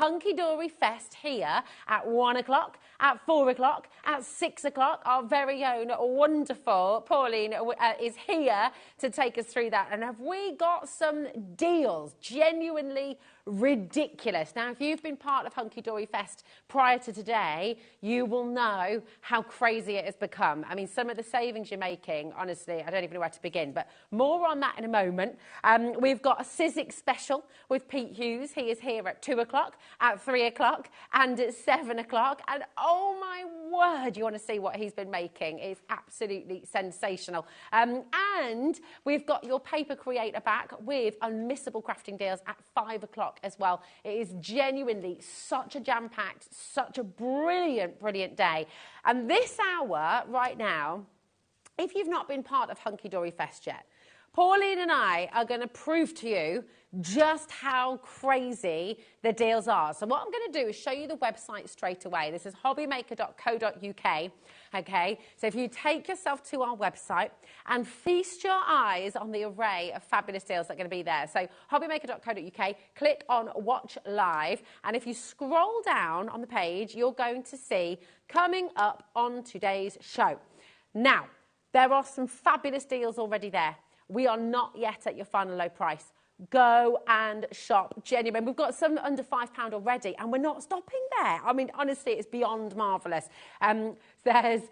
Hunky Dory Fest here at 1 o'clock, at 4 o'clock, at 6 o'clock. Our very own wonderful Pauline is here to take us through that. And have we got some deals? Genuinely ridiculous. Now, if you've been part of Hunky Dory Fest prior to today, you will know how crazy it has become. I mean, some of the savings you're making, honestly, I don't even know where to begin, but more on that in a moment. We've got a Sizzix special with Pete Hughes. He is here at 2 o'clock, at 3 o'clock, and at 7 o'clock. And oh my word, you want to see what he's been making. It's absolutely sensational. And we've got your paper creator back with unmissable crafting deals at 5 o'clock as well. It is genuinely such a jam-packed, such a brilliant, brilliant day. And this hour right now, if you've not been part of Hunky Dory Fest yet, Pauline and I are going to prove to you just how crazy the deals are. So what I'm going to do is show you the website straight away. This is hobbymaker.co.uk. Okay, so if you take yourself to our website and feast your eyes on the array of fabulous deals that are going to be there. So hobbymaker.co.uk, click on Watch Live, and if you scroll down on the page, you're going to see coming up on today's show. Now, there are some fabulous deals already there. We are not yet at your final low price. Go and shop. Genuine. We've got some under £5 already, and we're not stopping there. I mean, honestly, it's beyond marvellous. There's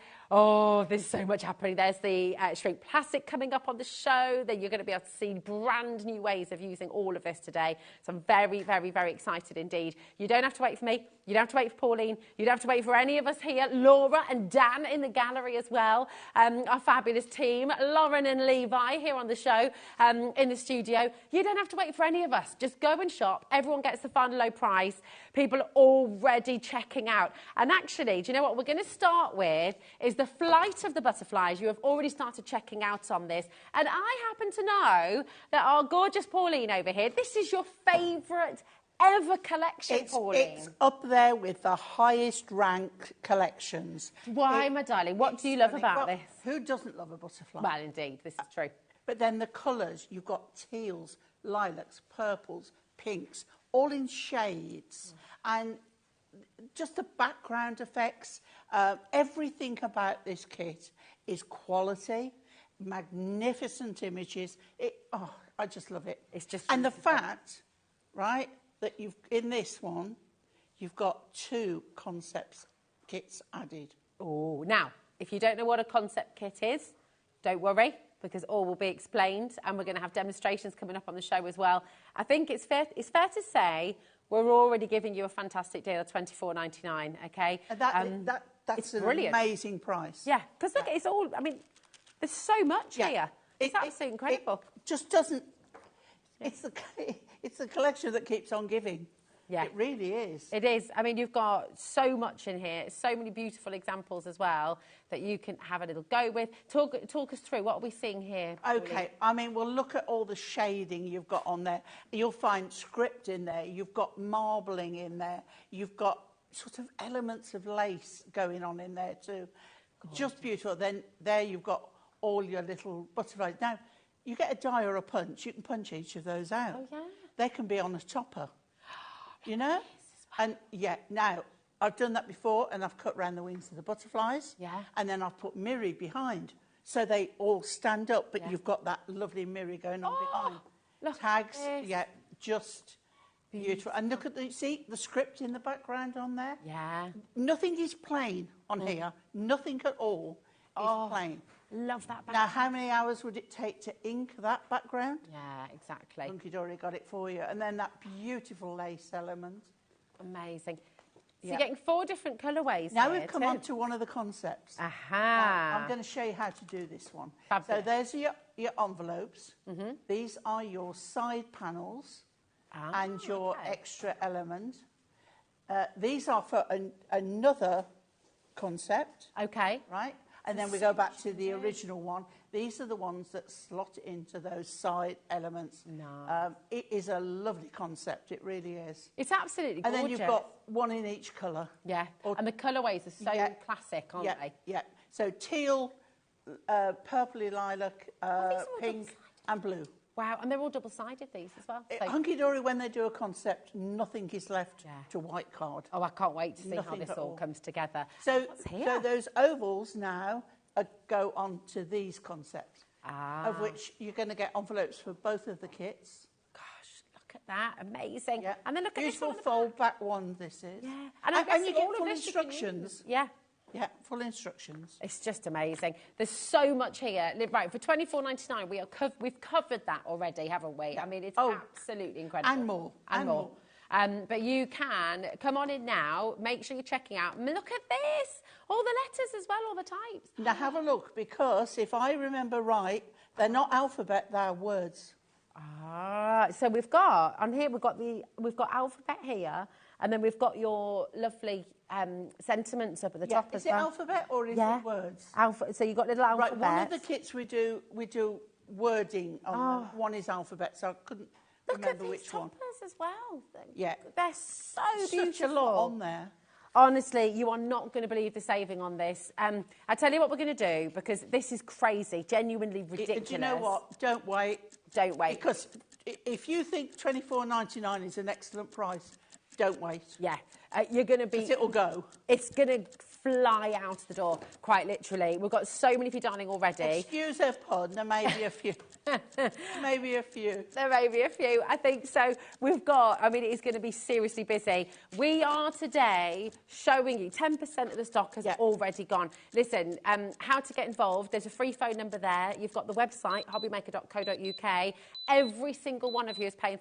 so much happening. There's the shrink plastic coming up on the show. Then you're going to be able to see brand new ways of using all of this today. So I'm very, very, very excited indeed. You don't have to wait for me. You don't have to wait for Pauline. You don't have to wait for any of us here. Laura and Dan in the gallery as well. Our fabulous team. Lauren and Levi here on the show in the studio. You don't have to wait for any of us. Just go and shop. Everyone gets the final low price. People are already checking out. And actually, do you know what we're going to start with is the flight of the butterflies. You have already started checking out on this. And I happen to know that our gorgeous Pauline over here, this is your favourite ever collection, Pauline. It's up there with the highest ranked collections. Why, my darling? What do you love about this? Who doesn't love a butterfly? Well, indeed, this is true. But then the colours, you've got teals, lilacs, purples, pinks, all in shades. And just the background effects, everything about this kit is quality, magnificent images. I just love it. It's just and the fact, right, that in this one, you've got 2 concept kits added. Oh, now, if you don't know what a concept kit is, don't worry, because all will be explained, and we're going to have demonstrations coming up on the show as well. I think it's fair to say we're already giving you a fantastic deal of $24.99, okay? That's an brilliant. Amazing price. Yeah, because look, it's all, I mean, there's so much here. It's absolutely incredible. It just doesn't, it's the collection that keeps on giving. Yeah. It really is. It is. I mean, you've got so much in here, so many beautiful examples as well that you can have a little go with. Talk us through, what are we seeing here? Okay, I mean, we'll look at all the shading you've got on there. You'll find script in there. You've got marbling in there. You've got sort of elements of lace going on in there too. Gorgeous. Just beautiful. Then there you've got all your little butterflies. Now, you get a die or a punch, you can punch each of those out. Oh, yeah. They can be on a topper. You know? And yeah, now, I've done that before and I've cut around the wings of the butterflies. Yeah. And then I've put mirror behind. So they all stand up, but you've got that lovely mirror going on behind. Look tags, just beautiful. And look at the script in the background on there? Yeah. Nothing is plain on here. Nothing at all is plain. Love that background. Now, how many hours would it take to ink that background? Yeah, exactly. Hunky Dory got it for you. And then that beautiful lace element. Amazing. So you're getting 4 different colourways now we've come on to one of the concepts. Aha. Now, I'm going to show you how to do this one. Fabulous. So there's your envelopes. These are your side panels and your extra element. These are for another concept. Okay. Right? And then we go back to the original one. These are the ones that slot into those side elements. No. It is a lovely concept. It really is. It's absolutely gorgeous. And then you've got one in each colour. Yeah. And the colourways are so classic, aren't they? Yeah. So teal, purpley lilac, pink and blue. Wow, and they're all double-sided, these as well. So, Hunky Dory, when they do a concept, nothing is left to white card. oh, I can't wait to see how Nothing this at all all. comes together. So, What's here? so those ovals now go on to these concepts, Ah. of which you're going to get envelopes for both of the kits. Gosh, look at that. Amazing. Yeah. And then look at Beautiful this one. fold-back one, this is. Yeah. And I'm you guessing get all of full this you can instructions. use. Yeah. Yeah, full instructions. It's just amazing. There's so much here. Right, for $24.99, we've covered that already, haven't we? Yeah. I mean, it's Oh, absolutely incredible. and more, And and more. But you can come on in now. Make sure you're checking out. Look at this. All the letters as well, all the types. Now have a look, because if I remember right, they're not alphabet, they're words. Ah, so we've got on here. We've got alphabet here, and then we've got your lovely sentiments up at the top as Is it well. alphabet or is it words? So you've got little alphabets. Right, one of the kits we do wording on them. One is alphabet, so I couldn't remember Look at which these one. toppers as well. Yeah. They're so beautiful. Such a lot on there. Honestly, you are not going to believe the saving on this. I tell you what we're going to do, because this is crazy, genuinely ridiculous. Do you know what? Don't wait. Don't wait. Because if you think $24.99 is an excellent price, don't wait. Yeah, you're going to be... Because it'll go. It's going to fly out the door, quite literally. We've got so many for you, darling, already. Excuse a pun, there may be a few. Maybe a few. There may be a few, I think so. We've got, I mean, it is going to be seriously busy. We are today showing you 10% of the stock has already gone. Listen, how to get involved, there's a free phone number there. You've got the website, hobbymaker.co.uk. Every single one of you is paying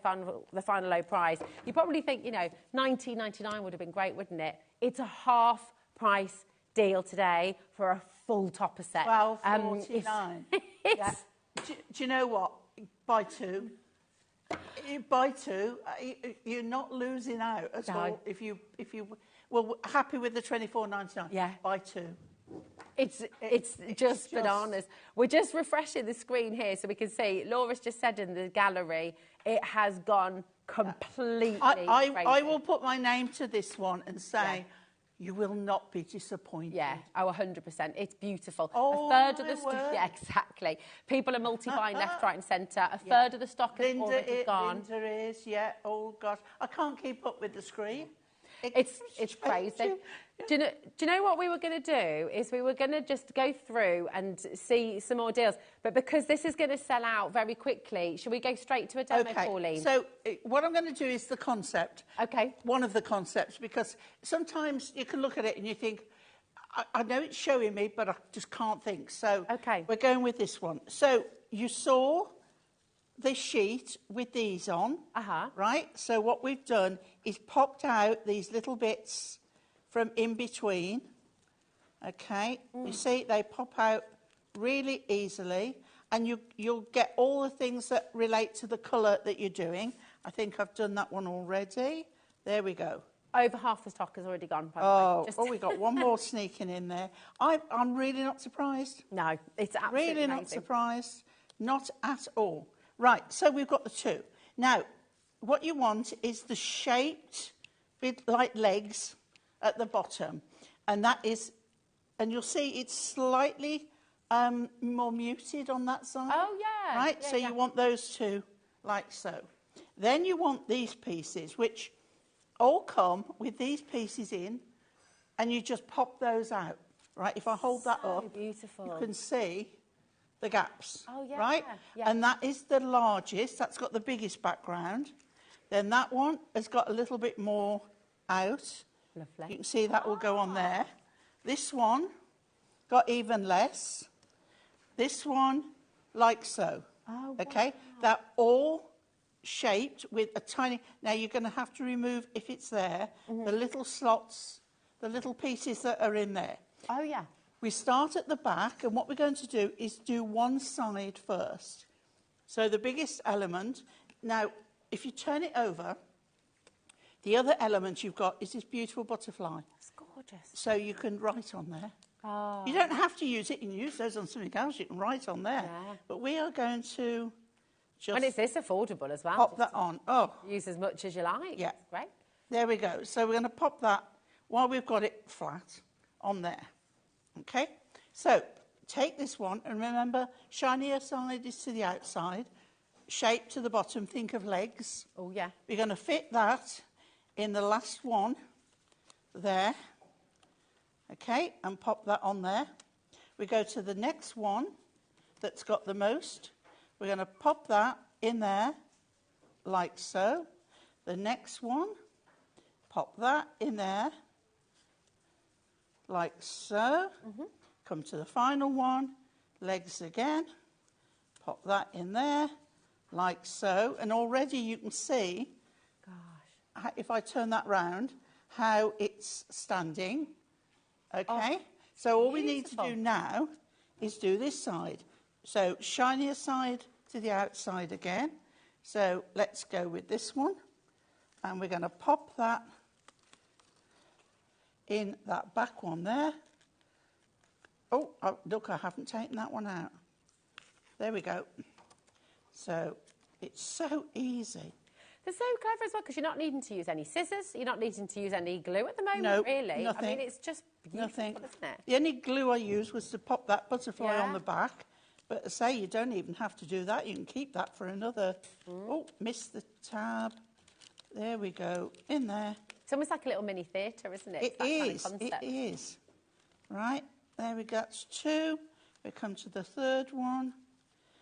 the final low price. You probably think, you know, $19.99 would have been great, wouldn't it? It's a half price deal today for a full topper set. $12.49. Yeah. Do you know what? Buy two. Buy two. You're not losing out at all. If you were happy with the $24.99. Yeah. Buy two. It's just bananas. We're just refreshing the screen here so we can see. Laura's just said in the gallery, it has gone completely crazy. I will put my name to this one and say, you will not be disappointed. Yeah, oh, 100%. It's beautiful. Oh, a third of the my stock. word. Yeah, exactly. People are multi-buying left, right and centre. A third of the stock has already gone. Linda is, yeah. Oh, gosh. I can't keep up with the screen. It's crazy. Do you know what we were going to do? Is we were going to just go through and see some more deals. But because this is going to sell out very quickly, should we go straight to a demo, Pauline? So what I'm going to do is the concept. Okay. One of the concepts, because sometimes you can look at it and you think, I know it's showing me, but I just can't think. So we're going with this one. So you saw this sheet with these on, right? So what we've done is popped out these little bits from in between, okay? You see, they pop out really easily, and you'll get all the things that relate to the colour that you're doing. I think I've done that one already. There we go. Over half the stock has already gone, by the way. We got one more sneaking in there. I'm really not surprised. No, it's absolutely really amazing. Not surprised. Not at all. Right, so we've got the two. Now, what you want is the shaped bit like legs at the bottom. And that is, and you'll see it's slightly more muted on that side. Oh, yeah. Right, yeah, so you want those two like so. Then you want these pieces, which all come with these pieces in, and you just pop those out. Right, if I hold that up, beautiful. you can see the gaps. Oh, yeah. Right? Yeah. And that is the largest. That's got the biggest background. Then that one has got a little bit more out. Lovely. You can see that will go on there. This one got even less. This one, like so. Oh, okay? Wow. They're all shaped with a tiny... Now, you're going to have to remove, if it's there, the little slots, the little pieces that are in there. Oh, yeah. We start at the back, and what we're going to do is do one side first. So the biggest element... Now, if you turn it over, the other element you've got is this beautiful butterfly. It's gorgeous. So you can write on there. Oh. You don't have to use it. You can use those on something else. You can write on there. Yeah. But we are going to just... And it's this affordable as well. Pop that on. Oh. Use as much as you like. Yeah. Great. There we go. So we're going to pop that while we've got it flat on there. Okay? So take this one, and remember, shinier side is to the outside. shape to the bottom. Think of legs. Oh, yeah. We're going to fit that in the last one there. Okay, and pop that on there. We go to the next one that's got the most. We're going to pop that in there like so. The next one, pop that in there like so. Come to the final one, legs again. Pop that in there like so. And already you can see, if I turn that round, how it's standing. Okay, so all we need to do now is do this side. So shinier side to the outside again. So let's go with this one. And we're going to pop that in that back one there. Oh, look, I haven't taken that one out. There we go. So it's so easy. They're so clever as well because you're not needing to use any scissors. You're not needing to use any glue at the moment, No, really. nothing. I mean, it's just beautiful, isn't it? The only glue I used was to pop that butterfly Yeah. on the back. But I say, you don't even have to do that. You can keep that for another... Oh, missed the tab. There we go. In there. It's almost like a little mini theatre, isn't it? It is. It is. Right. There we go. That's two. We come to the third one.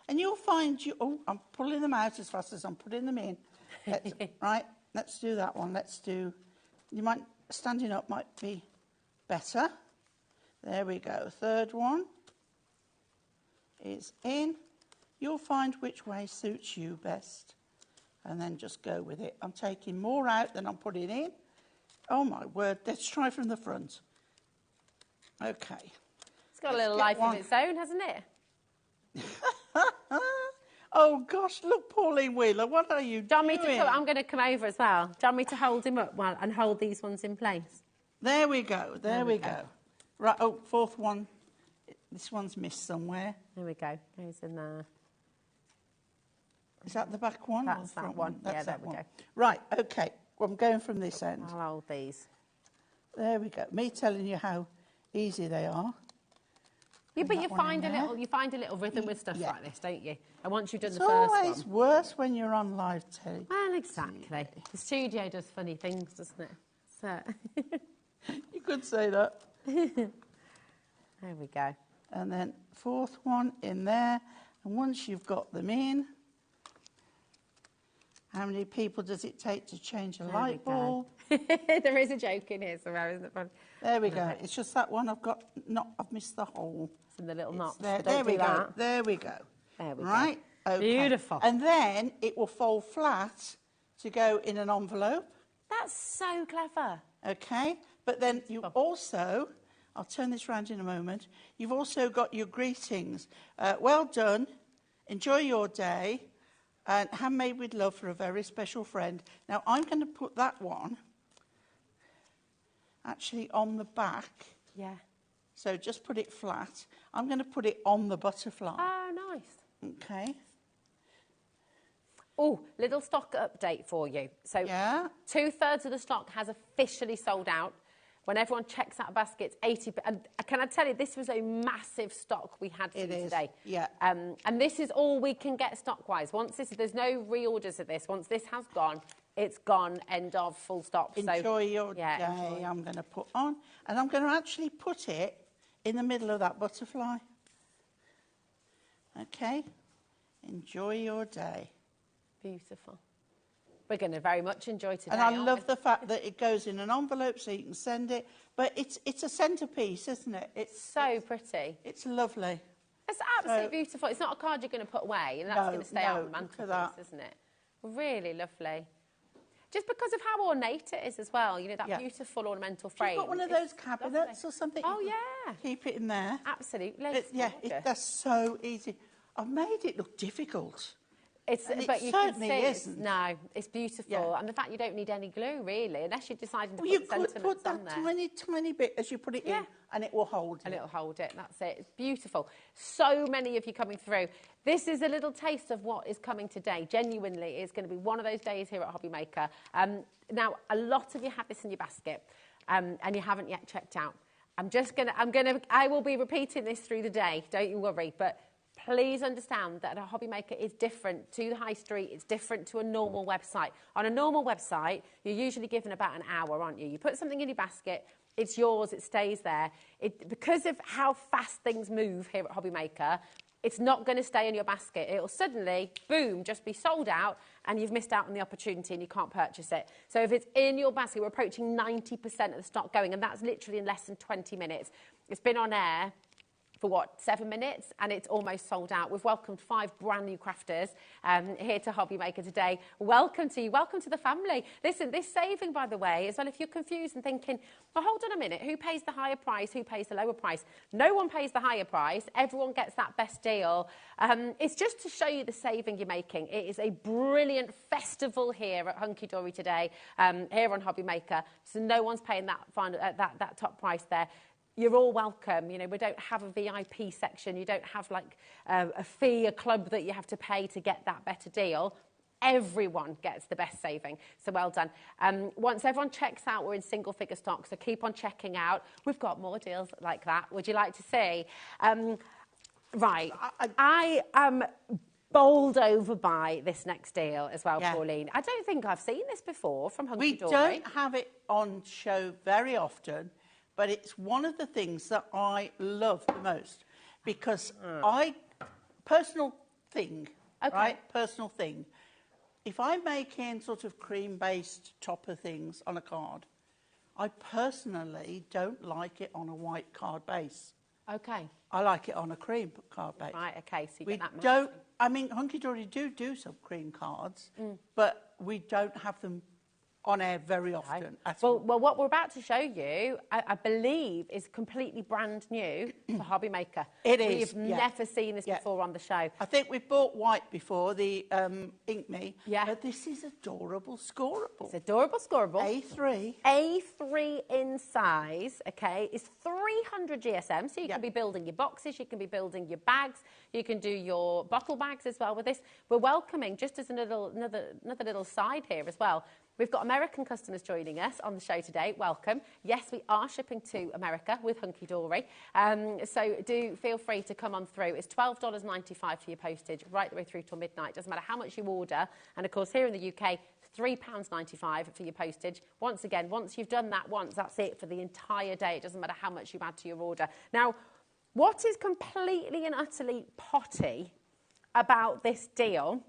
And you'll find you... Oh, I'm pulling them out as fast as I'm putting them in. Right. Let's do that one. Let's do... You might... Standing up might be better. There we go. Third one is in. You'll find which way suits you best. And then just go with it. I'm taking more out than I'm putting in. Oh, my word. Let's try from the front. Okay. It's got a little life of its own, hasn't it? Oh, gosh. Look, Pauline Wheeler, what are you doing? I'm going to come over as well. Do you want me to hold him up and hold these ones in place? There we go. There we go. Right. Oh, fourth one. This one's missed somewhere. There we go. Goes in there. Is that the back one? That's that one. That's yeah, there that we one. go. Right, okay. Well, I'm going from this end. I'll hold these. There we go. Me telling you how easy they are. Yeah, but you find a little rhythm with stuff like this, don't you? And once you've done It's the first one. always worse when you're on live telly. Well, exactly. The studio does funny things, doesn't it? So You could say that. there we go. And then fourth one in there. And once you've got them in, how many people does it take to change a light bulb? There is a joke in here somewhere, isn't it? Fun? There we go. It's just that one I've missed the hole. It's in the little knots. There we go. There we go. There we go. Right? Okay. Beautiful. And then it will fold flat to go in an envelope. That's so clever. Okay? But then you also, I'll turn this round in a moment, you've also got your greetings. Well done. Enjoy your day. And handmade with love for a very special friend. Now, I'm going to put that one actually on the back. Yeah. So just put it flat. I'm going to put it on the butterfly. Oh, nice. Okay. Oh, little stock update for you. So Yeah. 2/3 of the stock has officially sold out. When everyone checks out baskets, 80. And can I tell you, this was a massive stock we had for you today. Yeah. And this is all we can get stock-wise. There's no reorders of this. Once this has gone, it's gone. End of. Full stop. Enjoy your day. Enjoy. I'm going to put on, and I'm going to actually put it in the middle of that butterfly. Okay. Enjoy your day. Beautiful. We're going to very much enjoy today. And I love the fact that it goes in an envelope so you can send it. But it's a centrepiece, isn't it? It's so pretty. It's lovely. It's absolutely beautiful. It's not a card you're going to put away, and that's going to stay out on the mantelpiece, isn't it? Really lovely. Just because of how ornate it is as well. You know, that beautiful ornamental frame. You've got one of those cabinets or something. Oh, yeah. Keep it in there. Absolutely. That's so easy. I've made it look difficult. But you certainly can see isn't. No, it's beautiful. Yeah. And the fact you don't need any glue, really, unless you're deciding to put you sentiments could put that on there. tiny bit as you put it in, and it will hold it. And it'll hold it. That's it. It's beautiful. So many of you coming through. This is a little taste of what is coming today. Genuinely, it's going to be one of those days here at HobbyMaker. Now, a lot of you have this in your basket, and you haven't yet checked out. I will be repeating this through the day. Don't you worry. But please understand that a HobbyMaker is different to the high street. It's different to a normal website. On a normal website, you're usually given about an hour, aren't you? You put something in your basket, it's yours, it stays there. Because of how fast things move here at HobbyMaker, it's not going to stay in your basket. It'll suddenly, boom, just be sold out, and you've missed out on the opportunity and you can't purchase it. So if it's in your basket, we're approaching 90% of the stock going, and that's literally in less than 20 minutes. It's been on air for what, 7 minutes, and it's almost sold out. We've welcomed 5 brand new crafters here to HobbyMaker today. Welcome to you, welcome to the family. Listen, this saving, by the way, as well, if you're confused and thinking, well, hold on a minute, who pays the higher price, who pays the lower price? No one pays the higher price, everyone gets that best deal. It's just to show you the saving you're making. It is a brilliant festival here at Hunky Dory today, here on HobbyMaker, so no one's paying that top price there. You're all welcome. You know, we don't have a VIP section. You don't have like a fee, a club that you have to pay to get that better deal. Everyone gets the best saving. So well done. Once everyone checks out, we're in single figure stock. So keep on checking out. We've got more deals like that. Would you like to see? Right. I am bowled over by this next deal as well, Pauline. I don't think I've seen this before from Hunky Dory. We don't have it on show very often. But it's one of the things that I love the most because personal thing, right? Personal thing. If I'm making sort of cream-based topper things on a card, I personally don't like it on a white card base. Okay. I like it on a cream card base. Right, okay, so you we get that don't, I mean, Hunky Dory do some cream cards, but we don't have them on air very often. Well, what we're about to show you, I believe, is completely brand new for HobbyMaker. It is. We've never seen this before on the show. I think we've bought white before, the Ink Me. Yeah. But this is adorable scorable. It's adorable scorable. A3. A3 in size, okay, is 300 GSM, so you can be building your boxes, you can be building your bags, you can do your bottle bags as well with this. We're welcoming, just as another little side here as well, we've got American customers joining us on the show today. Welcome. Yes, we are shipping to America with Hunky Dory. So do feel free to come on through. It's $12.95 for your postage right the way through till midnight. Doesn't matter how much you order. And of course, here in the UK, £3.95 for your postage. Once again, once you've done that once, that's it for the entire day. It doesn't matter how much you add to your order. Now, what is completely and utterly potty about this deal?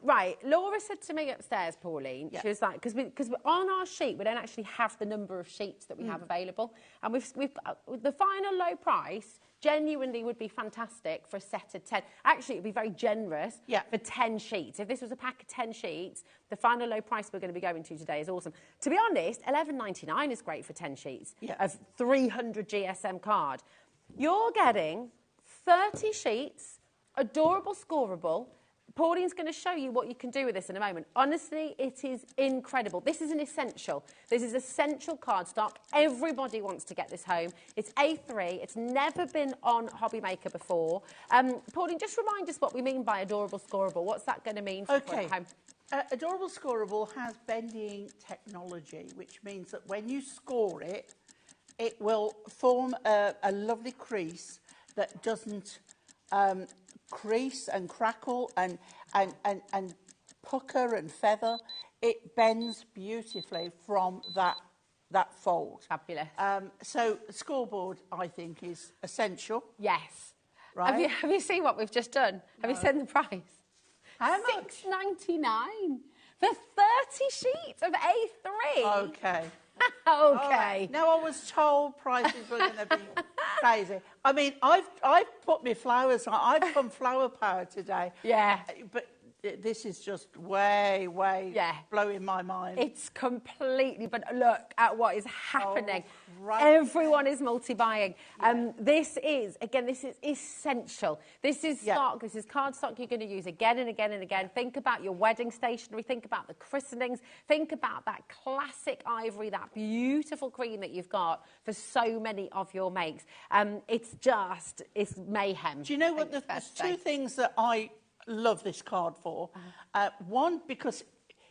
Right, Laura said to me upstairs, Pauline, she was like, because on our sheet, we don't actually have the number of sheets that we have available. And we've the final low price genuinely would be fantastic for a set of 10. Actually, it would be very generous for 10 sheets. If this was a pack of 10 sheets, the final low price we're going to be going to today is awesome. To be honest, $11.99 is great for 10 sheets of 300 GSM card. You're getting 30 sheets, adorable scorable. Pauline's going to show you what you can do with this in a moment. Honestly, it is incredible. This is an essential. This is essential cardstock. Everybody wants to get this home. It's A3. It's never been on HobbyMaker before. Pauline, just remind us what we mean by adorable scorable. What's that going to mean for home? Adorable scorable has bending technology, which means that when you score it, it will form a lovely crease that doesn't crease and crackle and pucker and feather. It bends beautifully from that fold. Fabulous. So scoreboard, I think, is essential. Yes. Right. Have you seen what we've just done? Have you seen the price? How much? $6.99 for 30 sheets of A3. Okay. Okay. Now I was told prices were going to be crazy. I mean, I've put my flowers on. I've come flower power today. Yeah. But this is just way blowing my mind. It's completely, but look at what is happening. Oh, right. Everyone is multi-buying. This is essential. This is stock, this is cardstock you're going to use again and again and again. Think about your wedding stationery, think about the christenings, think about that classic ivory, that beautiful cream that you've got for so many of your makes. It's mayhem. Do you know what? There's two things that I love this card for. One, because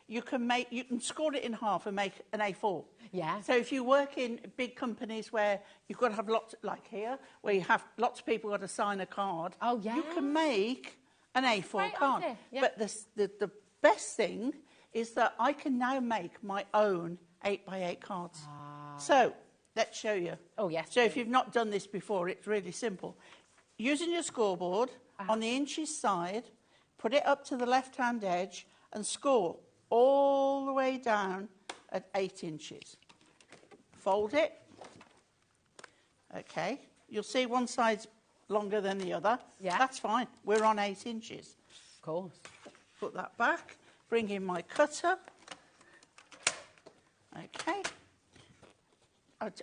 you can score it in half and make an A4. Yeah. So if you work in big companies where you've got to have lots, like here, where you have lots of people got to sign a card, Oh, yeah. you can make an A4 Great card. idea, yeah. But the best thing is that I can now make my own 8x8 cards. So let's show you. Oh, yes, So if please. you've not done this before, it's really simple. Using your scoreboard, on the inches side, put it up to the left-hand edge and score all the way down at 8 inches. Fold it. Okay. You'll see one side's longer than the other. Yeah. That's fine. We're on 8 inches. Of course. Put that back. Bring in my cutter. Okay.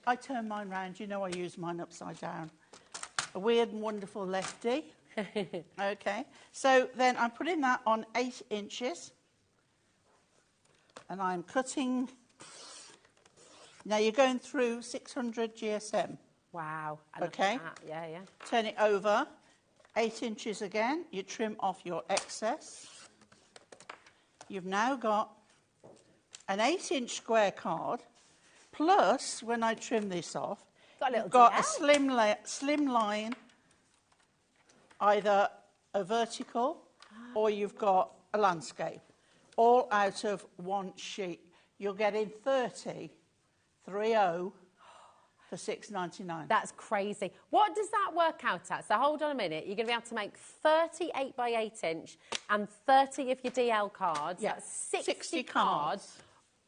I turn mine round. You know I use mine upside down. A weird and wonderful lefty. Okay. So then I'm putting that on 8 inches. And I'm cutting. Now you're going through 600 GSM. Wow. I love Okay. that. Yeah, yeah. Turn it over. 8 inches again. You trim off your excess. You've now got an 8-inch square card. Plus, when I trim this off, you've got a slim line, either a vertical or you've got a landscape, all out of one sheet. You're getting 30 for $6.99. That's crazy. What does that work out at? So hold on a minute. You're going to be able to make 30 8x8 inch and 30 of your DL cards. Yeah, That's 60 cards.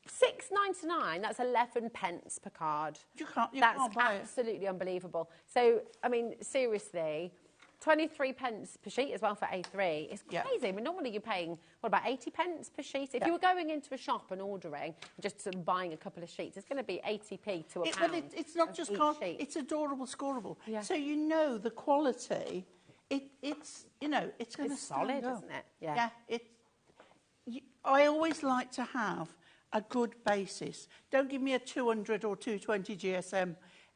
$6.99. That's 11 pence per card. You can't buy it. That's absolutely unbelievable. So, I mean, seriously, 23 pence per sheet as well for A3. It's crazy. Yeah. I mean, normally you're paying, what, about 80 pence per sheet? If you were going into a shop and ordering, just sort of buying a couple of sheets, it's going to be 80p to a pound. But it's not just card, sheet. it's adorable scorable. Yeah. So you know the quality, it's you know, it's going to It's solid, stand up. isn't it? Yeah. I always like to have a good basis. Don't give me a 200 or 220 GSM.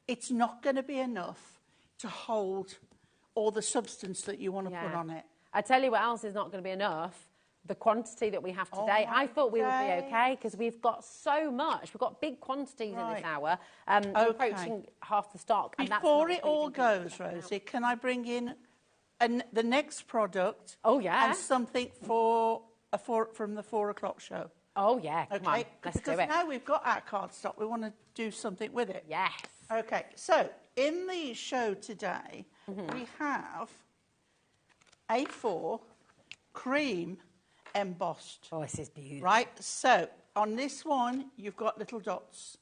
It's not going to be enough to hold all the substance that you want to put on it. I tell you what else is not going to be enough. The quantity that we have today. I thought we would be okay because we've got so much. We've got big quantities in this hour. Approaching half the stock. And Before it all goes, Rosie, can I bring in the next product? Oh, yeah. And something from the 4 o'clock show. Oh, yeah. Come on. Let's do it. Because now we've got our cardstock, we want to do something with it. Yes. Okay, so in the show today, we have A4 cream embossed. Oh, this is beautiful. Right, so on this one, you've got little dots.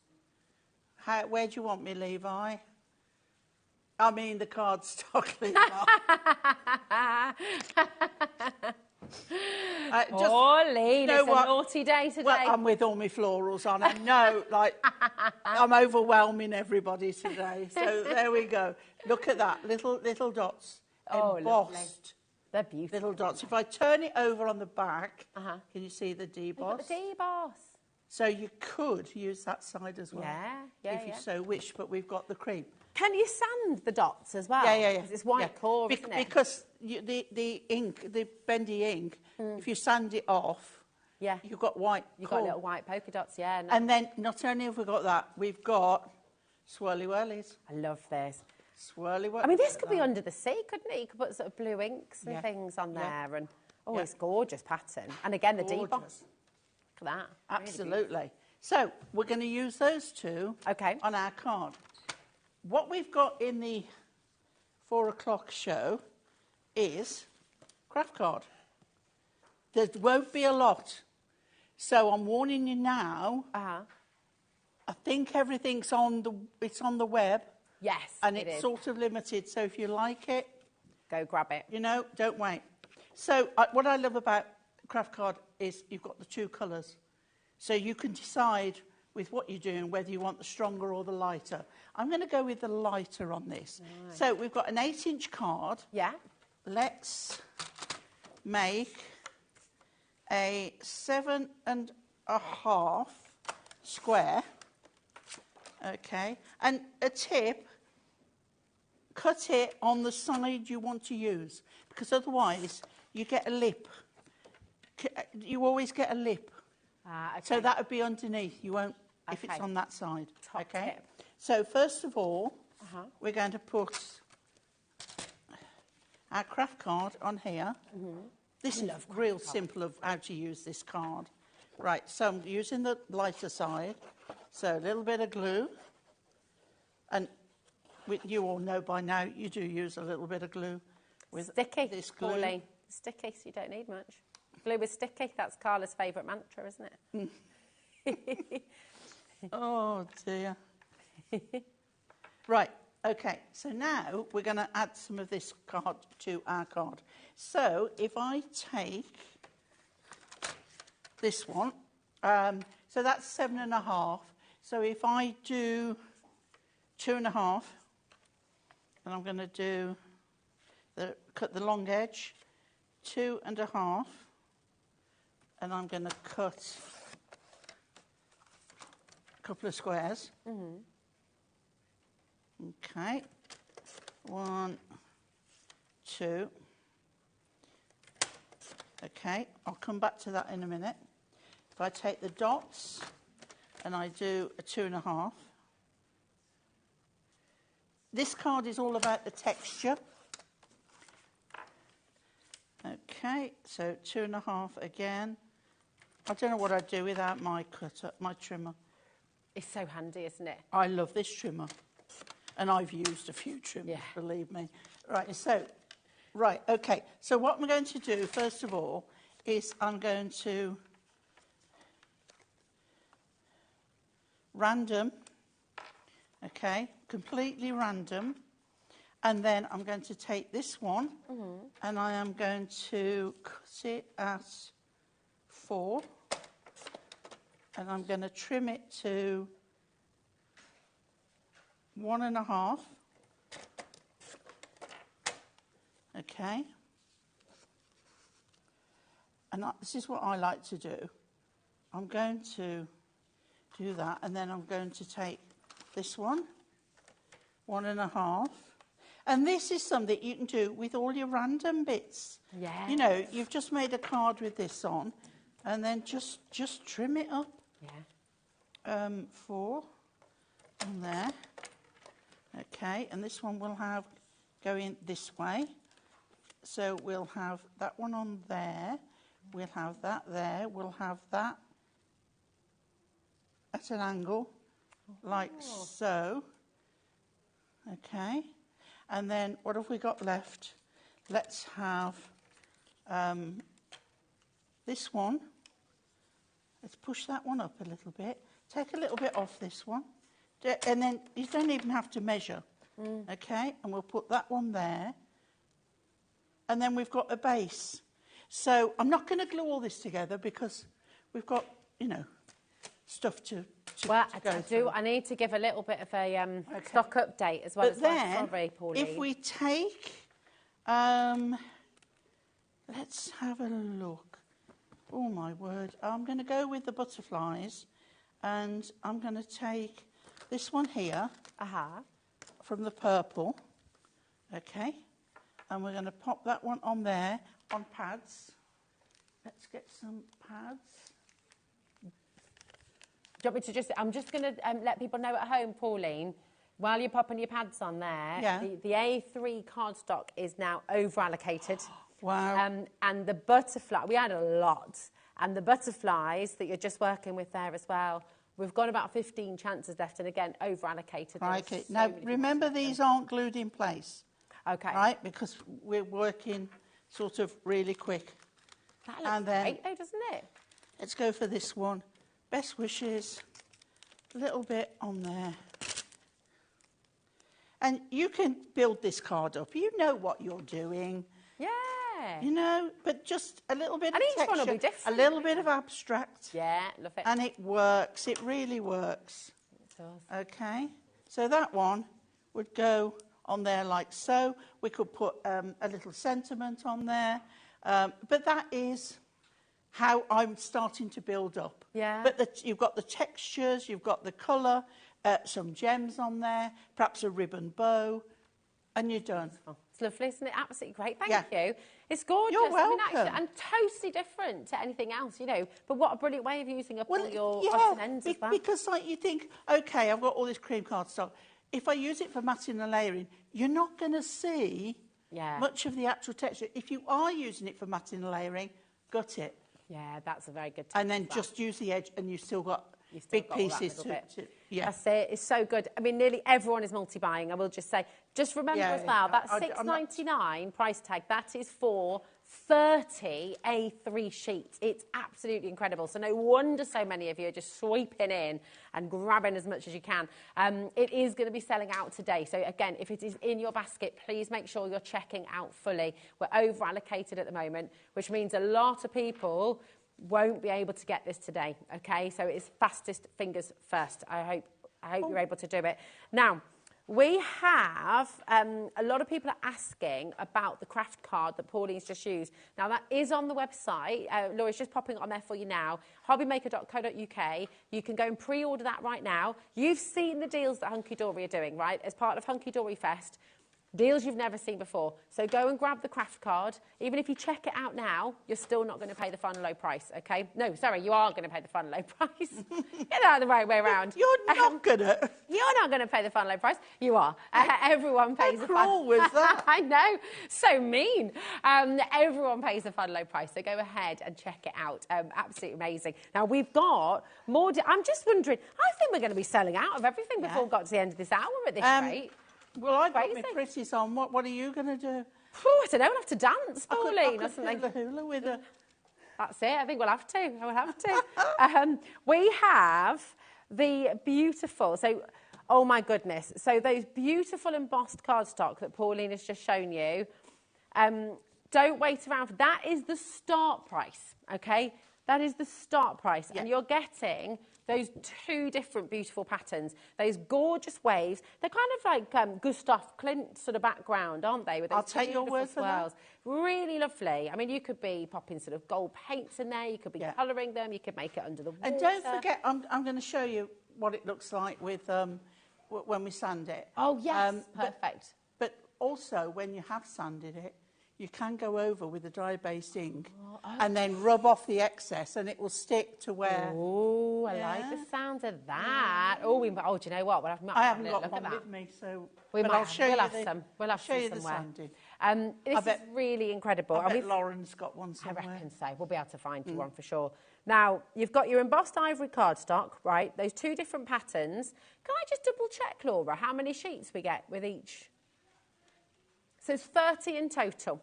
Where do you want me, Levi? I mean the cardstock, Levi. Lee, it's a naughty day today. Well, I'm with all my florals on. I know, like, I'm overwhelming everybody today. So there we go. Look at that, little dots, embossed. Lovely. They're beautiful. Little dots. If I turn it over on the back, can you see the deboss? The deboss. So you could use that side as well. Yeah, if you so wish, but we've got the cream. Can you sand the dots as well? Yeah. Because it's white core, isn't it? Because the ink, the bendy ink, if you sand it off, you've got white You've core. got little white polka dots, yeah. No. And then not only have we got that, we've got swirly whirlies. I love this. Swirly whirlies. I mean, this could be under the sea, couldn't it? You could put sort of blue inks and things on there. And it's gorgeous pattern. And again, the deboss. Look at that. Absolutely. Really so we're going to use those two on our card. What we've got in the 4 o'clock show is craft card. There won't be a lot. So I'm warning you now. I think everything's on the web. Yes, and it's sort of limited. So if you like it, go grab it. You know, don't wait. So what I love about craft card is you've got the two colours. So you can decide with what you're doing whether you want the stronger or the lighter. I'm going to go with the lighter on this. Right. So we've got an 8-inch card. Yeah. Let's make a 7.5 square. Okay. And a tip, cut it on the side you want to use, because otherwise you get a lip. You always get a lip Okay. So that would be underneath. You won't, if it's Okay. on that side. Top Okay. tip. So first of all, Uh-huh. we're going to put our craft card on here. This is real simple of how to use this card. Right, so I'm using the lighter side. So a little bit of glue. And you all know by now, you do use a little bit of glue. With Sticky, this glue. Pauline. Sticky, so you don't need much. Glue is sticky. That's Carla's favourite mantra, isn't it? Oh, dear. Right, okay. So now we're going to add some of this card to our card. So if I take this one, so that's 7.5. So if I do 2.5, and I'm going to do cut the long edge, 2.5, and I'm going to cut a couple of squares. Okay, 1, 2. Okay, I'll come back to that in a minute. If I take the dots and I do a 2.5. This card is all about the texture. Okay, so 2.5 again. I don't know what I'd do without my cutter, my trimmer. It's so handy, isn't it? I love this trimmer. And I've used a few trimmers, believe me. Right, so, okay. So what I'm going to do, first of all, is I'm going to random, okay, completely random. And then I'm going to take this one and I am going to cut it at 4. And I'm going to trim it to 1.5. Okay. And this is what I like to do. I'm going to do that, and then I'm going to take this one, 1.5. And this is something you can do with all your random bits. Yeah. You know, you've just made a card with this on, and then just trim it up. Yeah. 4 on there. Okay, and this one will have going this way. So we'll have that one on there. We'll have that there. We'll have that at an angle, like so. Okay. And then what have we got left? Let's have this one. Let's push that one up a little bit. Take a little bit off this one. And then you don't even have to measure. Okay, and we'll put that one there. And then we've got a base. So I'm not going to glue all this together because we've got, you know, stuff to Well, go through. I need to give a little bit of a stock update as well. But then, sorry, Pauline. if we take, let's have a look. Oh, my word. I'm going to go with the butterflies, and I'm going to take this one here from the purple, okay? And we're going to pop that one on there on pads. Let's get some pads. Do you want me to just... I'm just going to let people know at home, Pauline, while you're popping your pads on there, the A3 cardstock is now over-allocated. Wow. And the butterfly... We had a lot. And the butterflies that you're just working with there as well, we've got about 15 chances left, and again, over-allocated. Right, okay. Now, remember, these aren't glued in place. Okay. Right, because we're working sort of really quick. That looks great though, doesn't it? Let's go for this one. Best wishes. A little bit on there. And you can build this card up. You know what you're doing. Yeah. You know, but just a little bit of each texture, one will be different. a little bit of abstract. Yeah, love it. And it works. It really works. It does. Okay. So that one would go on there like so. We could put a little sentiment on there. But that is how I'm starting to build up. Yeah. But you've got the textures, you've got the colour, some gems on there, perhaps a ribbon bow, and you're done. Oh, It's lovely, isn't it? Absolutely great. Thank you. It's gorgeous. You're welcome. I mean, actually, and totally different to anything else, you know. But what a brilliant way of using up all your odds and ends as well. Because like you think, okay, I've got all this cream cardstock. If I use it for matting and layering, you're not going to see much of the actual texture. If you are using it for matting and layering, gut it. Yeah, that's a very good tip. And then just use the edge, and you've still got big pieces to That's it. It's so good. I mean, nearly everyone is multi-buying. I will just say, just remember as well, that $6.99 price tag, that is for 30 A3 sheets. It's absolutely incredible. So no wonder so many of you are just sweeping in and grabbing as much as you can. It is going to be selling out today. So again, if it is in your basket, please make sure you're checking out fully. We're over allocated at the moment, which means a lot of people won't be able to get this today. Okay, so it's fastest fingers first. I hope you're able to do it. Now, we have a lot of people are asking about the craft card that Pauline's just used. Now, that is on the website. Laura's just popping it on there for you now. HobbyMaker.co.uk. You can go and pre-order that right now. You've seen the deals that Hunky Dory are doing, right? As part of Hunky Dory Fest. Deals you've never seen before. So go and grab the craft card. Even if you check it out now, you're still not going to pay the final low price, okay? No, sorry, you are going to pay the final low price. Get out the right way around. You're not going to. You're not going to pay the final low price. You are. Everyone pays the final. How cruel was that? I know. So mean. Everyone pays the final low price. So go ahead and check it out. Absolutely amazing. Now, we've got more. I'm just wondering, I think we're going to be selling out of everything before we got to the end of this hour at this rate. Well, I've got my pretties on. What are you going to do? Oh, I don't know. We'll have to dance, Pauline, or something. The hula with her. That's it. I think we'll have to. We'll have to. We have the beautiful... So, oh, my goodness. So those beautiful embossed cardstock that Pauline has just shown you, don't wait around for... That is the start price, OK? That is the start price. And you're getting... those two different beautiful patterns, those gorgeous waves. They're kind of like Gustav Klimt sort of background, aren't they? With those I'll take your word for that. Really lovely. I mean, you could be popping sort of gold paints in there. You could be colouring them. You could make it under the water. And don't forget, I'm going to show you what it looks like with when we sand it. Oh, yes, perfect. But also, when you have sanded it, you can go over with a dry-based ink and then rub off the excess, and it will stick to where... Oh, I like the sound of that. Oh, do you know what? I haven't got one with me, so... We'll have some somewhere. This is really incredible. I bet Lauren's got one somewhere. I reckon so. We'll be able to find you one for sure. Now, you've got your embossed ivory cardstock, right? Those two different patterns. Can I just double-check, Laura, how many sheets we get with each? So it's 30 in total.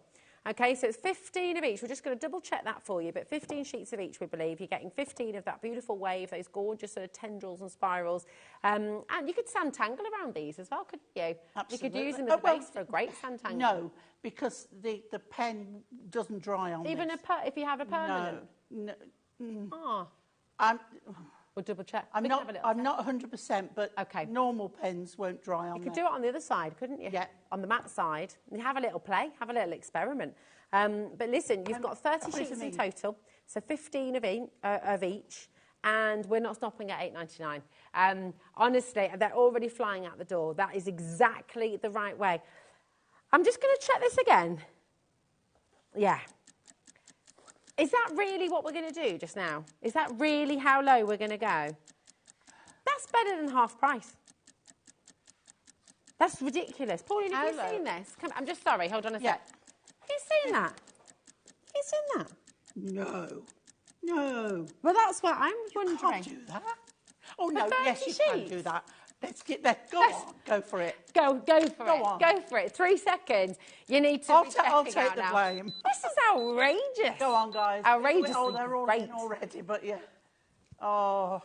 Okay, so it's 15 of each. We're just going to double check that for you, but 15 sheets of each, we believe. You're getting 15 of that beautiful wave, those gorgeous sort of tendrils and spirals. And you could sand-tangle around these as well, couldn't you? Absolutely. You could use them as a base for a great sand-tangle. No, because the pen doesn't dry on Even if you have a permanent? No. We'll double check. I'm not 100%, but normal pens won't dry on there. You could do it on the other side, couldn't you? Yeah. On the matte side. And have a little play, have a little experiment. But listen, you've got 30 sheets in total, so 15 of each, and we're not stopping at $8.99. Honestly, they're already flying out the door. That is exactly the right way. I'm just going to check this again. Yeah. Is that really what we're going to do just now? Is that really how low we're going to go? That's better than half price. That's ridiculous. Pauline, have you seen this? Come, I'm just sorry. Hold on a sec. Have you seen that? Have you seen that? No. No. Well, that's what I'm wondering. You can't do that. Oh, no. Yes, you can do that. Let's get that. Go on. Go for it. Go for it. Go for it. 3 seconds. You need to I'll take the blame. This is outrageous. Go on, guys. Outrageous. Oh, they're all in already, but yeah. Oh.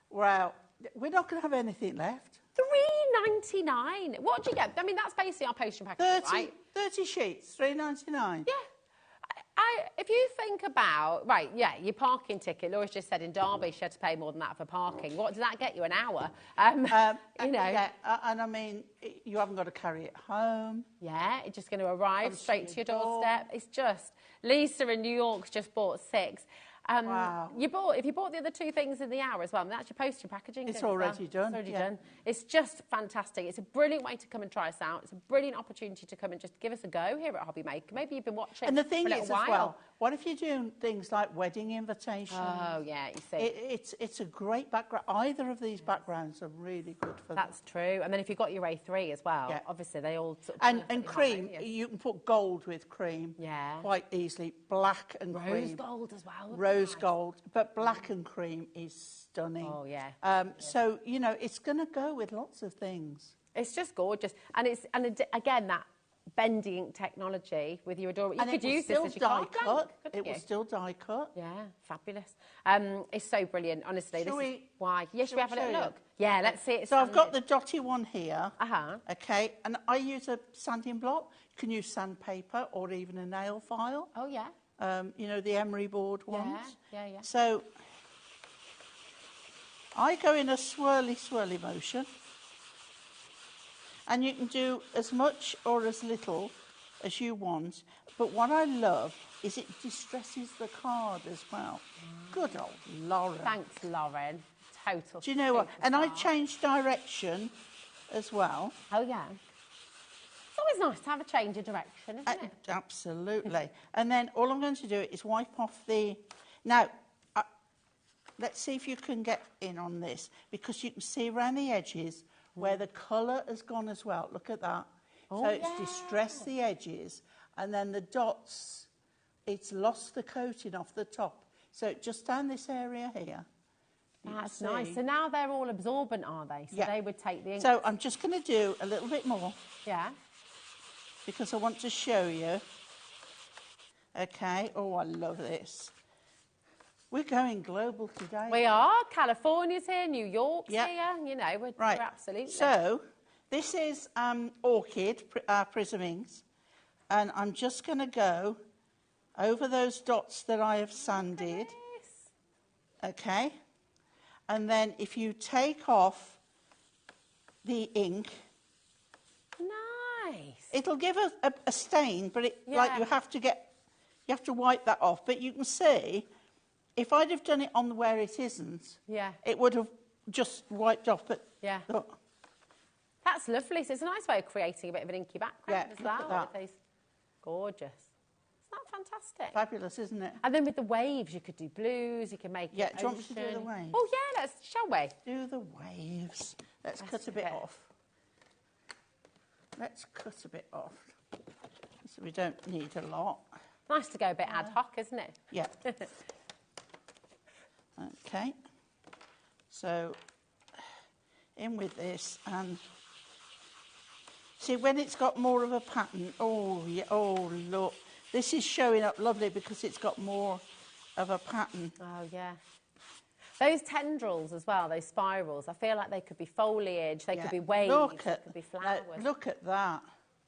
Well, we're not going to have anything left. $3.99. What do you get? I mean, that's basically our potion package, right? 30 sheets, $3.99. Yeah. If you think about, your parking ticket, Laura's just said in Derby she had to pay more than that for parking. What does that get you, an hour? You know. Yeah, and I mean, you haven't got to carry it home. Yeah, it's just going to arrive straight to your doorstep. It's just, Lisa in New York's just bought 6. Wow. If you bought the other two things in the hour as well, that's your postage and packaging. It's already done. It's already yeah. done. It's just fantastic. It's a brilliant way to come and try us out. It's a brilliant opportunity to come and just give us a go here at HobbyMaker. Maybe you've been watching And the thing for a is little as while. well, what if you're doing things like wedding invitations? Oh, yeah, you see. It's a great background. Either of these backgrounds are really good for That's true. And then if you've got your A3 as well, Yeah. obviously they all sort of And perfectly cream, harmonious. you can put gold with cream Yeah. quite easily. Black and Rose cream. gold as well. would be Rose nice. gold. But black and cream is stunning. Oh, yeah. So, you know, it's going to go with lots of things. It's just gorgeous. And again, that bending ink technology with your Dory. You And could it will use this still as your die card blank, cut. couldn't It you? will still die cut. Yeah, fabulous. It's so brilliant, honestly. Shall This is we- why. Yes, should shall we have a we little show you? look? Yeah, let's see it. So I've got the sanded. dotty one here. Uh-huh. Okay, and I use a sanding block. You can use sandpaper or even a nail file. Oh, yeah. You know, the emery board ones. Yeah. So I go in a swirly motion. And you can do as much or as little as you want. But what I love is it distresses the card as well. Good old Lauren. Thanks, Lauren. Total. Do you know what? And I superstar. change direction as well. Oh, yeah. It's always nice to have a change of direction, isn't it? Absolutely. And then all I'm going to do is wipe off the... Now, let's see if you can get in on this, because you can see around the edges where the colour has gone as well. Look at that. Oh, so it's yeah. distressed the edges, and then the dots, it's lost the coating off the top. So just down this area here. you can That's nice. see. So now they're all absorbent, are they? So Yeah. they would take the ink. So I'm just going to do a little bit more, Yeah. because I want to show you. Okay. Oh, I love this. We're going global today. We are. California's here, New York's Yeah. here. You know, we're Right. absolutely. So this is Orchid Prism inks, and I'm just going to go over those dots that I have sanded. Nice. Okay. And then if you take off the ink, Nice. it'll give a stain, but like Yeah. you have to wipe that off. But you can see, if I'd have done it on where it isn't, Yeah. it would have just wiped off. But Yeah. look, That's lovely. So it's a nice way of creating a bit of an inky background Yeah, as look at well. that. With these gorgeous. Isn't that fantastic? fabulous, isn't it? And then with the waves, you could do blues. You can make Yeah, it do you want me to do the ocean. waves? Oh yeah, shall we? Do the waves. Let's cut a bit off. Let's cut a bit off. So we don't need a lot. Nice to go a bit ad hoc, isn't it? Yeah. Okay. So in with this, and see when it's got more of a pattern. Oh yeah. Oh look, this is showing up lovely because it's got more of a pattern. Oh yeah. Those tendrils as well, those spirals, I feel like they could be foliage, they Yeah. could be waves, Look they at, could be now, flowers. look at that.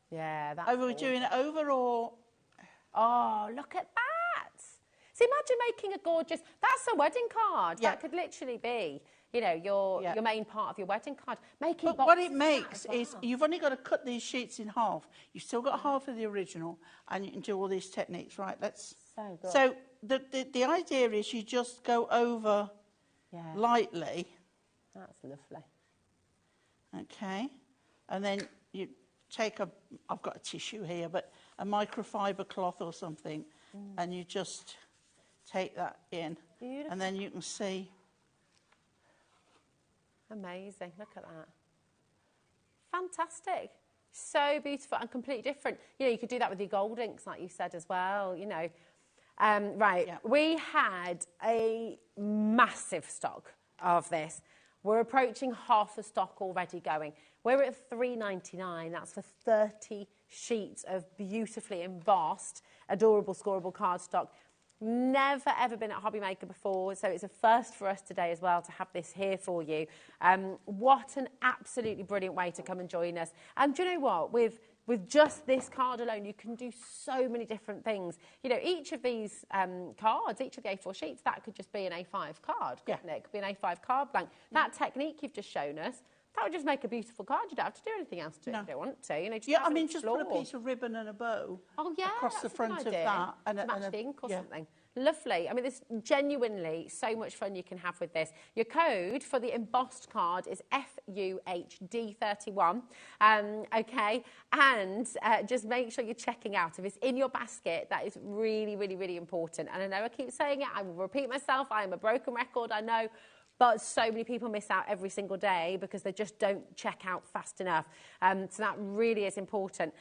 Yeah, that's Are we gorgeous. doing it over or? Oh, look at that. So imagine making a gorgeous, that's a wedding card. Yeah. That could literally be, you know, your main part of your wedding card. Making But what boxes it of makes that as is well. you've only got to cut these sheets in half. You've still got half of the original, and you can do all these techniques. Right, let's... So good. So the idea is you just go over Yeah, lightly, that's lovely. okay? And then you take I've got a tissue here, but a microfiber cloth or something, and you just take that in. Beautiful. And then you can see... Amazing, look at that. Fantastic. So beautiful and completely different. You know, you could do that with your gold inks, like you said as well, you know. Right, Yeah. we had a massive stock of this. We're approaching half the stock already going. We're at $3.99. That's for 30 sheets of beautifully embossed, adorable, scorable cardstock. Never ever been at HobbyMaker before, so it's a first for us today as well to have this here for you. What an absolutely brilliant way to come and join us. And do you know what? With just this card alone, you can do so many different things. You know, each of these cards, each of the A4 sheets, that could just be an A5 card, couldn't it? It could be an A5 card blank. That technique you've just shown us, that would just make a beautiful card. You don't have to do anything else to it if you don't want to. You know, just Yeah, have I it mean, just put a explored. piece of ribbon and a bow Oh, yeah, across the that's a good front of idea. that. To match the ink or something. Lovely. I mean, there's genuinely so much fun you can have with this. Your code for the embossed card is FUHD31. Okay, and just make sure you're checking out. If it's in your basket, that is really, really, really important. And I know I keep saying it, I will repeat myself, I am a broken record, I know, but so many people miss out every single day because they just don't check out fast enough. So that really is important.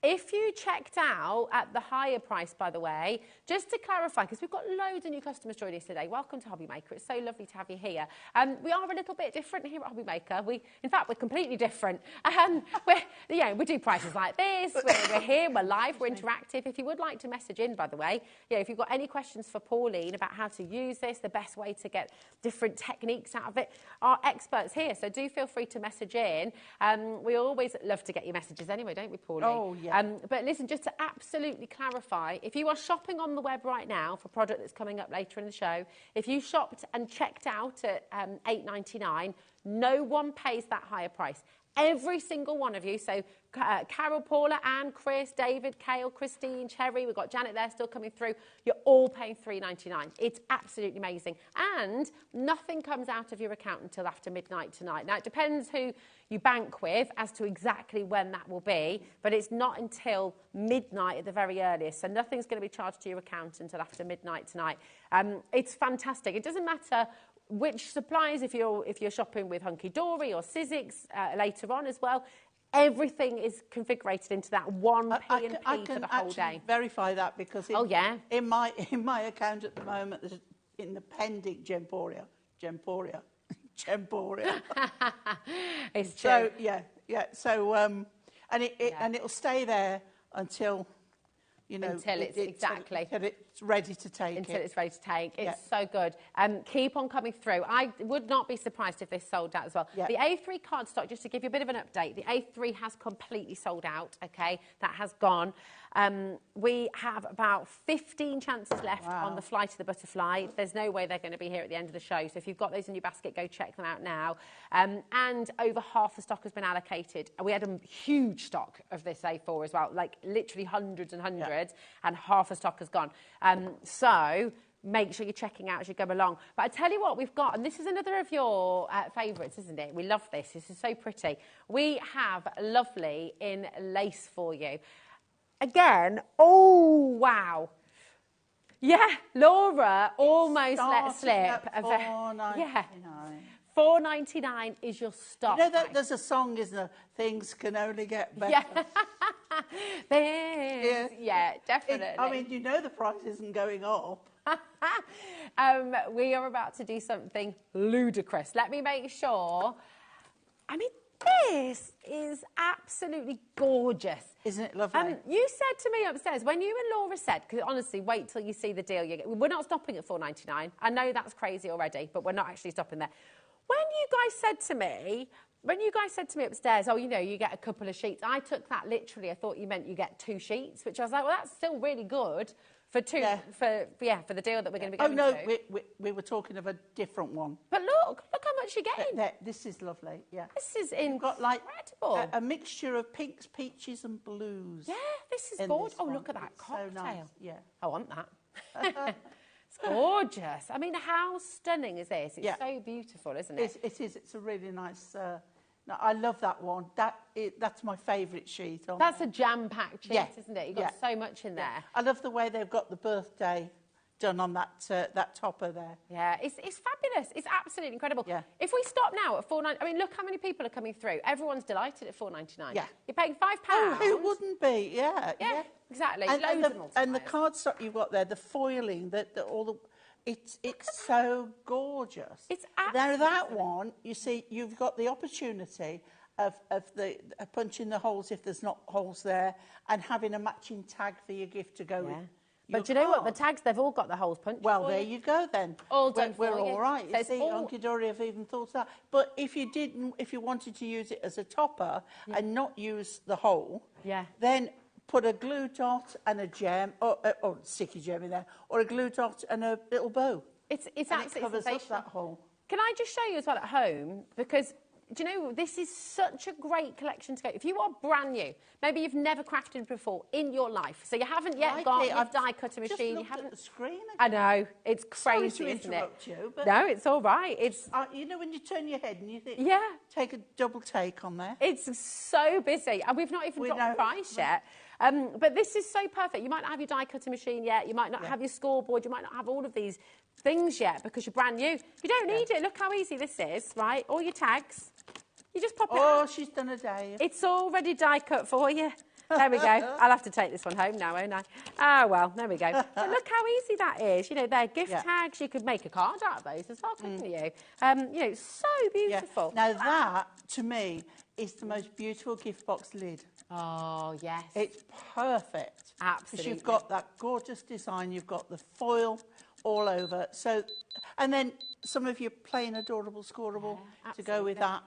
If you checked out at the higher price, by the way, just to clarify, because we've got loads of new customers joining us today. Welcome to HobbyMaker. It's so lovely to have you here. We are a little bit different here at HobbyMaker. In fact, we're completely different. We do prices like this. We're here, we're live, we're interactive. If you would like to message in, by the way, if you've got any questions for Pauline about how to use this, the best way to get different techniques out of it, our experts here. So do feel free to message in. We always love to get your messages anyway, don't we, Pauline? Oh, yeah. But listen, just to absolutely clarify, if you are shopping on the web right now for a product that's coming up later in the show, if you shopped and checked out at $8.99, no one pays that higher price. Every single one of you, so Carol, Paula, Anne, Chris, David, Kale, Christine, Cherry, we've got Janet there still coming through, you're all paying $3.99. It's absolutely amazing. And nothing comes out of your account until after midnight tonight. Now, it depends who you bank with as to exactly when that will be, but it's not until midnight at the very earliest, so nothing's going to be charged to your account until after midnight tonight. It's fantastic. It doesn't matter which suppliers, if you're shopping with Hunky, Dory or Sizzix later on as well, everything is configured into that one P&P for the whole day. I can verify that because in my account at the moment, there's in the pending Gemporia. It's true. So So and it'll stay there until. Until it's ready to take. Until it's ready to take. It's so good. Keep on coming through. I would not be surprised if this sold out as well. Yeah. The A3 cardstock, just to give you a bit of an update, the A3 has completely sold out, okay? That has gone. We have about 15 chances left on the Fly to the Butterfly. There's no way they're going to be here at the end of the show. So if you've got those in your basket, go check them out now. And over half the stock has been allocated. We had a huge stock of this A4 as well, like literally hundreds and hundreds, and half the stock has gone. So make sure you're checking out as you go along. But I tell you what we've got, and this is another of your favourites, isn't it? We love this. This is so pretty. We have lovely in lace for you. Again, oh, wow. Yeah, Laura almost let slip. $4.99 is your stop. You know that there's a song, isn't there? Things can only get better. Yeah, definitely. I mean, you know the price isn't going up. We are about to do something ludicrous. Let me make sure. I mean, this is absolutely gorgeous. Isn't it lovely? You said to me upstairs, when you and Laura said, because honestly, wait till you see the deal you get. We're not stopping at $4.99. I know that's crazy already, but we're not actually stopping there. When you guys said to me upstairs, oh, you get a couple of sheets, I took that literally. I thought you meant you get 2 sheets, which I was like, well, that's still really good for for the deal that we're going to be going to. Oh, no, we were talking of a different one. But look how much you're getting. This is lovely, yeah. This is incredible. You've got like a mixture of pinks, peaches and blues. Yeah, this is gorgeous. Oh, look at that cocktail. So nice. Yeah. I want that. It's gorgeous. I mean, how stunning is this? It's so beautiful, isn't it? It is. It's a really nice... I love that one. That's my favourite sheet. That's a jam-packed sheet, isn't it? You've got so much in there. I love the way they've got the birthday done on that topper there. Yeah, it's fabulous. It's absolutely incredible. Yeah. If we stop now at $4.99, I mean, look how many people are coming through. Everyone's delighted at $4.99. Yeah. You're paying £5. Oh, who wouldn't be? Yeah. Yeah, exactly. And the cardstock you've got there, the foiling, it's so gorgeous. It's absolutely... Now that one, you see, you've got the opportunity of punching the holes if there's not holes there, and having a matching tag for your gift to go with. But do you know what? The tags, they've all got the holes punched. Well, there you go then. All done for you. We're all right. You see, Hunky Dory have even thought of that. But if you wanted to use it as a topper and not use the hole, then put a glue dot and a gem, or sticky gem in there, or a glue dot and a little bow. It's absolutely covers sensational. Up that hole. Can I just show you as well at home? Because do you know, this is such a great collection to go. If you are brand new, maybe you've never crafted before in your life, so you haven't yet got your die cutter machine. You haven't. At the screen again. I know, it's crazy, Sorry to interrupt you, but no, it's all right. It's you know when you turn your head and you think, yeah, take a double take on there. It's so busy, and we've not even dropped the price yet. But this is so perfect. You might not have your die cutter machine yet. You might not have your scoreboard. You might not have all of these things yet because you're brand new. You don't need it. Look how easy this is, right? All your tags. You just pop it out. Oh, she's done a day. It's already die cut for you. There we go. I'll have to take this one home now, won't I? Oh, well, there we go. But look how easy that is. You know, they're gift tags. You could make a card out of those as well, couldn't you? You know, so beautiful. Now that, to me, is the most beautiful gift box lid. Oh, yes. It's perfect. Absolutely. Because you've got that gorgeous design. You've got the foil all over. So, and then some of your plain adorable scorable to go with that.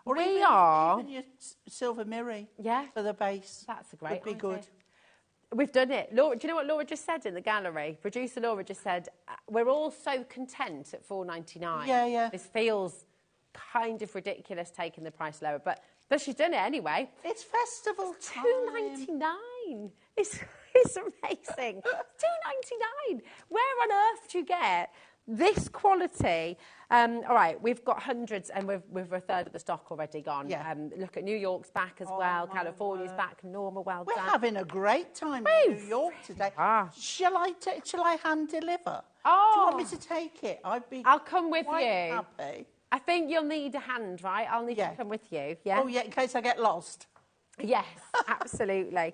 Or even your silver mirror for the base. That's a great would be good. We've done it. Laura, do you know what Laura just said in the gallery? Producer Laura just said, we're all so content at $4.99. Yeah. This feels kind of ridiculous taking the price lower, but she's done it anyway. It's festival time. $2.99. It's amazing. $2.99. Where on earth do you get this quality? All right, we've got hundreds, and we've a third of the stock already gone. Yeah. Look at New York's back as well. California's back. Normal, well We're done. having a great time in New York today. Shall I hand deliver? Oh. Do you want me to take it? I'll come with quite you. Happy. I think you'll need a hand, right? I'll need to come with you. Yeah. Oh yeah, in case I get lost. Yes, absolutely.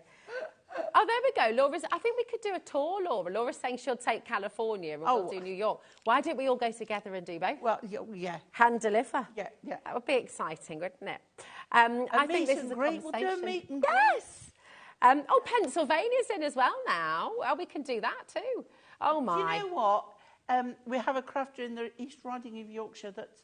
Oh, there we go. I think we could do a tour, Laura. Laura's saying she'll take California and we'll do New York. Why don't we all go together and do both? Well, yeah. Hand deliver. Yeah. That would be exciting, wouldn't it? I think this is a conversation. We'll do a meet and yes. Pennsylvania's in as well now. Well, we can do that too. Oh, my. Do you know what? We have a crafter in the East Riding of Yorkshire that's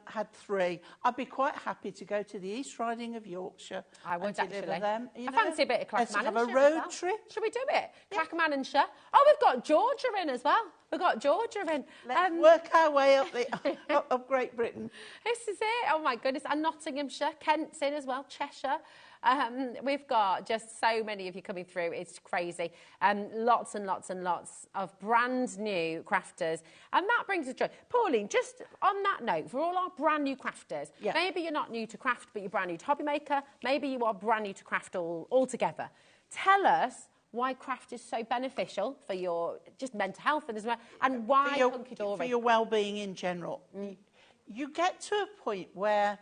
had 3. I'd be quite happy to go to the East Riding of Yorkshire. I would and deliver them. I fancy a bit of Clackmanshire. Let's have a road trip. Should we do it? Yeah. Clackmanshire. Oh, we've got Georgia in as well. We've got Georgia in. Let's work our way up up Great Britain. This is it. Oh my goodness. And Nottinghamshire, Kent's in as well, Cheshire. We've got just so many of you coming through. It's crazy. Lots and lots and lots of brand new crafters. And that brings us joy. Pauline, just on that note, for all our brand new crafters, maybe you're not new to craft, but you're brand new to HobbyMaker. Maybe you are brand new to craft altogether. Tell us why craft is so beneficial for your just mental health and as well, and why Hunky Dory. For your well-being in general. You get to a point where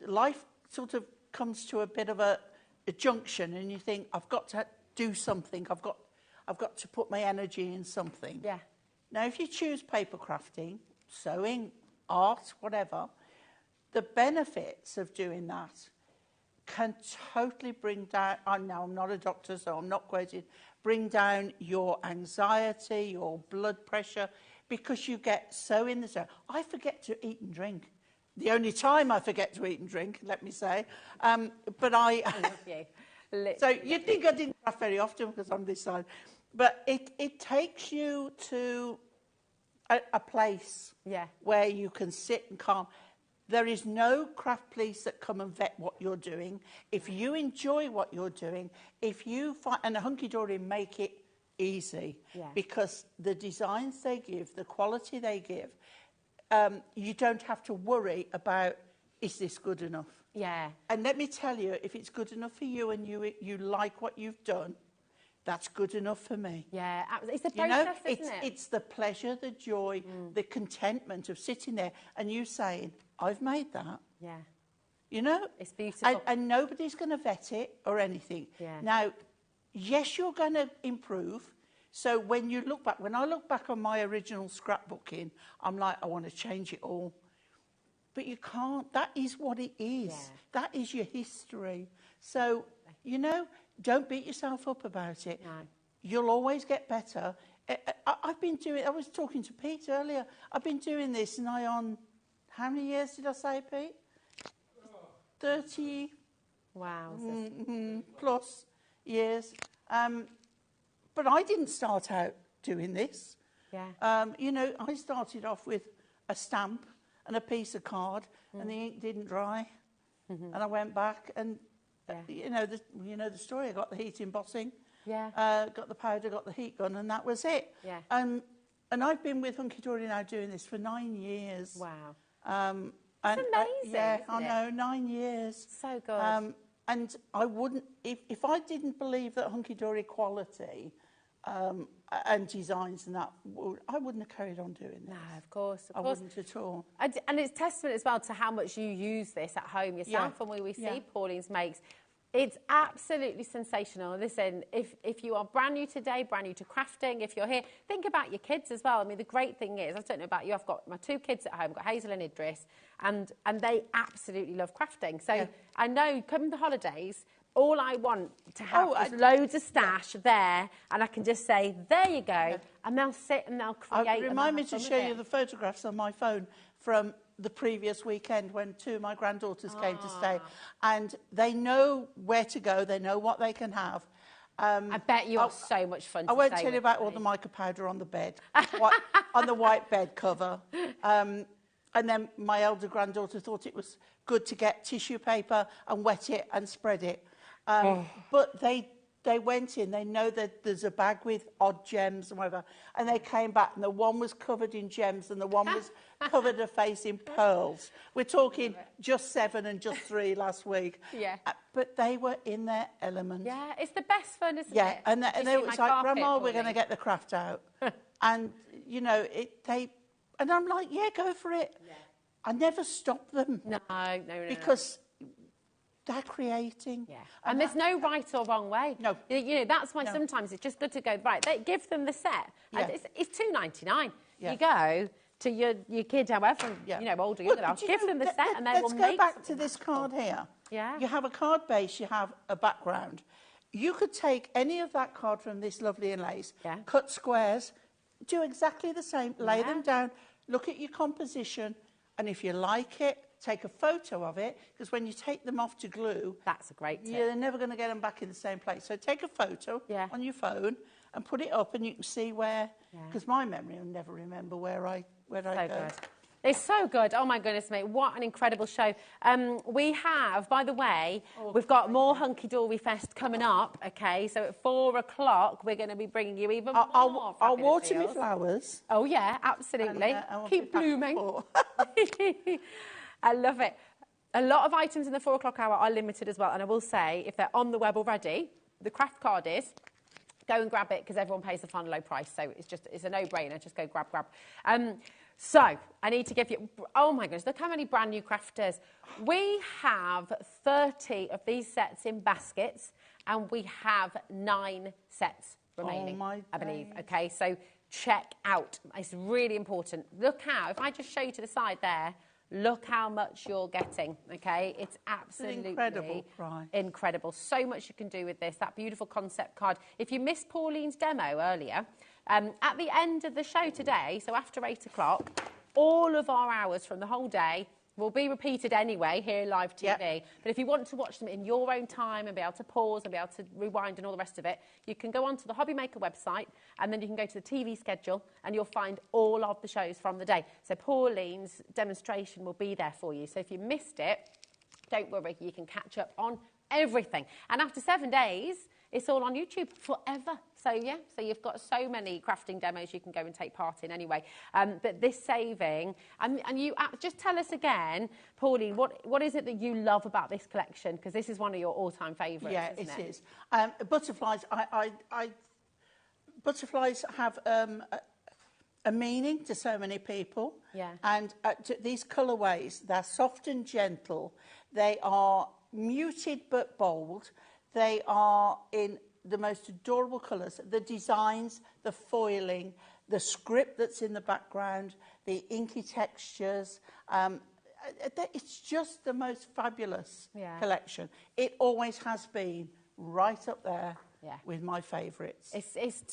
life sort of comes to a bit of a junction, and you think, I've got to do something. I've got to put my energy in something. Yeah. Now, if you choose paper crafting, sewing, art, whatever, the benefits of doing that can totally bring down, I'm not a doctor, so I'm not quoted, bring down your anxiety, your blood pressure, because you get so in the zone. I forget to eat and drink. The only time I forget to eat and drink, let me say. But I love you. So you'd think I didn't craft very often because I'm this side. But it takes you to a place where you can sit and calm. There is no craft police that come and vet what you're doing. If you enjoy what you're doing, if you find, and Hunky Dory make it easy because the designs they give, the quality they give, you don't have to worry about, is this good enough? Yeah. And let me tell you, if it's good enough for you and you like what you've done, that's good enough for me. Yeah, it's the process, isn't it? It's the pleasure, the joy, the contentment of sitting there and you saying, I've made that. Yeah. You know? It's beautiful. And nobody's going to vet it or anything. Yeah. Now, yes, you're going to improve. So when I look back on my original scrapbooking, I'm like, I want to change it all. But you can't. That is what it is. Yeah. That is your history. So, you know, don't beat yourself up about it. No. You'll always get better. I was talking to Pete earlier. I've been doing this nigh on, how many years did I say, Pete? 30. Wow. Plus years. But I didn't start out doing this. Yeah. You know, I started off with a stamp and a piece of card, and the ink didn't dry. And I went back and, you know the story. I got the heat embossing, got the powder, got the heat gun, and that was it. Yeah. And I've been with Hunky Dory now doing this for 9 years. Wow. And, it's amazing, yeah, isn't I know, 9 years. So good. And I wouldn't, if I didn't believe that Hunky Dory quality and designs and that, I wouldn't have carried on doing this. No, of course. I wouldn't at all. And it's testament as well to how much you use this at home yourself. And when we see Pauline's makes, it's absolutely sensational. Listen, if you are brand new today, brand new to crafting, if you're here, think about your kids as well. I mean, the great thing is, I don't know about you, I've got my 2 kids at home, I've got Hazel and Idris, and they absolutely love crafting. So I know, come the holidays, all I want to have is loads of stash there, and I can just say, there you go, and they'll sit and they'll create. Remind me to show you the photographs on my phone from the previous weekend when 2 of my granddaughters came to stay, and they know where to go, they know what they can have. I bet you are so much fun to I won't stay tell you with about me. all the mica powder on the bed, on the white bed cover. And then my elder granddaughter thought it was good to get tissue paper and wet it and spread it. But they went in, they know that there's a bag with odd gems and whatever, and they came back and the one was covered in gems and the one was covered her face in pearls. We're talking just 7 and just 3 last week. Yeah. But they were in their element. Yeah, it's the best fun, isn't it? Yeah, and they was like, Grandma, we're going to get the craft out. And, you know, and I'm like, yeah, go for it. Yeah. I never stop them. No. Because they're creating. Yeah. And there's no right or wrong way. No. You know, that's why sometimes it's just good to go, right, give them the set. Yeah. It's $2.99. Yeah. You go to your kid, however, you know, older, younger, give them the set and they will make. Let's go back to this card here. Yeah. You have a card base, you have a background. You could take any of that card from this lovely inlays, cut squares, do exactly the same, lay them down, look at your composition, and if you like it, take a photo of it, because when you take them off to glue, that's a great tip. You're never going to get them back in the same place. So take a photo on your phone and put it up, and you can see where. Because my memory will never remember where I go. Good. It's so good. Oh my goodness me, what an incredible show. We have, by the way, we've got more Hunky Dory Fest coming up, okay? So at 4 o'clock, we're going to be bringing you even more. I'll water my flowers. Oh yeah, absolutely. And, keep blooming. I love it. A lot of items in the 4 o'clock hour are limited as well. And I will say, if they're on the web already, the craft card is, go and grab it because everyone pays the final low price. So it's a no-brainer. Just go grab. So I need to give you, oh my goodness, look how many brand new crafters. We have 30 of these sets in baskets and we have 9 sets remaining, I believe. Okay, so check out. It's really important. Look how, if I just show you to the side there, look how much you're getting, okay? It's absolutely incredible. So much you can do with this, that beautiful concept card. If you missed Pauline's demo earlier, at the end of the show today, so after 8 o'clock, all of our hours from the whole day will be repeated anyway here live TV. But if you want to watch them in your own time and be able to pause and be able to rewind and all the rest of it, you can go onto the HobbyMaker website and then you can go to the TV schedule and you'll find all of the shows from the day. So Pauline's demonstration will be there for you. So if you missed it, don't worry, you can catch up on everything. And after 7 days, it's all on YouTube forever. So, yeah, so you've got so many crafting demos you can go and take part in anyway. But this saving, and you just tell us again, Pauline, what is it that you love about this collection? Because this is one of your all-time favourites, isn't it? Yeah, it is. Butterflies, butterflies have a meaning to so many people. Yeah. And these colourways, they're soft and gentle. They are muted but bold. They are in the most adorable colours. The designs, the foiling, the script that's in the background, the inky textures. It's just the most fabulous collection. It always has been right up there with my favourites.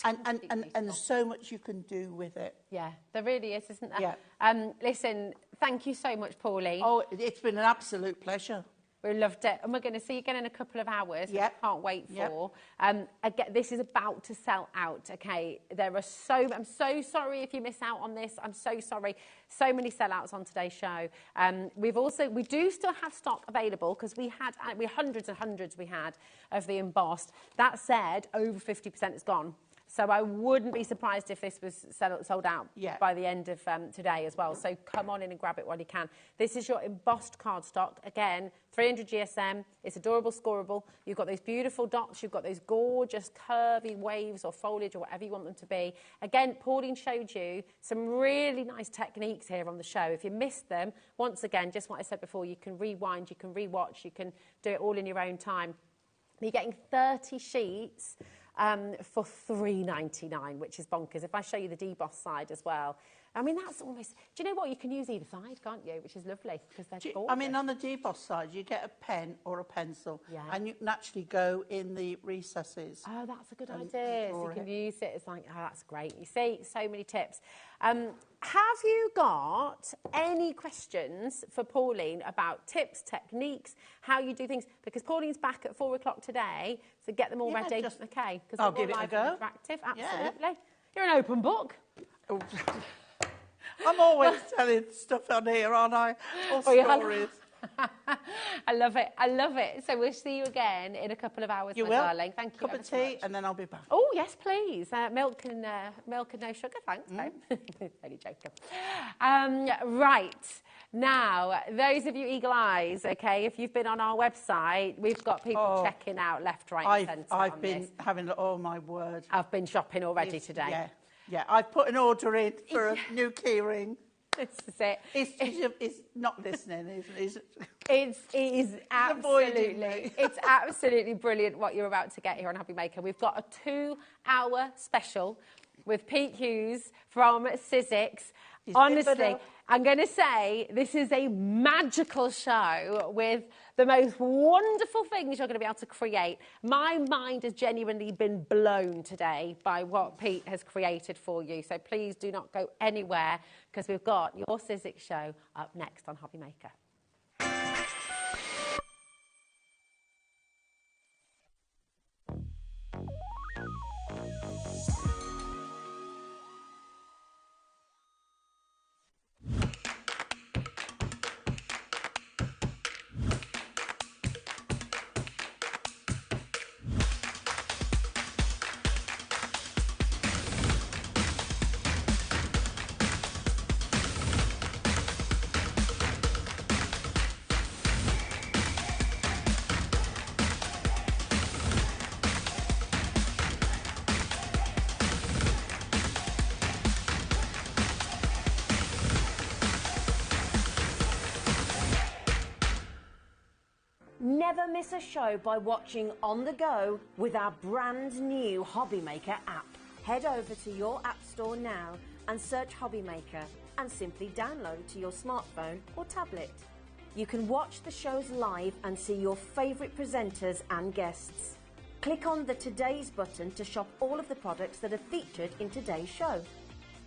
And there's so much you can do with it. Yeah, there really is, isn't there? Yeah. Listen, thank you so much, Pauline. Oh, it's been an absolute pleasure. We loved it. And we're going to see you again in a couple of hours, which I can't wait for. Again, this is about to sell out, okay? I'm so sorry if you miss out on this. I'm so sorry. So many sellouts on today's show. We do still have stock available because we had hundreds and hundreds of the embossed. That said, over 50% is gone. So I wouldn't be surprised if this was sold out by the end of today as well. So come on in and grab it while you can. This is your embossed cardstock. Again, 300 GSM. It's adorable, scorable. You've got those beautiful dots. You've got those gorgeous curvy waves or foliage or whatever you want them to be. Again, Pauline showed you some really nice techniques here on the show. If you missed them, once again, just what I said before, you can rewind, you can rewatch, you can do it all in your own time. You're getting 30 sheets for $3.99, which is bonkers. If I show you the deboss side as well, I mean, that's almost... Do you know what? You can use either side, can't you? Which is lovely, because they're gorgeous. I mean, on the deboss side, you get a pen or a pencil, and you can actually go in the recesses. Oh, that's a good idea. So you can use it. It's like, oh, that's great. You see, so many tips. Have you got any questions for Pauline about tips, techniques, how you do things? Because Pauline's back at 4 o'clock today, so get them all ready. Okay, because I'll give it a go. Interactive, absolutely. You're an open book. Oh. I'm always telling stuff on here, aren't I? Or stories. I love it. I love it. So we'll see you again in a couple of hours, my darling. Thank you. Cup of tea, and then I'll be back. Oh yes, please. Milk and no sugar, thanks. Only joking. Right now, those of you eagle eyes, okay. If you've been on our website, we've got people checking out left, right, and centre. I've been having. Oh my word! I've been shopping already today. Yeah, I've put an order in for a new keyring. This is it. It's not listening, isn't it? It is absolutely, it's absolutely brilliant what you're about to get here on HobbyMaker. We've got a 2-hour special with Pete Hughes from Sizzix. Honestly, I'm going to say this is a magical show with the most wonderful things you're going to be able to create. My mind has genuinely been blown today by what Pete has created for you. So please do not go anywhere, because we've got your Sizzix show up next on HobbyMaker. Never miss a show by watching on the go with our brand new HobbyMaker app. Head over to your app store now and search HobbyMaker and simply download it to your smartphone or tablet. You can watch the shows live and see your favourite presenters and guests. Click on the Today's button to shop all of the products that are featured in today's show.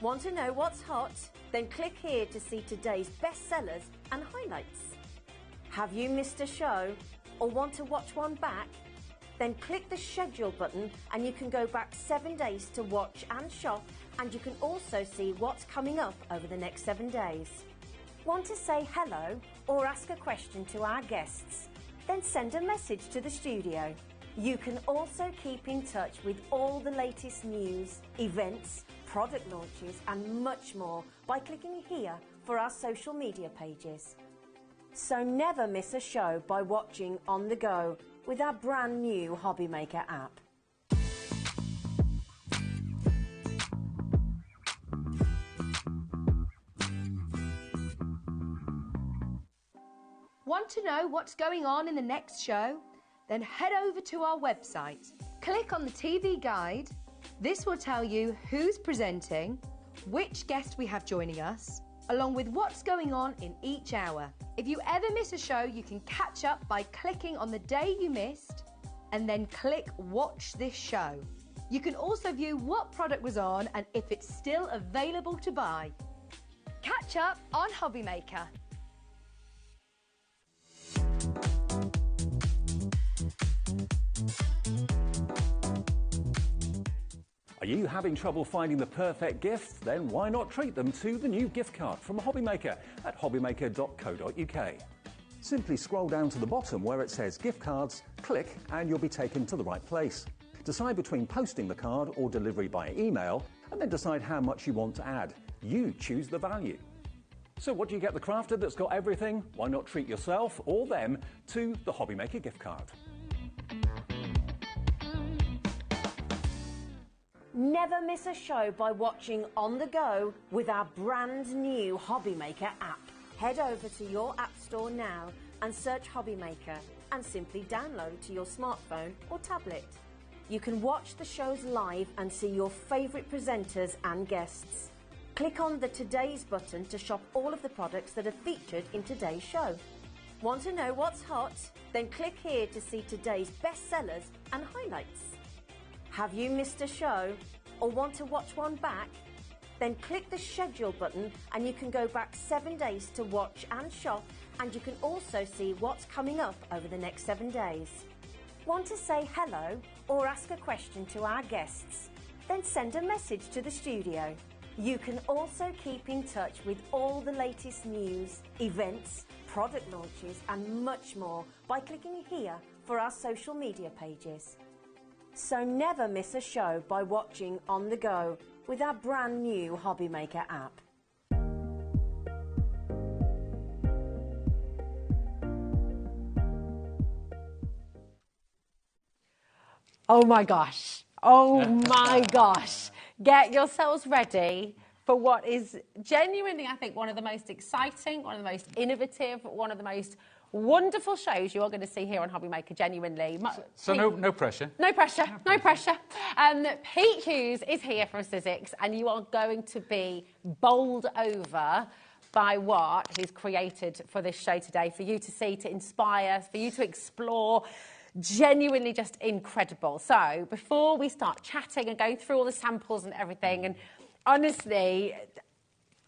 Want to know what's hot? Then click here to see today's bestsellers and highlights. Have you missed a show or want to watch one back? Then click the schedule button and you can go back 7 days to watch and shop, and you can also see what's coming up over the next 7 days. Want to say hello or ask a question to our guests? Then send a message to the studio. You can also keep in touch with all the latest news, events, product launches and much more by clicking here for our social media pages. So never miss a show by watching on the go with our brand new HobbyMaker app. Want to know what's going on in the next show? Then head over to our website. Click on the TV guide. This will tell you who's presenting, which guest we have joining us, along with what's going on in each hour. If you ever miss a show, you can catch up by clicking on the day you missed and then click Watch This Show. You can also view what product was on and if it's still available to buy. Catch up on HobbyMaker. Are you having trouble finding the perfect gift? Then why not treat them to the new gift card from HobbyMaker at hobbymaker.co.uk. Simply scroll down to the bottom where it says gift cards, click and you'll be taken to the right place. Decide between posting the card or delivery by email and then decide how much you want to add. You choose the value. So what do you get the crafter that's got everything? Why not treat yourself or them to the HobbyMaker gift card? Never miss a show by watching on the go with our brand new HobbyMaker app. Head over to your app store now and search HobbyMaker and simply download to your smartphone or tablet. You can watch the shows live and see your favourite presenters and guests. Click on the Today's button to shop all of the products that are featured in today's show. Want to know what's hot? Then click here to see today's bestsellers and highlights. Have you missed a show or want to watch one back? Then click the schedule button and you can go back 7 days to watch and shop, and you can also see what's coming up over the next 7 days. Want to say hello or ask a question to our guests? Then send a message to the studio. You can also keep in touch with all the latest news, events, product launches and much more by clicking here for our social media pages. So never miss a show by watching on the go with our brand new HobbyMaker app. Oh my gosh. Oh my gosh. Get yourselves ready for what is genuinely, I think, one of the most exciting, one of the most innovative, one of the most wonderful shows you are going to see here on HobbyMaker, genuinely. So no pressure. No pressure, no pressure. Pete Hughes is here from Sizzix, and you are going to be bowled over by what he's created for this show today, for you to see, to inspire, for you to explore. Genuinely just incredible. So before we start chatting and going through all the samples and everything, and honestly,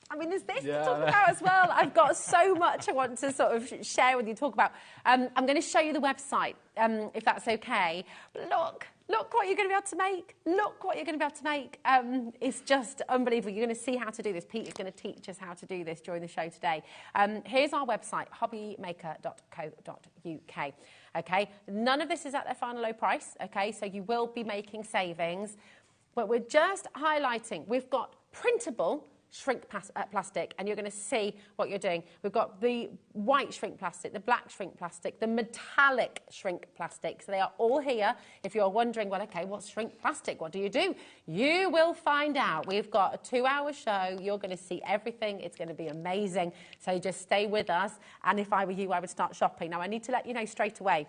I mean, there's this to talk about as well. I've got so much I want to sort of share with you, talk about. I'm going to show you the website, if that's okay. But look what you're going to be able to make. Look what you're going to be able to make. It's just unbelievable. You're going to see how to do this. Pete is going to teach us how to do this during the show today. Here's our website, hobbymaker.co.uk. Okay, none of this is at their final low price. Okay, so you will be making savings. But we're just highlighting. We've got printable shrink plastic, and you're going to see what you're doing. We've got the white shrink plastic, the black shrink plastic, the metallic shrink plastic. So they are all here. If you're wondering, well, okay, what's shrink plastic? What do? You will find out. We've got a 2-hour show. You're going to see everything. It's going to be amazing. So just stay with us. And if I were you, I would start shopping. Now, I need to let you know straight away,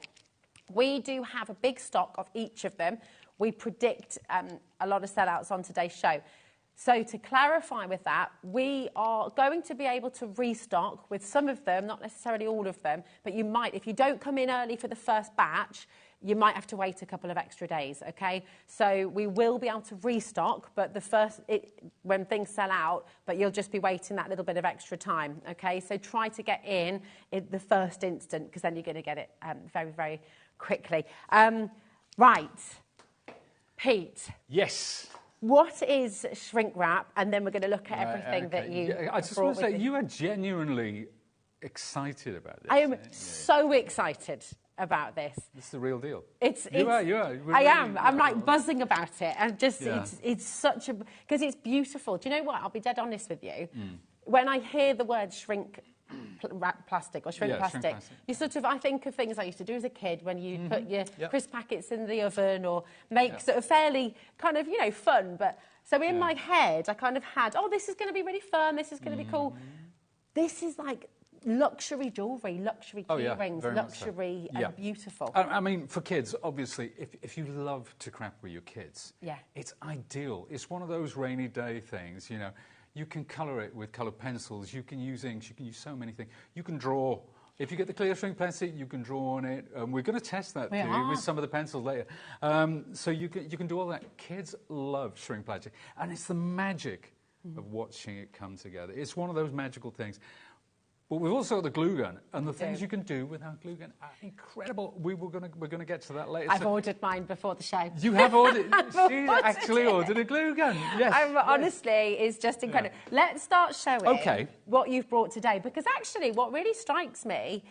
we do have a big stock of each of them. We predict a lot of sellouts on today's show. So to clarify with that, we are going to be able to restock with some of them, not necessarily all of them, but you might, if you don't come in early for the first batch, you might have to wait a couple of extra days, okay? So we will be able to restock, but when things sell out, but you'll just be waiting that little bit of extra time, okay? So try to get in the first instant, because then you're going to get it very, very quickly. Right, Pete. Yes. What is shrink wrap? And then we're going to look at everything that you. Yeah, I just want to say, you are genuinely excited about this. I am so excited about this. This is the real deal. You are. I am. I'm like buzzing about it. And just, it's such a, because it's beautiful. Do you know what? I'll be dead honest with you. When I hear the word shrink plastic or shrink plastic, you sort of, I think of things I used to do as a kid when you put your crisp packets in the oven or make sort of fairly kind of, fun. But so in my head, I kind of had, oh, this is going to be really fun. This is going to be cool. This is like luxury jewellery, luxury key rings, luxury and beautiful. I mean, for kids, obviously, if you love to crap with your kids, it's ideal. It's one of those rainy day things, You can colour it with coloured pencils. You can use inks. You can use so many things. You can draw. If you get the clear shrink plastic, you can draw on it. We're going to test that with some of the pencils later. So you can do all that. Kids love shrink plastic, and it's the magic of watching it come together. It's one of those magical things. But we've also got the glue gun, and the things you can do with our glue gun are incredible. We're going to get to that later. I've ordered mine before the show. You have ordered. She's actually ordered a glue gun. Yes. Honestly, it's just incredible. Yeah. Let's start showing what you've brought today, because actually, what really strikes me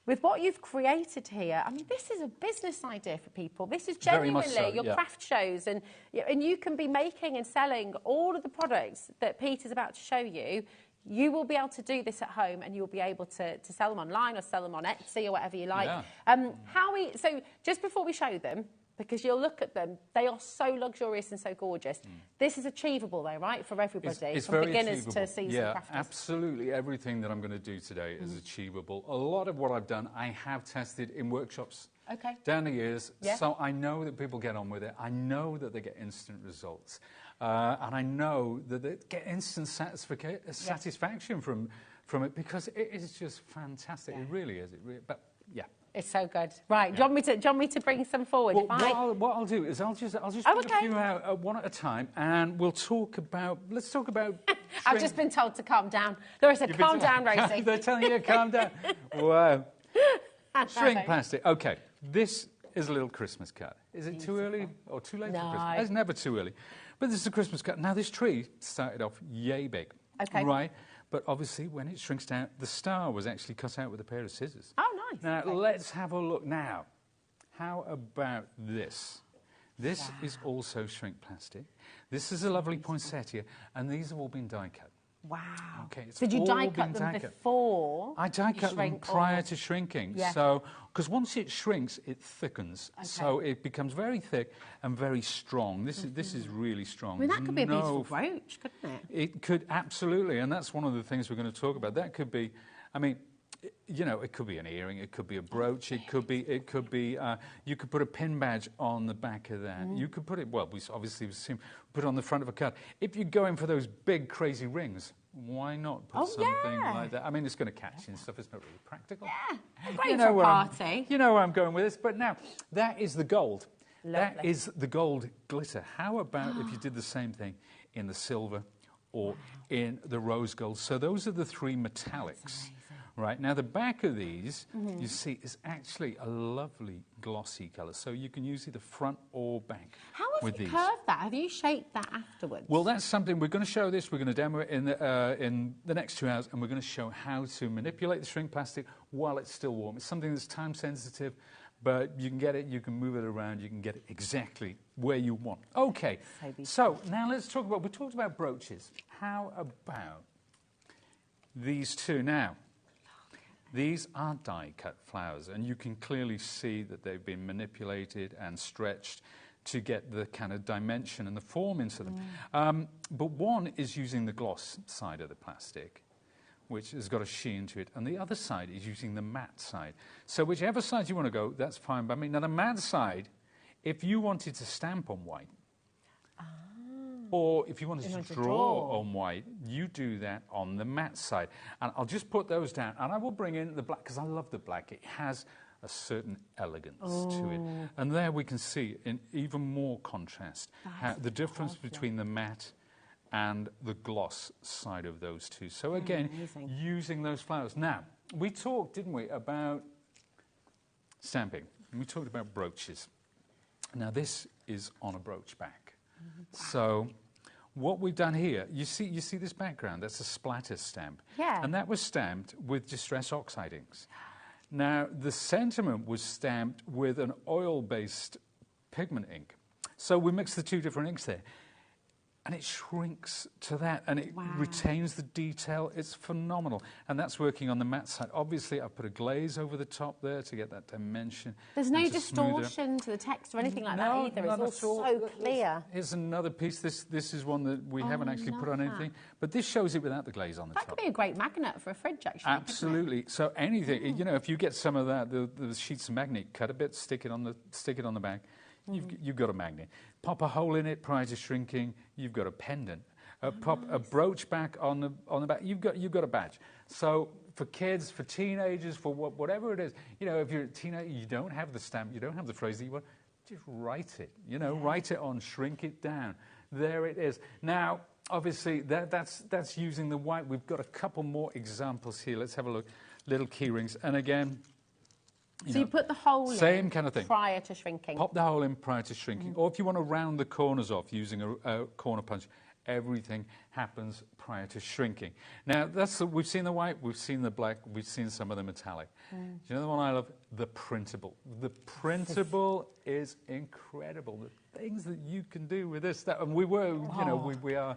with what you've created here, I mean, this is a business idea for people. This is genuinely your craft shows, and you can be making and selling all of the products that Peter's about to show you. You will be able to do this at home, and you'll be able to sell them online or sell them on Etsy or whatever you like. Yeah. So just before we show them, because you'll look at them, they are so luxurious and so gorgeous. This is achievable though, right, for everybody, it's from very beginners achievable. to seasoned crafters. Absolutely. Everything that I'm going to do today is achievable. A lot of what I've done, I have tested in workshops down the years, so I know that people get on with it. I know that they get instant results. And I know that they get instant satisfaction from it, because it is just fantastic. It really is. It's so good. Right, do you want me to bring some forward? Well, what I'll do is I'll just bring a few out one at a time, and we'll talk about. Let's talk about. I've just been told to calm down. Laura said, "Calm down, Rosie." They're telling you to calm down. Wow. Shrink plastic. Okay, this is a little Christmas card. Is it too early or too late for Christmas? It's never too early. But this is a Christmas card. Now, this tree started off yay big. Okay. Right? But obviously, when it shrinks down, the star was actually cut out with a pair of scissors. Oh, nice. Now, let's have a look now. How about this? This is also shrink plastic. This is a lovely poinsettia, and these have all been die cut. Wow. Okay, Did you die cut them before? I die cut them prior to shrinking. Yeah. So, because once it shrinks, it thickens. Okay. So it becomes very thick and very strong. This is really strong. I mean, that could be a beautiful brooch, couldn't it? It could, absolutely. And that's one of the things we're going to talk about. That could be, I mean, you know, it could be an earring, it could be a brooch, it could be, you could put a pin badge on the back of that. You could put it, well, we obviously put it on the front of a card. If you're going for those big, crazy rings, why not put something like that? I mean, it's going to catch you and stuff. It's not really practical. Yeah, great for a party. You know where I'm going with this. But now, that is the gold. Lovely. That is the gold glitter. How about if you did the same thing in the silver or in the rose gold? So those are the three metallics. Right, now the back of these, you see, is actually a lovely glossy colour. So you can use either front or back. How have you curved that? Have you shaped that afterwards? Well, that's something we're going to show this. We're going to demo it in the next 2 hours, and we're going to show how to manipulate the shrink plastic while it's still warm. It's something that's time sensitive, but you can get it, you can move it around, you can get it exactly where you want. Okay, so now let's talk about, we talked about brooches. How about these two now? These are die-cut flowers, and you can clearly see that they've been manipulated and stretched to get the kind of dimension and the form into them. But one is using the gloss side of the plastic, which has got a sheen to it, and the other side is using the matte side. So whichever side you want to go, that's fine by me. Now, the matte side, if you wanted to stamp on white, or if you wanted to draw on white, you do that on the matte side. And I'll just put those down, and I will bring in the black, because I love the black. It has a certain elegance to it. And there we can see, in even more contrast, the difference between the matte and the gloss side of those two. So again, using those flowers. Now, we talked, didn't we, about stamping. And we talked about brooches. Now, this is on a brooch back. So what we've done here, you see this background, that's a splatter stamp. Yeah. And that was stamped with distress oxide inks. Now, the sentiment was stamped with an oil-based pigment ink. So we mixed the two different inks there. And it shrinks to that, and it retains the detail. It's phenomenal. And that's working on the matte side. Obviously, I've put a glaze over the top there to get that dimension. There's no distortion to the text or anything like that either. It's all so clear. Here's another piece. This is one that we haven't actually put on anything. But this shows it without the glaze on the top. That could be a great magnet for a fridge, actually. Absolutely. So anything, you know, if you get some of that, the sheets of magnet, cut a bit, stick it on the back. You've got a magnet. Pop a hole in it prior to shrinking. You've got a pendant. Pop a brooch back on the back. You've got a badge. So for kids, for teenagers, for whatever it is, you know, if you're a teenager, you don't have the stamp, you don't have the phrase that you want, just write it. You know, write it on, shrink it down. There it is. Now, obviously, that's using the white. We've got a couple more examples here. Let's have a look. Little key rings. And again, you put the hole same in kind of thing. prior to shrinking. Pop the hole in prior to shrinking. Or if you want to round the corners off using a corner punch, everything happens prior to shrinking. Now, we've seen the white, we've seen the black, we've seen some of the metallic. Do you know the one I love? The Printable. The Printable is incredible. The things that you can do with this. And we were, you know, we are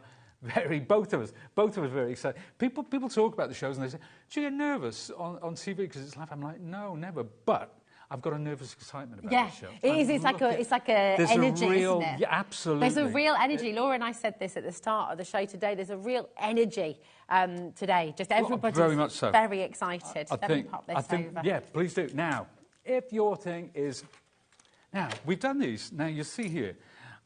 both of us very excited. People talk about the shows and they say, do you get nervous on TV because it's live? I'm like, no, never. But I've got a nervous excitement about the show. It is. It's like a energy, real, isn't it? Yeah, absolutely. There's a real energy. Laura and I said this at the start of the show today. There's a real energy today. Just everybody's very much so. Very excited. Let me pop this over. Yeah, please do. Now, if your thing is... Now, we've done these. Now, you see here,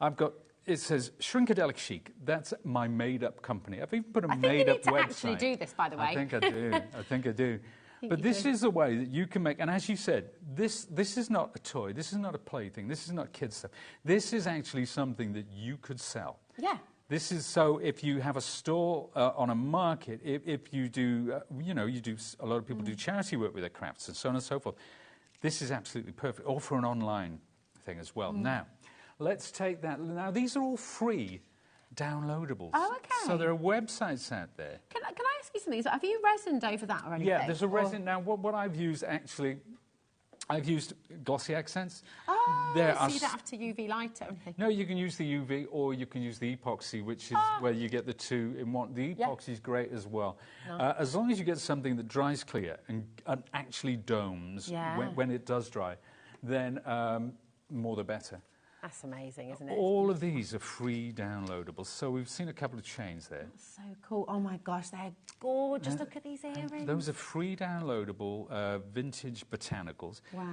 I've got... It says Shrinkadelic Chic. That's my made-up company. I've even put a made-up website. I think you need to actually do this, by the way. I think I do. I think I do. But this is a way that you can make, and as you said, this is not a toy, this is not a plaything, this is not kids stuff. This is actually something that you could sell. Yeah. This is so if you have a store on a market, if you do, you know, a lot of people do charity work with their crafts and so on and so forth. This is absolutely perfect, or for an online thing as well. Now, let's take that. Now, these are all free downloadables. Oh, okay. So there are websites out there. Can I ask you something? So have you resined over that or anything? Yeah, there's a resin. Now, what I've used, actually, I've used glossy accents. Oh, so you don't have to UV light it or anything? No, you can use the UV or you can use the epoxy, which is where you get the two in one. The epoxy is great as well. As long as you get something that dries clear and actually domes when it does dry, then more the better. That's amazing, isn't it? All of these are free downloadables. So we've seen a couple of chains there. That's so cool. Oh, my gosh, they're gorgeous. Look at these earrings. Those are free downloadable vintage botanicals. Wow.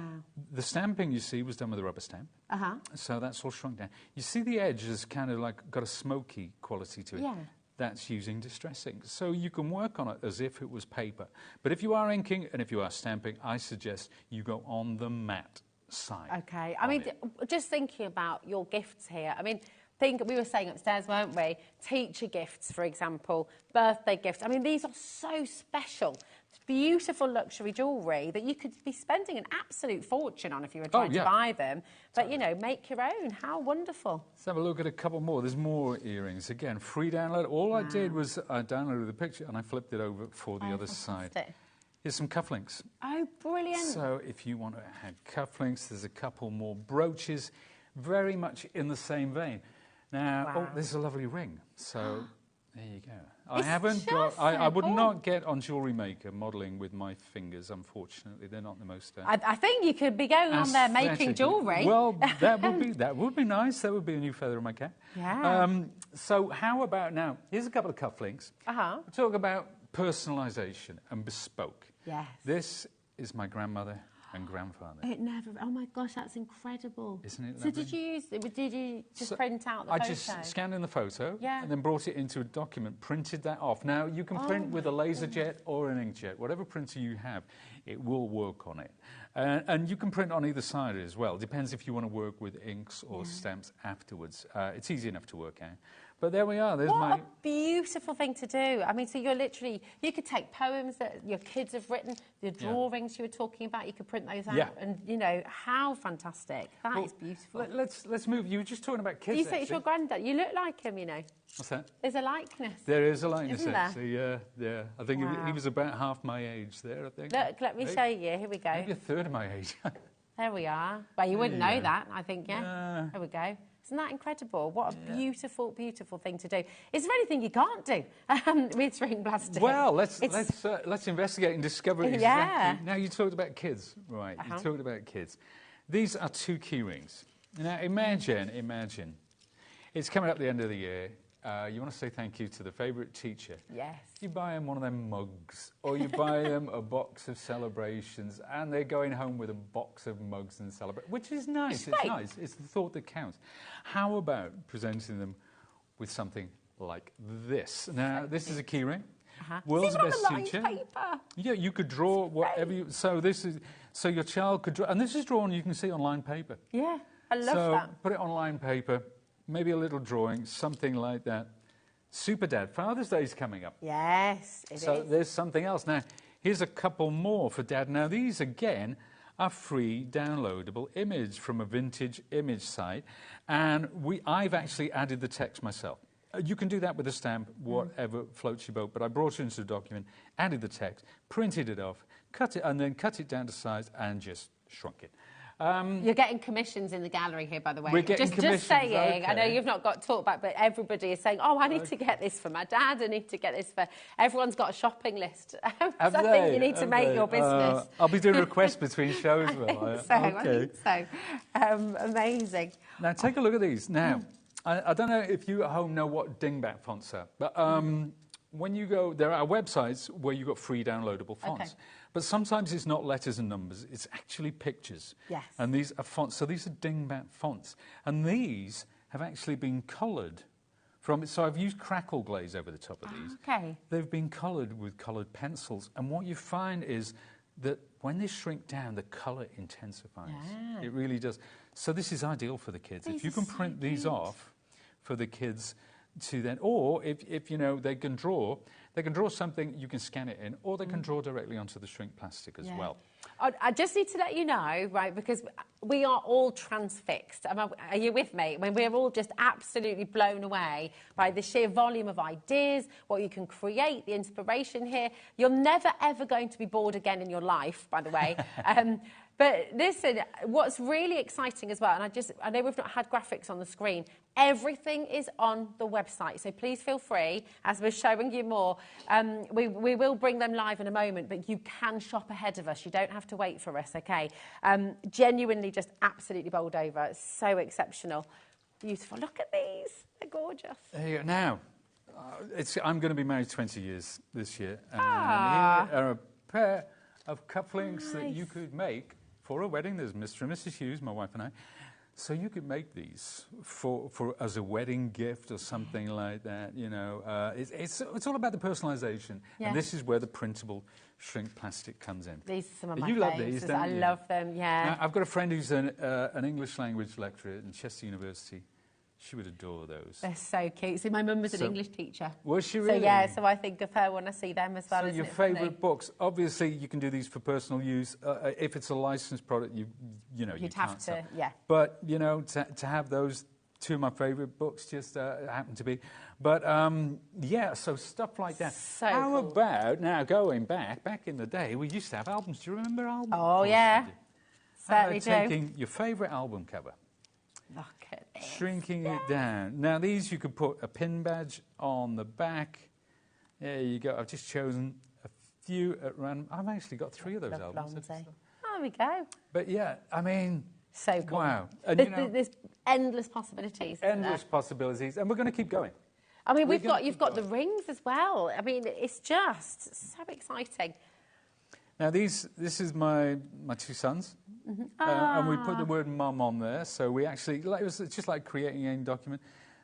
The stamping, you see, was done with a rubber stamp. So that's all shrunk down. You see the edge has kind of like got a smoky quality to it. Yeah. That's using distress ink. So you can work on it as if it was paper. But if you are inking and if you are stamping, I suggest you go on the matte side. Okay. I mean, just thinking about your gifts here, I mean, we were saying upstairs, weren't we? Teacher gifts, for example, birthday gifts. I mean, these are so special. Beautiful luxury jewellery that you could be spending an absolute fortune on if you were trying to buy them. But, you know, make your own. How wonderful. Let's have a look at a couple more. There's more earrings. Again, free download. All I did was I downloaded the picture and I flipped it over for the other side. Here's some cufflinks. Oh, brilliant. So if you want to add cufflinks, there's a couple more brooches, very much in the same vein. Now, this is a lovely ring. So there you go. I would not get on Jewellery Maker modelling with my fingers, unfortunately. They're not the most... I think you could be going on there making jewellery. Well, that would be nice. That would be a new feather in my cap. Yeah. So how about now, here's a couple of cufflinks. We'll talk about personalisation and bespoke. Yes. This is my grandmother and grandfather. Oh my gosh, that's incredible. Isn't it lovely? So did you just print out the photo? I just scanned in the photo and then brought it into a document, printed that off. Now, you can print with a laser jet or an inkjet. Whatever printer you have, it will work on it. And you can print on either side as well. Depends if you want to work with inks or stamps afterwards. It's easy enough to work out. But there we are. There's a beautiful thing to do. I mean, so you're literally, you could take poems that your kids have written, the drawings you were talking about, you could print those out. And, you know, how fantastic. That is beautiful. Let's move. You were just talking about kids. You say it's your granddad. You look like him, you know. What's that? There's a likeness. There is a likeness, Isn't there? actually. Yeah. I think he was about half my age there, I think. Look, let me show you. Here we go. Maybe a third of my age. There we are. Well, you wouldn't know that, I think, There we go. Isn't that incredible? What a beautiful, beautiful thing to do. Is there anything you can't do with string blasting? Well, let's investigate and discover exactly. Now, you talked about kids, right? You talked about kids. These are 2 key rings. Now, imagine, it's coming up the end of the year. You want to say thank you to the favourite teacher. Yes. You buy them one of them mugs, or you buy them a box of celebrations, and they're going home with a box of mugs and celebrate, which is nice. It's nice. It's the thought that counts. How about presenting them with something like this? Now, this is a key ring. World's best teacher. Paper. Yeah, you could draw whatever you... So your child could draw... And this is drawn, you can see, on lined paper. Yeah, I love that. So put it on lined paper, maybe a little drawing, something like that. Super Dad, Father's Day's coming up. Yes, it is. So there's something else. Now, here's a couple more for Dad. Now, these, again, are free downloadable image from a vintage image site. And I've actually added the text myself. You can do that with a stamp, whatever floats your boat. But I brought it into the document, added the text, printed it off, cut it down to size, and just shrunk it. You're getting commissions in the gallery here, by the way. We're getting commissions, just saying, okay. I know you've not got talk back, but everybody is saying, oh, I need to get this for my dad, I need to get this for... Everyone's got a shopping list. So I think you need to make your business. I'll be doing requests between shows, will I? I think so. Amazing. Now, take a look at these. Now, I don't know if you at home know what dingbat fonts are, but when you go, there are websites where you've got free downloadable fonts. Okay. But sometimes it's not letters and numbers, it's actually pictures. Yes. And these are fonts, so these are dingbat fonts. And these have actually been coloured from, so I've used crackle glaze over the top of these. Okay. They've been coloured with coloured pencils. And what you find is that when they shrink down, the colour intensifies. Yeah. It really does. So this is ideal for the kids. If you can print these off for the kids to then, or if you know, they can draw something, you can scan it in, or they can draw directly onto the shrink plastic as well. I just need to let you know, right, because we are all transfixed. Are you with me? I mean, we're all just absolutely blown away by the sheer volume of ideas, what you can create, the inspiration here. You're never, ever going to be bored again in your life, by the way. But listen, what's really exciting as well, and I know we've not had graphics on the screen, everything is on the website, so please feel free, as we're showing you more. We will bring them live in a moment, but you can shop ahead of us. You don't have to wait for us, okay? Genuinely just absolutely bowled over. It's so exceptional. Beautiful. Look at these. They're gorgeous. There you go. Now, I'm going to be married 20 years this year, and here are a pair of cufflinks that you could make for a wedding. There's Mr. and Mrs. Hughes, my wife and I. So you could make these for as a wedding gift or something like that. You know, it's all about the personalisation, and this is where the printable shrink plastic comes in. These are some of my You love these, don't I you? love them. Yeah. Now, I've got a friend who's an English language lecturer at Chester University. She would adore those. They're so cute. See, my mum was an English teacher. Was she really? So, yeah, so I think of her when I see them as well. So your favourite books, obviously you can do these for personal use. If it's a licensed product, you know, You'd have to, yeah. But, you know, to have those, two of my favourite books just happen to be. But, yeah, so stuff like that. So How cool. about, now going back in the day, we used to have albums. Do you remember albums? Oh, yeah. Certainly do. Taking your favourite album cover, Look at this. shrinking it down. Now, these you could put a pin badge on the back. There you go. I've just chosen a few at random. I've actually got 3 of those albums. There we go. But yeah, I mean, So cool. wow. And, There's endless possibilities. endless possibilities, and we're going to keep going. I mean, you've got the rings as well. I mean, it's just so exciting. Now, this is my 2 sons, and we put the word mum on there. So we actually, it was just like creating a document.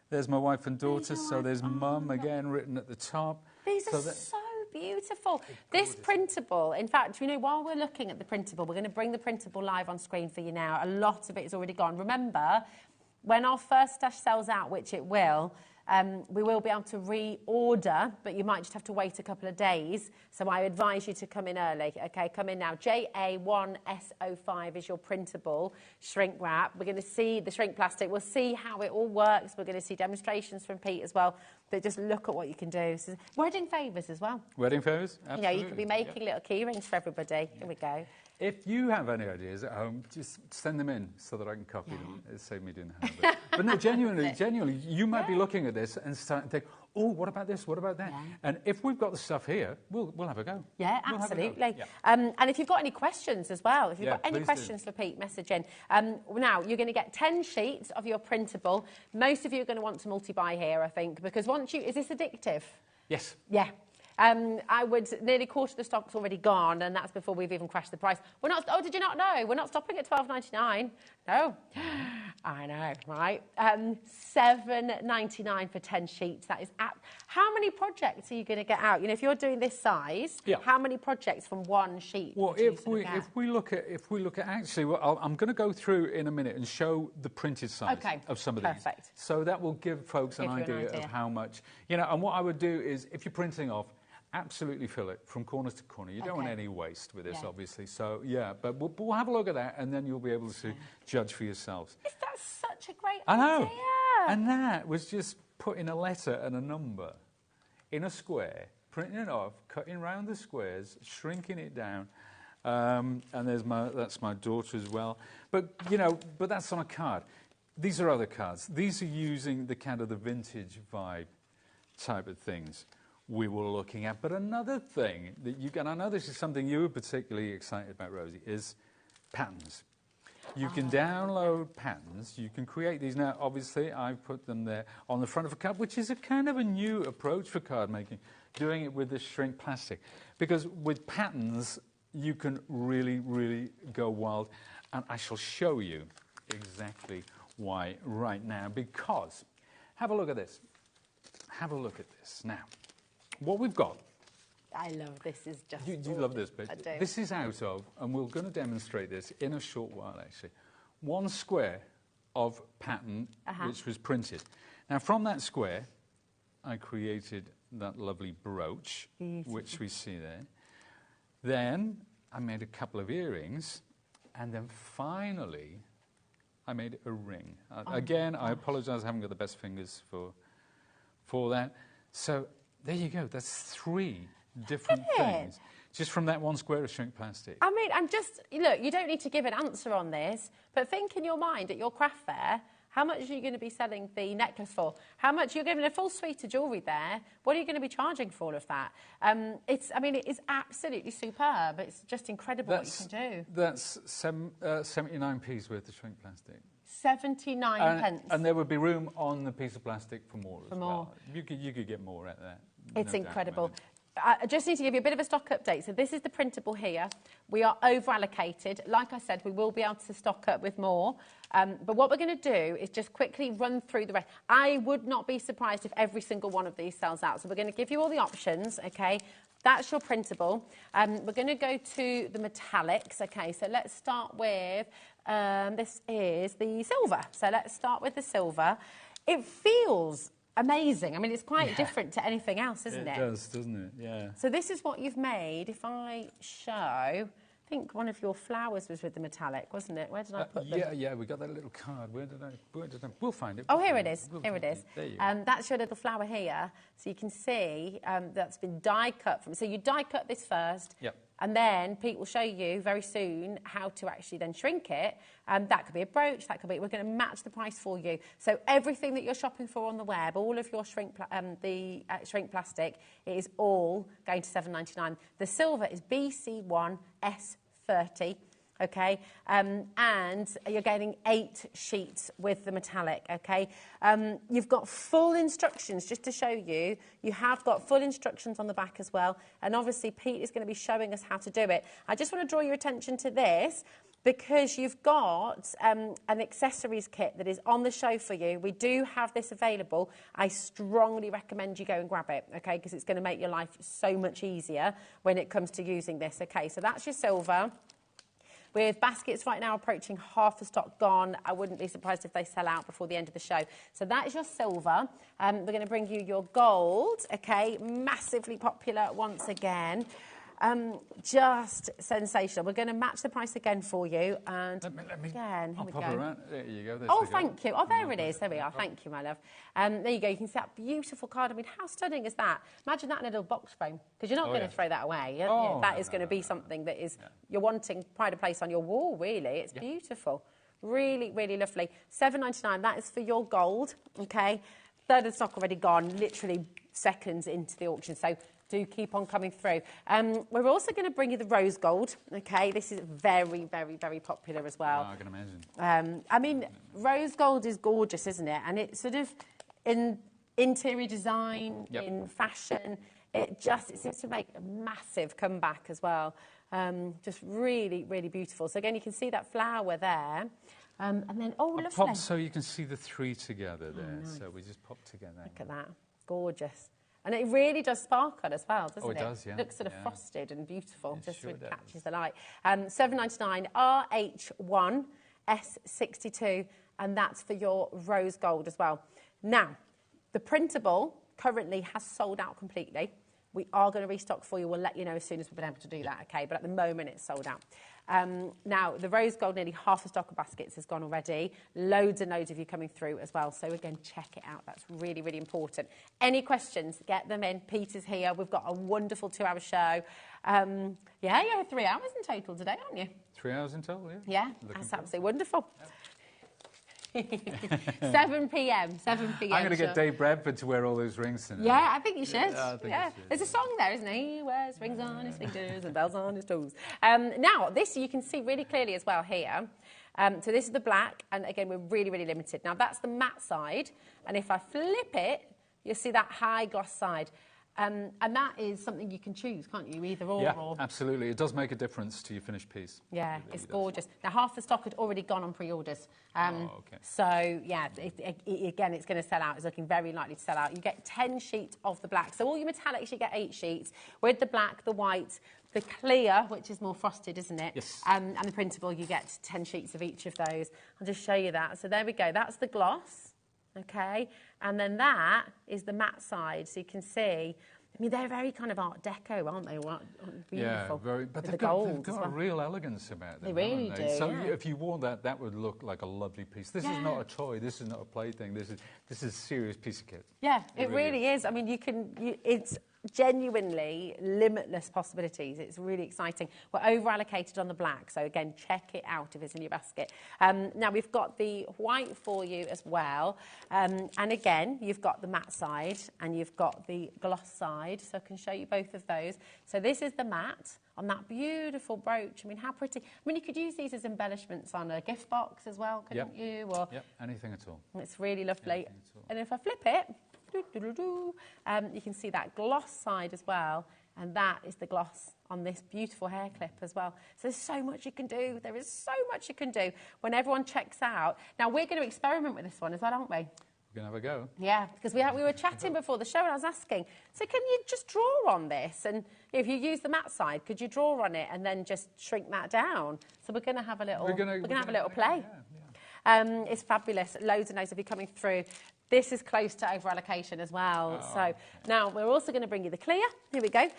There's my wife and daughter, so there's mum again written at the top. These are so beautiful. This printable, in fact, you know, while we're looking at the printable, we're going to bring the printable live on screen for you now. A lot of it is already gone. Remember, when our first stash sells out, which it will, we will be able to reorder, but you might just have to wait a couple of days. So I advise you to come in early. Okay, come in now. JA1S05 is your printable shrink wrap. We're going to see the shrink plastic. We'll see how it all works. We're going to see demonstrations from Pete as well. But just look at what you can do. So, wedding favours as well. Wedding favours? Absolutely. You know, you could be making little key rings for everybody. Here we go. If you have any ideas at home, just send them in so that I can copy them. It'll save me doing the hard. But no, genuinely, you might be looking at this and start to think, oh, what about this? What about that? Yeah. And if we've got the stuff here, we'll have a go. Yeah, absolutely. Yeah. And if you've got any questions as well, if you've got any questions for Pete, message in. Now, you're going to get 10 sheets of your printable. Most of you are going to want to multi-buy here, I think, because is this addictive? Yes. Yeah. Nearly quarter of the stock's already gone, and that's before we've even crashed the price. We're not. Oh, did you not know? We're not stopping at $12.99. No. I know, right? $7.99 for 10 sheets. That is how many projects are you going to get out? You know, if you're doing this size, how many projects from one sheet? Well, if we look at actually, well, I'm going to go through in a minute and show the printed size of some of these. So that will give folks an idea of how much, you know. And what I would do is, if you're printing off, absolutely fill it from corner to corner. You don't want any waste with this, obviously. So, yeah, but we'll have a look at that, and then you'll be able to judge for yourselves. Is that such a great idea? I know. Idea? And that was just putting a letter and a number in a square, printing it off, cutting round the squares, shrinking it down. And that's my daughter as well. But, you know, that's on a card. These are other cards. These are using the kind of the vintage vibe type of things we were looking at. But another thing that you can, I know this is something you were particularly excited about, Rosie, is patterns. You can download patterns. You can create these. Now, obviously, I've put them there on the front of a card, which is a kind of a new approach for card making, doing it with this shrink plastic. Because with patterns, you can really, really go wild. And I shall show you exactly why right now. Because, have a look at this. Have a look at this. Now, what we've got. I love this. Is just you love this bit. I do. This is out of, and we're going to demonstrate this in a short while actually, one square of pattern which was printed. Now from that square I created that lovely brooch which we see there. Then I made a couple of earrings, and then finally I made a ring. Again, I apologise, I haven't got the best fingers for that. So there you go. That's 3 different things just from that one square of shrink plastic. I mean, and just look, you don't need to give an answer on this, but think in your mind at your craft fair, how much are you going to be selling the necklace for? How much you're giving a full suite of jewellery there? What are you going to be charging for all of that? I mean, it is absolutely superb. It's just incredible what you can do. That's 79p's worth of shrink plastic. 79 pence. And there would be room on the piece of plastic for more as well. You could get more at that. It's incredible. I just need to give you a bit of a stock update. So this is the printable here. We are over-allocated. Like I said, we will be able to stock up with more. But what we're going to do is just quickly run through the rest. I would not be surprised if every single one of these sells out. So we're going to give you all the options, okay? That's your printable. We're going to go to the metallics, okay? So let's start with, this is the silver. So let's start with the silver. It feels amazing. I mean, it's quite different to anything else, isn't it? It does, doesn't it? Yeah. So this is what you've made. If I show, I think one of your flowers was with the metallic, wasn't it? Where did I put them? Yeah, we got that little card. Where did I? We'll find it. Oh, here it is. Here it is. There you go. That's your little flower here. So you can see that's been die cut from. So you die cut this first. Yep. And then Pete will show you very soon how to actually then shrink it. That could be a brooch, that could be, we're going to match the price for you. So everything that you're shopping for on the web, all of your shrink plastic, it is all going to $7.99. The silver is BC1S30. Okay, and you're getting 8 sheets with the metallic, okay? You've got full instructions, just to show you. You have got full instructions on the back as well, and obviously Pete is going to be showing us how to do it. I just want to draw your attention to this, because you've got an accessories kit that is on the show for you. We do have this available. I strongly recommend you go and grab it, okay, because it's going to make your life so much easier when it comes to using this, okay? So that's your silver. With baskets right now approaching half the stock gone, I wouldn't be surprised if they sell out before the end of the show. So that is your silver. We're going to bring you your gold, okay, massively popular once again. Just sensational. We're going to match the price again for you. And let me again, here we go. Around. There you go. Oh, thank you. Oh, there it is. There we are. Thank you, my love. There you go. You can see that beautiful card. I mean, how stunning is that? Imagine that in a little box frame, because you're not going to throw that away. That is going to be something that is you're wanting pride of place on your wall, really. It's beautiful. Really, really lovely. $7.99. That is for your gold, okay? Third of stock already gone, literally seconds into the auction. So do keep on coming through. We're also going to bring you the rose gold, okay? This is very, very, very popular as well. Oh, I can imagine. I mean, rose gold is gorgeous, isn't it? And it's sort of in interior design, in fashion, it seems to make a massive comeback as well. Just really, really beautiful. So again, you can see that flower there. And then, oh, I lovely. popped so you can see the three together there. Nice. So we just popped together. Look at that. Gorgeous. And it really does sparkle as well, doesn't it? Oh, it does, yeah. Looks sort of frosted and beautiful, It just sure sort of does. catches the light. £7.99 RH1 S62, and that's for your rose gold as well. Now, the printable currently has sold out completely. We are going to restock for you. We'll let you know as soon as we've been able to do that, okay? But at the moment, it's sold out. Now, the rose gold, nearly half the stock of baskets has gone already. Loads and loads of you coming through as well. So, again, check it out. That's really, really important. Any questions, get them in. Peter's here. We've got a wonderful 2-hour show. Yeah, you had 3 hours in total today, aren't you? 3 hours in total, yeah. Yeah, that's absolutely wonderful. 7 p.m. 7 p.m. I'm going to get Dave Bradford to wear all those rings tonight. Yeah, I think you should. I think yeah. you should. There's a song there, isn't he? He wears rings on his fingers and bells on his toes. Now, this you can see really clearly as well here. So this is the black, and again, we're really, really limited. Now, that's the matte side, and if I flip it, you'll see that high gloss side. And that is something you can choose, can't you? Either or. Yeah, or... absolutely. It does make a difference to your finished piece. Yeah, It really it's does. gorgeous. Now, half the stock had already gone on pre-orders. Okay. So, yeah, again, it's going to sell out. It's looking very likely to sell out. You get 10 sheets of the black. So all your metallics, you get 8 sheets. With the black, the white, the clear, which is more frosted, isn't it? Yes. And the printable, you get 10 sheets of each of those. I'll just show you that. So there we go. That's the gloss, okay? And then that is the matte side. So you can see... I mean, they're very kind of Art Deco, aren't they? Beautiful. Yeah, very. But With they've the got golds as a well. real elegance about them. They really haven't do, So yeah. if you wore that, that would look like a lovely piece. This is not a toy. This is not a plaything. This is a serious piece of kit. Yeah, it really is. I mean, it's genuinely limitless possibilities. It's really exciting. We're over-allocated on the black, so again, check it out if it's in your basket. Now, we've got the white for you as well. And again, you've got the matte side and you've got the gloss side, so I can show you both of those. So this is the matte on that beautiful brooch. I mean, how pretty. I mean, you could use these as embellishments on a gift box as well, couldn't you? Or Yep, anything at all. It's really lovely. Anything at all. And if I flip it, you can see that gloss side as well, and that is the gloss on this beautiful hair clip as well. So there's so much you can do. There is so much you can do when everyone checks out. Now, we're going to experiment with this one as well, aren't we? We're going to have a go. Yeah, because we were chatting before the show and I was asking, so can you just draw on this? And if you use the matte side, could you draw on it and then just shrink that down? So we're going to have a little, play. Yeah. It's fabulous. Loads and loads of you coming through. This is close to over-allocation as well. So now we're also going to bring you the clear. Here we go.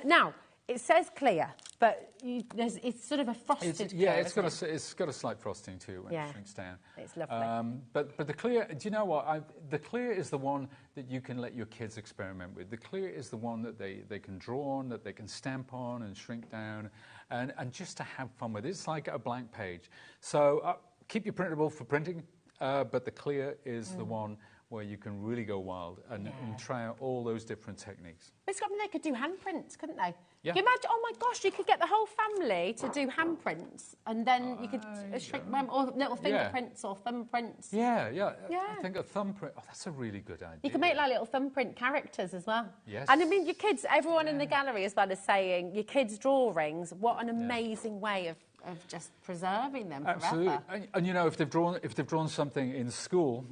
Now, it says clear, but it's sort of a frosted clear, it's got a slight frosting to it when it shrinks down. It's lovely. But the clear, do you know what? The clear is the one that you can let your kids experiment with. The clear is the one that they can draw on, that they can stamp on and shrink down, and just to have fun with it. It's like a blank page. So keep your printable for printing, but the clear is the one where you can really go wild and try out all those different techniques. It's got, I mean, they could do handprints, couldn't they? Yeah. Can you imagine, oh my gosh, you could get the whole family to do handprints and then you could shrink them, or little fingerprints or thumbprints. Yeah. I think a thumbprint, that's a really good idea. You can make like little thumbprint characters as well. Yes. And I mean, your kids, everyone in the gallery as well is saying, your kids' drawings, what an amazing way of just preserving them forever. Absolutely. And you know, if they've drawn something in school,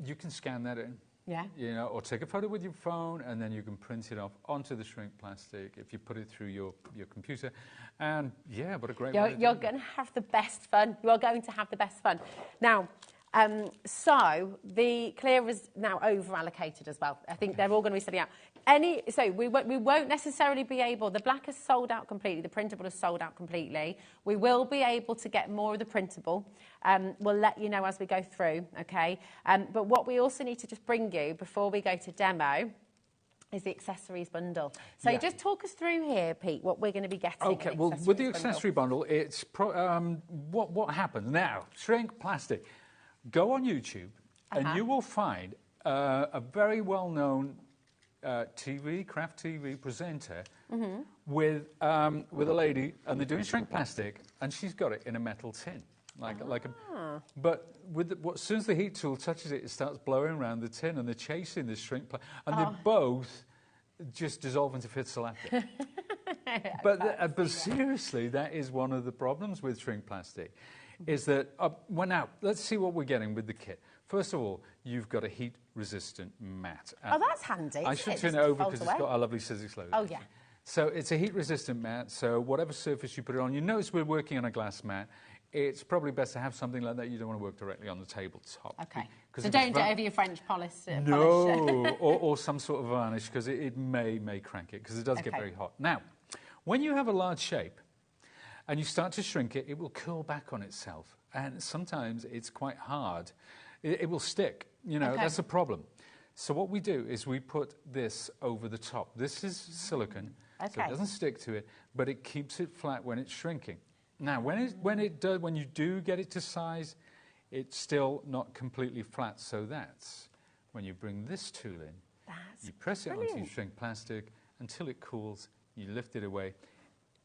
you can scan that in. Yeah. You know, or take a photo with your phone and then you can print it off onto the shrink plastic if you put it through your computer. And yeah, what a great way. You're going to have the best fun. You are going to have the best fun. Now, so the clear is now over-allocated as well. I think they're all going to be selling out. So we won't necessarily be able, the black is sold out completely, the printable is sold out completely. We will be able to get more of the printable. We'll let you know as we go through, okay? But what we also need to just bring you before we go to demo is the accessories bundle. So just talk us through here, Pete, what we're going to be getting. Okay, well, with the accessory bundle, it's what happens now. Shrink plastic. Go on YouTube, and you will find a very well-known craft TV presenter with a lady, and they're doing shrink plastic, and she's got it in a metal tin, but as soon as the heat tool touches it, it starts blowing around the tin, and they're chasing the shrink plastic, and they both just dissolve into fits of laughter. But seriously, that is one of the problems with shrink plastic, is that, well, now, let's see what we're getting with the kit. First of all, you've got a heat-resistant mat. Oh, that's handy. I should turn it over because it's got our lovely scissors logo. Oh, yeah. So it's a heat-resistant mat, so whatever surface you put it on, you notice we're working on a glass mat. It's probably best to have something like that. You don't want to work directly on the tabletop. Okay. So don't do it over your French polish. No, or some sort of varnish, because it may crack it, because it does get very hot. Now, when you have a large shape and you start to shrink it, it will curl back on itself. And sometimes it's quite hard. It will stick. You know, that's a problem. So what we do is we put this over the top. This is silicone, so it doesn't stick to it, but it keeps it flat when it's shrinking. Now, when you do get it to size, it's still not completely flat. So that's when you bring this tool in. You press it onto your shrink plastic until it cools. You lift it away.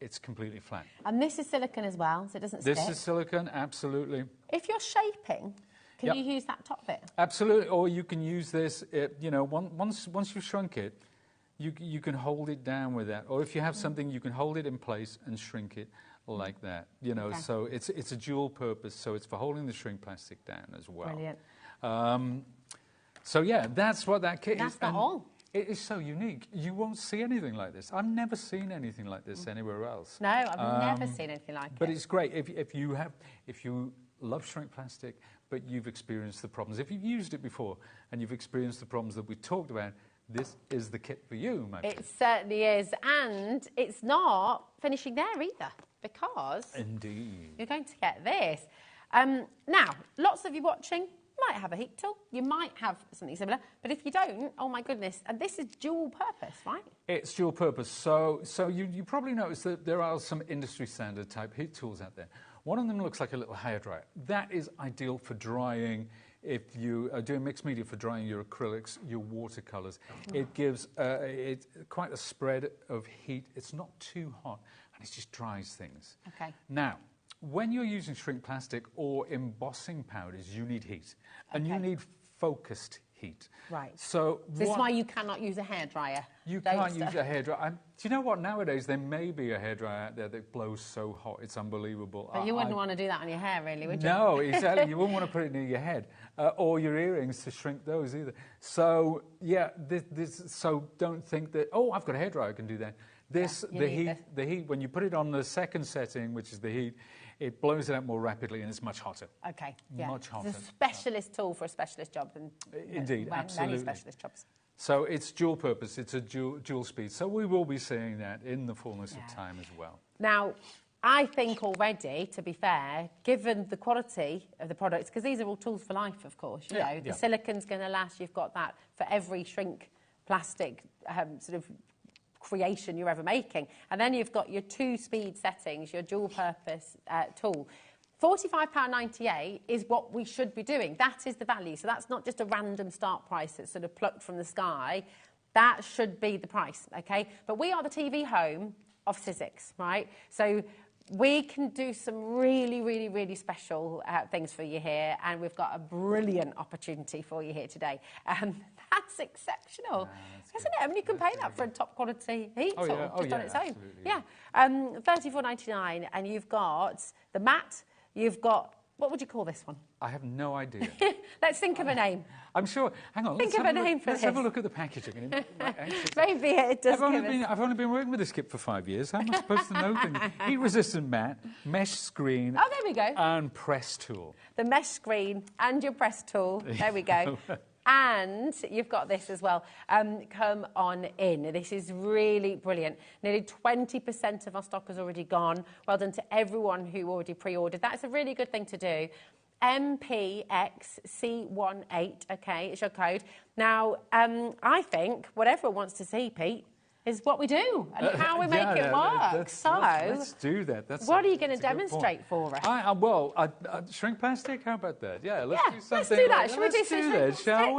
It's completely flat. And this is silicone as well, so it doesn't stick. This is silicone, absolutely. If you're shaping, can you use that top bit? Absolutely, or you can use this. You know, once you've shrunk it, you can hold it down with that. Or if you have something, you can hold it in place and shrink it like that. You know, so it's a dual purpose. So it's for holding the shrink plastic down as well. Brilliant. So yeah, that's what that kit is. That's not all. It is so unique. You won't see anything like this. I've never seen anything like this anywhere else. No, I've never seen anything like it. But it's great if you love shrink plastic, but you've experienced the problems. If you've used it before and you've experienced the problems that we talked about, this is the kit for you, my friend. It certainly is. And it's not finishing there either, because indeed you're going to get this. Now, lots of you watching might have a heat tool. You might have something similar. But if you don't, oh my goodness. And this is dual purpose, right? It's dual purpose. So you probably noticed that there are some industry standard type heat tools out there. One of them looks like a little hairdryer. That is ideal for drying. If you are doing mixed media, for drying your acrylics, your watercolours. It gives quite a spread of heat. It's not too hot, and it just dries things. Okay. Now, when you're using shrink plastic or embossing powders, you need heat, and you need focused heat. Right. So this is why you cannot use a hairdryer. You can't use a hairdryer. Do you know what? Nowadays, there may be a hairdryer out there that blows so hot, it's unbelievable. But you wouldn't want to do that on your hair, really, would you? No, exactly. You wouldn't want to put it near your head or your earrings to shrink those either. So, yeah, so don't think that, oh, I've got a hairdryer, I can do that. The heat, when you put it on the second setting, which is the heat, it blows it out more rapidly and it's much hotter. Okay, yeah. Much hotter. It's a specialist tool for a specialist job. And indeed, absolutely. Many specialist jobs. So it's dual purpose, it's a dual speed. So we will be seeing that in the fullness of time as well. Now, I think already, to be fair, given the quality of the products, because these are all tools for life, of course, you know, the silicone's going to last, you've got that for every shrink plastic sort of creation you're ever making. And then you've got your 2-speed settings, your dual purpose tool. £45.98 is what we should be doing. That is the value. So that's not just a random start price that's sort of plucked from the sky. That should be the price, okay? But we are the TV home of Sizzix, right? So we can do some really, really, really special things for you here, and we've got a brilliant opportunity for you here today. That's exceptional, isn't it? I mean, you can pay that for a top quality heat tool just on its own. Yeah, £34.99, and you've got the mat. You've got, what would you call this one? I have no idea. Let's think of a name. I'm sure. Hang on. Think of a name for this. Let's have a look at the packaging. Maybe it does. I've only been working with this kit for 5 years. How am I supposed to know things? Heat-resistant mat, mesh screen. Oh, there we go. And press tool. The mesh screen and your press tool. There we go. And you've got this as well. Come on in. This is really brilliant. Nearly 20% of our stock has already gone. Well done to everyone who already pre-ordered. That's a really good thing to do. MPXC18, okay, it's your code. Now, I think what everyone wants to see, Pete, is what we do and how we make it work. Let's do that. What are you going to demonstrate for us? Shrink plastic? How about that? Yeah, let's do something. Let's do that. Shall we do that, shall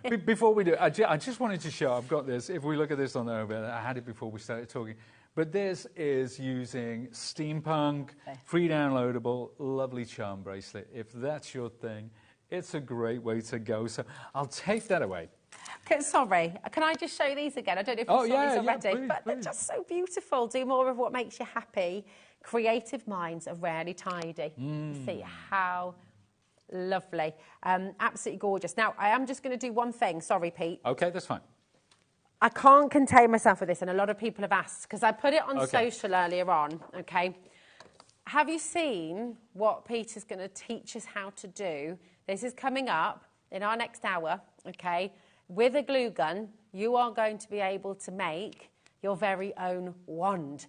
we? Before we do, I just wanted to show, I've got this. If we look at this on the overhead, I had it before we started talking. But this is using steampunk, free downloadable, lovely charm bracelet. If that's your thing, it's a great way to go. So I'll take that away. Okay, sorry, can I just show these again? I don't know if you saw these already, please, but they're just so beautiful. Do more of what makes you happy. Creative minds are rarely tidy. See how lovely. Absolutely gorgeous. Now, I am just going to do one thing. Sorry, Pete. Okay, that's fine. I can't contain myself with this, and a lot of people have asked, because I put it on social earlier on, okay? Have you seen what Peter's going to teach us how to do? This is coming up in our next hour, okay? With a glue gun, you are going to be able to make your very own wand.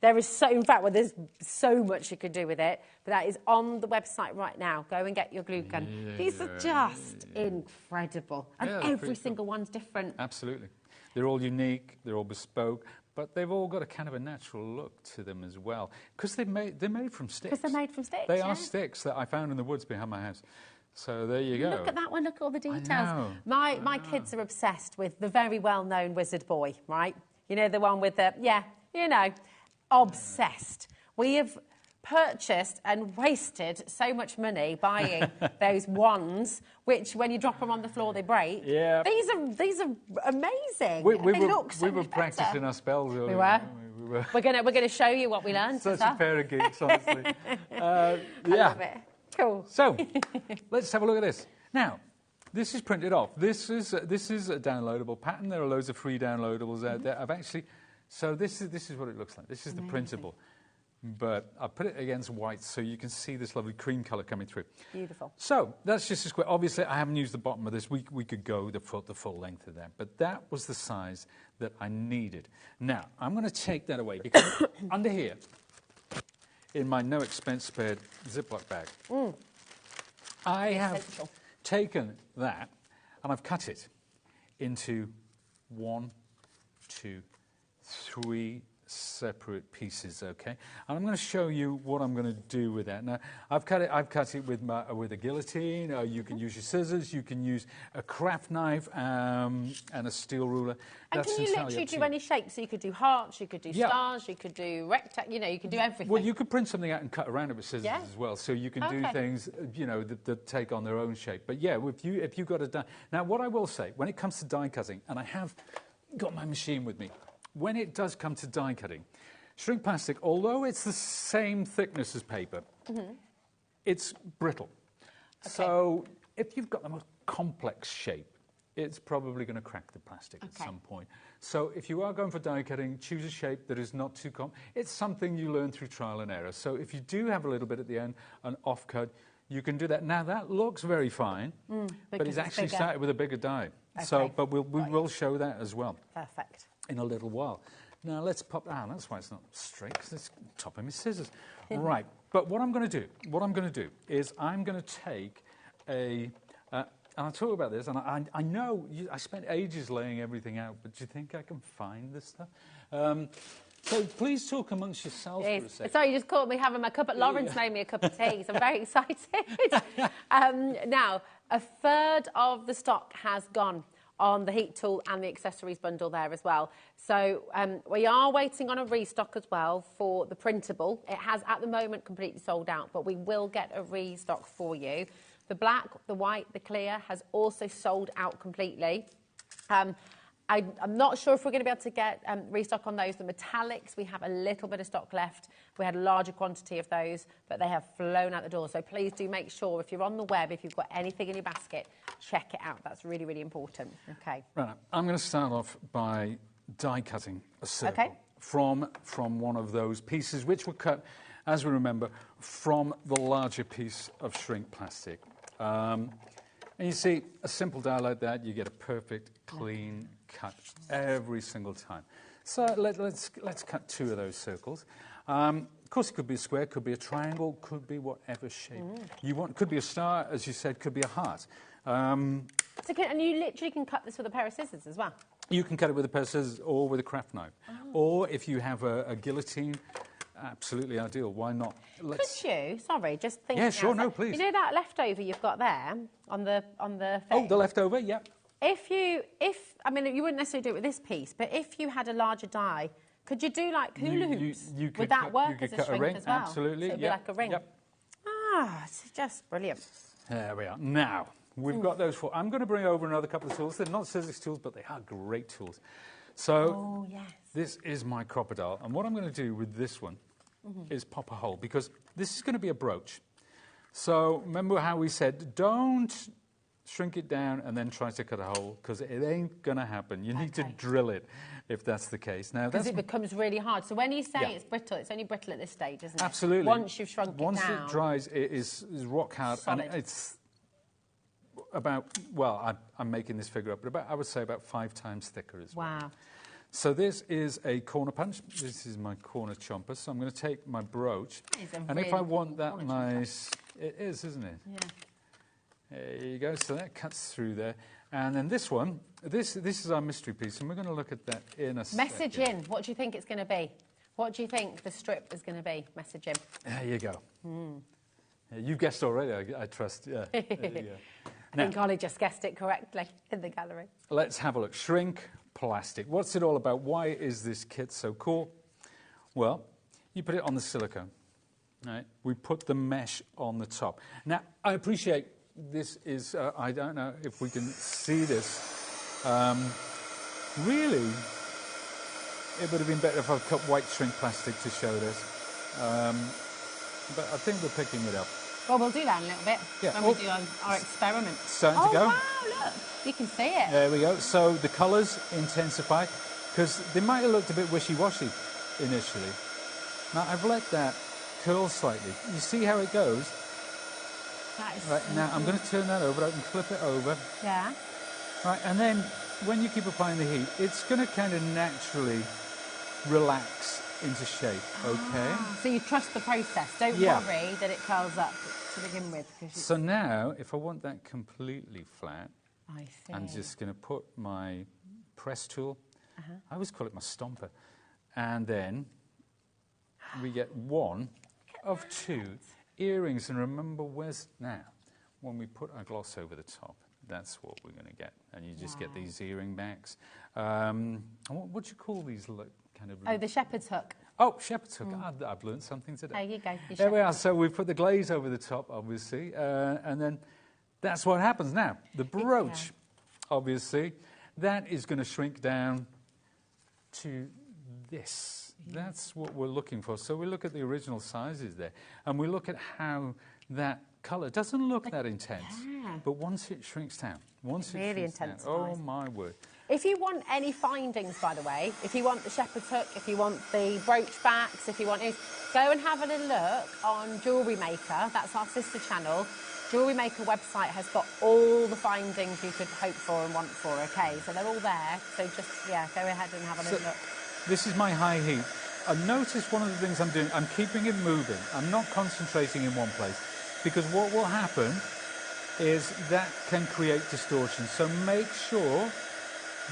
There is so, in fact, well, there's so much you could do with it, but that is on the website right now. Go and get your glue gun. These are just incredible. And every single one's different. Absolutely. They're all unique, they're all bespoke, but they've all got a kind of a natural look to them as well. Because they're made from sticks. Because they're made from sticks, They are sticks that I found in the woods behind my house. So there you go. Look at that one, look at all the details. My kids are obsessed with the very well-known Wizard Boy, right? You know, the one with the, obsessed. We have purchased and wasted so much money buying those wands, which when you drop them on the floor, they break. Yeah. These are amazing. We were practicing our spells earlier. We were. We're gonna show you what we learned. Such a pair of geeks, honestly. I love it. Cool. So, let's have a look at this. Now, this is printed off. This is a downloadable pattern. There are loads of free downloadables out there. So this is what it looks like. This is the printable. But I put it against white so you can see this lovely cream colour coming through. Beautiful. So that's just a square. Obviously, I haven't used the bottom of this. We could go the full length of that. But that was the size that I needed. Now, I'm going to take that away because under here, in my no expense spared Ziploc bag, I have taken that and I've cut it into 1, 2, 3 separate pieces, okay? And I'm going to show you what I'm going to do with that. Now, I've cut it with a guillotine. You can use your scissors. You can use a craft knife and a steel ruler. And can you literally do any shapes? So you could do hearts, you could do stars, you could do rectangles. You know, you can do everything. Well, you could print something out and cut around it with scissors as well. So you can do things, that take on their own shape. But yeah, if you've got a die. Now, what I will say, when it comes to die cutting, and I have got my machine with me, when it does come to die cutting, shrink plastic, although it's the same thickness as paper, it's brittle. Okay. So if you've got the most complex shape, it's probably going to crack the plastic at some point. So if you are going for die cutting, choose a shape that is not too complex. It's something you learn through trial and error. So if you do have a little bit at the end, an off-cut, you can do that. Now, that looks very fine, but it's actually started with a bigger die. Okay. So, but we will show that as well. Perfect. In a little while. Now let's pop. That's why it's not straight, because it's top of my scissors. Right. But what I'm going to do is I'm going to take and I'll talk about this. And I know I spent ages laying everything out, but do you think I can find this stuff? So please talk amongst yourselves for a second. Sorry, you just caught me having my cup. Lawrence made me a cup of tea, so I'm very excited. Now, a third of the stock has gone on the heat tool and the accessories bundle there as well. So we are waiting on a restock as well for the printable. It has at the moment completely sold out, but we will get a restock for you. The black, the white, the clear has also sold out completely. I'm not sure if we're going to be able to get restock on those. The metallics, we have a little bit of stock left. We had a larger quantity of those, but they have flown out the door. So please do make sure, if you're on the web, if you've got anything in your basket, check it out. That's really, really important. Okay. Right. I'm going to start off by die cutting a circle from one of those pieces, which were cut, as we remember, from the larger piece of shrink plastic. And you see, a simple die like that, you get a perfect, clean cut every single time. So let's cut 2 of those circles. Of course, it could be a square, could be a triangle, could be whatever shape you want. Could be a star, as you said, could be a heart. And you literally can cut this with a pair of scissors as well? You can cut it with a pair of scissors or with a craft knife. Or if you have a guillotine, absolutely ideal. Why not? Could you? Sorry, just thinking. Yeah, sure. No, please. You know that leftover you've got there on the thing? Oh, the leftover. Yeah. I mean, you wouldn't necessarily do it with this piece, but if you had a larger die, could you do like hula hoops? Would that work as a shrink as well? Absolutely. So it'd be like a ring. Yep. It's just brilliant. There we are. Now, We've got those four. I'm going to bring over another couple of tools. They're not scissors tools, but they are great tools. So this is my crocodile. And what I'm going to do with this one is pop a hole, because this is going to be a brooch. So remember how we said, don't shrink it down and then try to cut a hole, because it ain't going to happen. You need to drill it if that's the case. Now, because it becomes really hard. So when you say it's brittle, it's only brittle at this stage, isn't it? Absolutely. Once you've shrunk it down. Once it dries, it is rock hard. Solid. And it's about, well, I'm making this figure up, but I would say about 5 times thicker as well. Wow. So this is a corner punch. This is my corner chomper. So I'm going to take my brooch. And if I want that nice... It is, isn't it? Yeah. There you go. So that cuts through there. And then this one, this is our mystery piece, and we're going to look at that in a Message second. in. What do you think it's going to be? What do you think the strip is going to be? Message in. There you go. Yeah, you guessed already, I trust. Yeah. There you go. I think Ollie just guessed it correctly in the gallery. Let's have a look. Shrink plastic. What's it all about? Why is this kit so cool? Well, you put it on the silicone. Right? We put the mesh on the top. Now, I appreciate this is, I don't know if we can see this. Really, it would have been better if I've cut white shrink plastic to show this. But I think we're picking it up. Well, we'll do that in a little bit when we do our experiment. Starting to go. Wow, look. You can see it. There we go. So the colours intensify, because they might have looked a bit wishy-washy initially. Now, I've let that curl slightly. You see how it goes? That is right, now I'm going to turn that over. I can flip it over. Yeah. Right, and then when you keep applying the heat, it's going to kind of naturally relax into shape, okay? So you trust the process. Don't worry that it curls up to begin with. So now, if I want that completely flat, I see. I'm just going to put my press tool. I always call it my stomper. And then we get one of 2 earrings. And remember, now, when we put our gloss over the top, that's what we're going to get. And you just get these earring backs. What do you call these kind of... Oh, the shepherd's hook. Oh, shepherd's hook. I've learned something today. There you go. There we are. So we put the glaze over the top, obviously. And then that's what happens now. The brooch, obviously, that is going to shrink down to this. That's what we're looking for. So we look at the original sizes there, and we look at how that colour doesn't look that intense, but once it shrinks down, oh my word. If you want any findings, by the way, if you want the shepherd's hook, if you want the brooch backs, if you want go and have a little look on Jewellery Maker. That's our sister channel. Jewellery Maker website has got all the findings you could hope for and want for, okay? So they're all there. So just, go ahead and have a little look. This is my high heat. Notice one of the things I'm doing, I'm keeping it moving. I'm not concentrating in one place, because what will happen is that can create distortion. So make sure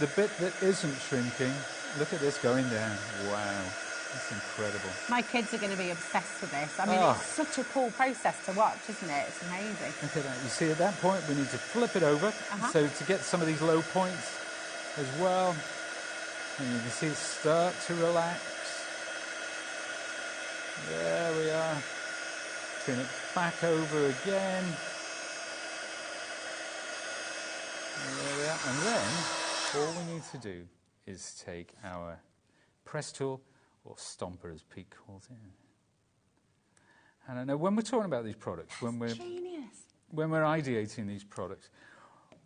the bit that isn't shrinking, look at this going down. Wow, that's incredible. My kids are going to be obsessed with this. I mean, it's such a cool process to watch, isn't it? It's amazing. Look at that. You see, at that point, we need to flip it over. So to get some of these low points as well. And you can see it start to relax. There we are. Turn it back over again. There we are. And then all we need to do is take our press tool, or stomper as Pete calls it. And I know when we're talking about these products, when we're ideating these products,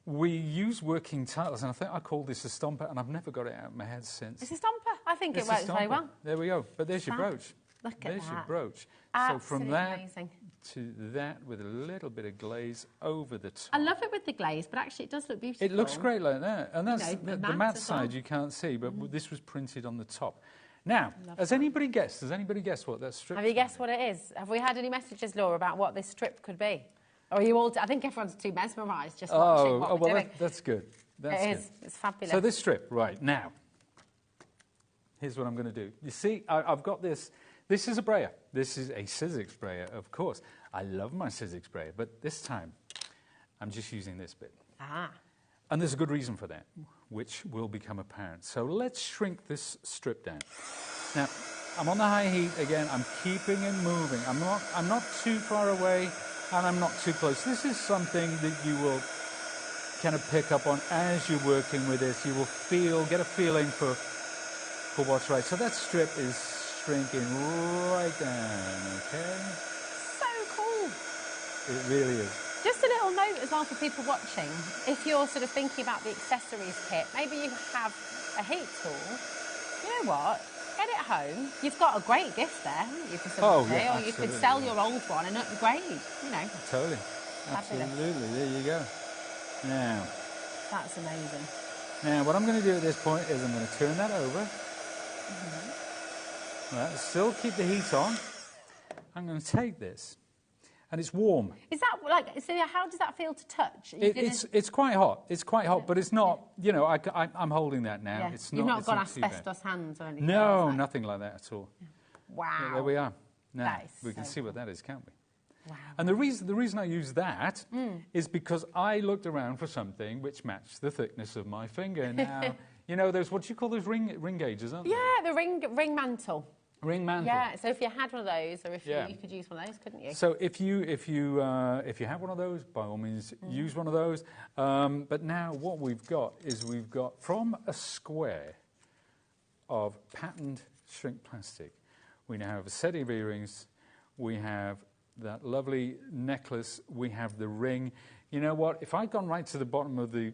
we use working titles, and I think I called this a stomper, and I've never got it out of my head since. It's a stomper. I think it works very well. There we go. But there's your brooch. Look at There's your brooch. Absolutely so from that amazing. To that with a little bit of glaze over the top. I love it with the glaze, but actually it does look beautiful. It looks great like that. And that's the matte side well. You can't see, but this was printed on the top. Now, has anybody guessed? Has anybody guessed what that strip is? Have you guessed what it is? Have we had any messages, Laura, about what this strip could be? Or are you all... I think everyone's too mesmerised just watching what we're doing. That's good. That's it is. It's fabulous. So this strip, right, now, here's what I'm going to do. You see, I've got this. This is a brayer. This is a Sizzix sprayer, of course. I love my Sizzix sprayer, but this time I'm just using this bit. And there's a good reason for that, which will become apparent. So let's shrink this strip down. Now, I'm on the high heat again. I'm keeping it moving. I'm not too far away, and I'm not too close. This is something that you will kind of pick up on as you're working with this. You will get a feeling for what's right. So that strip is shrinking right down, okay? So cool. It really is. Just a little note as well for people watching. If you're sort of thinking about the accessories kit, maybe you have a heat tool. You know what? Get it home. You've got a great gift there, haven't you, for somebody? Yeah, or you could sell your old one and upgrade, you know. Totally. Fabulous. Absolutely. There you go. Now. That's amazing. Now, what I'm going to do at this point is I'm going to turn that over. Right, still keep the heat on. I'm going to take this. And it's warm. Is that like? So how does that feel to touch? It's quite hot. It's quite hot, but it's not. You know, I'm holding that now. Yeah. It's You've not. not It's got not asbestos hands or anything. No, like nothing like that at all. Wow. Yeah, there we are. Now we can so see what that is, can't we? Wow. And the reason I use that is because I looked around for something which matched the thickness of my finger. Now, you know, there's what you call those ring gauges, aren't Yeah, the ring mantle. Ring mantle. Yeah, so if you had one of those, or if you could use one of those, couldn't you? So if you have one of those, by all means, use one of those. But now what we've got is from a square of patterned shrink plastic, we now have a set of earrings, we have that lovely necklace, we have the ring. You know what? If I'd gone right to the bottom of the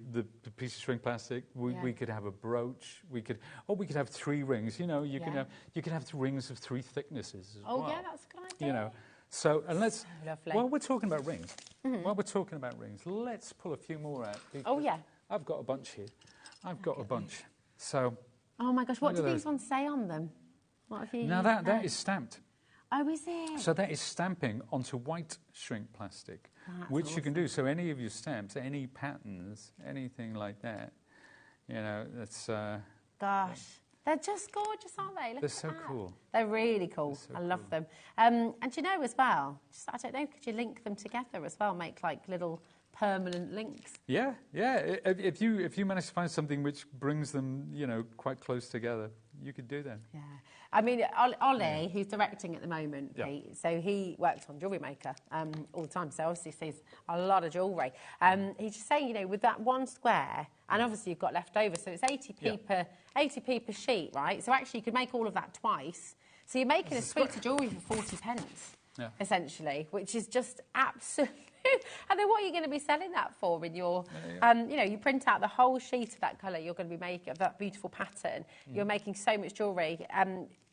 piece of shrink plastic, we could have a brooch. We could have 3 rings. You know, you can have rings of 3 thicknesses as well. Oh yeah, that's a good idea. You know, so and let's. Lovely. While we're talking about rings, let's pull a few more out. Oh yeah. I've got a bunch here. I've got a bunch. So. Oh my gosh, what do these ones say on them? What have you? Now that is stamped. Oh, is it? So that is stamping onto white shrink plastic, which awesome. You can do. So any of your stamps, any patterns, anything like that, you know, that's... Gosh, they're just gorgeous, aren't they? Look they're so cool. They're really cool. So I love them. And you know as well, I don't know, could you link them together as well, make like little permanent links? Yeah, yeah. If you manage to find something which brings them, you know, quite close together, you could do that. Yeah. I mean, Ollie, who's directing at the moment, Pete, so he works on HobbyMaker all the time, so obviously sees a lot of jewellery. He's just saying, you know, with that one square, and obviously you've got left over, so it's 80p per sheet, right? So actually you could make all of that twice. So you're making a suite of jewellery for 40 pence, essentially, which is just absolutely... And then what are you going to be selling that for in your... you know, you print out the whole sheet of that colour you're going to be making, of that beautiful pattern. You're making so much jewellery.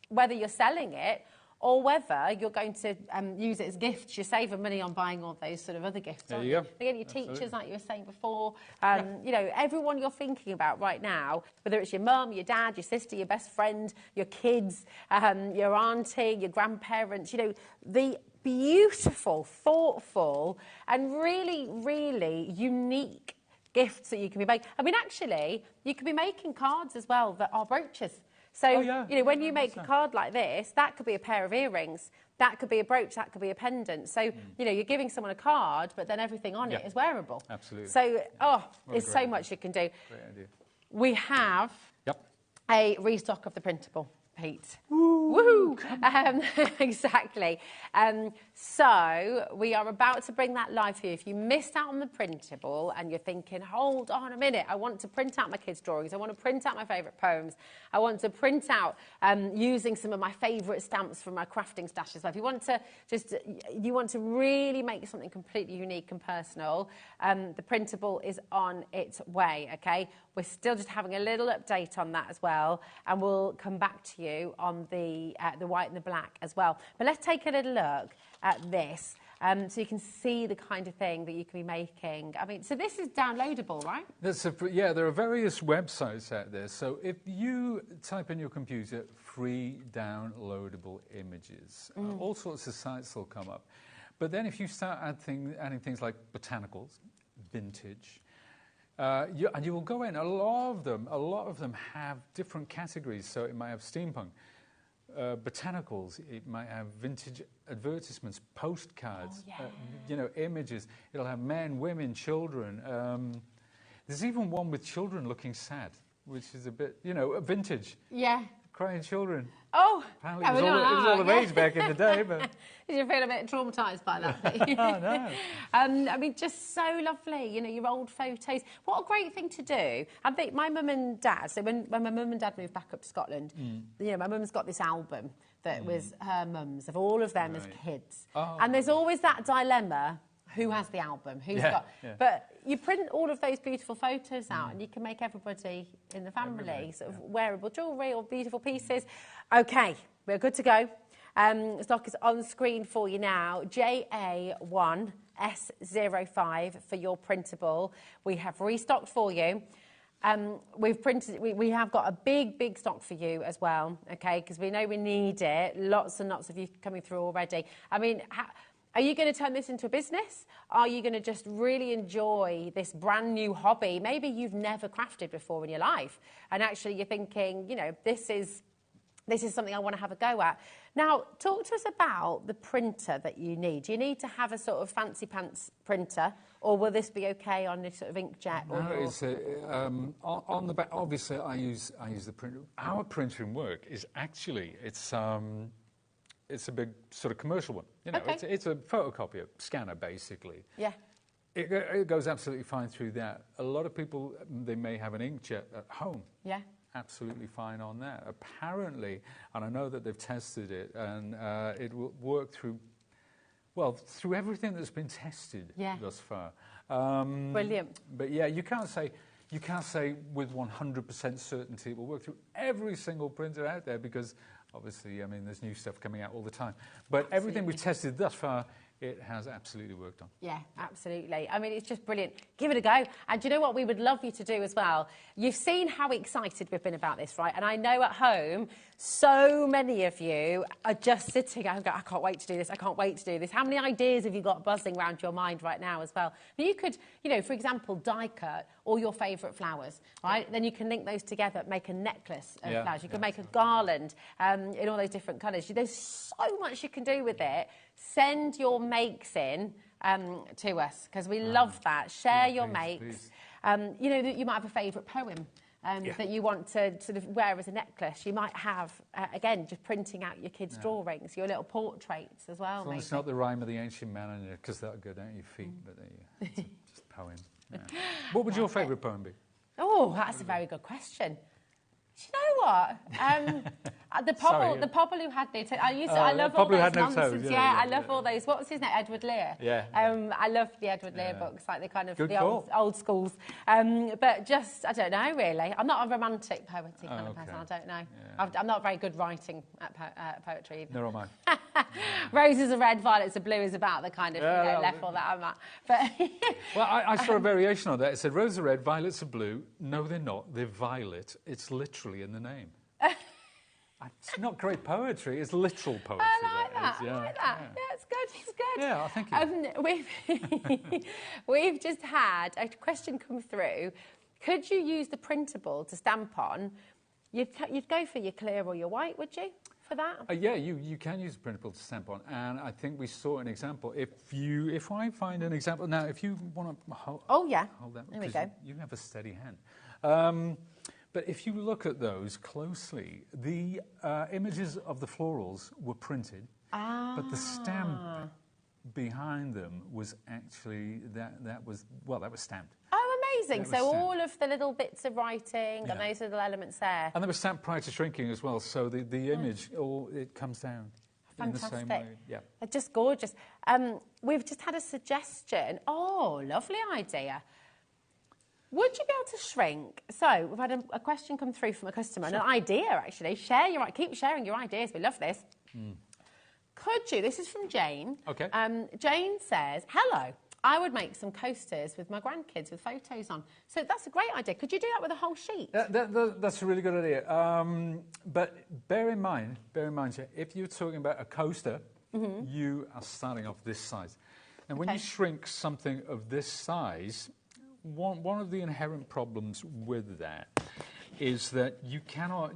Whether you're selling it or whether you're going to use it as gifts, you're saving money on buying all those sort of other gifts. There you go. Again, your teachers, like you were saying before, you know, everyone you're thinking about right now, whether it's your mum, your dad, your sister, your best friend, your kids, your auntie, your grandparents, you know, the beautiful, thoughtful, and really, really unique gifts that you can be making. I mean, actually, you could be making cards as well that are brooches. So, you know, when you make a card like this, that could be a pair of earrings, that could be a brooch, that could be a pendant. So, you know, you're giving someone a card, but then everything on it is wearable. Absolutely. So, there's so much you can do. Great idea. We have a restock of the Printable, Pete. Woohoo! Exactly. So we are about to bring that live for you. If you missed out on the Printable and you're thinking, hold on a minute, I want to print out my kids' drawings, I want to print out my favourite poems, I want to print out using some of my favourite stamps from my crafting stash as well. If you want to you want to really make something completely unique and personal, the Printable is on its way, okay? We're still just having a little update on that as well, and we'll come back to you on the white and the black as well. But let's take a little look at this, so you can see the kind of thing that you can be making. I mean, so this is downloadable, right? There are various websites out there. So if you type in your computer free downloadable images, all sorts of sites will come up. But then if you start adding things like botanicals, vintage, and you will go in, a lot of them have different categories. So it might have steampunk, botanicals, it might have vintage advertisements, postcards, you know, images. It'll have men, women, children. There's even one with children looking sad, which is a bit, you know, vintage. Yeah. Crying children. Oh, Apparently it was all the rage back in the day, but... Did you feel a bit traumatised by that? Oh, no. I mean, just so lovely, you know, your old photos. What a great thing to do. I think my mum and dad, so when my mum and dad moved back up to Scotland, you know, my mum's got this album that was her mum's, of all of them as kids. Oh. And there's always that dilemma, who has the album, who's got... Yeah. But you print all of those beautiful photos out and you can make everybody in the family sort of wearable jewellery or beautiful pieces. OK, we're good to go. Stock is on screen for you now. JA1S05 for your printable. We have restocked for you. We have got a big stock for you as well, okay? Because we know we need it. Lots and lots of you coming through already. I mean, are you going to turn this into a business? Are you going to just really enjoy this brand new hobby? Maybe you've never crafted before in your life, and actually you're thinking, you know, this is something I want to have a go at. Now, talk to us about the printer that you need. Do you need to have a sort of fancy pants printer, or will this be okay on this sort of inkjet? No, it's on the back. Obviously, I use the printer. Our printer in work is actually it's a big sort of commercial one. You know, it's a photocopier scanner basically. Yeah. It goes absolutely fine through that. A lot of people, they may have an inkjet at home. Yeah. Absolutely fine on that. Apparently, and I know that they've tested it, and it will work through everything that's been tested thus far. Brilliant. But yeah, you can't say with 100% certainty it will work through every single printer out there, because obviously, I mean, there's new stuff coming out all the time. But everything we've tested thus far, it has absolutely worked on. Yeah, absolutely. I mean, it's just brilliant. Give it a go. And do you know what we would love you to do as well? You've seen how excited we've been about this, right? And I know at home, so many of you are just sitting, I can't wait to do this, I can't wait to do this. How many ideas have you got buzzing around your mind right now as well? You could, you know, for example, die cut all your favourite flowers, right? Then you can link those together, make a necklace of flowers. You can make a garland in all those different colours. There's so much you can do with it. Send your makes in to us, because we love that. Share your makes. You know, you might have a favourite poem that you want to sort of wear as a necklace. You might have, again, just printing out your kids' drawings, your little portraits as well. Well, it's not the rhyme of the ancient man on you, because that'll go down your feet, but it's just a poem. Yeah. What would your favourite poem be? Oh, that's a very good question. Do you know what? The pobble who had no toes. I love all those nonsense. I love all those. What was his name? Edward Lear. Yeah. I love the Edward Lear books, like the kind of old schools. But just, I don't know, really. I'm not a romantic, poety kind of person. I don't know. Yeah. I'm not very good writing at poetry either. Nor am I. Roses are red, violets are blue is about the kind of level that I'm at. But well, I saw a variation on that. It said, roses are red, violets are blue. No, they're not. They're violet. It's literally in the name. It's not great poetry, it's literal poetry. I like that. I like that. Yeah, it's good. It's good. Yeah, thank you. We've just had a question come through. Could you use the printable to stamp on? You'd go for your clear or your white, would you, for that? Yeah, you can use the printable to stamp on, and I think we saw an example. If I find an example now, if you want to hold that, there we go. You have a steady hand. But if you look at those closely, the images of the florals were printed, but the stamp behind them was actually that was stamped. Oh, amazing! So all of the little bits of writing and those little elements there. And they were stamped prior to shrinking as well, so the image it comes down. Fantastic. In the same way. Yeah. Just gorgeous. We've just had a suggestion. Oh, lovely idea. Would you be able to shrink? So we've had a question come through from a customer, an idea actually. Keep sharing your ideas. We love this. Could you? This is from Jane. Okay. Jane says, "Hello. I would make some coasters with my grandkids with photos on." So that's a great idea. Could you do that with a whole sheet? That's a really good idea. But bear in mind, if you're talking about a coaster, you are starting off this size, and when you shrink something of this size. One of the inherent problems with that is that you cannot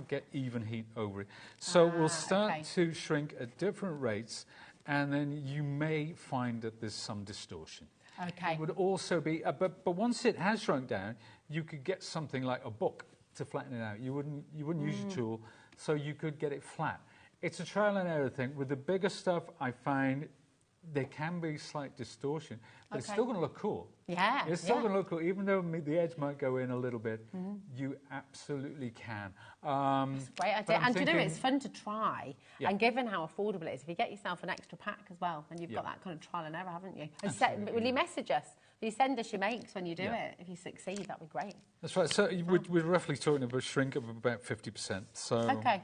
get even heat over it. So we'll start to shrink at different rates, and then you may find that there's some distortion. Okay. It would also be, but once it has shrunk down, you could get something like a book to flatten it out. You wouldn't use your tool so you could get it flat. It's a trial and error thing. With the bigger stuff, I find there can be slight distortion, but it's still going to look cool. Yeah. It's still going to look cool, even though the edge might go in a little bit. You absolutely can. That's a great idea. And do you know, it's fun to try. Yeah. And given how affordable it is, if you get yourself an extra pack as well, then you've got that kind of trial and error, haven't you? And will you message us? Will you send us your makes when you do it? If you succeed, that'd be great. That's right. So we're roughly talking about a shrink of about 50%. So. Okay.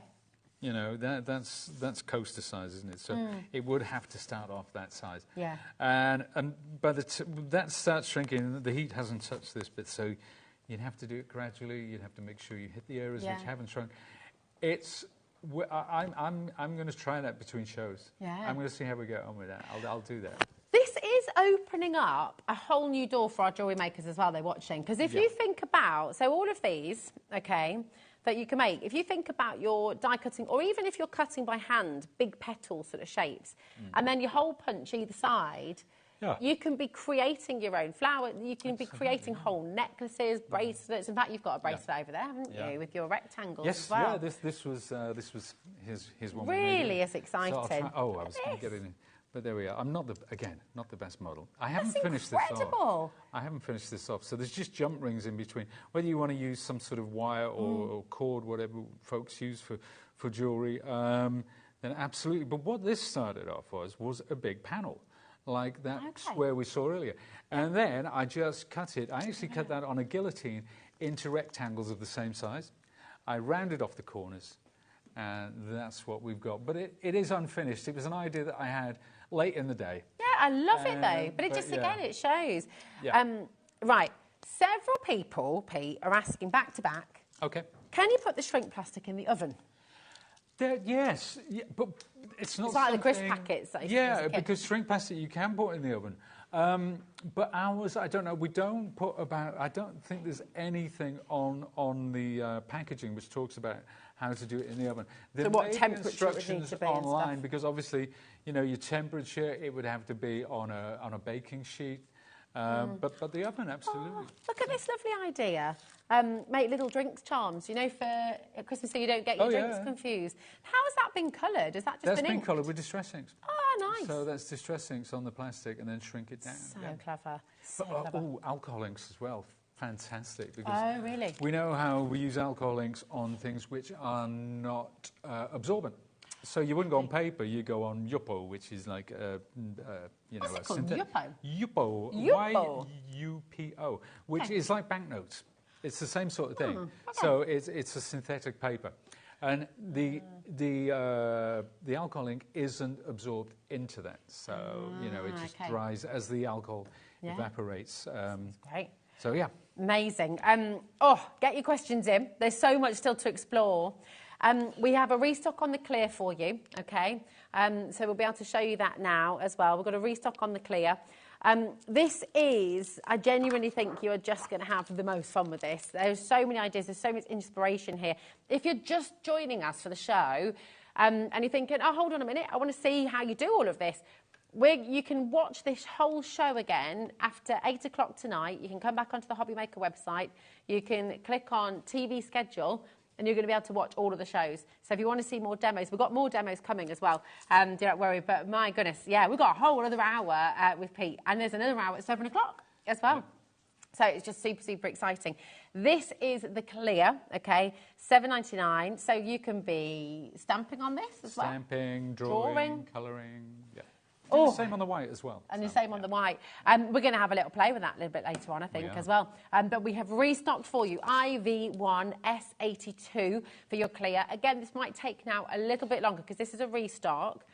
You know, that's coaster size, isn't it? So it would have to start off that size. Yeah. And by that starts shrinking, the heat hasn't touched this bit, so you'd have to do it gradually. You'd have to make sure you hit the areas which haven't shrunk. I'm going to try that between shows. Yeah. I'm going to see how we get on with that. I'll do that. This is opening up a whole new door for our jewellery makers as well. They're watching, because if you think about all of these, that you can make. If you think about your die cutting, or even if you're cutting by hand, big petal sort of shapes, and then your hole punch either side, you can be creating your own flower. You can be creating whole necklaces, bracelets. In fact, you've got a bracelet over there, haven't you, with your rectangles as well? Yes, this was his one. Really is exciting. So I was going to get it in. But there we are. I'm not the best model. I haven't finished this off. I haven't finished this off. So there's just jump rings in between. Whether you want to use some sort of wire or cord, whatever folks use for jewellery, then absolutely. But what this started off was a big panel, like that square we saw earlier. And then I just cut it. I actually cut that on a guillotine into rectangles of the same size. I rounded off the corners, and that's what we've got. But it is unfinished. It was an idea that I had late in the day. Yeah, I love it though. But it just, again, it shows. Yeah. Right. Several people, Pete, are asking back to back. Okay. Can you put the shrink plastic in the oven? Yes, but it's not. It's like the crisp packets. That because shrink plastic you can put in the oven. But ours, I don't know. We don't put about. I don't think there's anything on the packaging which talks about how to do it in the oven. So what temperature it would need to be online, because obviously, you know, your temperature, it would have to be on a baking sheet. But the oven, absolutely. Oh, look at this lovely idea. Make little drinks charms, you know, for Christmas, so you don't get your drinks confused. How has that been coloured? Has that just been inks? Coloured with distress inks. Oh, nice. So that's distress inks on the plastic and then shrink it down. So clever. So clever. Oh, alcohol inks as well. Fantastic. Because really? We know how we use alcohol inks on things which are not absorbent. So you wouldn't go on paper, you go on Yupo, which is like a synthetic. Yupo. Y-U-P-O, which is like banknotes. It's the same sort of thing. Okay. So it's a synthetic paper, and the alcohol ink isn't absorbed into that. So it just dries as the alcohol evaporates. That's great. So yeah, amazing. Get your questions in. There's so much still to explore. We have a restock on the clear for you, okay? So we'll be able to show you that now as well. We've got a restock on the clear. This is, I genuinely think you are just going to have the most fun with this. There's so many ideas, there's so much inspiration here. If you're just joining us for the show and you're thinking, oh, hold on a minute, I want to see how you do all of this, you can watch this whole show again after 8 o'clock tonight. You can come back onto the HobbyMaker website. You can click on TV schedule, and you're going to be able to watch all of the shows. So if you want to see more demos, we've got more demos coming as well. Don't worry, but my goodness, we've got a whole other hour with Pete, and there's another hour at 7 o'clock as well. So it's just super, super exciting. This is the clear, okay, $7.99. So you can be stamping on this as well. Stamping, drawing, colouring, the same on the white as well. And the same on the white. We're going to have a little play with that a little bit later on, I think, as well. But we have restocked for you IV1 S82 for your clear. Again, this might take now a little bit longer because this is a restock.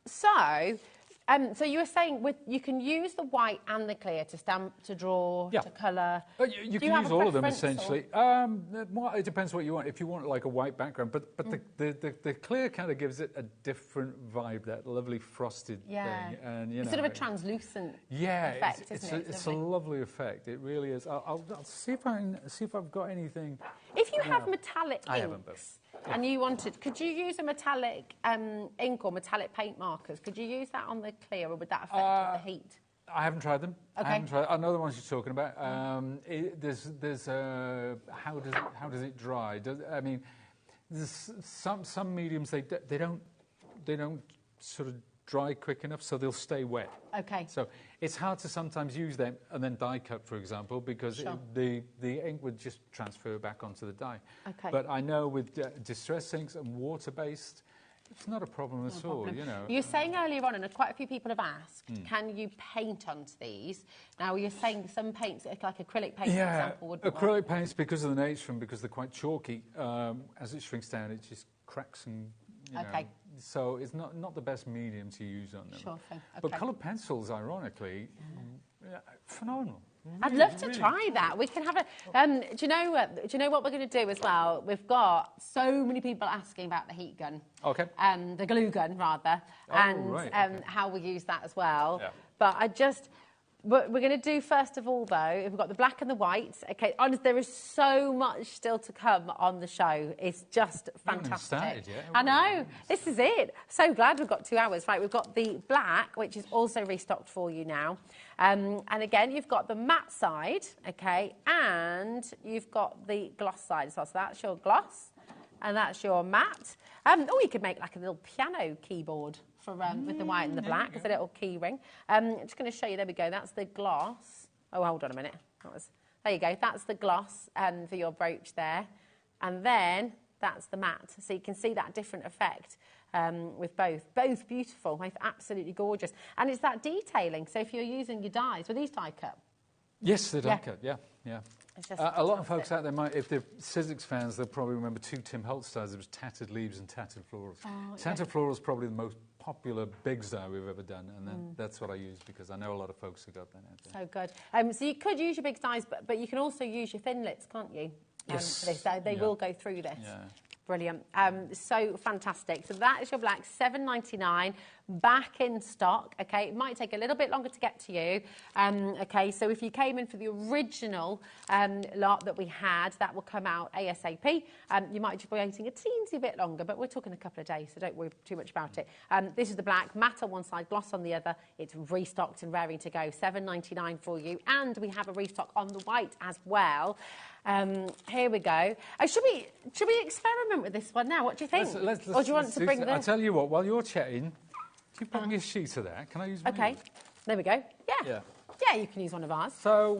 So you were saying you can use the white and the clear to stamp, to draw, to colour. You can use all of them essentially. Well, it depends what you want. If you want like a white background, but the clear kind of gives it a different vibe, that lovely frosted thing, and it's sort of a translucent effect, isn't it? It's a lovely effect. It really is. I'll see if I've got anything. If you have metallic inks. And you could you use a metallic ink or metallic paint markers? Could you use that on the clear, or would that affect the heat? I haven't tried them. Okay. I know the ones you're talking about. There's how does it dry? some mediums they don't sort of dry quick enough, so they'll stay wet. Okay. So it's hard to sometimes use them and then die cut, for example, because the ink would just transfer back onto the die. Okay. But I know with distress inks and water-based, it's not a problem at all, you know. You were saying earlier on, and quite a few people have asked, can you paint onto these? Now, you're saying some paints, like acrylic paint, for example, would acrylic paints, because of the nature and because they're quite chalky, as it shrinks down, it just cracks and, you know. So it's not the best medium to use on them. Sure thing. Okay. But coloured pencils, ironically, phenomenal. I'd love to try that. We can have a. Do you know what we're going to do as well? We've got so many people asking about the heat gun. Okay. The glue gun rather, and how we use that as well. Yeah. But what we're going to do first of all, though, we've got the black and the white. Okay, honestly, there is so much still to come on the show. It's just fantastic. Started yet, I know. This is it. So glad we've got 2 hours. Right, we've got the black, which is also restocked for you now. And again, you've got the matte side, okay, and you've got the gloss side as well. So that's your gloss, and that's your matte. You could make like a little piano keyboard for with the white and the black as a little key ring. I'm just going to show you. There we go. That's the gloss. Oh, hold on a minute. There you go. That's the gloss for your brooch there, and then that's the matte. So you can see that different effect with both. Both beautiful. Both absolutely gorgeous. And it's that detailing. So if you're using your dies, were these die cut? Yes, they're die cut. Yeah. A lot of folks fantastic. out there might, if they're Sizzix fans, they'll probably remember 2 Tim Holtz dies. There was Tattered Leaves and Tattered Florals. Tattered Florals is probably the most popular Biggs die we've ever done, and then that's what I use because I know a lot of folks have got that out there. So good. So you could use your Biggs dies, but you can also use your Thinlits, can't you? Yes. For this. So they will go through this. Yeah. Brilliant. So fantastic. So that is your black, $7.99, back in stock. Okay, it might take a little bit longer to get to you. Okay, so if you came in for the original lot that we had, that will come out ASAP. You might just be waiting a teensy bit longer, but we're talking a couple of days, so don't worry too much about it. This is the black, matte on one side, gloss on the other. It's restocked and raring to go. $7.99 for you, and we have a restock on the white as well. Here we go. Should we experiment with this one now? What do you think? Let's or do you want to bring the... I'll tell you what, while you're chetting, can you bring me a sheet of that? Can I use one? Okay, there we go. Yeah, you can use one of ours. So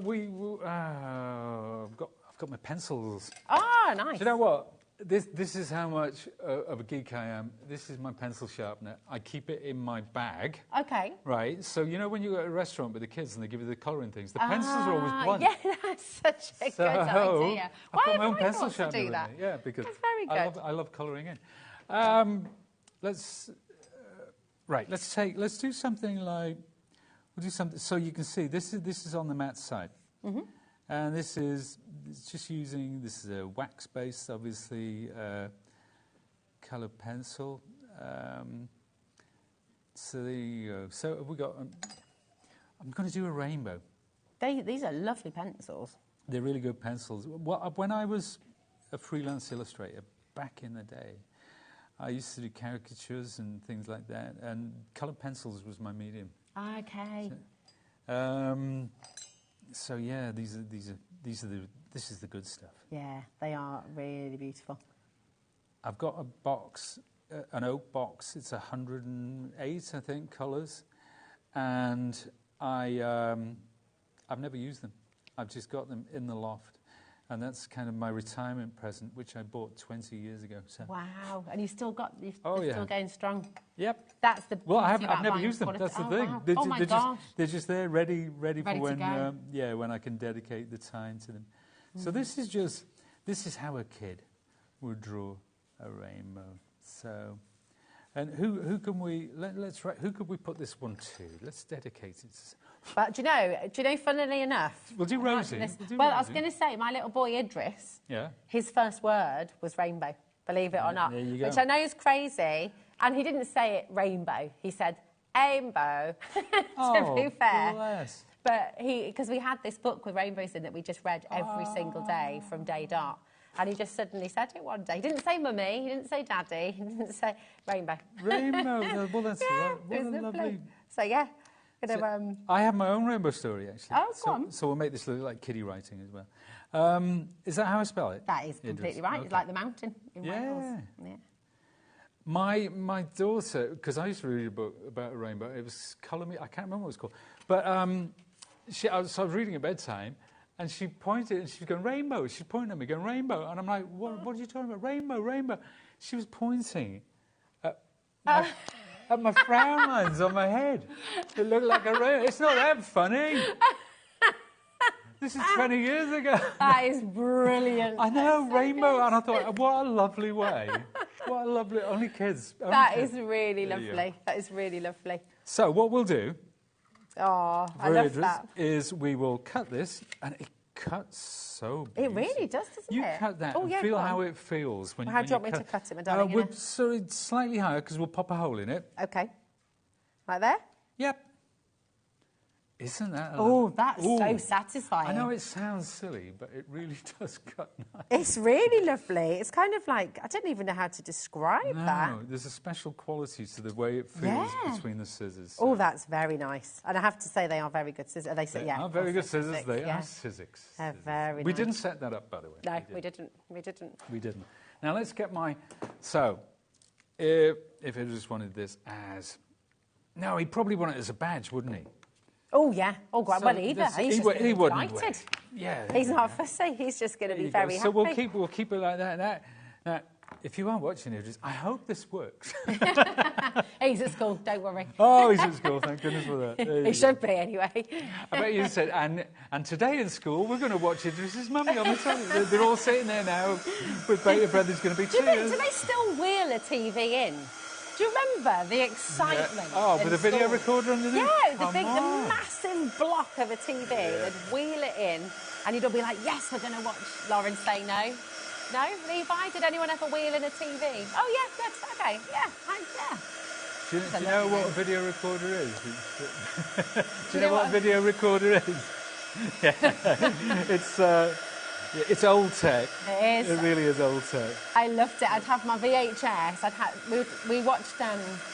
I've got my pencils. Oh, nice. Do you know what? This is how much of a geek I am. This is my pencil sharpener. I keep it in my bag. Okay. Right. So you know when you go to a restaurant with the kids and they give you the colouring things, the pencils are always blunt. Yeah, that's such a good idea. I've got my own pencil sharpener do that? Yeah, because that's very good. I love colouring in. Let's do something like we'll do something so you can see this is on the matte side. And this is just using, this is a wax base, obviously, coloured pencil. So there you go. So have we got, I'm going to do a rainbow. These are lovely pencils. They're really good pencils. Well, when I was a freelance illustrator back in the day, I used to do caricatures and things like that, and coloured pencils was my medium. Okay. So yeah, this is the good stuff. Yeah, they are really beautiful. I've got a box, an oak box. It's 108, I think, colours, and I've never used them. I've just got them in the loft, and that's kind of my retirement present, which I bought 20 years ago. So. Wow, and you're still still going strong. Yep. That's the. Well, I've never used them. That's the thing. Wow. They're just there, ready for when go. When I can dedicate the time to them. So this is how a kid would draw a rainbow. So, and who can we who could we put this one to? Let's dedicate it. But do you know? Funnily enough, we'll do Rosie. I was going to say, my little boy Idris. Yeah. His first word was rainbow. Believe it or not. There you go. Which I know is crazy, and he didn't say it rainbow. He said aimbow. To be fair. Bless. But because we had this book with rainbows in that we just read every single day from day dot. And he just suddenly said it one day. He didn't say mummy, he didn't say daddy, he didn't say rainbow. Rainbow, well that's yeah, what a lovely... So yeah. I have my own rainbow story, actually. Oh, go on. So we'll make this look like kiddie writing as well. Is that how I spell it? That is completely right. Okay. It's like the mountain in Wales. Yeah. My daughter, because I used to read a book about a rainbow. It was Colour Me. I can't remember what it was called. But I was reading at bedtime, and she pointed, and she was going, rainbow. She's pointing at me, going, rainbow. And I'm like, what are you talking about? Rainbow, rainbow. She was pointing at my frown lines on my head. It looked like a rainbow. It's not that funny. This is 20 years ago. That is brilliant. I know, rainbow. And I thought, what a lovely way. What a lovely... Only kids. That is really lovely. That is really lovely. So what we'll do... Oh, I love that. ...is we will cut this, and it cuts so beautifully. It really does, doesn't it? You cut that and feel how it feels when you How do you want me to cut it, my darling? We'll slightly higher, because we'll pop a hole in it. OK. Like there? Yep. Isn't that... that's so satisfying. I know it sounds silly, but it really does cut nice. It's really lovely. It's kind of like, I don't even know how to describe that. No, there's a special quality to the way it feels between the scissors. Oh, that's very nice. And I have to say they are very good scissors. They are very good scissors. They are scissors. They're very nice. We didn't set that up, by the way. No, we didn't. We didn't. Now, let's get my... So, if he just wanted this as... No, he'd probably want it as a badge, wouldn't he? Oh, yeah. Oh, God. So well, either. He's just he wouldn't delighted. Yeah. He's not fussy. He's just going to be very happy. So we'll keep it like that. Now, if you are watching it, I hope this works. He's at school. Don't worry. Oh, he's at school. Thank goodness for that. He should be, anyway. I bet you said, and today in school, we're going to watch Idris's mummy on the telly. They're all sitting there now with bated breath. There's going to be tears. Do they still wheel a TV in? Do you remember the excitement? Yeah. Oh, with a video recorder underneath? Yeah, the massive block of a TV. They'd wheel it in, and you'd all be like, yes, we're going to watch. Lauren say no. No? Levi, did anyone ever wheel in a TV? Oh, yeah, good, OK, yeah. Do you know what a video recorder is? Do you know what a video recorder is? Yeah. It's old tech. It is. It really is old tech. I loved it. I'd have my VHS. We watched, do you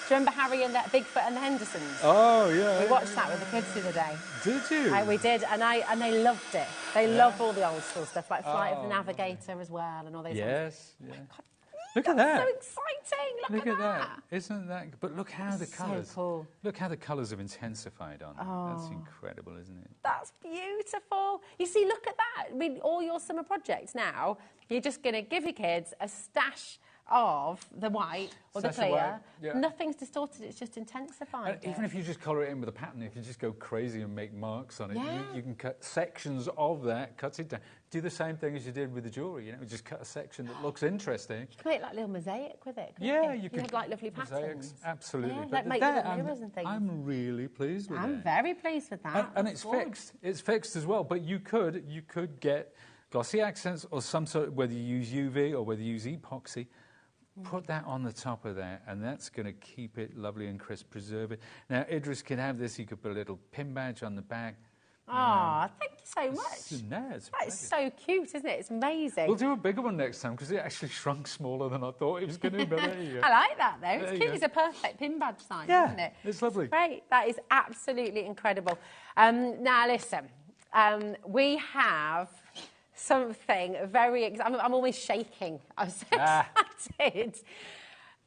remember Harry and Bigfoot and the Hendersons? Oh, yeah. We watched that with the kids the other day. Did you? We did, and they loved it. They love all the old school stuff, like Flight of the Navigator as well, and all those ones. Yes, yeah. Oh, God. Look at that. So exciting. Look at that. Isn't that... But look how the colours... So cool. Look how the colours have intensified on it. That's incredible, isn't it? That's beautiful. You see, look at that. I mean, all your summer projects now, you're just going to give your kids a stash of the white or the clear. Yeah. Nothing's distorted, it's just intensified. Even if you just colour it in with a pattern, if you just go crazy and make marks on it, you can cut sections of that, cut it down. Do the same thing as you did with the jewellery, just cut a section that looks interesting. You can make like little mosaic with it. You can have like lovely mosaics, patterns. Absolutely. Yeah, like make little mirrors and things. I'm really pleased with it. I'm very pleased with that. And it's fixed. It's fixed as well. But you could get glossy accents or some sort of, whether you use UV or whether you use epoxy. Put that on the top of that, and that's going to keep it lovely and crisp, preserve it. Now, Idris can have this. He could put a little pin badge on the back. Oh, thank you so much. That is so cute, isn't it? It's amazing. We'll do a bigger one next time, because it actually shrunk smaller than I thought it was going to be. I like that, though. It's cute. It's a perfect pin badge size, isn't it? It's lovely. Great. That is absolutely incredible. Now, listen, we have... something very... I'm almost shaking. I'm so excited.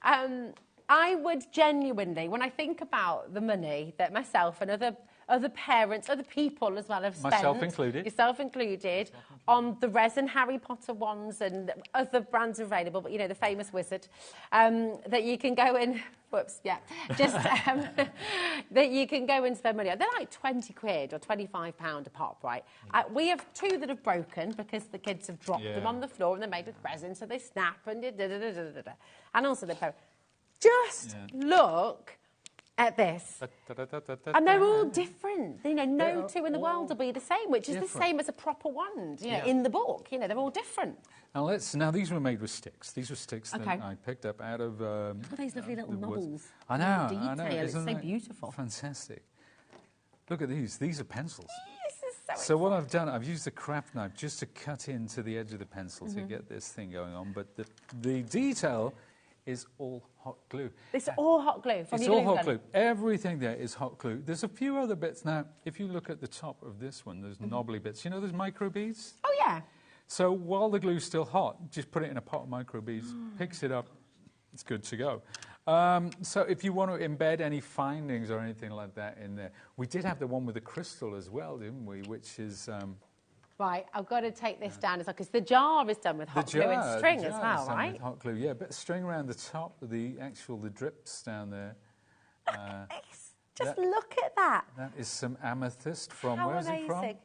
I would genuinely, when I think about the money that myself and other parents, other people as well have spent... Myself included. Yourself included, on the resin Harry Potter ones and other brands available, but, the famous wizard, that you can go in... Whoops, yeah. Just that you can go and spend money on. They're like 20 quid or £25 a pop, right? We have two that have broken because the kids have dropped them on the floor and they're made with resin, so they snap and da-da-da-da-da-da. And also they're... Just look at this. And they're all different. No two in the world will be the same, which is the same as a proper wand, in the book. They're all different. Now these were made with sticks. These were sticks that I picked up out of... these lovely little knobbles. I know. Detail. It's so beautiful. Fantastic. Look at these. These are pencils. This is so what I've done, I've used a craft knife just to cut into the edge of the pencil to get this thing going on. But the detail is all hot glue. It's all hot glue from It's your all glue hot gun. glue. Everything there is hot glue. There's a few other bits. Now, if you look at the top of this one, there's knobbly bits. You know those micro beads? Oh, yeah. So while the glue's still hot, just put it in a pot of micro beads, picks it up, it's good to go. So if you want to embed any findings or anything like that in there, we did have the one with the crystal as well, didn't we? Which is... Right, I've got to take this down as well, because the jar is done with hot glue and string as well, right? With hot glue, yeah, but string around the top, the drips down there. Just look at that. That is some amethyst from, How where's it from? amazing.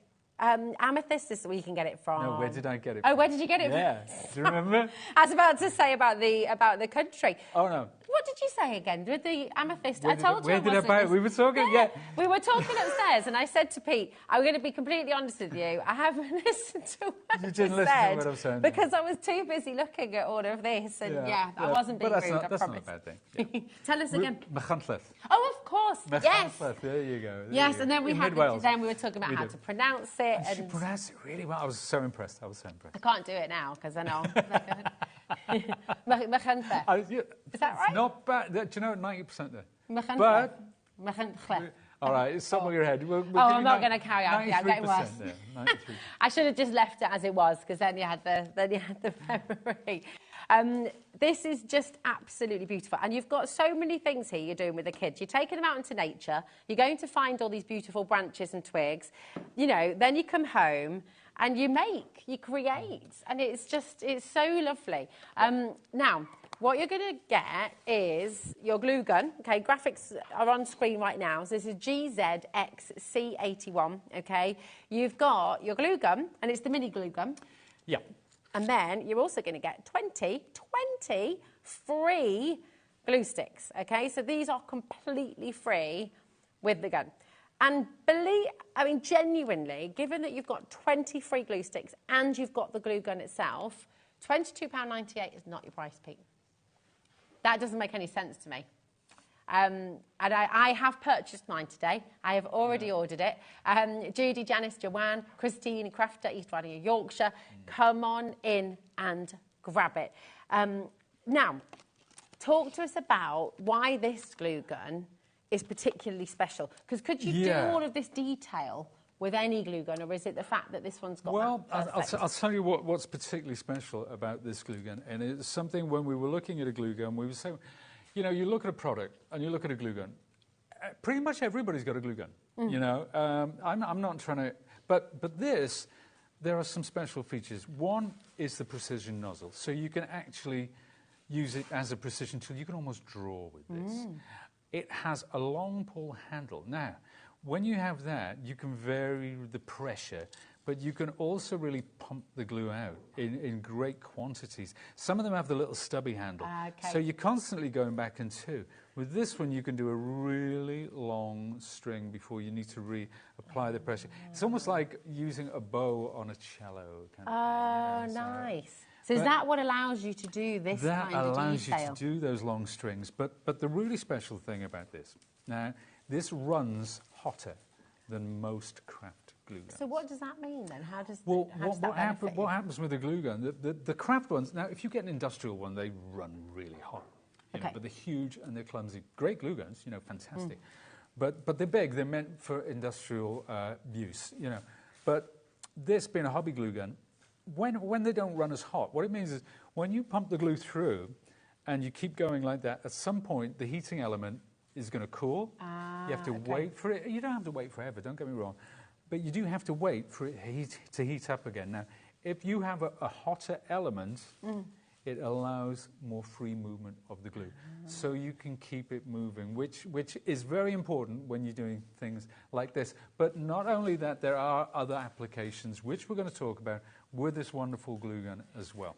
Amethyst is where you can get it from. No, where did I get it Oh, from? where did you get it from? Yeah, do you remember? I was about to say about the country. Oh, no. What did you say again with the amethyst? Where did I buy it? We were talking, yeah. We were talking upstairs, and I said to Pete, I'm going to be completely honest with you, I haven't listened to what You didn't I listen said to what I was saying. because I was too busy looking at all of this, and I wasn't being rude, I that's promise. not a bad thing. Yeah. Tell us again. Machantlaeth. Oh, of course, yes. Machantlaeth, there you go. There Yes, you and go. then we In had Mid-Wales. then we were talking about how to pronounce it. She pronounced it really well. I was so impressed. I can't do it now because I know. Machantlaeth. Is that right? Not bad. Do you know 90% there? Machantlaeth. But Machantlaeth. all right, it's somewhere your head. We'll I'm not going to carry on. Yeah, I'm getting worse. 93%. I should have just left it as it was, because then you had the memory. This is just absolutely beautiful, and you've got so many things here you're doing with the kids. You're taking them out into nature. You're going to find all these beautiful branches and twigs. You know, then you come home and you create, and it's so lovely. Now, what you're going to get is your glue gun. Okay, graphics are on screen right now. So this is GZXC81. Okay, you've got your glue gun, and it's the mini glue gun. Yeah. And then you're also going to get 20 free glue sticks. Okay, so these are completely free with the gun. And genuinely, given that you've got 20 free glue sticks and you've got the glue gun itself, £22.98 is not your price, Pete. That doesn't make any sense to me. And I have purchased mine today. I have already ordered it. Judy, Janice, Joanne, Christine, Crafter, East Riding of Yorkshire, come on in and grab it. Now, talk to us about why this glue gun is particularly special. Because could you do all of this detail with any glue gun, or is it the fact that this one's got I'll tell you what's particularly special about this glue gun. And it's something when we were looking at a glue gun, we were saying, you know, you look at a product and you look at a glue gun. Pretty much everybody's got a glue gun. You know, I'm not trying to, but this, there are some special features. One is the precision nozzle, so you can actually use it as a precision tool. You can almost draw with this. It has a long pull handle. Now, when you have that, you can vary the pressure, but you can also really pump the glue out in great quantities. Some of them have the little stubby handle, so you're constantly going back and two. With this one, you can do a really long string before you need to reapply the pressure. It's almost like using a bow on a cello. Nice. So is that what allows you to do this kind of detail? That allows you to do those long strings. But the really special thing about this, now, this runs hotter than most craft glue guns. So what does that mean then? How does what that happens with a glue gun? The craft ones, now if you get an industrial one, they run really hot. You know, but they're huge and they're clumsy. Great glue guns, you know, fantastic. But they're big. They're meant for industrial use, you know. But this being a hobby glue gun, when they don't run as hot, what it means is when you pump the glue through and you keep going like that, at some point the heating element is going to cool. You have to wait for it. You don't have to wait forever, don't get me wrong. But you do have to wait for it to heat up again. Now, if you have a hotter element, it allows more free movement of the glue. So you can keep it moving, which is very important when you're doing things like this. But not only that, there are other applications, which we're going to talk about, with this wonderful glue gun as well.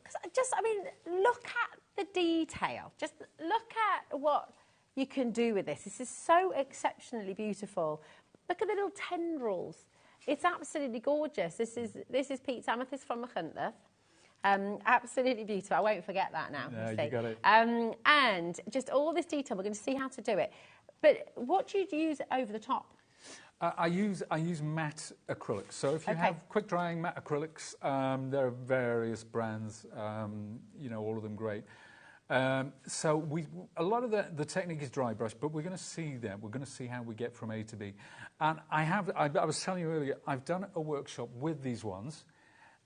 Look at the detail. Just look at what you can do with this. This is so exceptionally beautiful. Look at the little tendrils. It's absolutely gorgeous. This is Pete's amethyst from Machantlaeth. Absolutely beautiful. I won't forget that now. Yeah, you got it. And just all this detail. We're going to see how to do it. But what do you use over the top? I use matte acrylics. So if you have quick drying matte acrylics, there are various brands, you know, all of them great. So a lot of the technique is dry brush, but we're going to see that. We're going to see how we get from A to B. And I was telling you earlier, I've done a workshop with these ones,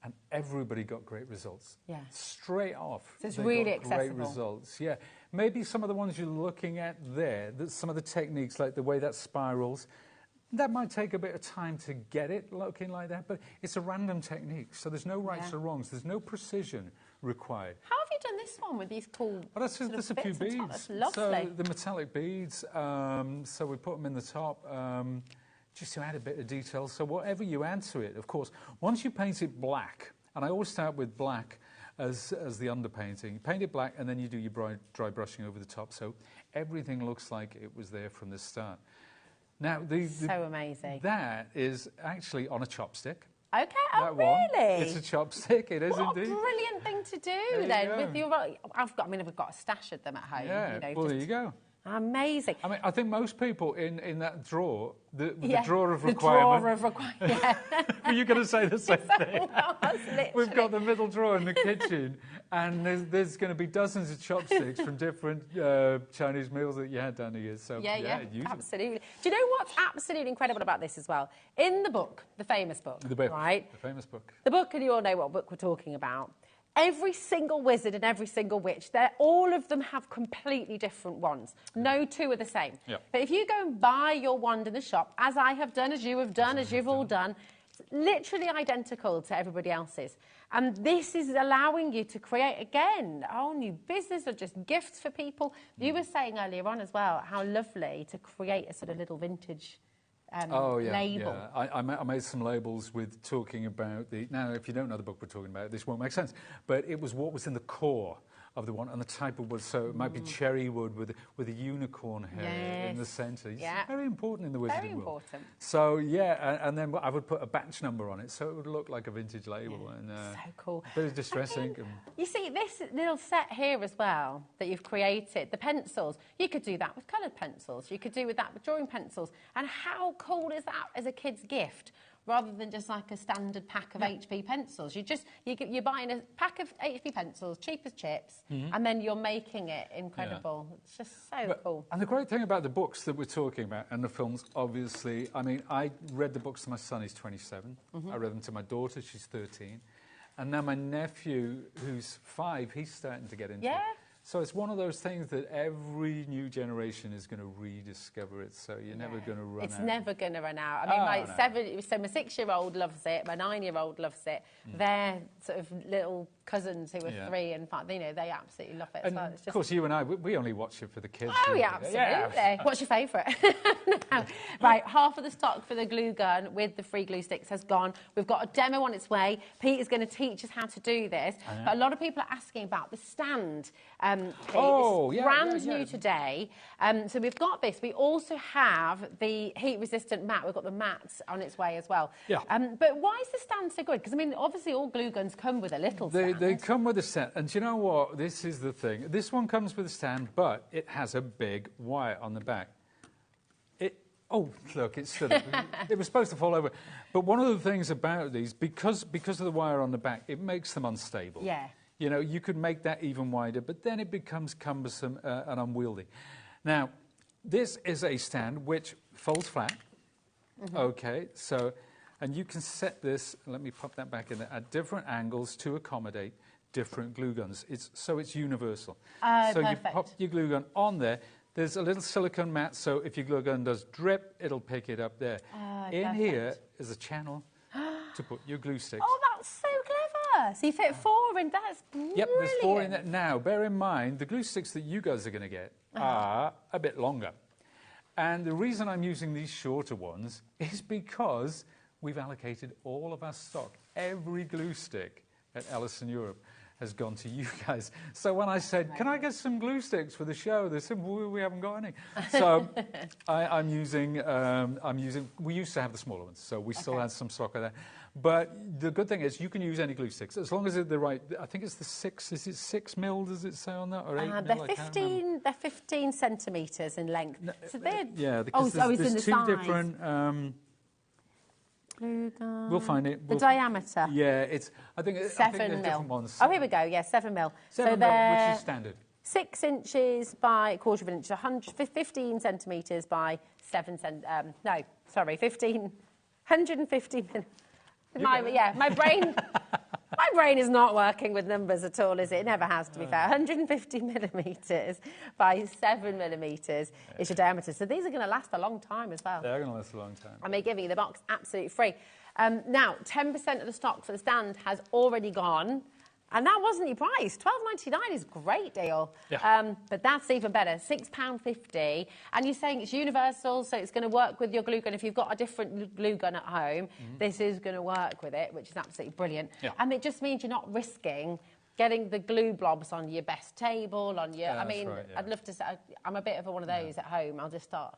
and everybody got great results. Yeah. Straight off. So it's really accessible. Great results, yeah. Maybe some of the ones you're looking at there, some of the techniques, like the way that spirals, that might take a bit of time to get it looking like that, but it's a random technique, so there's no rights or wrongs. There's no precision required. How have you done this one with these cool Well, that's a few beads. That's lovely. So the metallic beads, so we put them in the top, just to add a bit of detail. So whatever you add to it, of course, once you paint it black, and I always start with black as the underpainting. You paint it black, and then you do your dry brushing over the top, so everything looks like it was there from the start. Now, so amazing. That is actually on a chopstick. Okay, that really? One. It's a chopstick, it is what indeed. What a brilliant thing to do then. With your, I've got a stash of them at home. Yeah, well, there you go. Amazing. I mean, I think most people in that drawer, the drawer of requirement. The drawer of requirement, yeah. Were you going to say the same thing? Literally. We've got the middle drawer in the kitchen, and there's going to be dozens of chopsticks from different Chinese meals that you had down the years. So yeah, use absolutely. Do you know what's absolutely incredible about this as well? In the book, the famous book, right? The famous book. The book, and you all know what book we're talking about. Every single wizard and every single witch, all of them have completely different wands. No two are the same. Yep. But if you go and buy your wand in the shop, as I have done, as you have done, as you've all done, it's literally identical to everybody else's. And this is allowing you to create, again, a whole new business or just gifts for people. You were saying earlier on as well how lovely to create a sort of little vintage label. Yeah. I made some labels with talking about now, if you don't know the book we're talking about, this won't make sense, but it was what was in the core of the one and the type of wood. So it might be cherry wood with a unicorn hair in the centre. It's very important in the wizarding world. Very important. So and then I would put a batch number on it, so it would look like a vintage label. And so cool. A bit of distress ink. You see, this little set here as well that you've created, the pencils, you could do that with coloured pencils. You could do that with drawing pencils. And how cool is that as a kid's gift? Rather than just like a standard pack of HP pencils. You're buying a pack of HP pencils, cheap as chips, and then you're making it incredible. Yeah. It's just so cool. And the great thing about the books that we're talking about, and the films, obviously, I mean, I read the books to my son, he's 27. I read them to my daughter, she's 13. And now my nephew, who's 5, he's starting to get into it. So it's one of those things that every new generation is going to rediscover it, so you're never going to run out. It's never going to run out. I mean, so my 6-year-old loves it, my 9-year-old loves it. They're sort of little cousins who are 3 and 5, they absolutely love it as well. It's just... Of course, you and I, we only watch it for the kids. Oh, yeah, absolutely. What's your favourite? Right, half of the stock for the glue gun with the free glue sticks has gone. We've got a demo on its way. Pete is going to teach us how to do this. But a lot of people are asking about the stand. Brand new today. So we've got this. We also have the heat-resistant mat. We've got the mats on its way as well. Yeah. But why is the stand so good? Because, I mean, obviously all glue guns come with a little stand. They come with a stand. And do you know what? This is the thing. This one comes with a stand, but it has a big wire on the back. Oh, look, it stood up. It was supposed to fall over. But one of the things about these, because of the wire on the back, it makes them unstable. Yeah. You know, you could make that even wider, but then it becomes cumbersome and unwieldy. Now, this is a stand which folds flat. Okay, so, and you can set this, let me pop that back in there, at different angles to accommodate different glue guns. So it's universal. So perfect. You pop your glue gun on there. There's a little silicone mat, so if your glue gun does drip, it'll pick it up there. In here is a channel to put your glue sticks. Oh, that's so clever. So you fit 4 in, that's brilliant. Yep, there's 4 in there. Now, bear in mind, the glue sticks that you guys are going to get are a bit longer. And the reason I'm using these shorter ones is because we've allocated all of our stock. Every glue stick at Ellison Europe has gone to you guys. So when I said, can I get some glue sticks for the show? They said, well, we haven't got any. So I'm using, we used to have the smaller ones, so we still had some stock of that. But the good thing is you can use any glue sticks, as long as they're the right, I think it's the 6, is it 6 mil, does it say on that? Or 8 mil? They're 15 centimetres in length. No, so they're... Yeah, because there's 2 different... glue gun. We'll find it. The diameter. Yeah, I think there's 7 mil. different ones. Oh, here we go. Yeah, 7 mil. 7 mil, which is standard. 6 inches by 1/4 of an inch, 15 centimetres by 150 millimetres. My brain... My brain is not working with numbers at all, is it? It never has, to be fair. 150 millimetres by 7 millimetres is your diameter. So these are going to last a long time as well. They're going to last a long time. And we're giving you the box absolutely free. Now, 10% of the stock for the stand has already gone. And that wasn't your price. £12.99 is a great deal. Yeah. But that's even better. £6.50. And you're saying it's universal, so it's going to work with your glue gun. If you've got a different glue gun at home, this is going to work with it, which is absolutely brilliant. Yeah. And it just means you're not risking getting the glue blobs on your best table, on your... Yeah, I mean, right, yeah. I'd love to say... I'm a bit of one of those at home. I'll just start,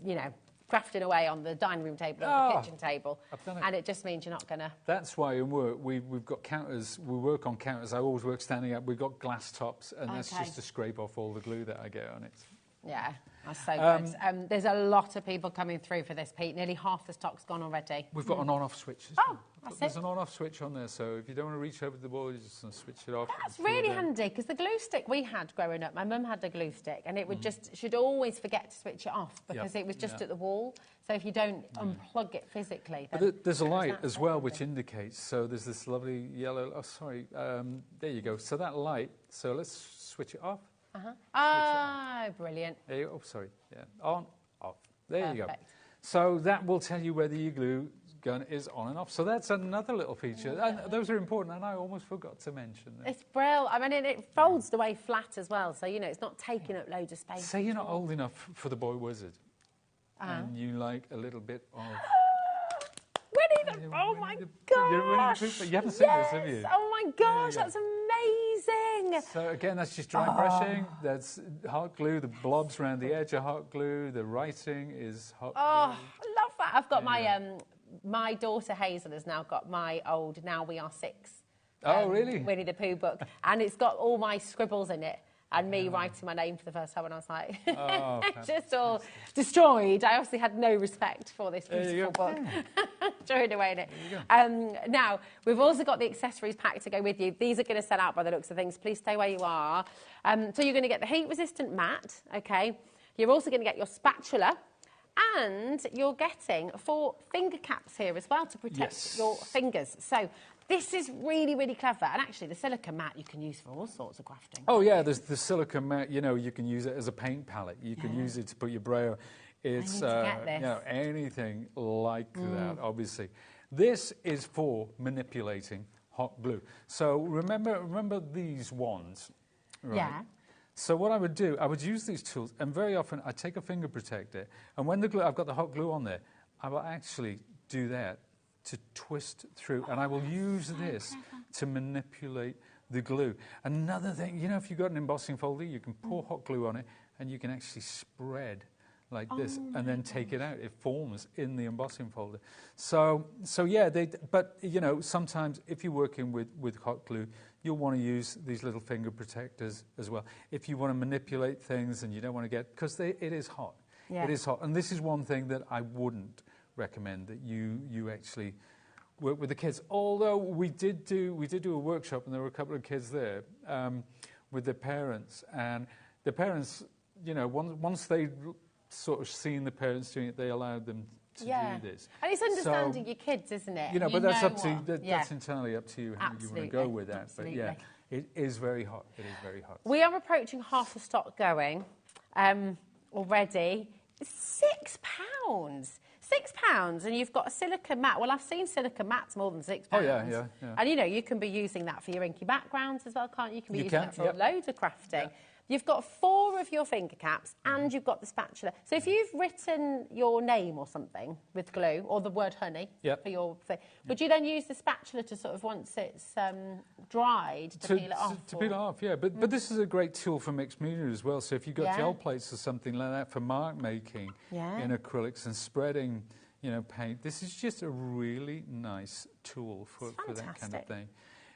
you know, crafting away on the dining room table or the kitchen table. I've done it. And it just means you're not going to... That's why in work we've got counters. We work on counters. I always work standing up. We've got glass tops, and that's just to scrape off all the glue that I get on it. Yeah, that's so good. There's a lot of people coming through for this, Pete. Nearly half the stock's gone already. We've got an on-off switch. There's an on-off switch on there, so if you don't want to reach over the board, you just switch it off. That's really handy, because the glue stick we had growing up, my mum had the glue stick, and it would she'd always forget to switch it off, because it was just at the wall. So if you don't unplug it physically... Then but there's a light as well, which indicates, so there's this lovely yellow... Oh, sorry, there you go. So that light, so let's switch it off. Brilliant. There you go. Oh, sorry. Yeah. On, off. There you go. So that will tell you whether your glue gun is on and off. So that's another little feature. And those are important, and I almost forgot to mention them. It's brilliant. I mean, it folds the way flat as well, so, you know, it's not taking up loads of space. Say you're not old enough for the Boy Wizard, and you like a little bit of... Winnie the... Oh, my gosh! You haven't seen this, have you? Oh, my gosh, that's amazing! So, again, that's just dry brushing. That's hot glue. The blobs around the edge are hot glue. The writing is hot glue. I love that. I've got my daughter Hazel has now got my old Now We Are Six. Really? Winnie the Pooh book. And it's got all my scribbles in it. And me writing my name for the first time, and I was like, just all destroyed. I obviously had no respect for this beautiful book. Threw it away in it. Now, we've also got the accessories pack to go with you. These are going to sell out by the looks of things. Please stay where you are. So you're going to get the heat-resistant mat, okay? You're also going to get your spatula, and you're getting 4 finger caps here as well to protect your fingers. So this is really, really clever. And actually, the silicone mat you can use for all sorts of crafting. Oh, yeah, there's the silicone mat. You know, you can use it as a paint palette. You can use it to put your braille. It's, you know, anything like that, obviously. This is for manipulating hot glue. So remember these wands, right? Yeah. So what I would do, I would use these tools, and very often I take a finger protector, and when the glue, I've got the hot glue on there, I will actually do that to twist through, and I will use this to manipulate the glue. Another thing, you know, if you've got an embossing folder, you can pour hot glue on it, and you can actually spread like this, and then take it out. It forms in the embossing folder. So yeah, but, you know, sometimes if you're working with hot glue, you'll want to use these little finger protectors as well. If you want to manipulate things and you don't want to get... Because it is hot. Yeah. It is hot. And this is one thing that I wouldn't recommend, that you actually work with the kids. Although we did do a workshop, and there were a couple of kids there with their parents. And the parents, you know, once they sort of seen the parents doing it, they allowed them to do this. And it's understanding your kids, isn't it? You know, but that's up to that's entirely up to you how you want to go with that. Absolutely. But yeah, it is very hot. It is very hot. We are approaching half the stock going already. It's £6. £6, and you've got a silicone mat. Well, I've seen silicone mats more than £6. Oh, yeah. And, you know, you can be using that for your inky backgrounds as well, can't you? You can be using it for loads of crafting. Yeah. You've got 4 of your finger caps, and you've got the spatula. So if you've written your name or something with glue, or the word honey for your thing, would you then use the spatula to sort of, once it's dried, to peel it off? To peel it off, yeah. But this is a great tool for mixed media as well. So if you've got gel plates or something like that for mark making in acrylics and spreading, you know, paint, this is just a really nice tool for that kind of thing.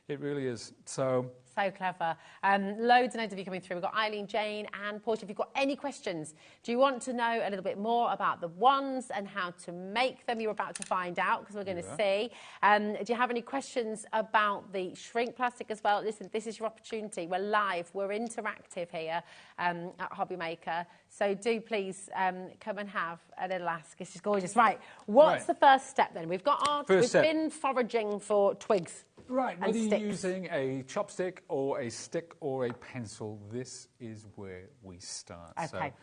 It really is. So clever. Loads and loads of you coming through. We've got Eileen, Jane and Portia. If you've got any questions, do you want to know a little bit more about the wands and how to make them? You're about to find out because we're going to see. Do you have any questions about the shrink plastic as well? Listen, this is your opportunity. We're live. We're interactive here at HobbyMaker. So do please come and have a little ask. This is gorgeous. Right. What's the first step then? We've got our... We've been foraging for twigs. Right, whether you're using a chopstick or a stick or a pencil, this is where we start. Okay.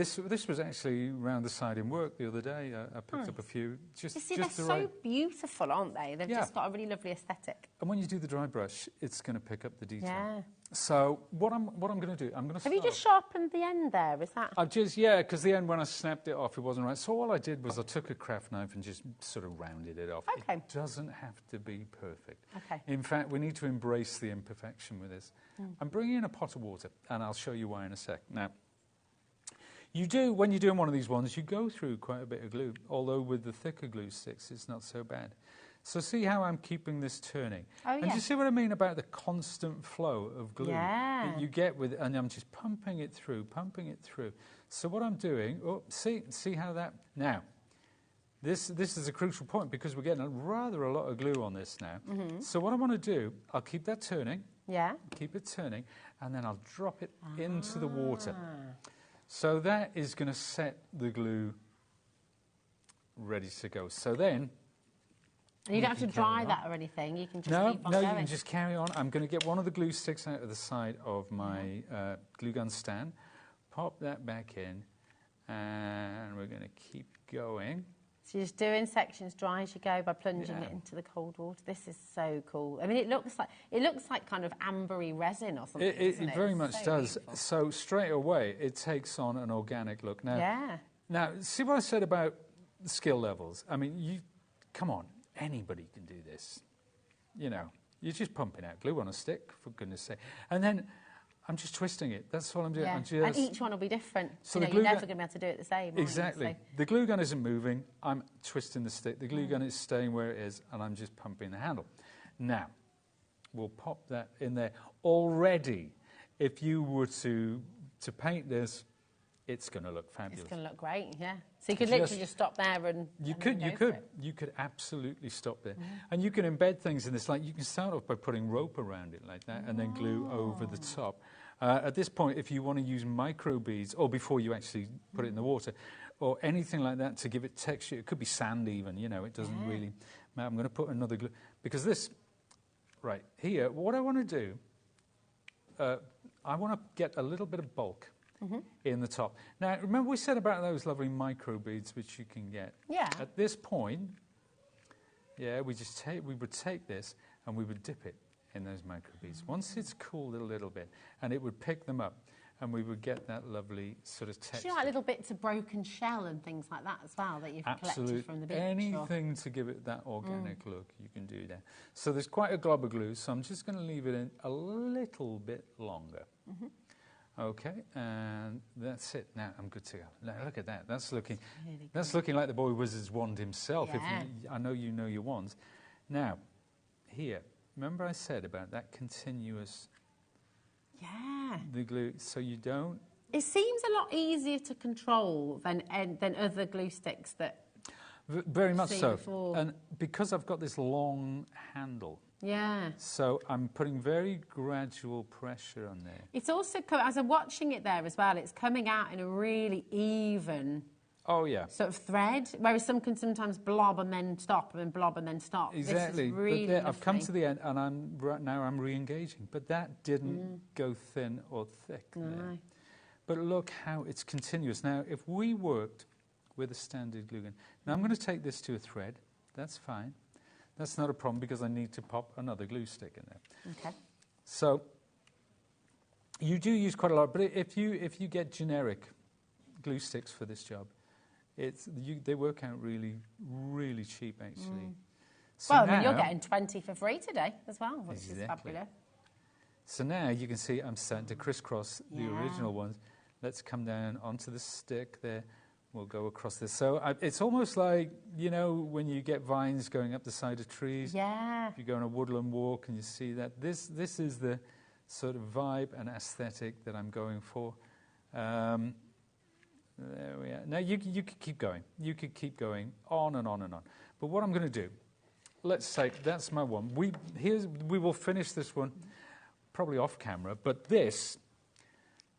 So this was actually round the side in work the other day. I picked up a few. You see, they're so beautiful, aren't they? They've just got a really lovely aesthetic. And when you do the dry brush, it's going to pick up the detail. Yeah. So what I'm going to do, I'm going to start... Have you just sharpened the end there? Is that... I've just, because the end, when I snapped it off, it wasn't right. So all I did was I took a craft knife and just sort of rounded it off. Okay. It doesn't have to be perfect. Okay. In fact, we need to embrace the imperfection with this. I'm bringing in a pot of water, and I'll show you why in a sec. Now, when you're doing one of these ones, you go through quite a bit of glue, although with the thicker glue sticks, it's not so bad. So see how I'm keeping this turning? Oh, and do you see what I mean about the constant flow of glue that you get with it? And I'm just pumping it through. So what I'm doing, see how that... Now, this is a crucial point because we're getting rather a lot of glue on this now. So what I want to do, I'll keep that turning. Yeah. Keep it turning, and then I'll drop it into the water. So that is going to set the glue ready to go. So then... And you don't have to dry that or anything. You can just keep on going. You can just carry on. I'm going to get one of the glue sticks out of the side of my glue gun stand, pop that back in, and we're going to keep going. So you're just doing sections dry as you go by plunging it into the cold water. This is so cool. I mean, it looks like kind of ambery resin or something. It very much does. Beautiful. So straight away, it takes on an organic look. Now, now, see what I said about skill levels. I mean, come on. Anybody can do this. You know, you're just pumping out glue on a stick, for goodness sake. And then I'm just twisting it. That's all I'm doing. Yeah. And each one will be different. So you're never going to be able to do it the same. Exactly. The glue gun isn't moving. I'm twisting the stick. The glue gun is staying where it is, and I'm just pumping the handle. Now, we'll pop that in there. Already, if you were to paint this, it's going to look fabulous. It's going to look great, yeah. So you could literally just stop there and you could absolutely stop there. And you can embed things in this. Like you can start off by putting rope around it like that and then glue over the top. At this point, if you want to use micro beads, or before you actually put it in the water, or anything like that to give it texture, it could be sand even, you know, it doesn't really matter. I'm going to put another glue, because this, right here, what I want to do, I want to get a little bit of bulk in the top. Now, remember we said about those lovely micro beads which you can get? Yeah. At this point, we would take this and we would dip it in those micro beads. Once it's cooled a little bit, and it would pick them up, and we would get that lovely sort of texture. Do you like little bits of broken shell and things like that as well that you've collected from the beach? Anything to give it that organic look, you can do that. So there's quite a glob of glue, so I'm just going to leave it in a little bit longer. Okay, and that's it. Now I'm good to go. Now, look at that. That's looking like the boy wizard's wand himself. Yeah. I know you know your wands. Now, here, remember I said about that continuous... the glue, so you don't... It seems a lot easier to control than other glue sticks that... Very much so. Before. And because I've got this long handle... Yeah. So I'm putting very gradual pressure on there. It's also, as I'm watching it there as well, it's coming out in a really even... sort of thread, whereas some can sometimes blob and then stop, and then blob and then stop. Exactly. This is really but I've come to the end, and now I'm re-engaging. But that didn't go thin or thick there. But look how it's continuous. Now, if we worked with a standard glue gun... Now, I'm going to take this to a thread. That's fine. That's not a problem, because I need to pop another glue stick in there. Okay. So you do use quite a lot, but if you get generic glue sticks for this job, they work out really, really cheap, actually. So well, I mean, you're getting 20 for free today as well, which is fabulous. So now you can see I'm starting to crisscross the original ones. Let's come down onto the stick there, we'll go across this. So it's almost like, you know, when you get vines going up the side of trees. Yeah. If you go on a woodland walk and you see that. This is the sort of vibe and aesthetic that I'm going for. There we are. Now, you could keep going. You could keep going on and on and on. But what I'm going to do, let's say that's my one. We will finish this one probably off camera, but this...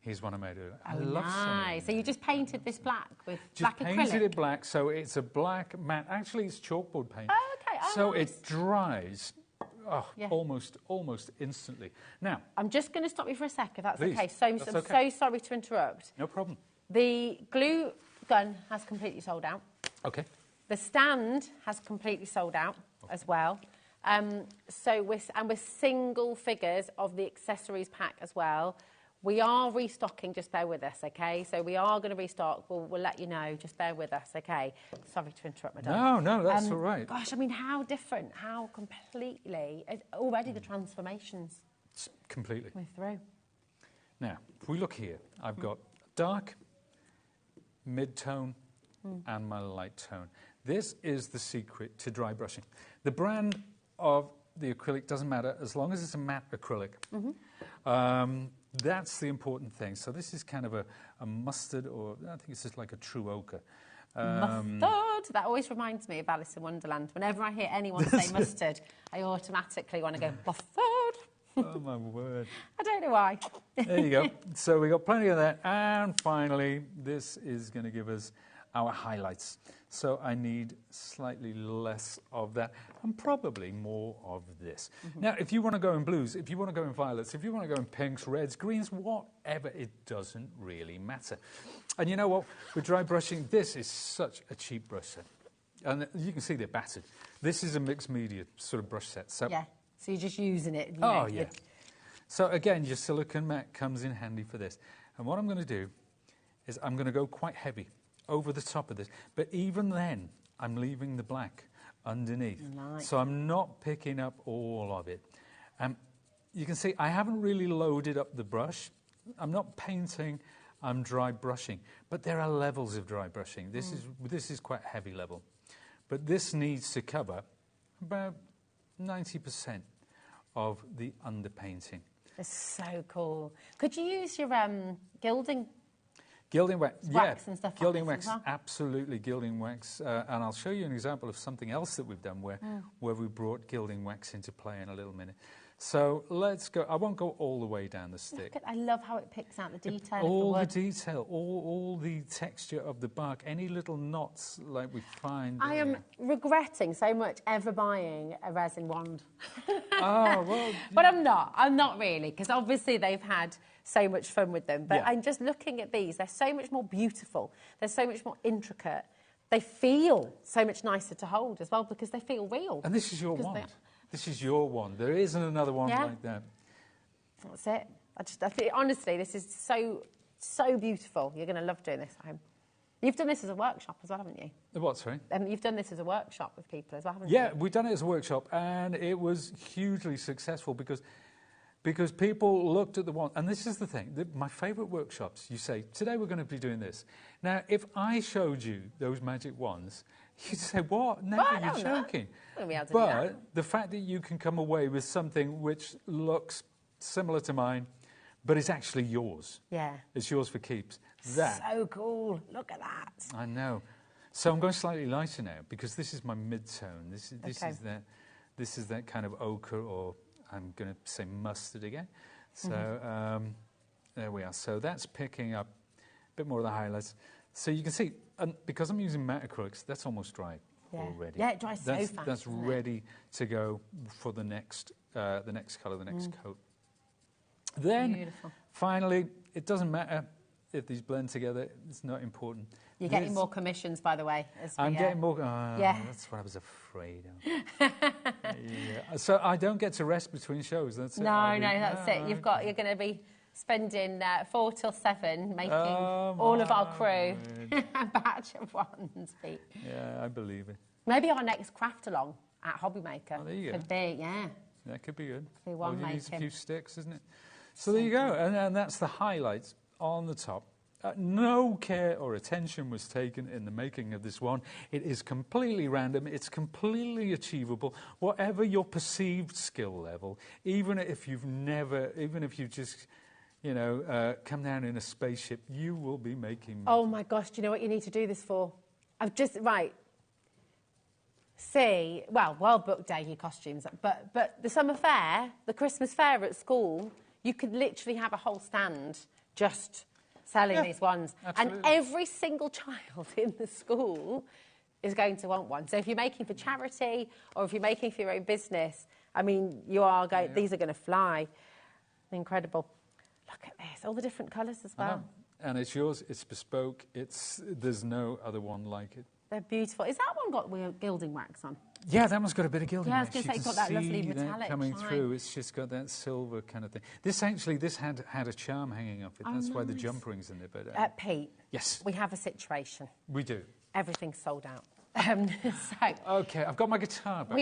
Here's one I made earlier. I love nice. So you just painted this black with just black acrylic? painted it black, so it's a black matte. Actually, it's chalkboard paint. Oh, okay. Oh, so nice. it dries almost instantly. Now, I'm just going to stop you for a sec, if that's please, okay. So that's I'm okay. so sorry to interrupt. No problem. The glue gun has completely sold out. Okay. The stand has completely sold out as well. So we're single figures of the accessories pack as well. We are restocking, just bear with us, okay? So we are going to restock. We'll let you know, just bear with us, okay? Sorry to interrupt, madam. No, that's all right. Gosh, I mean, how different, how completely, already the transformations. Completely. We're through. Now, if we look here, I've got dark, mid-tone, and my light tone. This is the secret to dry brushing. The brand of the acrylic doesn't matter as long as it's a matte acrylic. That's the important thing. So this is kind of a mustard, or I think it's just like a true ochre. Mustard! That always reminds me of Alice in Wonderland. Whenever I hear anyone say mustard, I automatically want to go, mustard! Oh, my word. I don't know why. There you go. So we got plenty of that. And finally, this is going to give us our highlights. So I need slightly less of that and probably more of this. Now, if you want to go in blues, if you want to go in violets, if you want to go in pinks, reds, greens, whatever, it doesn't really matter. And you know what? With dry brushing, this is such a cheap brush set. And you can see they're battered. This is a mixed media sort of brush set. So yeah, so you're just using it. You know, know, yeah. So again, your silicone mat comes in handy for this. And what I'm going to do is I'm going to go quite heavy over the top of this. But even then, I'm leaving the black underneath. Nice. So I'm not picking up all of it. You can see I haven't really loaded up the brush. I'm not painting, I'm dry brushing. But there are levels of dry brushing. This is quite heavy level. But this needs to cover about 90% of the underpainting. It's so cool. Could you use your gilding? Gilding wax, wax and stuff gilding like this wax, as well? Absolutely gilding wax. And I'll show you an example of something else that we've done where we brought gilding wax into play in a little minute. So let's go. I won't go all the way down the stick. I love how it picks out the detail all of the wood. detail, all the texture of the bark, any little knots like we find. I am regretting so much ever buying a resin wand. Oh, well. But I'm not really, because obviously they've had so much fun with them. But Yeah. I'm just looking at these. They're so much more beautiful. They're so much more intricate. They feel so much nicer to hold as well because they feel real. And this is your wand. This is your wand. There isn't another one like that. That's it. I think, honestly, this is so beautiful. You're going to love doing this. You've done this as a workshop as well, haven't you? The what, sorry? You've done this as a workshop with people as well, haven't you? Yeah, we've done it as a workshop, and it was hugely successful because people looked at the wand. And this is the thing. My favourite workshops, you say, today we're going to be doing this. Now, if I showed you those magic wands, you'd say, what? No, you're joking. But the fact that you can come away with something which looks similar to mine, but it's actually yours. Yeah. It's yours for keeps. That. So cool. Look at that. I know. So I'm going slightly lighter now because this is my mid-tone. This is that kind of ochre, or I'm going to say mustard again. So there we are. So that's picking up a bit more of the highlights. So you can see, because I'm using matte acrylics, that's almost dry already. Yeah, it dries so fast. That's ready to go for the next colour, the next coat. Then, finally, it doesn't matter if these blend together. It's not important. You're getting more commissions, by the way. I'm getting more. That's what I was afraid of. So I don't get to rest between shows. That's it. That's it. You're going to be spending 4 till 7 making all of our crew a batch of wands, Pete. Yeah, I believe it. Maybe our next craft along at HobbyMaker. Oh, there you could be, That could be good. Be one making. Needs a few sticks, isn't it? So there you go, and that's the highlights on the top No care or attention was taken in the making of this one. It is completely random. It's completely achievable. Whatever your perceived skill level, even if you've just, come down in a spaceship, you will be making. Oh my gosh! Do you know what you need to do this for? Right. See, well, World Book Day, your costumes, but the summer fair, the Christmas fair at school, you could literally have a whole stand just selling these ones. Absolutely. And every single child in the school is going to want one. So if you're making for charity or if you're making for your own business, I mean, you are going, these are going to fly. Incredible. Look at this, all the different colours as well. And it's yours, it's bespoke, there's no other one like it. They're beautiful. Is that one got gilding wax on? Yeah, that one's got a bit of gilding. Yeah, I was going to say, it's got that lovely metallic coming shine. through. It's just got that silver kind of thing. This had a charm hanging off it. That's why the jump ring's in there. But Pete. Yes. We have a situation. We do. Everything's sold out. Okay, I've got my guitar back.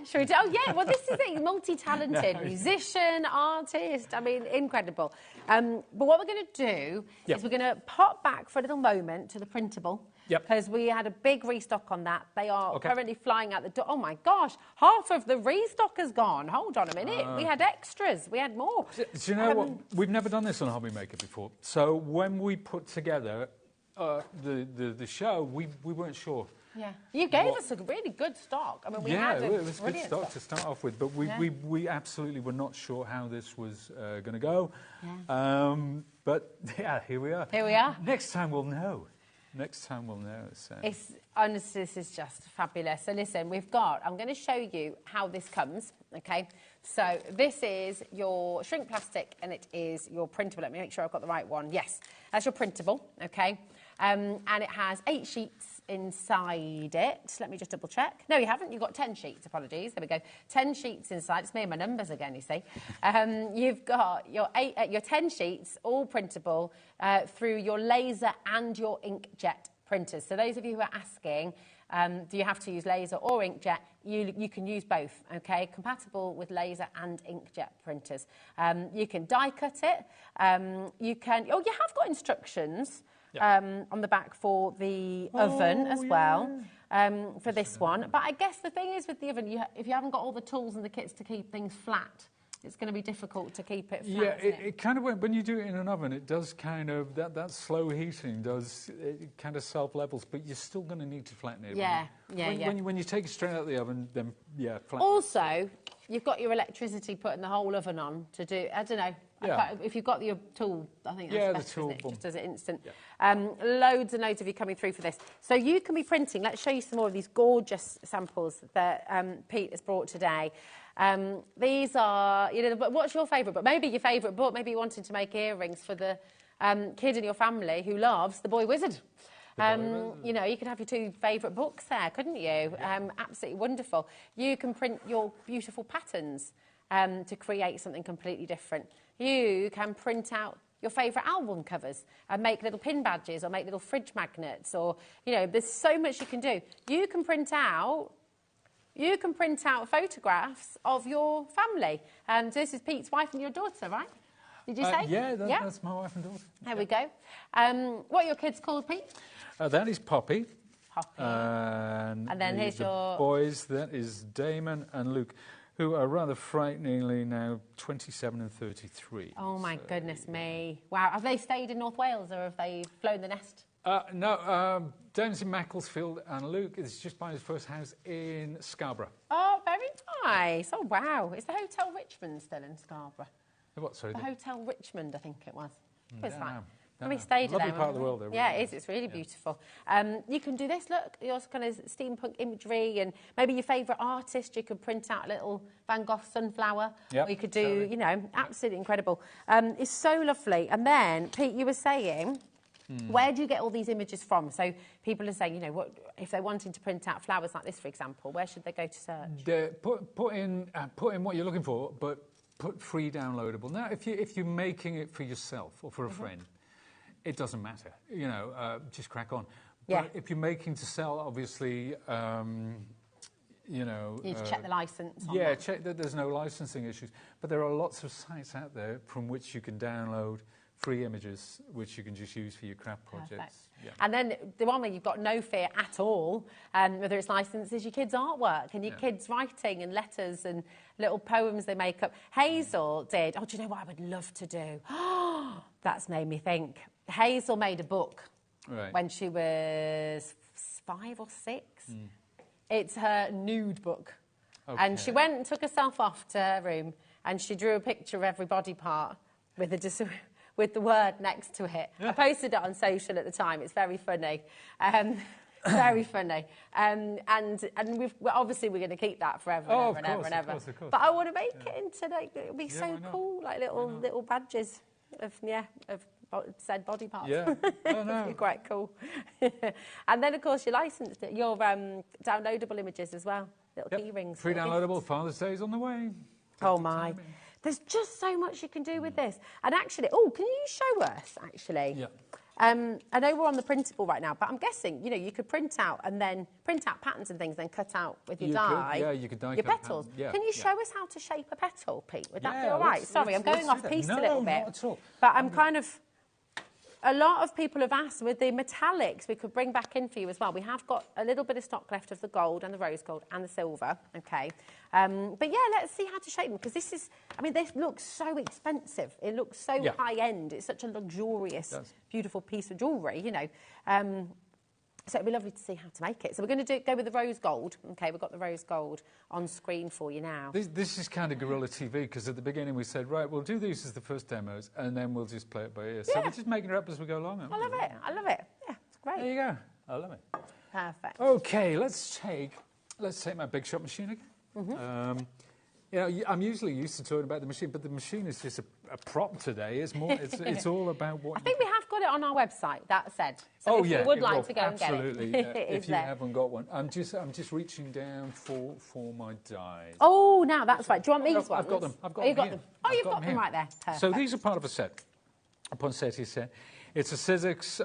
Should we do? Oh, yeah. Well, this is it. Multi-talented musician, artist. I mean, incredible. But what we're going to do is we're going to pop back for a little moment to the Printable. Yep. Because we had a big restock on that. They are currently flying out the door. Oh, my gosh. Half of the restock has gone. Hold on a minute. We had extras. We had more. Do you know what? We've never done this on HobbyMaker before. So when we put together the show, we weren't sure. Yeah, you gave us a really good stock. I mean, it was good stock to start off with, but we absolutely were not sure how this was going to go. Yeah. But yeah, here we are. Here we are. Next time we'll know. So. It's honestly, this is just fabulous. So listen, I'm going to show you how this comes. Okay, so this is your shrink plastic and it is your printable. Let me make sure I've got the right one. Yes, that's your printable. Okay, and it has 8 sheets inside it. Let me just double check. No, you haven't. You've got 10 sheets. Apologies. There we go. 10 sheets inside. It's me and my numbers again, you see. You've got your 10 sheets, all printable, through your laser and your inkjet printers. So those of you who are asking, do you have to use laser or inkjet? You can use both, okay? Compatible with laser and inkjet printers. You can die cut it. You have got instructions. On the back for the oven as well, for this one. But I guess the thing is with the oven, if you haven't got all the tools and the kits to keep things flat, it's going to be difficult to keep it flat. Yeah, it kind of, when you do it in an oven, it does kind of, that slow heating it kind of self-levels, but you're still going to need to flatten it. When you take it straight out of the oven, then, flatten. Also, you've got your electricity putting the whole oven on to do, I don't know, if you've got your tool, I think that's better, isn't it? It just does it instant. Yeah. Loads and loads of you coming through for this. So you can be printing. Let's show you some more of these gorgeous samples that Pete has brought today. These are, what's your favourite book? Maybe your favourite book. Maybe you wanted to make earrings for the kid in your family who loves The Boy Wizard. You could have your 2 favourite books there, couldn't you? Absolutely wonderful. You can print your beautiful patterns to create something completely different. You can print out your favourite album covers and make little pin badges or make little fridge magnets, or, there's so much you can do. You can print out photographs of your family. So this is Pete's wife and your daughter, right? Did you say? That's my wife and daughter. There we go. What are your kids called, Pete? That is Poppy. And then here's your boys. That is Damon and Luke, who are rather frighteningly now 27 and 33. Oh, my goodness me. Wow. Have they stayed in North Wales or have they flown the nest? No, Damon's in Macclesfield and Luke is just buying his first house in Scarborough. Oh, very nice. Oh, wow. Is the Hotel Richmond still in Scarborough? What, sorry? The Hotel Richmond, I think it was. It was fine. No, we stayed lovely there. Part of the world there. Yeah, it is. It's really beautiful. You can do this. Look, your kind of steampunk imagery, and maybe your favourite artist. You could print out a little Van Gogh sunflower. Or you could do, absolutely incredible. It's so lovely. And then, Pete, you were saying, where do you get all these images from? So people are saying, what if they're wanting to print out flowers like this, for example? Where should they go to search? Put in what you're looking for, but put free downloadable. Now, if you're making it for yourself or for a friend, it doesn't matter, just crack on. But if you're making to sell, obviously, you need to check the licence. Check that there's no licensing issues. But there are lots of sites out there from which you can download free images, which you can just use for your craft projects. Yeah. And then the one where you've got no fear at all, whether it's licensed, is your kids' artwork and your kids' writing and letters and little poems they make up. Hazel did, oh, do you know what I would love to do? That's made me think. Hazel made a book when she was 5 or 6. It's her nude book. Okay. And she went and took herself off to her room and she drew a picture of every body part with the word next to it. I posted it on social at the time. It's very funny. Very funny. And obviously we're going to keep that forever and ever and ever. Of course. But I want to make it into, like, it would be so cool, like little badges of said body parts. Yeah. It'd be quite cool. And then, of course, you licensed it, your downloadable images as well. Little key rings. Free downloadable. Father's Day is on the way. Oh, my. There's just so much you can do with this. And actually, can you show us, actually? Yeah. I know we're on the printable right now, but I'm guessing, you could print out patterns and things, then cut out with your die. You could die your petals. Yeah, can you show us how to shape a petal, Pete? Would that be all right? Sorry, I'm going off piece a little bit. Not at all. But I'm kind of... A lot of people have asked with the metallics, we could bring back in for you as well. We have got a little bit of stock left of the gold and the rose gold and the silver, okay? But yeah, let's see how to shape them, because this looks so expensive. It looks so high end. It's such a luxurious, beautiful piece of jewellery, So it'd be lovely to see how to make it. So we're going to go with the rose gold. Okay, we've got the rose gold on screen for you now. This is kind of guerrilla TV, because at the beginning we said, right, we'll do these as the first demos, and then we'll just play it by ear. So we're just making it up as we go along. I love it. Yeah, it's great. There you go. I love it. Perfect. Okay, let's take my big shot machine again. I'm usually used to talking about the machine, but the machine is just a prop today. It's more. It's all about what. I think we have got it on our website. That said, so if you would like to go and get it, absolutely. If you haven't got one, I'm just reaching down for my dies. Oh, now that's right. Do you want these ones? I've got them. You've got them. Oh, you've got them right there. Perfect. So these are part of a set. A poinsettia set. It's a Sizzix.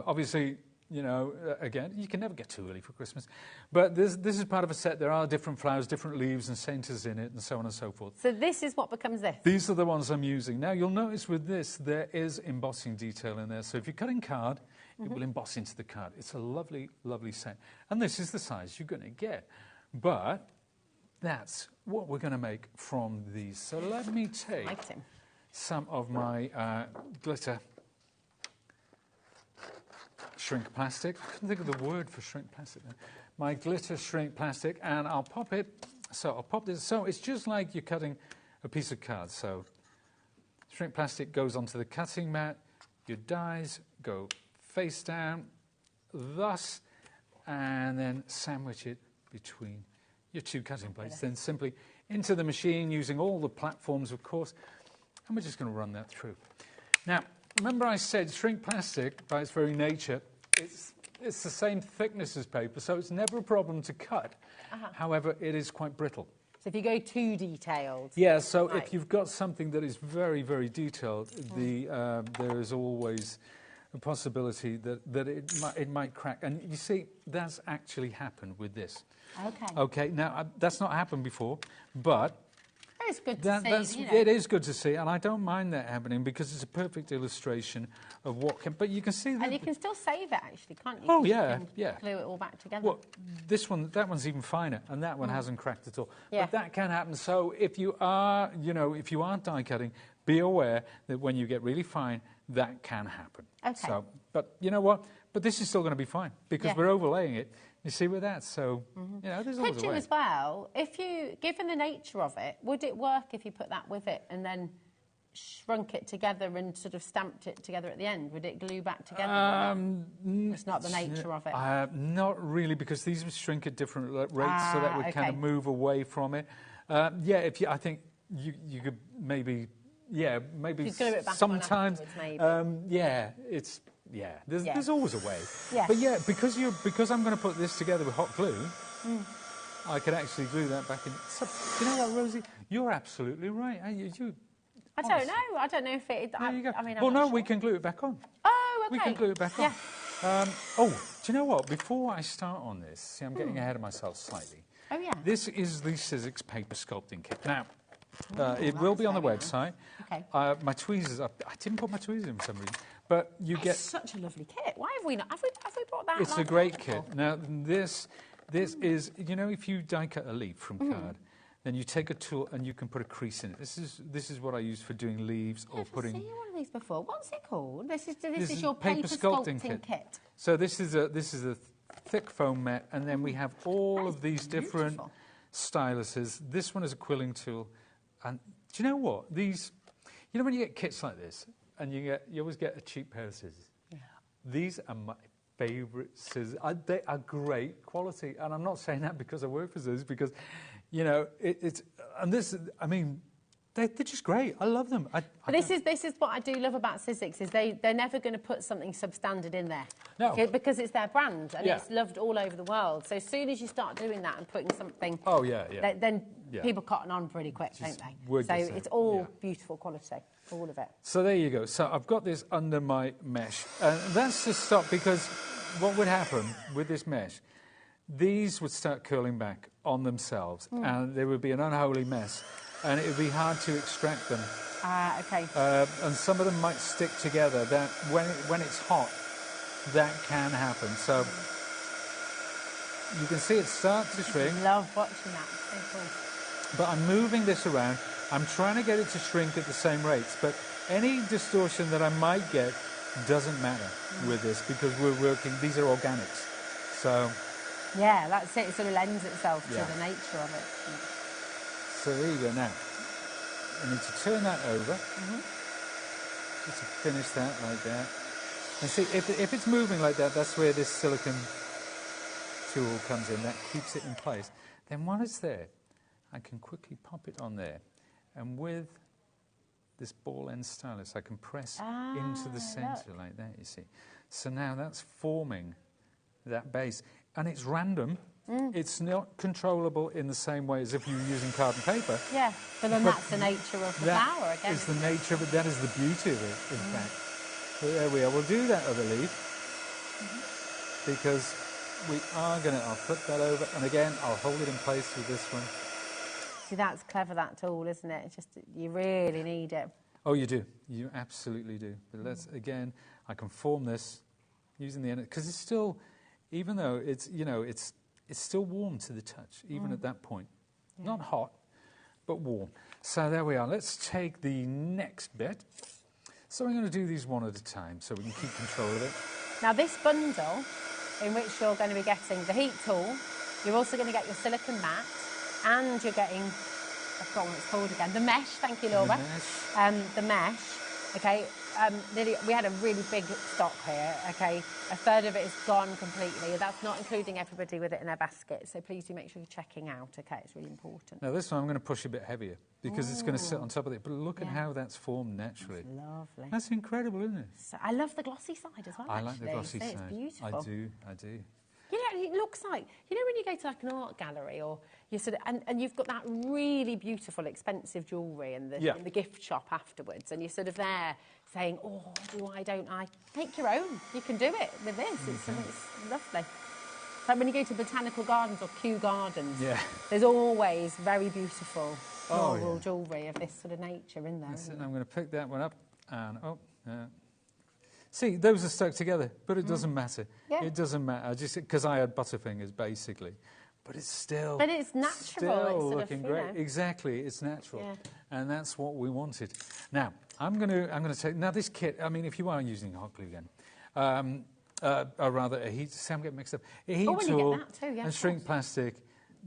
Obviously. Again, you can never get too early for Christmas. But this is part of a set. There are different flowers, different leaves and centres in it, and so on and so forth. So this is what becomes this? These are the ones I'm using. Now, you'll notice with this, there is embossing detail in there. So if you're cutting card, it will emboss into the card. It's a lovely, lovely set. And this is the size you're going to get. But that's what we're going to make from these. So let me take some of my glitter shrink plastic. I couldn't think of the word for shrink plastic. My glitter shrink plastic, and I'll pop it. So I'll pop this. So it's just like you're cutting a piece of card. So shrink plastic goes onto the cutting mat. Your dies go face down, thus, and then sandwich it between your two cutting plates. Then simply into the machine using all the platforms, of course, and we're just going to run that through. Now, remember I said shrink plastic, by its very nature, it's the same thickness as paper, so it's never a problem to cut. However, it is quite brittle. So if you go too detailed... Yeah, so if you've got something that is very, very detailed, there is always a possibility that it might crack. And you see, that's actually happened with this. Okay, now, that's not happened before, but... It's good to see, It is good to see, and I don't mind that happening because it's a perfect illustration of what can... But you can see that... And you can still save it, actually, can't you? Oh, yeah. Glue it all back together. Well, that one's even finer, and that one hasn't cracked at all. Yeah. But that can happen. So if you are, if you aren't die cutting, be aware that when you get really fine, that can happen. Okay. So, but you know what? But this is still going to be fine because we're overlaying it. You see with that, so, there's always a way. As well, given the nature of it, would it work if you put that with it and then shrunk it together and sort of stamped it together at the end? Would it glue back together? It's not the nature of it. Not really, because these would shrink at different rates, so that would kind of move away from it. I think you could maybe sometimes. It's... Yeah, there's always a way. Yeah. But because I'm going to put this together with hot glue, I can actually glue that back in. So, you know what, Rosie? You're absolutely right. I don't know. I don't know if it... There you go. I mean, we can glue it back on. Oh, okay. We can glue it back on. Do you know what? Before I start on this, see, I'm getting ahead of myself slightly. Oh, yeah. This is the Sizzix Paper Sculpting Kit. Now, It will be on the website. Okay. My tweezers, I didn't put my tweezers in for some reason, but you get... It's such a lovely kit. Why have we not? Have we brought that? It's a great kit. Now, this is, you know, if you die cut a leaf from card, then you take a tool and you can put a crease in it. This is what I use for doing leaves or putting... I've seen one of these before. What's it called? This is your paper sculpting kit. So this is a thick foam mat, and then we have all of these different styluses. This one is a quilling tool, and do you know what? These, you know, when you get kits like this, and you always get a cheap pair of scissors. Yeah. These are my favourite scissors. They are great quality, and I'm not saying that because I work for scissors, because, you know, it's and this. I mean, they're just great. I love them. This is what I do love about Sizzix is they're never going to put something substandard in there. No. Because it's their brand and it's loved all over the world. So as soon as you start doing that and putting something... Oh, yeah. Then people cotton on pretty quick, don't they? So it's all beautiful quality, all of it. So there you go. So I've got this under my mesh. And that's to stop, because what would happen with this mesh, these would start curling back on themselves and there would be an unholy mess. And it would be hard to extract them. Okay. And some of them might stick together. That when it's hot, that can happen. So you can see it start to shrink. I love watching that. So cool. But I'm moving this around. I'm trying to get it to shrink at the same rates. But any distortion that I might get doesn't matter with this, because we're working. These are organics. So. Yeah, that's it. It sort of lends itself to the nature of it. So there you go. Now, I need to turn that over, just to finish that like that. And see, if it's moving like that, that's where this silicone tool comes in. That keeps it in place. Then while it's there, I can quickly pop it on there. And with this ball end stylus, I can press into the centre like that, you see. So now that's forming that base. And it's random. It's not controllable in the same way as if you were using card and paper. Yeah, but then that's the nature of the flower again. Is the nature of it. That is the beauty of it, in fact. But there we are. We'll do that other leaf because we are going to. I'll flip that over, and again, I'll hold it in place with this one. See, that's clever, that tool, isn't it? It's just you really need it. Oh, you do. You absolutely do. But let's again. I can form this using the end because it's still, even though it's it's still warm to the touch, even at that point. Yeah. Not hot, but warm. So there we are. Let's take the next bit. So we're going to do these one at a time so we can keep control of it. Now this bundle, in which you're going to be getting the heat tool, you're also going to get your silicone mat, and you're getting, I forgot what it's called again, the mesh, thank you, Laura. The mesh. The mesh, okay. We had a really big stock here, okay. A third of it is gone completely. That's not including everybody with it in their basket, so please do make sure you're checking out, okay. It's really important. Now this one I'm going to push a bit heavier because it's going to sit on top of it, but look at how that's formed naturally. That's lovely. That's incredible, isn't it? So, I love the glossy side as well, I like the glossy side. It's beautiful. I do. You know, it looks like, you know when you go to like an art gallery or you sort of, and you've got that really beautiful, expensive jewellery in the gift shop afterwards, and you're sort of there saying, oh, why don't I? Make your own. You can do it with this. It's lovely. Like when you go to botanical gardens or Kew Gardens, there's always very beautiful floral jewellery of this sort of nature in there. I'm going to pick that one up and, see, those are stuck together, but it doesn't matter. Yeah. It doesn't matter, just because I had butterfingers, basically. But it's still... But it's natural. Still looking great. Exactly, it's natural. Yeah. And that's what we wanted. Now, I'm going to take... Now, this kit, I mean, if you are using hot glue again, or rather a heat... See, I'm getting mixed up. A heat tool and shrink plastic,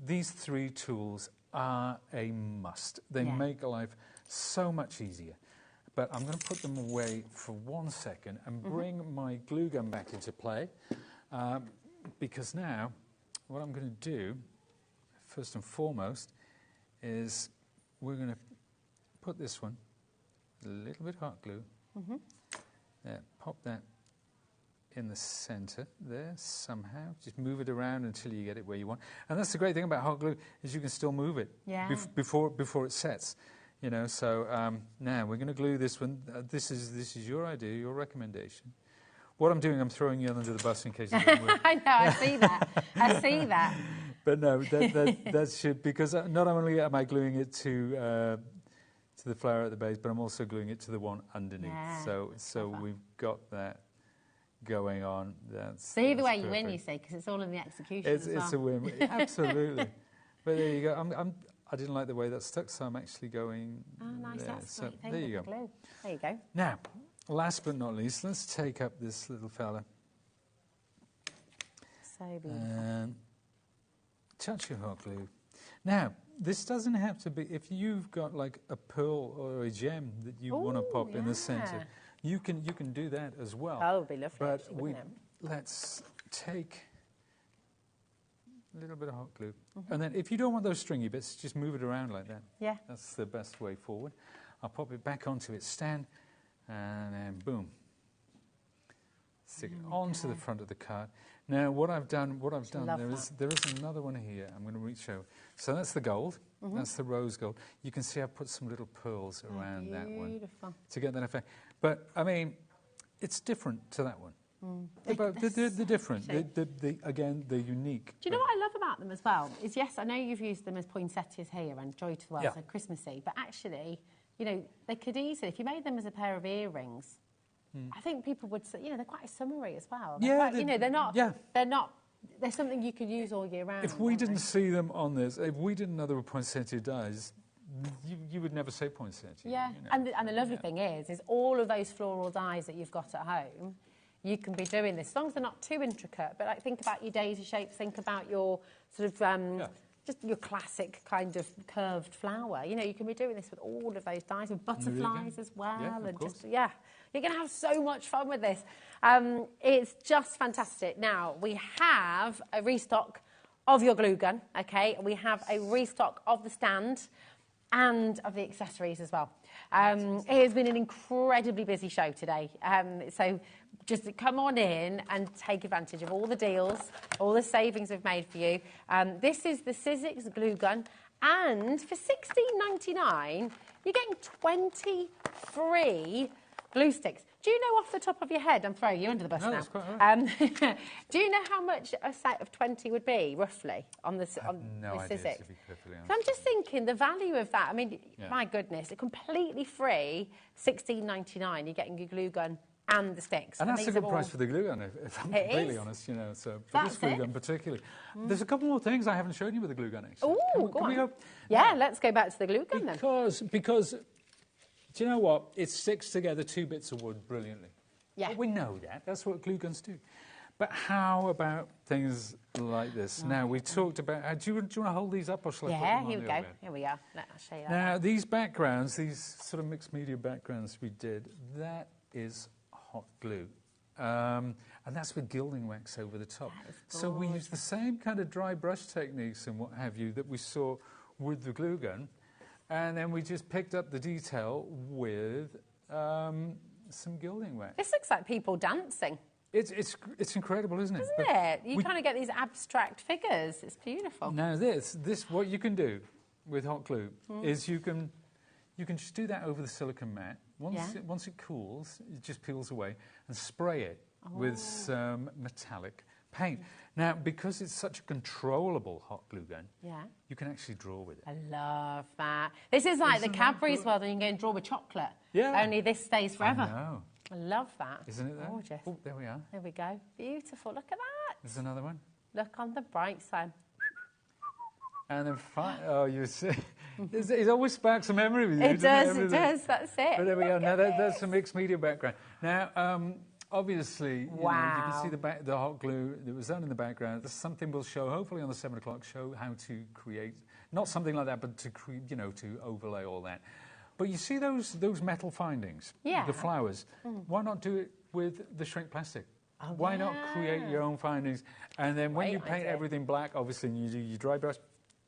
these three tools are a must. They make life so much easier. But I'm going to put them away for 1 second and bring my glue gun back into play because now what I'm going to do, first and foremost, is we're going to put this one, a little bit hot glue, there, pop that in the centre there somehow. Just move it around until you get it where you want. And that's the great thing about hot glue is you can still move it before it sets. You know, so now we're going to glue this one. This is your idea, your recommendation. What I'm doing, I'm throwing you under the bus in case it doesn't work. I know, I see that. I see that. But no, that should, because not only am I gluing it to to the flower at the base, but I'm also gluing it to the one underneath. Yeah, So we've got that going on. So either way you win, you see, because it's all in the execution as well. It's a win, absolutely. But there you go. I didn't like the way that stuck, so I'm actually going. Oh, nice! There. That's so great thing there with you the go. glue. There you go. Now, last but not least, let's take up this little fella. So beautiful. And touch your hot glue. Now, this doesn't have to be, if you've got like a pearl or a gem that you want to pop in the centre, you can do that as well. That would be lovely, But actually, wouldn't it? let's take a little bit of hot glue. And then if you don't want those stringy bits, just move it around like that. Yeah. That's the best way forward. I'll pop it back onto its stand, and then boom. Stick it onto the front of the card. Now, what I've done, there is another one here. I'm going to reach over. So that's the gold. That's the rose gold. You can see I've put some little pearls around that one to get that effect. But I mean, it's different to that one. They're different. Again, they're unique. Do you know what I love about them as well? Is yes, I know you've used them as poinsettias here and joy to the world, so Christmassy. But actually, you know, they could easily, if you made them as a pair of earrings. I think people would say, you know, they're quite summery as well. They're quite, you know, they're not, they're something you could use all year round. If we didn't see them on this, if we didn't know there were poinsettia dies, you would never say poinsettia. Yeah, you know? and the lovely thing is all of those floral dies that you've got at home, you can be doing this, as long as they're not too intricate, but like think about your daisy shapes, think about your sort of, just your classic kind of curved flower. You know, you can be doing this with all of those dies, with butterflies as well. Yeah, and of course. just, you're going to have so much fun with this. It's just fantastic. Now, we have a restock of your glue gun, okay? We have a restock of the stand and of the accessories as well. It has been an incredibly busy show today. So just come on in and take advantage of all the deals, all the savings we've made for you. This is the Sizzix glue gun, and for $16.99, you're getting 23 glue sticks. Do you know off the top of your head, I'm throwing you under the bus now. That's quite all right. Do you know how much a set of 20 would be, roughly, on the no idea, Sizzix? to be perfectly honest. So I'm just thinking the value of that. I mean, my goodness, completely free, $16.99. You're getting your glue gun and the sticks. And that's a good price for the glue gun, if I'm completely honest, you know, so for this glue gun particularly. There's a couple more things I haven't shown you with the glue gun, actually. Ooh, Can we go? Yeah, let's go back to the glue gun then. Because, do you know what? It sticks together two bits of wood brilliantly. Yeah. Well, we know that. That's what glue guns do. But how about things like this? Now, we talked about... do you want to hold these up or shall I put them on here we the go. other bed? Here we are. Let's show you that. Now, these backgrounds, these sort of mixed media backgrounds we did, that is hot glue. And that's with gilding wax over the top. So we use the same kind of dry brush techniques and what have you that we saw with the glue gun. And then we just picked up the detail with some gilding wax. This looks like people dancing. It's incredible, isn't it? Isn't it? You kind of get these abstract figures. It's beautiful. Now this what you can do with hot glue is you can just do that over the silicone mat. Once it cools, it just peels away, and spray it with some metallic paint. Now, because it's such a controllable hot glue gun, you can actually draw with it. I love that. This is like the Cadbury's world, and you can go and draw with chocolate. Yeah. Only this stays forever. I know. I love that. Isn't it? Gorgeous. Oh, there we are. There we go. Beautiful. Look at that. There's another one. Look on the bright side. And then you see, it always sparks a memory with you. It does. That's it. But there we go. Now that's a mixed media background. Now, obviously, you can see the hot glue that was done in the background. That's something we'll show, hopefully on the 7 o'clock show, how to create, not something like that, but to to overlay all that. But you see those metal findings, the flowers. Why not do it with the shrink plastic? Why not create your own findings? And then when you paint everything black, obviously, and you do your dry brush,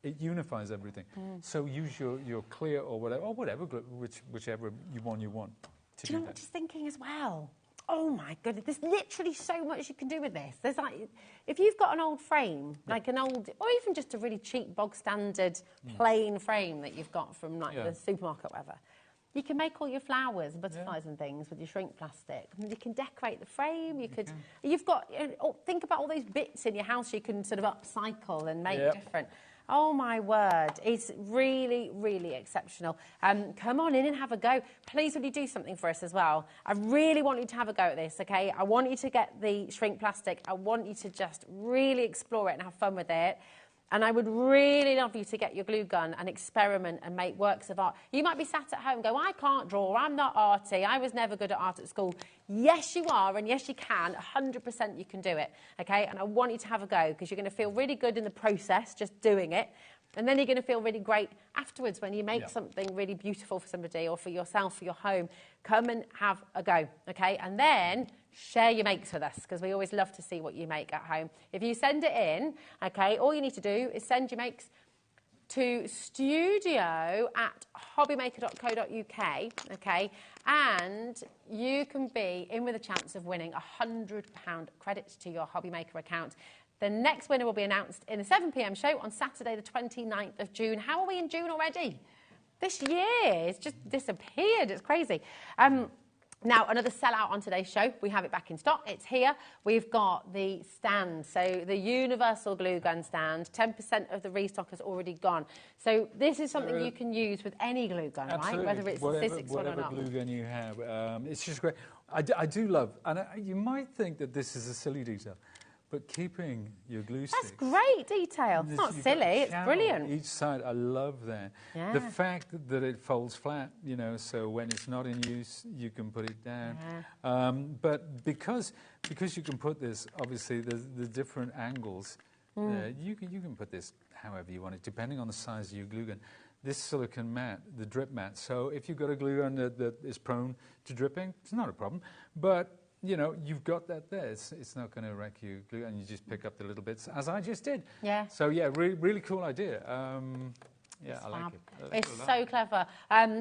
it unifies everything. So use your clear or whatever, whichever you want to do you know what I'm just thinking as well? Oh my goodness, there's literally so much you can do with this. There's like, if you've got an old frame, like an old, or even just a really cheap, bog standard, plain frame that you've got from like the supermarket or whatever, you can make all your flowers and butterflies and things with your shrink plastic. And you can decorate the frame. You've got, think about all those bits in your house you can sort of upcycle and make different. Oh my word, it's really, really exceptional. Come on in and have a go. Please will you do something for us as well? I really want you to have a go at this, okay? I want you to get the shrink plastic. I want you to just really explore it and have fun with it. And I would really love you to get your glue gun and experiment and make works of art. You might be sat at home and go, I can't draw, I'm not arty, I was never good at art at school. Yes, you are, and yes, you can. 100% you can do it, okay? And I want you to have a go because you're going to feel really good in the process, just doing it. And then you're going to feel really great afterwards when you make something really beautiful for somebody or for yourself, for your home. Come and have a go, okay? And then share your makes with us because we always love to see what you make at home. If you send it in, okay, all you need to do is send your makes to studio@hobbymaker.co.uk, okay? And you can be in with a chance of winning £100 credits to your HobbyMaker account. The next winner will be announced in the 7 p.m. show on Saturday, the 29th of June. How are we in June already? This year, it's just disappeared. It's crazy. Now, another sellout on today's show. We have it back in stock. It's here. We've got the stand, so the universal glue gun stand. 10% of the restock has already gone. So this is something you can use with any glue gun, absolutely. Right? Whether it's a Sizzix one or not. Whatever glue gun you have. It's just great. I do love, and you might think that this is a silly detail, but keeping your glue sticks. That's great detail. It's not silly, it's brilliant. Each side, I love that. Yeah. The fact that it folds flat, you know, so when it's not in use, you can put it down. Yeah. But because you can put this, obviously, the different angles, you can put this however you want it, depending on the size of your glue gun. This silicone mat, the drip mat, so if you've got a glue gun that is prone to dripping, it's not a problem. But you know, you've got that there. It's not going to wreck you, and you just pick up the little bits, as I just did. Yeah. So, yeah, really cool idea. Yeah, I like it. It's so clever.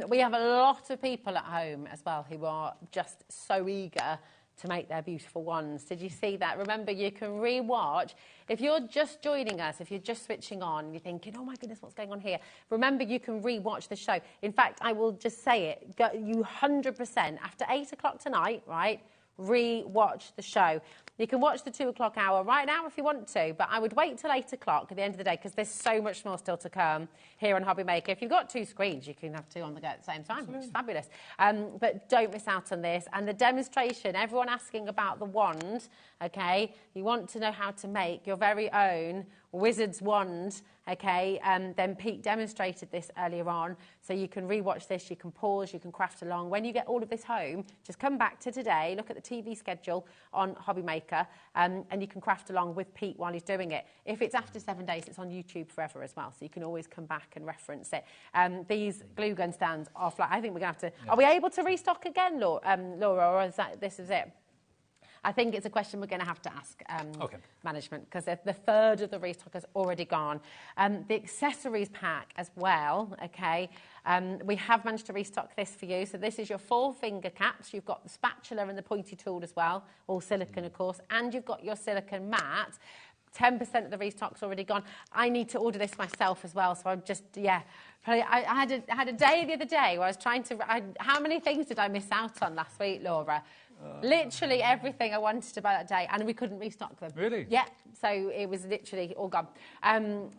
We have a lot of people at home as well who are just so eager to make their beautiful ones. Did you see that? Remember, you can re-watch. If you're just joining us, if you're just switching on, you're thinking, oh my goodness, what's going on here? Remember, you can re-watch the show. In fact, I will just say it, you 100%, after 8 o'clock tonight, right, re-watch the show. You can watch the 2 o'clock hour right now if you want to, but I would wait till 8 o'clock at the end of the day because there's so much more still to come here on HobbyMaker. If you've got 2 screens, you can have 2 on the go at the same time, which is fabulous. But don't miss out on this. And the demonstration, everyone asking about the wand, okay? You want to know how to make your very own wizard's wand, okay? Then Pete demonstrated this earlier on, so you can re-watch this, you can pause, you can craft along. When you get all of this home, just come back to today, look at the TV schedule on HobbyMaker, and you can craft along with Pete while he's doing it. If it's after 7 days, it's on YouTube forever as well, so you can always come back and reference it. These glue gun stands are flat. I think we're going to have to... Are we able to restock again, Laura, or is this is it? I think it's a question we're going to have to ask management because the third of the restock has already gone. The accessories pack as well, okay. We have managed to restock this for you. So this is your 4-finger caps. You've got the spatula and the pointy tool as well, all silicone, of course, and you've got your silicone mat. 10% of the restock's already gone. I need to order this myself as well, so I'm just, I had a day the other day where I was trying to... how many things did I miss out on last week, Laura? Literally everything I wanted to buy that day, and we couldn't restock them. Really? Yeah, so it was literally all gone. I'm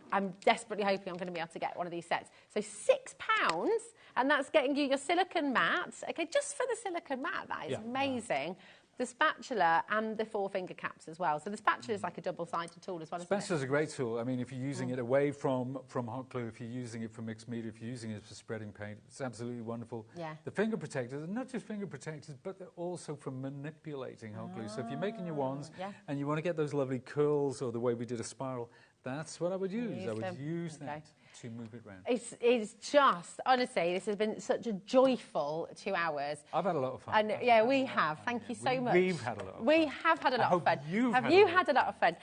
desperately hoping I'm going to be able to get one of these sets. So £6, and that's getting you your silicone mat. Okay, just for the silicone mat, that is amazing. The spatula and the 4-finger caps as well. So the spatula is like a double-sided tool as well. Spatula's a great tool. I mean, if you're using it away from hot glue, if you're using it for mixed media, if you're using it for spreading paint, it's absolutely wonderful. Yeah. The finger protectors, and not just finger protectors, but they're also for manipulating hot glue. So if you're making your wands and you want to get those lovely curls or the way we did a spiral, that's what I would use. I would use that to move it around. It's just, honestly, this has been such a joyful 2 hours. I've had a lot of fun. And yeah, we have. Thank you so much. We've had a lot of fun. We have had a lot of fun. Have you had a lot of fun?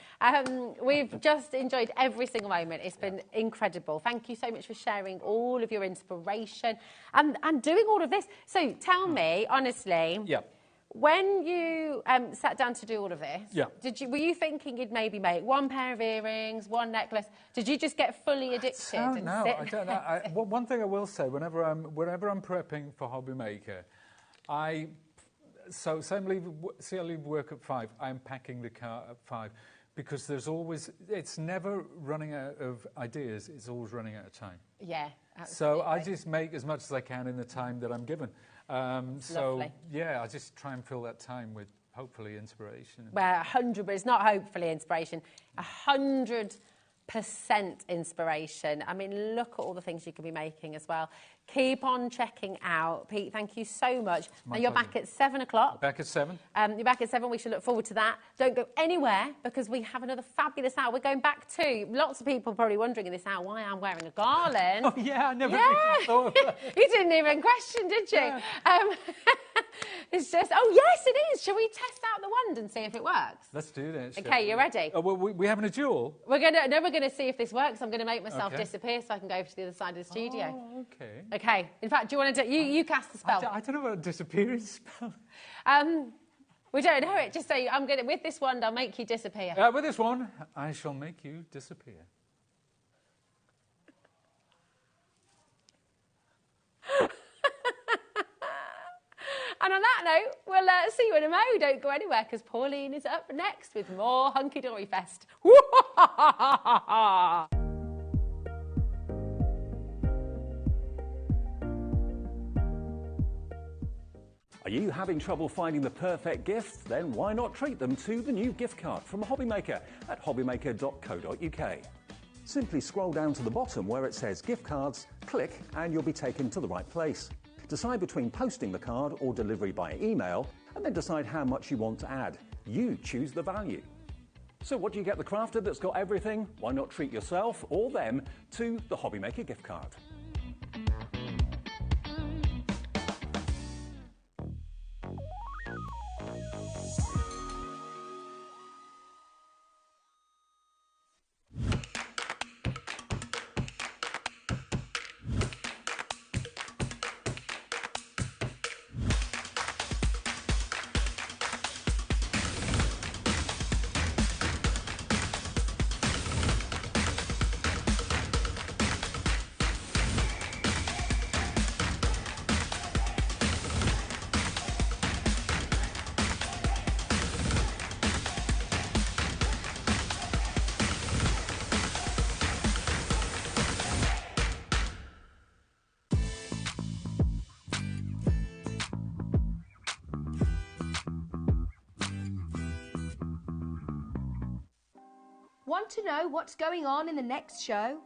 We've just enjoyed every single moment. It's been incredible. Thank you so much for sharing all of your inspiration and doing all of this. So tell me, honestly, when you sat down to do all of this, were you thinking you'd maybe make 1 pair of earrings, 1 necklace? Did you just get fully addicted? I don't know. One thing I will say, whenever I'm prepping for HobbyMaker, I leave work at 5. I'm packing the car at 5. because there's always, it's never running out of ideas, it's always running out of time. Yeah, absolutely. So I just make as much as I can in the time that I'm given. Lovely. Yeah, I just try and fill that time with hopefully inspiration. Well, 100, but it's not hopefully inspiration. 100% inspiration. I mean, look at all the things you could be making as well. Keep on checking out. Pete, thank you so much. Now, you're back at 7 o'clock. Back at 7. You're back at 7. We should look forward to that. Don't go anywhere because we have another fabulous hour. We're going back to, lots of people probably wondering in this hour why I'm wearing a garland. Oh, yeah, I never really thought of that. You didn't even question, did you? Yeah. It's just, oh, yes, it is. Shall we test out the wand and see if it works? Let's do this. Okay, you ready? Oh, well, we're having a duel? We're gonna see if this works. I'm going to make myself disappear so I can go over to the other side of the studio. Oh, okay. Okay. In fact, do you want to do... You cast the spell. I don't know what a disappearing spell. We don't know it. Just say, I'm going to... With this wand, I'll make you disappear. With this one, I shall make you disappear. And on that note, we'll see you in a mo. Don't go anywhere, because Pauline is up next with more Hunky Dory Fest. Are you having trouble finding the perfect gifts? Then why not treat them to the new gift card from HobbyMaker at hobbymaker.co.uk. Simply scroll down to the bottom where it says gift cards, click and you'll be taken to the right place. Decide between posting the card or delivery by email, and then decide how much you want to add. You choose the value. So what do you get the crafter that's got everything? Why not treat yourself or them to the HobbyMaker gift card? Want to know what's going on in the next show?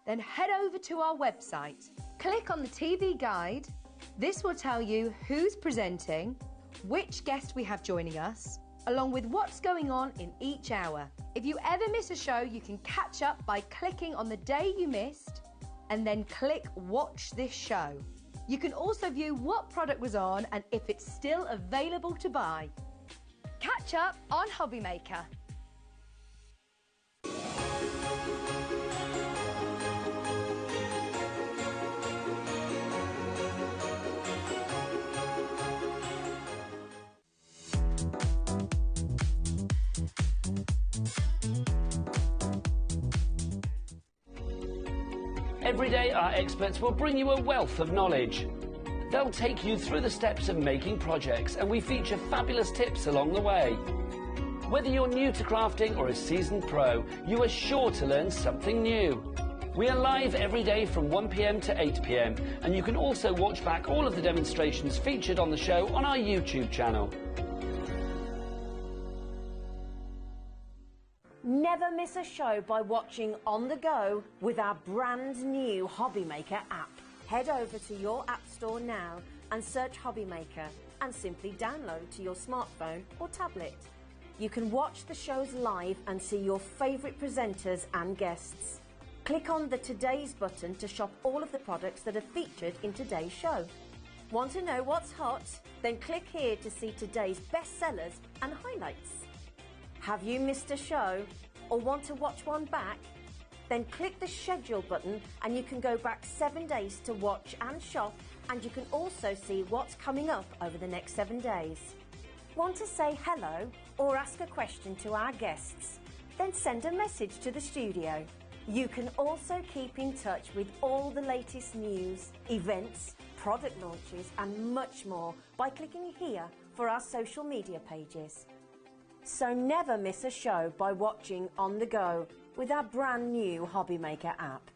Then head over to our website. Click on the TV guide. This will tell you who's presenting, which guest we have joining us, along with what's going on in each hour. If you ever miss a show, you can catch up by clicking on the day you missed and then click Watch This Show. You can also view what product was on and if it's still available to buy. Catch up on HobbyMaker. Every day, our experts will bring you a wealth of knowledge. They'll take you through the steps of making projects, and we feature fabulous tips along the way. Whether you're new to crafting or a seasoned pro, you are sure to learn something new. We are live every day from 1 p.m. to 8 p.m, and you can also watch back all of the demonstrations featured on the show on our YouTube channel. Never miss a show by watching on the go with our brand new HobbyMaker app. Head over to your app store now and search HobbyMaker and simply download to your smartphone or tablet. You can watch the shows live and see your favourite presenters and guests. Click on the Today's button to shop all of the products that are featured in today's show. Want to know what's hot? Then click here to see today's bestsellers and highlights. Have you missed a show or want to watch one back? Then click the schedule button and you can go back 7 days to watch and shop, and you can also see what's coming up over the next 7 days. Want to say hello or ask a question to our guests? Then send a message to the studio. You can also keep in touch with all the latest news, events, product launches and much more by clicking here for our social media pages. So never miss a show by watching on the go with our brand new HobbyMaker app.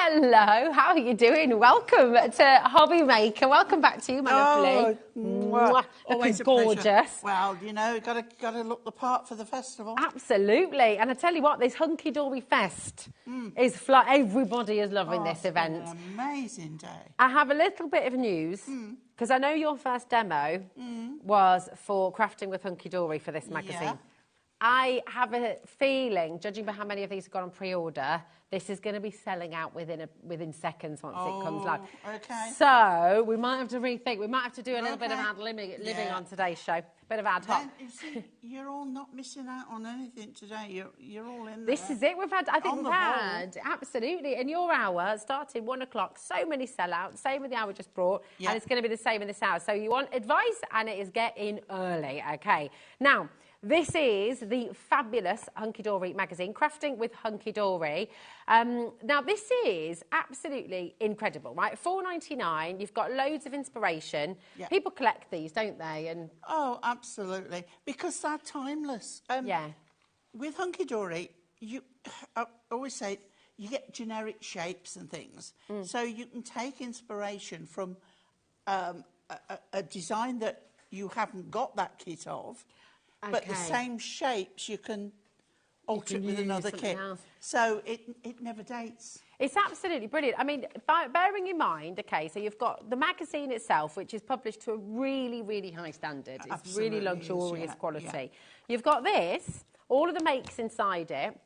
Hello, how are you doing? Welcome to HobbyMaker. Welcome back to you, my lovely. Mwah. Always Looking a gorgeous. pleasure. Well, you know, got to look the part for the festival. Absolutely. And I tell you what, this Hunky Dory Fest is everybody is loving this event. It's an amazing day. I have a little bit of news because I know your first demo was for crafting with Hunky Dory for this magazine. Yeah. I have a feeling, judging by how many of these have gone on pre-order, this is going to be selling out within seconds once it comes live. Okay. So we might have to rethink. We might have to do a little bit of living on today's show. Bit of ad hoc. Then, you see, you're all not missing out on anything today. You're all in there. This is it. I think we've had, absolutely, in your hour, starting 1 o'clock, so many sellouts, same with the hour just brought, and it's going to be the same in this hour. So you want advice, and it is get in early, okay? Now, this is the fabulous Hunky Dory magazine, Crafting with Hunky Dory. Now, this is absolutely incredible, right? $4.99. You've got loads of inspiration. Yeah. People collect these, don't they? And oh, absolutely, because they're timeless. With Hunky Dory, I always say you get generic shapes and things, so you can take inspiration from a design that you haven't got that kit of. But the same shapes you can alter it with another kit. So it never dates. It's absolutely brilliant. I mean, bearing in mind, okay, so you've got the magazine itself, which is published to a really, really high standard. It's absolutely really luxurious quality. Yeah. You've got this, all of the makes inside it.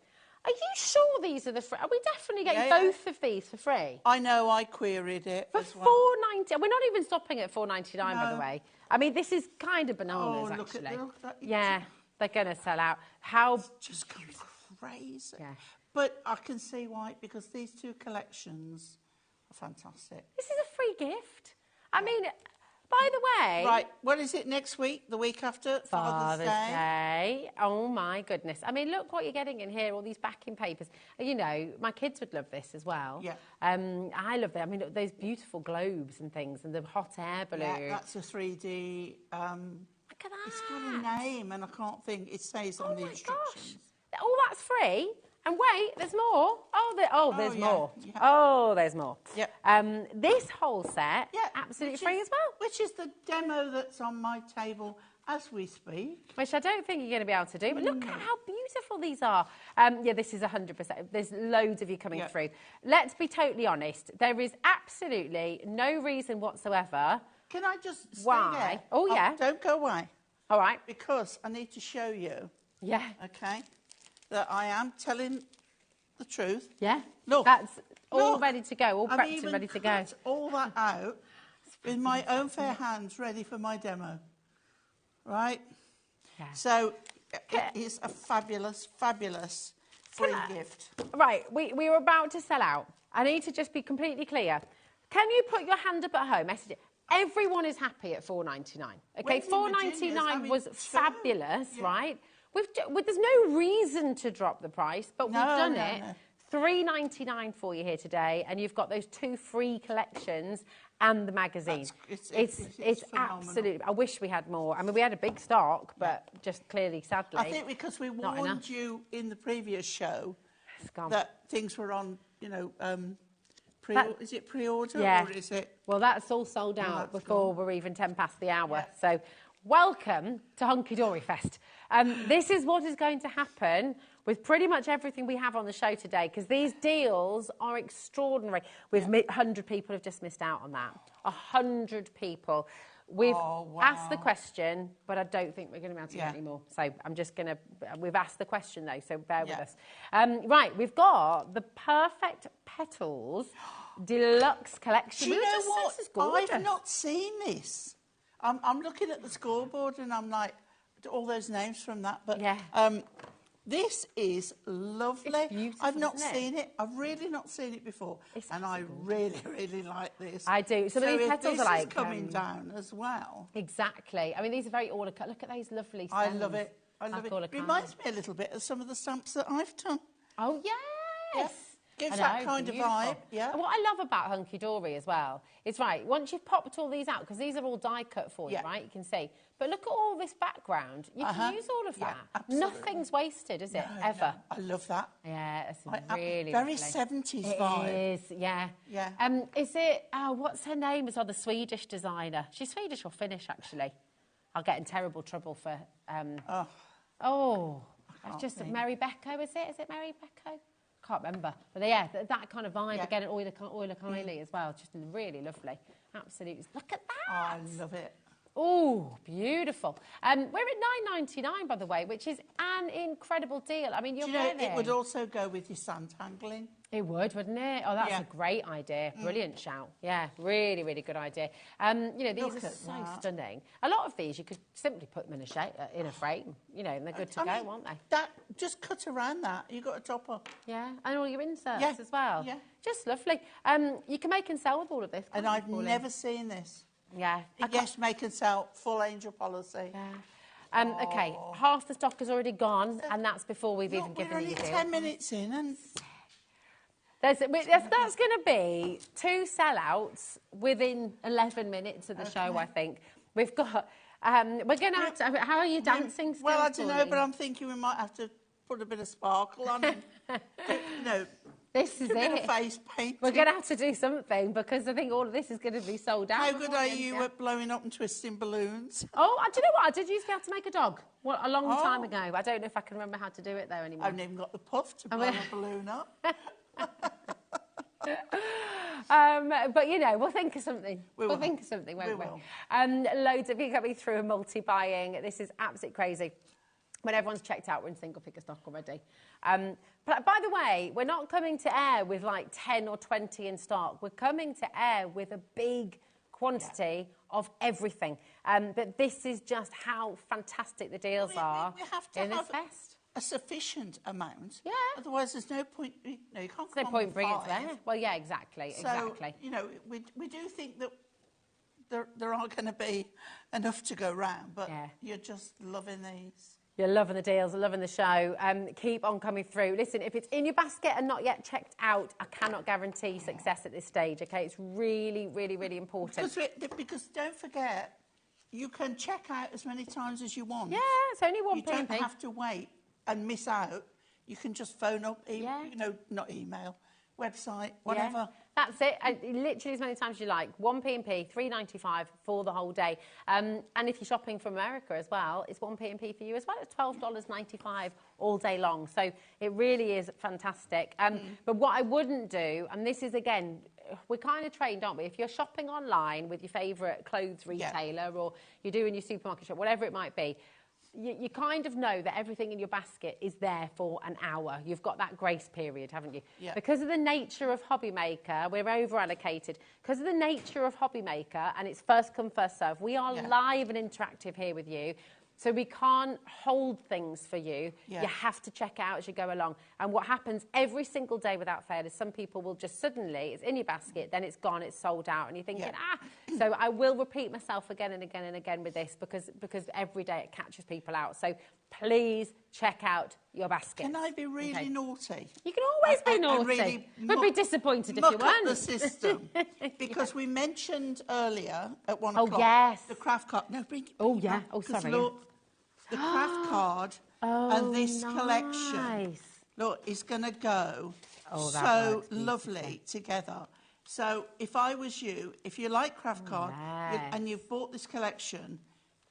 Are you sure these are the free? Are we definitely getting both of these for free? I know, I queried it for $4.90. We're not even stopping at $4.99, by the way. I mean, this is kind of bananas, actually. Look at that. Yeah, they're going to sell out. How? It's just going crazy. Yeah. But I can see why, because these two collections are fantastic. This is a free gift. I mean, by the way... Right, what is it next week? The week after? Father's Day. Oh, my goodness. I mean, look what you're getting in here, all these backing papers. You know, my kids would love this as well. Yeah. I love them. I mean, look, those beautiful globes and things and the hot air balloon. Yeah, that's a 3D... look at that. It's got a name and I can't think. It says on the instructions. Gosh. Oh, that's free? And wait, there's more. There's more. Yeah. Oh, there's more. Yep. This whole set, absolutely free as well. Which is the demo that's on my table as we speak. Which I don't think you're going to be able to do, but look at how beautiful these are. This is 100%. There's loads of you coming through. Let's be totally honest. There is absolutely no reason whatsoever. Can I just stay why? There? Oh, yeah. Don't go away. All right. Because I need to show you. Yeah. Okay. That I am telling the truth. Yeah. Look. That's all ready to go, all prepped and ready to go. I've all that out with my own fair hands ready for my demo. Right? Yeah. So it is a fabulous, fabulous free gift. Right. We were about to sell out. I need to just be completely clear. Can you put your hand up at home? Message it. Everyone is happy at $4.99. Okay, $4.99 was fabulous, right? There's no reason to drop the price, but we've done it. $3.99 for you here today, and you've got those 2 free collections and the magazine. It's absolutely. I wish we had more. I mean, we had a big stock, but just clearly, sadly, I think because we warned you in the previous show that things were on, you know. Is it pre-order or is it? Well, that's all sold out before we're even 10 past the hour. Yeah. So welcome to Hunky Dory Fest. This is what is going to happen with pretty much everything we have on the show today, because these deals are extraordinary. 100 people have just missed out on that. 100 people. We've asked the question, but I don't think we're going to be able to get any more. So I'm just going to... We've asked the question, though, so bear with us. Right, we've got the Perfect Petals Deluxe Collection. Do you know what? I've not seen this. I'm looking at the scoreboard and I'm like, all those names from that. But this is lovely. It's beautiful, I've not seen it. I've really not seen it before. And I really, really like this. I do. Some of these petals are like... this is coming down as well. Exactly. I mean, these are very ornate. Look at those lovely stems. I love it. I love it. Reminds me a little bit of some of the stamps that I've done. Oh, yeah. Yes. Gives I that know, kind of beautiful. vibe, yeah. And what I love about Hunky Dory as well is, right, once you've popped all these out, because these are all die cut for you, right, you can see. But look at all this background. You can use all of that. Absolutely. Nothing's wasted, is it, ever? No. I love that. Yeah, it's really very lovely. 70s vibe. It is, yeah. Yeah. Is it, what's her name? It's the Swedish designer. She's Swedish or Finnish, actually. I'll get in terrible trouble for... it's just Mary Becco, is it? Is it Mary Becco? Can't remember. But yeah, that kind of vibe, again, Euler Kylie as well. Just really lovely. Absolutely. Look at that. Oh, I love it. Oh, beautiful. We're at $9.99, by the way, which is an incredible deal. I mean, you're getting... it would also go with your sand tangling. It would, wouldn't it? Oh, that's a great idea. Brilliant shout. Yeah, really, really good idea. These are so stunning. A lot of these, you could simply put them in a frame, and they're good to go, aren't they? Just cut around that. You've got a topper. Yeah, and all your inserts as well. Yeah. Just lovely. You can make and sell with all of this. And I've never seen this. Yeah. Yes, make and sell, full angel policy. Yeah. Okay, half the stock has already gone, and that's before we've even given you the deal. We're only 10 minutes in, and... That's going to be 2 sellouts within 11 minutes of the show, I think. We've got... we're going to have to... How are you dancing still, Well, I don't know, but I'm thinking we might have to put a bit of sparkle on it. This is a bit of face painting. We're going to have to do something, because I think all of this is going to be sold out. How good are you at blowing up and twisting balloons? Oh, do you know what? I did used to be able to make a dog a long time ago. I don't know if I can remember how to do it, though, anymore. I haven't even got the puff to blow a balloon up. But, we'll think of something. We'll think of something, won't we? Loads of you coming through and multi-buying. This is absolutely crazy. When everyone's checked out, we're in single-figure stock already. But by the way, we're not coming to air with like 10 or 20 in stock. We're coming to air with a big quantity of everything. But this is just how fantastic the deals are we have to in this fest. A sufficient amount. Yeah. Otherwise, there's no point. You can't. There's no point bringing it there. Well, yeah, exactly. So, we do think that there aren't going to be enough to go round, but you're just loving these. You're loving the deals, loving the show. Keep on coming through. Listen, if it's in your basket and not yet checked out, I cannot guarantee success at this stage, OK? It's really, really, really important. Because don't forget, you can check out as many times as you want. Yeah, it's only one You don't have to wait and miss out. You can just phone up, not email, website, whatever. Yeah, that's it. Literally as many times as you like. 1p&p, $3.95 for the whole day. And if you're shopping from America as well, it's 1p&p for you as well. It's $12.95 all day long. So it really is fantastic. But what I wouldn't do, and this is, again, we're kind of trained, aren't we? If you're shopping online with your favourite clothes retailer or you're doing your supermarket shop, whatever it might be, you kind of know that everything in your basket is there for an hour. You've got that grace period, haven't you? Yeah. Because of the nature of HobbyMaker, we're over-allocated. Because of the nature of HobbyMaker, and it's first come, first serve, we are live and interactive here with you. So we can't hold things for you. Yeah. You have to check out as you go along. And what happens every single day without fail is some people will just suddenly, it's in your basket, then it's gone, it's sold out. And you're thinking, So I will repeat myself again and again and again with this because every day it catches people out. So please check out your basket. Can I be really naughty? You can always be naughty. We'd be disappointed if you weren't. The system. Because we mentioned earlier at 1 o'clock. Oh, yes. The craft card. No, bring it. Oh, yeah. Oh, sorry. Look, the craft card and this collection, look, is going to go so lovely together. So if I was you, if you like craft card and you've bought this collection,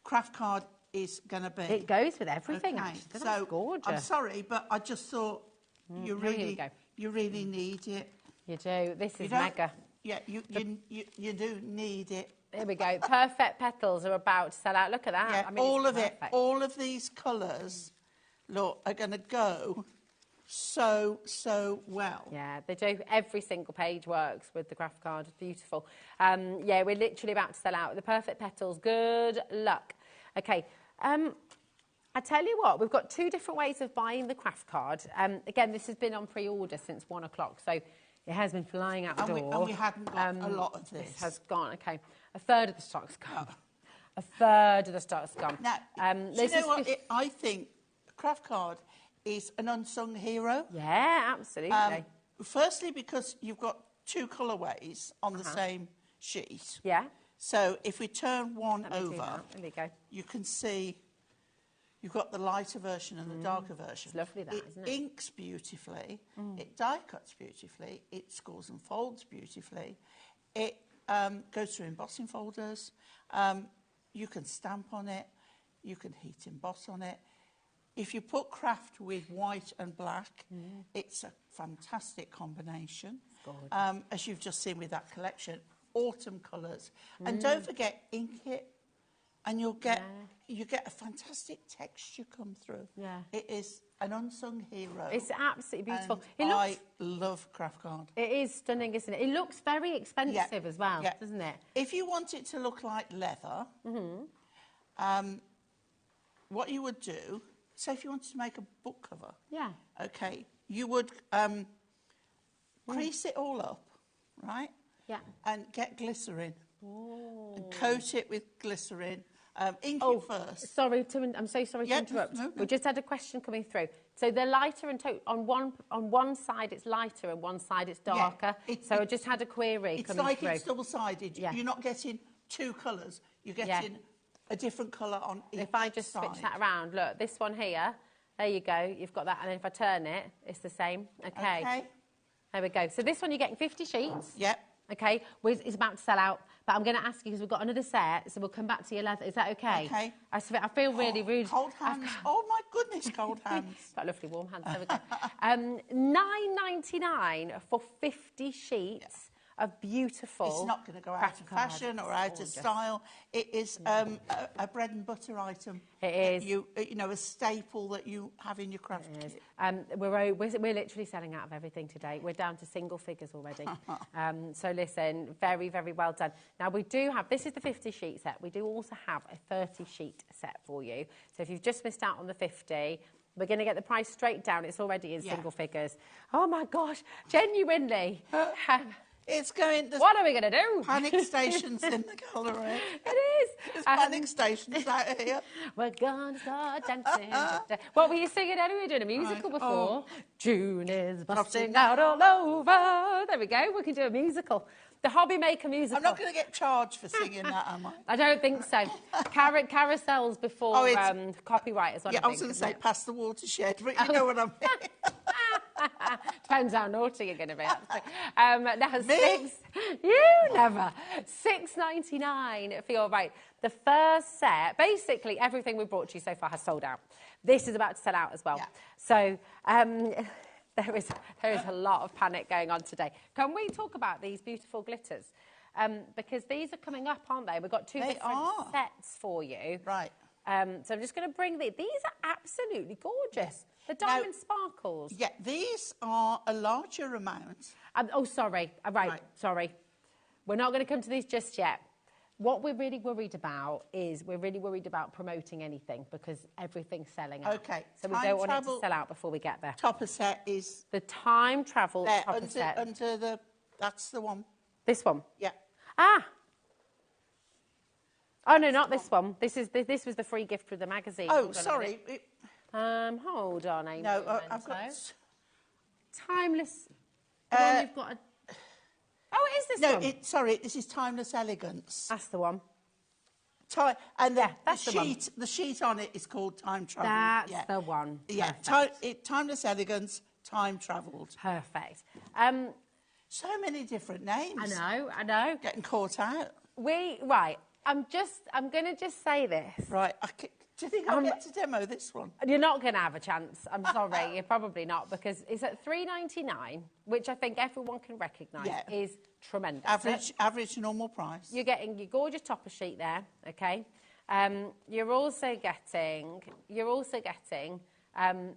craft card is going to be. It goes with everything. Okay. Actually. That's gorgeous. I'm sorry, but I just thought you really need it. You do. This is mega. Yeah, you do need it. Here we go. Perfect petals are about to sell out. Look at that. Yeah, I mean, all of it. All of these colours, look, are going to go so well. Yeah, they do. Every single page works with the craft card. Beautiful. Yeah, we're literally about to sell out. The perfect petals. Good luck. Okay. I tell you what, we've got 2 different ways of buying the craft card. Again, this has been on pre-order since 1 o'clock, so it has been flying out the door. And we hadn't got a lot of this. This has gone, okay. A third of the stock's gone. A third of the stock's gone. Now, do you know what? I think a craft card is an unsung hero. Yeah, absolutely. Firstly, because you've got 2 colourways on the same sheet. Yeah. So if we turn one Let me do over, that. There we go. you can see you've got the lighter version and the darker version. It's lovely that, isn't it? It inks beautifully. It die cuts beautifully. It scores and folds beautifully. It goes through embossing folders. You can stamp on it. You can heat emboss on it. If you put craft with white and black, it's a fantastic combination. As you've just seen with that collection, autumn colours. And don't forget, ink it, and you get a fantastic texture come through. Yeah. It is an unsung hero. It's absolutely beautiful. I love craft card. It is stunning, isn't it? It looks very expensive as well, doesn't it? If you want it to look like leather, what you would do, say if you wanted to make a book cover, okay, you would crease it all up, right? Yeah. And get glycerin. And coat it with glycerin. Ink it first. Sorry, I'm so sorry to interrupt. No. We just had a question coming through. So the lighter and on one side it's lighter and one side it's darker. So I just had a query coming through. It's double-sided. You're not getting 2 colours. You're getting a different colour on each side. If I just switch that around, look, this one here, there you go, you've got that. And then if I turn it, it's the same. Okay. There we go. So this one you're getting 50 sheets. Yep. Okay, it's about to sell out, but I'm going to ask you because we've got another set, so we'll come back to your leather. Is that okay? Okay. I feel really rude. Cold hands. Oh my goodness, cold hands. Got lovely warm hands. There we go. $9.99 for 50 sheets of beautiful. It's not going to go out of fashion or out of style. It is a bread and butter item. It is. You know, a staple that you have in your craft kit. We're literally selling out of everything today. We're down to single figures already. So listen, very, very well done. Now we do have, this is the 50 sheet set. We do also have a 30 sheet set for you. So if you've just missed out on the 50, we're going to get the price straight down. It's already in single figures. Oh my gosh, genuinely. It's going... What are we going to do? Panic stations in the gallery. It is. There's panic stations out here. We're going to start dancing. What were you singing anyway? We were doing a musical before. June is busting out all over. There we go. We can do a musical. The HobbyMaker musical. I'm not going to get charged for singing that, am I? I don't think so. Carousels before copyright as well. Yeah, I was going to say pass the watershed, but you know what I mean. Depends how naughty you're going to be. Now, you never. $6.99 for your right. The first set, basically everything we've brought to you so far has sold out. This is about to sell out as well. Yeah. So there is a lot of panic going on today. Can we talk about these beautiful glitters? Because these are coming up, aren't they? We've got 2 different sets for you. Right. So I'm just going to bring these. These are absolutely gorgeous. The diamond sparkles. Yeah, these are a larger amount. Sorry. Right, sorry. We're not going to come to these just yet. What we're really worried about is promoting anything because everything's selling out. Okay. So we don't want it to sell out before we get there. Topper set is... The time travel topper set. Under the... That's the one. This one? Yeah. Ah! Oh, no, not this one. This was the free gift with the magazine. Oh, sorry. Hold on, Amy. No, I've got... Timeless... you've got a... Oh, it is this one. No, sorry, this is Timeless Elegance. That's the one. And the sheet on it is called Time Travel. That's the one. Yeah, Timeless Elegance, Time Travelled. Perfect. So many different names. I know. Getting caught out. Right, I'm going to just say this. Right, do you think I'll get to demo this one? You're not going to have a chance. I'm sorry, you're probably not, because it's at $3.99, which I think everyone can recognise is tremendous. Average normal price. You're getting your gorgeous topper sheet there, okay? You're also getting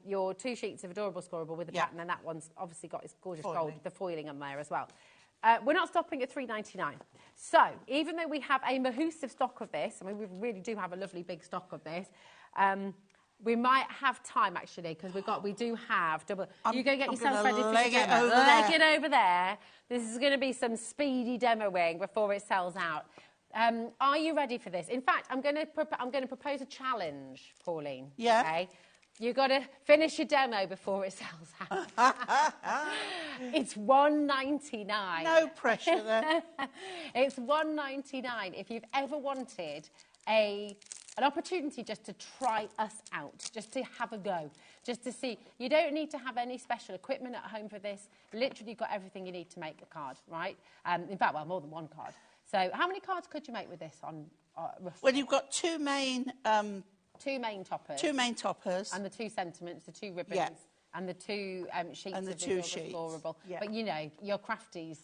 your 2 sheets of adorable scorable with a pattern, and that one's obviously got its gorgeous gold, the foiling on there as well. We're not stopping at $3.99. So, even though we have a mahoosive stock of this, I mean, we really do have a lovely big stock of this, we might have time, actually, because we do have double... You go get yourself ready for the demo. Leg it over there. This is going to be some speedy demoing before it sells out. Are you ready for this? In fact, I'm going to propose a challenge, Pauline. Yeah. Okay? You've got to finish your demo before it sells out. It's $1.99. No pressure there. It's $1.99. If you've ever wanted an opportunity just to try us out, just to have a go, just to see. You don't need to have any special equipment at home for this. Literally, you've got everything you need to make a card, right? In fact, well, more than one card. So how many cards could you make with this on roughly? Well, you've got two main toppers. Two main toppers. And the 2 sentiments, the 2 ribbons. Yeah. And the 2 sheets and the of 2 visual sheets. scorable. Yeah. But, you know, your crafties,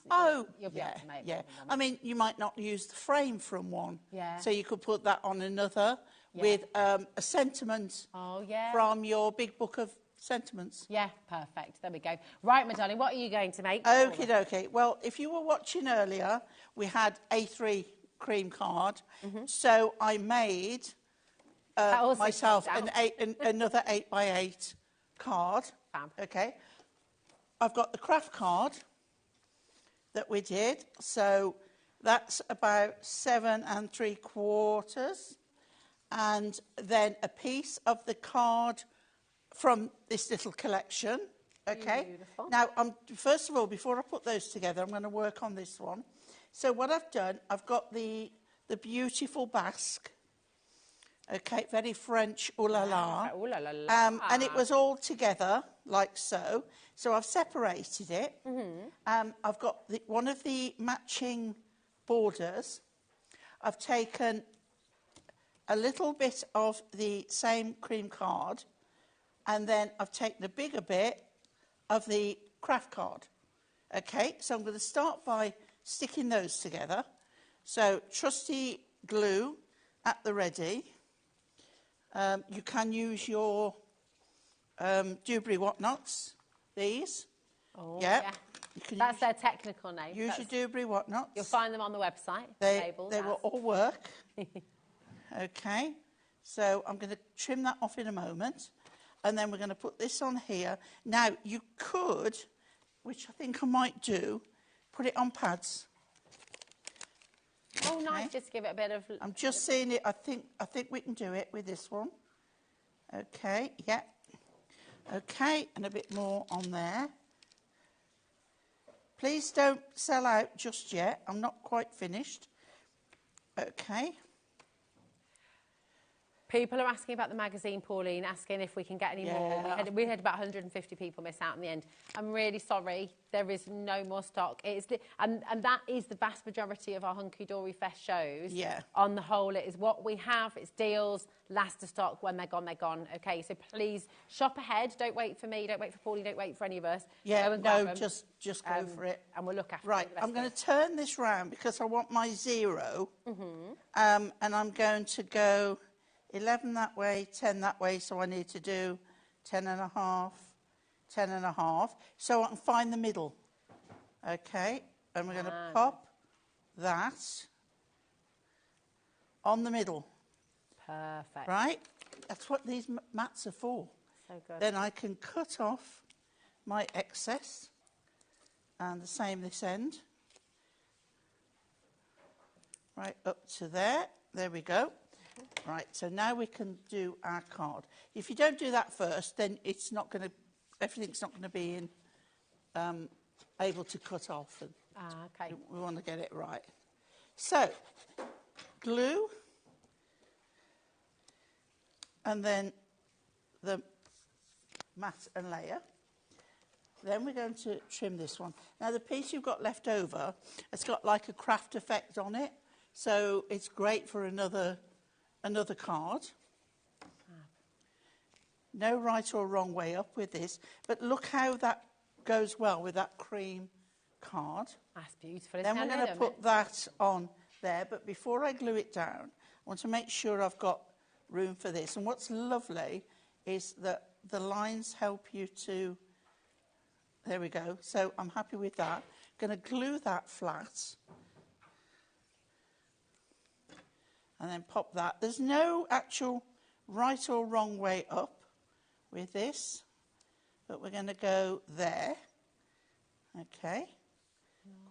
you'll be able to make yeah. more than one. I mean, you might not use the frame from one. Yeah. So you could put that on another with a sentiment from your big book of sentiments. Yeah, perfect. There we go. Right, my darling, what are you going to make? Okie dokie. Well, if you were watching earlier, we had A3 cream card. So I made myself another 8x8 card. Fab. Okay. I've got the craft card that we did. So that's about 7 3/4. And then a piece of the card from this little collection. Okay. Beautiful. Now, first of all, before I put those together, I'm going to work on this one. So what I've done, I've got the beautiful basque. Okay, very French, ooh la la. Ooh la la la. And it was all together, like so. So I've separated it. I've got one of the matching borders. I've taken a little bit of the same cream card, and then I've taken a bigger bit of the craft card. Okay, so I'm going to start by sticking those together. So trusty glue at the ready. You can use your Dory whatnots, these. Oh, yeah. That's their technical name. Use your Dory whatnots. You'll find them on the website. They will all work. Okay, so I'm going to trim that off in a moment. And then we're going to put this on here. Now, you could, which I think I might do, put it on pads. Oh, nice. Just give it a bit of... I'm just seeing it. I think we can do it with this one. Okay, yeah. Okay, and a bit more on there. Please don't sell out just yet. I'm not quite finished. Okay. People are asking about the magazine, Pauline, asking if we can get any more. We had about 150 people miss out in the end. I'm really sorry. There is no more stock. And that is the vast majority of our Hunky Dory Fest shows. Yeah. On the whole, it is what we have. It's deals, last of stock. When they're gone, they're gone. Okay, so please shop ahead. Don't wait for me. Don't wait for Pauline. Don't wait for any of us. Yeah, no, just go for it. And we'll look after Right, I'm going to turn this round because I want my 0. And I'm going to go 11 that way, 10 that way, so I need to do 10 and a half, 10 and a half, so I can find the middle. Okay, and we're going to pop that on the middle. Perfect. Right, that's what these mats are for. So good. Then I can cut off my excess, and the same this end. Right, up to there. There we go. Right, so now we can do our card. If you don't do that first, then it's not going to, everything's not going to be able to cut off. And okay. We want to get it right. So, glue, and then the mat and layer. Then we're going to trim this one. Now, the piece you've got left over, it's got like a craft effect on it, so it's great for another card. No right or wrong way up with this, but look how that goes well with that cream card. That's beautiful. Then we're going to put that on there, but before I glue it down, I want to make sure I've got room for this. And what's lovely is that the lines help you to, there we go. So I'm happy with that. Going to glue that flat. And then pop that. There's no actual right or wrong way up with this, but we're going to go there. Okay,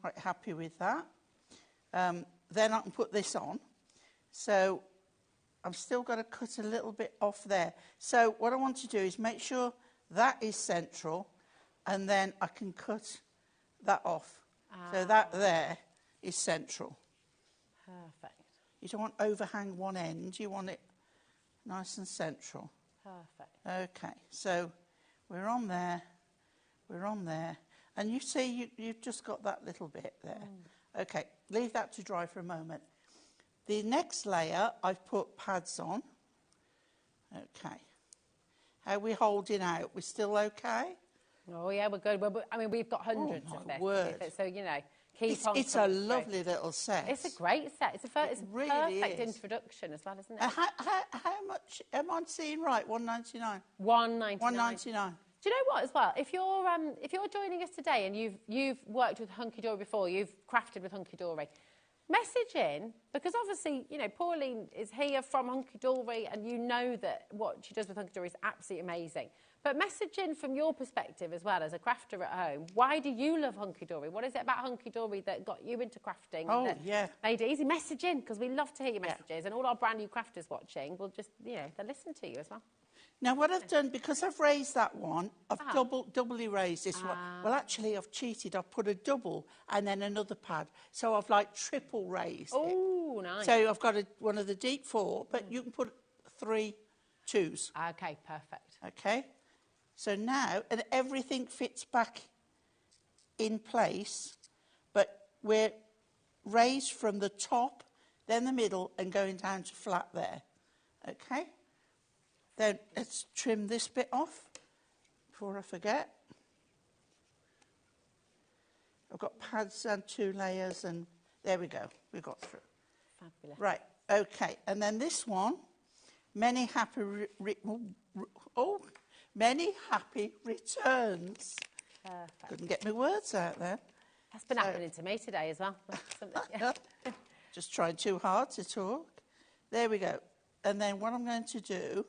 quite happy with that. Then I can put this on. So I've still got to cut a little bit off there. So what I want to do is make sure that is central, and then I can cut that off. So that there is central. Perfect. You don't want overhang one end, you want it nice and central. Perfect. Okay, so we're on there, and you see you've just got that little bit there. Okay, leave that to dry for a moment. The next layer, I've put pads on. Okay. How are we holding out? We're still okay? Oh, yeah, we're good. I mean, we've got hundreds of this. Word. So, you know, keep on. It's a lovely little set. It's a great set. It's a really perfect is. introduction as well, isn't it? How much am I seeing right? $1.99. $1.99. $1.99. Do you know what, as well? If you're joining us today and you've worked with Hunky Dory before, you've crafted with Hunky Dory, message in, because obviously, you know, Pauline is here from Hunky Dory, and you know that what she does with Hunky Dory is absolutely amazing. But message in from your perspective as well as a crafter at home. Why do you love Hunky Dory? What is it about Hunky Dory that got you into crafting? Oh, that yeah. made it easy? Message in, because we love to hear your messages, and all our brand new crafters watching will just, you know, they'll listen to you as well. Now, what I've done, because I've raised that one, I've doubly raised this one. Well, actually, I've cheated. I've put a double and then another pad. So I've, like, triple raised it. Oh, nice. So I've got one of the deep 4, but you can put 3 2s. Okay, perfect. Okay? So now, and everything fits back in place, but we're raised from the top, then the middle, and going down to flat there. Okay? Then let's trim this bit off before I forget. I've got pads and 2 layers, and there we go. We got through. Fabulous. Right, okay. And then this one, many happy many happy returns. Perfect. Couldn't get my words out there. That's been happening to me today as well. Just trying too hard to talk. There we go. And then what I'm going to do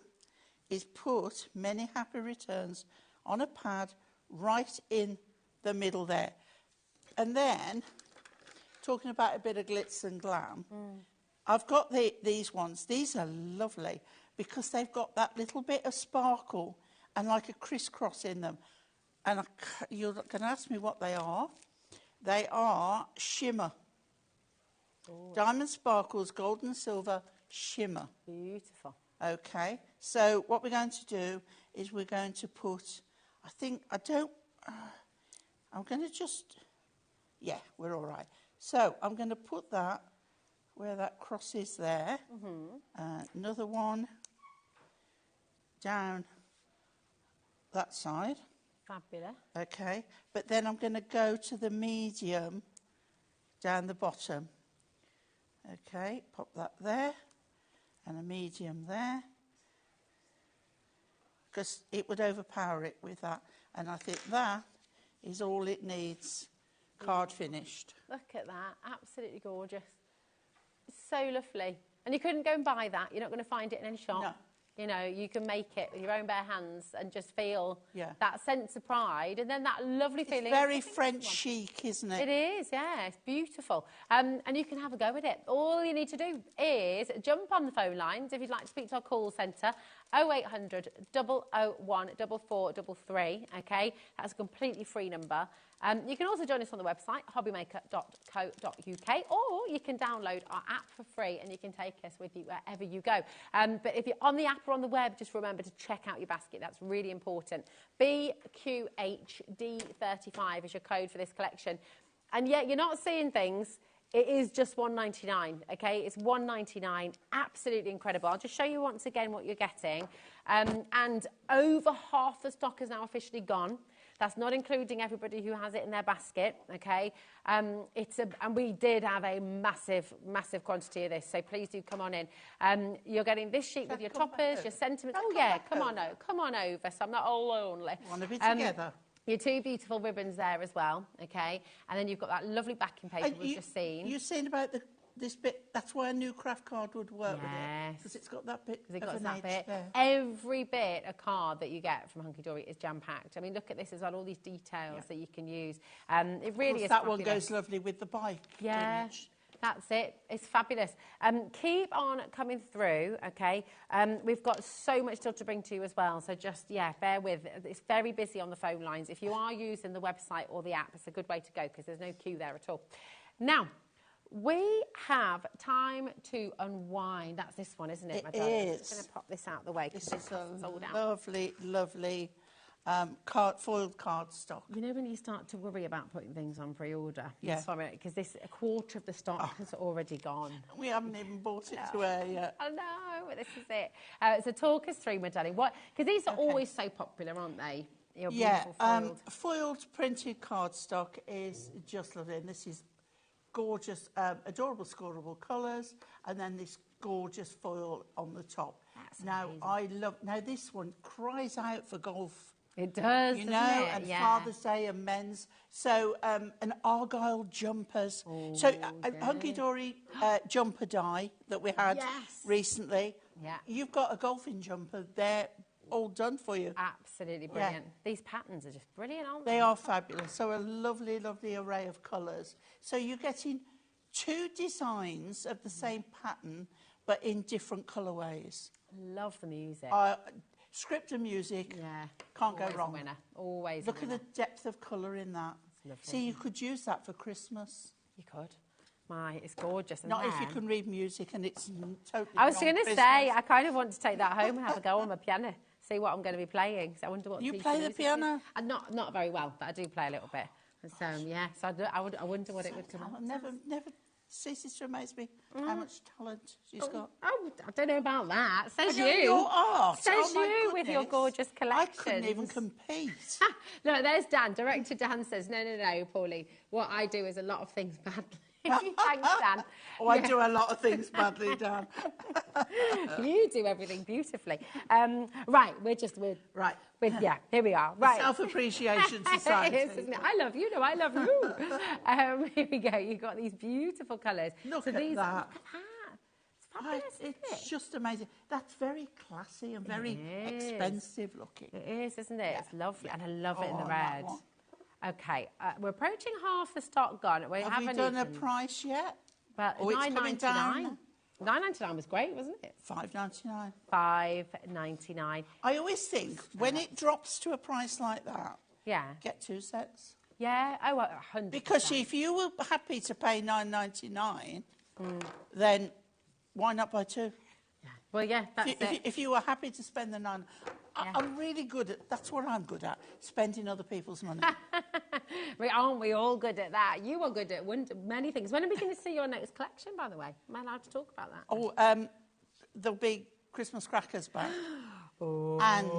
is put many happy returns on a pad right in the middle there. And then, talking about a bit of glitz and glam, I've got these ones. These are lovely because they've got that little bit of sparkle and like a crisscross in them. And you're going to ask me what they are. They are shimmer. Ooh. Diamond sparkles, gold and silver, shimmer. Beautiful. Okay, so what we're going to do is we're going to put, I'm going to just, yeah, we're all right. So I'm going to put that where that cross is there. Another one down that side. Fabulous. Okay, but then I'm going to go to the medium down the bottom. Okay, pop that there. And a medium there, because it would overpower it with that. And I think that is all it needs, card finished. Look at that, absolutely gorgeous. It's so lovely. And you couldn't go and buy that. You're not going to find it in any shop. No. You know, you can make it with your own bare hands and just feel that sense of pride and then that lovely feeling. It's very French chic, isn't it? It is, yeah. It's beautiful. And you can have a go with it. All you need to do is jump on the phone lines if you'd like to speak to our call centre, 0800 001 4433, OK? That's a completely free number. You can also join us on the website, hobbymaker.co.uk, or you can download our app for free and you can take us with you wherever you go. But if you're on the app or on the web, just remember to check out your basket. That's really important. BQHD35 is your code for this collection. And yet you're not seeing things. It is just $1.99, okay? It's $1.99, absolutely incredible. I'll just show you once again what you're getting. And over half the stock is now officially gone. That's not including everybody who has it in their basket, okay? And we did have a massive, massive quantity of this, so please do come on in. You're getting this sheet with your toppers, your sentiments. Oh, yeah, come on over, so I'm not all lonely. Want to be together. Your 2 beautiful ribbons there as well, okay? And then you've got that lovely backing paper we've just seen. You're saying about this bit, that's why a new craft card would work with it. Because it's got that bit of an edge there. Every bit of card that you get from Hunky Dory is jam-packed. I mean, look at this as well, all these details that you can use. It really is that fabulous. one goes lovely with the bike. Yeah. Image. That's it. It's fabulous. Keep on coming through, okay? We've got so much still to bring to you as well, so just, yeah, bear with. It's very busy on the phone lines. If you are using the website or the app, it's a good way to go because there's no queue there at all. Now, we have time to unwind. That's this one, isn't it, my darling? It is. I'm just going to pop this out the way because This is a sold out. lovely, lovely foiled cardstock. You know when you start to worry about putting things on pre-order? Yeah. Sorry, because a quarter of the stock has already gone. We haven't even bought it to air yet. I know, but this is it. So talk us through, my darling. Because these are always so popular, aren't they? Your beautiful foiled. Foiled printed cardstock is just lovely. And this is gorgeous, adorable scorable colours, and then this gorgeous foil on the top. That's now, amazing. Now this one cries out for golf. It does, you doesn't know, it? and Yeah. Father's Day and men's. So, an Argyle jumpers. So, Hunky Dory jumper dye that we had recently. Yeah. You've got a golfing jumper. They're all done for you. Absolutely brilliant. These patterns are just brilliant, aren't they? They are fabulous. So a lovely, lovely array of colours. So you're getting 2 designs of the same pattern, but in different colourways. Love the music. Script and music, Yeah. can't go Always wrong. A winner. Always Look a at winner. the depth of colour in that. lovely. See, you could use that for Christmas. You could. It's gorgeous. And Not if you then- can read music and it's totally I was going to non-Christmas. say, I kind of want to take that home and have a go on my piano, see what I'm going to be playing. So I wonder what You piece play of the music piano? it is. And not very well, but I do play a little bit. And so, yeah, so I wonder what it would come out. Never ceases to amaze me how much talent she's got. Oh, I don't know about that. Says And you. your art. Says Oh, my you with your goodness. gorgeous collection. I couldn't even compete. No, there's Dan. Director Dan says, no, Pauline. What I do is a lot of things badly. Thanks, Dan. Oh, I do a lot of things badly, Dan. You do everything beautifully. Right, here we are. Right. Self-appreciation society. It is, isn't it? I love you. No, I love you. Here we go. You've got these beautiful colours. Look so at these, that. It's fabulous, isn't It's it? just amazing. That's very classy and very expensive looking. It is, isn't it? Yeah. It's lovely, and I love it in the that red. one. Okay, we're approaching half the stock gone. We Have we haven't done a eaten, price yet? but Oh, it's coming down. $9.99 was great, wasn't it? $5.99. $5.99. I always think when it drops to a price like that, Yeah. get 2 sets. Yeah. Oh, 100%. Because if you were happy to pay $9.99, then why not buy 2? Well, yeah, that's it. If you were happy to spend the $9, I'm really good at. That's what I'm good at, spending other people's money. Aren't we all good at that? You are good at many things. When are we going to see your next collection, by the way? Am I allowed to talk about that? Oh, there'll be Christmas crackers back. And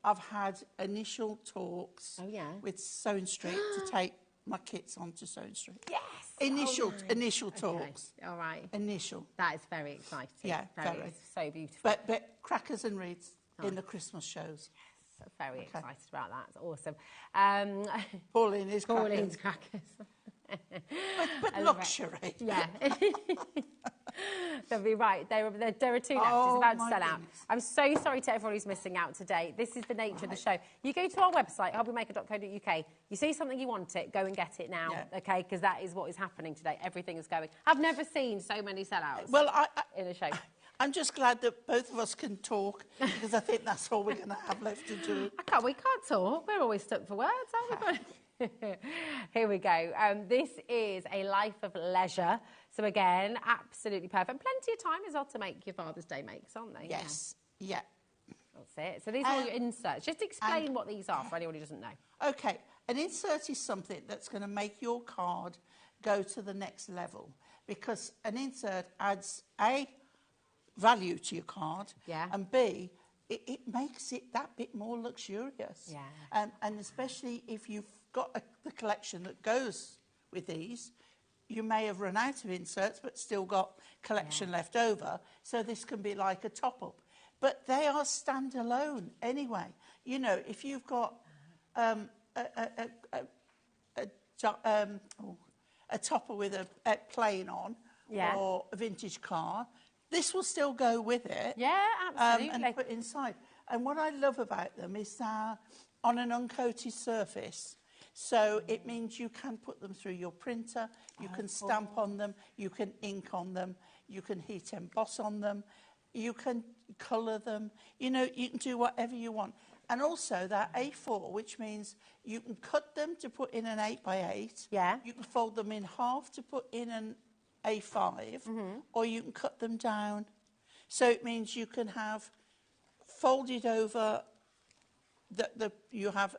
I've had initial talks with Sewing Street to take my kits onto Sewing Street. Yes. Initial talks. Okay. All right. Initial. That is very exciting. Yeah, very. It's so beautiful. But crackers and reeds in the Christmas shows. So very excited about that. It's awesome. Pauline is Pauline's crackers. But luxury. Yeah. They'll be right. There are 2 left. It's Oh, about to my sell out. goodness. I'm so sorry to everyone who's missing out today. This is the nature of the show. You go to our website, hobbymaker.co.uk. You see something you want it, go and get it now, okay? Because that is what is happening today. Everything is going. I've never seen so many sellouts in a show. I'm just glad that both of us can talk because I think that's all we're going to have left to do. We can't talk. We're always stuck for words, aren't we? Here we go. This is a life of leisure. So again, absolutely perfect. Plenty of time as well to make your Father's Day makes, aren't they? Yes. Yeah. That's it. So these are all your inserts. Just explain what these are for anyone who doesn't know. Okay. An insert is something that's going to make your card go to the next level because an insert adds A, value to your card, and B, it makes it that bit more luxurious. Yeah. And especially if you've got the collection that goes with these, you may have run out of inserts but still got collection left over, so this can be like a top-up. But they are standalone anyway. You know, if you've got a topper with a plane on or a vintage car, this will still go with it. Yeah, absolutely. And put inside. And what I love about them is that on an uncoated surface, So it means you can put them through your printer, you can stamp on them, you can ink on them, you can heat emboss on them, you can colour them, you know, you can do whatever you want. And also that A4, which means you can cut them to put in an 8x8. Yeah. You can fold them in half to put in an A5, or you can cut them down. So it means you can have folded over, you have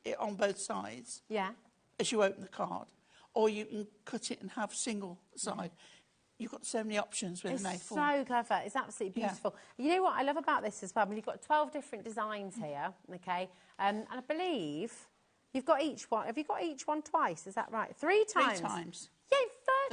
it on both sides. Yeah. As you open the card. Or you can cut it and have single side. You've got so many options with an A4. It's so clever. It's absolutely beautiful. Yeah. You know what I love about this as well? I mean, you've got 12 different designs here, okay? And I believe you've got each one. Have you got each one twice? Is that right? 3 times? 3 times. Yeah,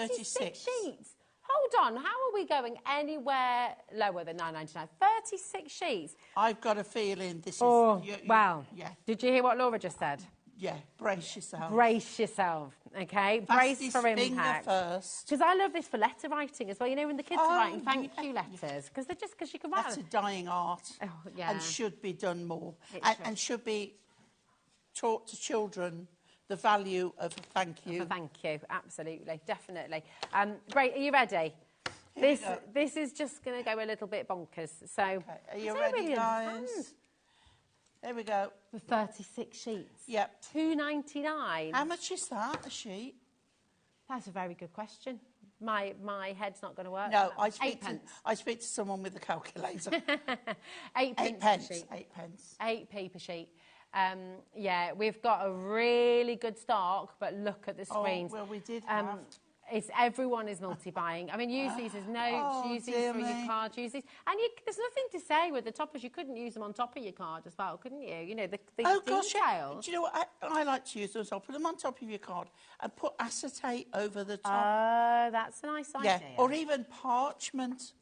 36 sheets. Hold on. How are we going anywhere lower than £9.99? 36 sheets. I've got a feeling this is... wow. Yeah. Did you hear what Laura just said? Yeah, brace yourself. Brace yourself, okay? Brace for impact. First. Because I love this for letter writing as well. You know, when the kids are writing thank you letters, because you can write. That's a dying art, yeah. and should be done more, and should be taught to children the value of a thank you. Thank you, absolutely, definitely. Great, are you ready? This is just going to go a little bit bonkers. So, okay. Are you ready, guys? There we go. For 36 sheets. Yep. £2.99. How much is that, a sheet? That's a very good question. My head's not going to work. No, I speak to someone with a calculator. 8 pence per sheet. 8 pence. 8p per sheet. Yeah, we've got a really good stock, but look at the screens. Oh, well, we did have... Everyone is multi-buying. I mean, use these as notes, use these for your cards, use these. And there's nothing to say with the toppers. You couldn't use them on top of your card as well, couldn't you? You know, the details. Gosh, yeah. Do you know what I like to use those? I'll put them on top of your card and put acetate over the top. Oh, that's a nice idea. Yeah, or even parchment,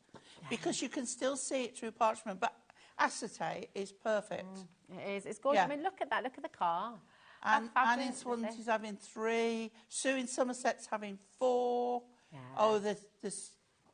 because you can still see it through parchment, but acetate is perfect. It is. It's gorgeous. Yeah. I mean, look at that. Look at the car. And Anne in Swansea's having 3. Sue in Somerset's having 4. Yeah. Oh, there's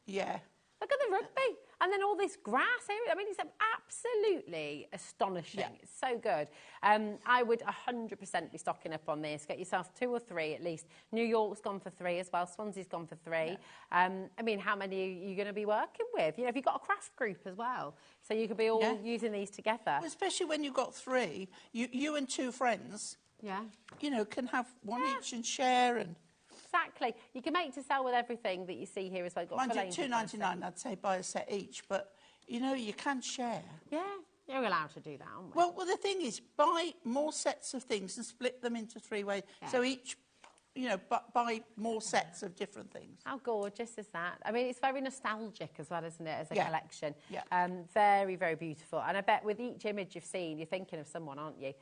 yeah. Look at the rugby. And then all this grass area. I mean, it's absolutely astonishing. Yeah. It's so good. I would 100% be stocking up on this. Get yourself 2 or 3 at least. New York's gone for 3 as well. Swansea's gone for 3. Yeah. I mean, how many are you going to be working with? You know, have you got a craft group as well? So you could be all using these together. Well, especially when you've got 3. You and 2 friends... Yeah. You know, can have one each and share and... Exactly. You can make to sell with everything that you see here as well. Mind you, £2.99, I'd say buy a set each, but, you know, you can share. Yeah, you're allowed to do that, aren't we? Well, the thing is, buy more sets of things and split them into 3 ways. Yeah. So each... You know, buy more sets of different things. How gorgeous is that? I mean, it's very nostalgic as well, isn't it, as a collection? Yeah. Very, very beautiful. And I bet with each image you've seen, you're thinking of someone, aren't you?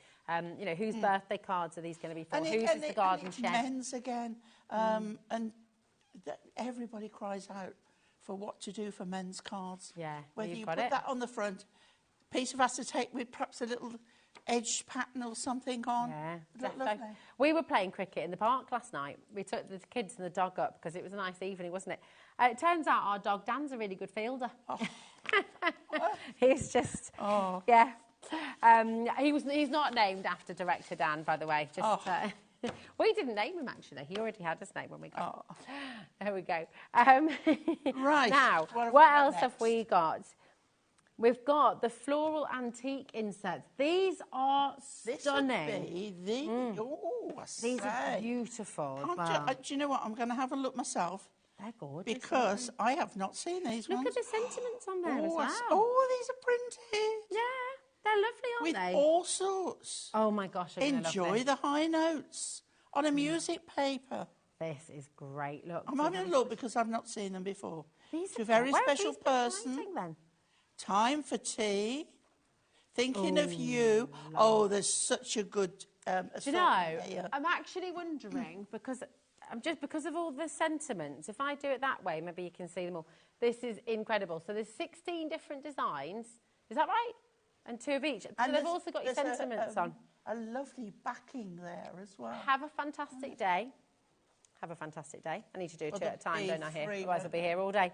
You know, whose birthday cards are these going to be for? Whose is the garden shed? Men's again. And everybody cries out for what to do for men's cards. Yeah, whether you put that on the front, piece of acetate with perhaps a little... edge pattern or something on. Yeah, definitely. We were playing cricket in the park last night. We took the kids and the dog up because it was a nice evening, wasn't it? It turns out our dog Dan's a really good fielder. Oh. He's just, yeah. He's not named after director Dan, by the way. Just we didn't name him actually. He already had his name when we got. There we go. Right. Now, what else have we got? We've got the floral antique inserts. These are stunning. These are beautiful. Do you know what? I'm going to have a look myself. They're gorgeous. Because I have not seen these ones. Look at the sentiments on there as well. Oh, these are printed. Yeah, they're lovely, aren't they? With all sorts. Oh, my gosh, enjoy the high notes on a music paper. This is great. Look. I'm having a look because I've not seen them before. These are a very special person. Time for tea. Thinking of you. Oh, there's such a good do you know, here. I'm actually wondering, because of all the sentiments, if I do it that way, maybe you can see them all. This is incredible. So there's 16 different designs. Is that right? And 2 of each. So they've also got your sentiments on. A lovely backing there as well. Have a fantastic day. Have a fantastic day. I need to do 2 at a time, don't I, here? Otherwise I'll be here all day.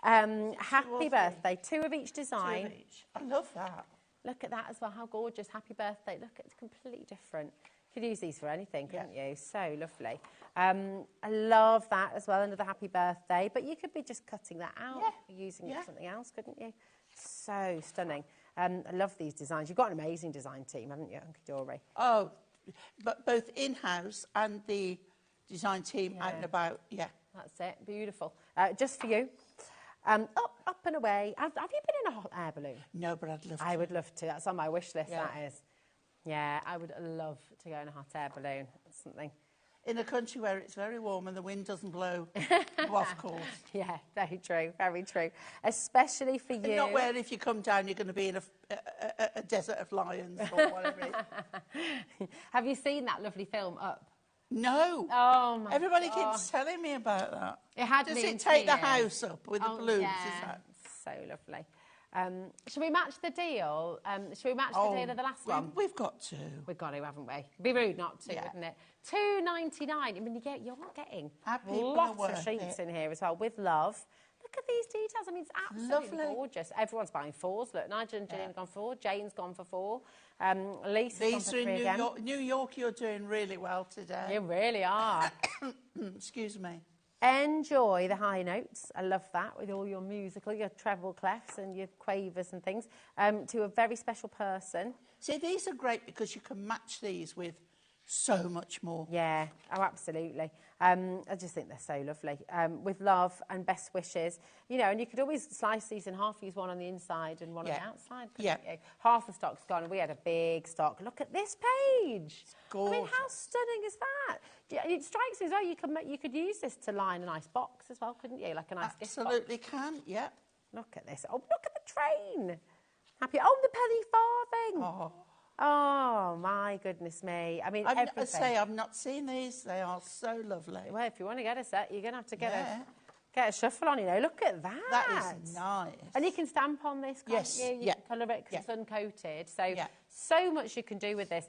Happy birthday. 2 of each design. 2 of each. I love that. Look at that as well. How gorgeous. Happy birthday. Look, it's completely different. could use these for anything, couldn't you? So lovely. I love that as well, another happy birthday. But you could be just cutting that out, using it for something else, couldn't you? So stunning. I love these designs. You've got an amazing design team, haven't you, Hunky Dory? Oh, but both in-house and the design team out and about, That's it, beautiful. Just for you. Up and away. Have you been in a hot air balloon? No, but I'd love to. I would love to. That's on my wish list, that is. Yeah, I would love to go in a hot air balloon. That's something. In a country where it's very warm and the wind doesn't blow, of course. Yeah, very true, very true. Especially for you. And not where if you come down you're going to be in a desert of lions or whatever it is. Have you seen that lovely film, Up? No. Oh, my Everybody God. keeps telling me about that. It had Does me it in take the tears. house up with the balloons? Yeah, Is that? so lovely. Should we match the deal? Should we match the deal of the last one? We've got to. We've got to, haven't we? It'd be rude not to, wouldn't it? $2.99. I mean, you're getting lots of sheets in here as well, with love. Look at these details. I mean, it's absolutely gorgeous. Everyone's buying 4s. Look, Nigel and Jane have gone for 4. Jane's gone for 4. Lisa's gone for 3 again. These are in New York. You're doing really well today. You really are. Excuse me. Enjoy the high notes. I love that, with all your musical, your treble clefs and your quavers and things, to a very special person. See, these are great because you can match these with so much more. Yeah, oh, absolutely. I just think they're so lovely. With love and best wishes, you know, and you could always slice these in half, use one on the inside and one on the outside, couldn't you? Half the stock's gone, and we had a big stock. Look at this page. It's gorgeous. I mean, how stunning is that? It strikes me as though you could use this to line a nice box as well, couldn't you? Like a nice gift box. Absolutely can, yeah. Look at this. Oh, look at the train. Happy. Oh, the penny farthing. Oh. Oh, my goodness me. I mean, everything. I say, I've not seen these. They are so lovely. Well, if you want to get a set, you're going to have to get a shuffle on, you know. Look at that. That is nice. And you can stamp on this, can't you? You can colour it because it's uncoated. So, so much you can do with this.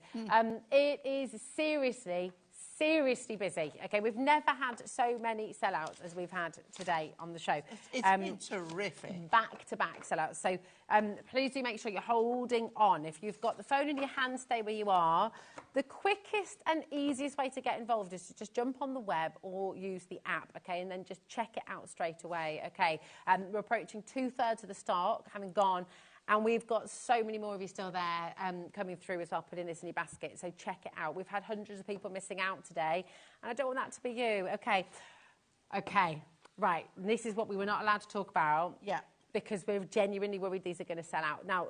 It is seriously busy. Okay, we've never had so many sellouts as we've had today on the show. It's been terrific. Back-to-back sellouts. So please do make sure you're holding on. If you've got the phone in your hand, stay where you are. The quickest and easiest way to get involved is to just jump on the web or use the app, okay, and then just check it out straight away, okay. We're approaching 2/3 of the stock having gone. And we've got so many more of you still there coming through as well, putting this in your basket. So check it out. We've had hundreds of people missing out today. And I don't want that to be you. Okay. Okay. Right. This is what we were not allowed to talk about. Yeah. Because we're genuinely worried these are going to sell out. Now,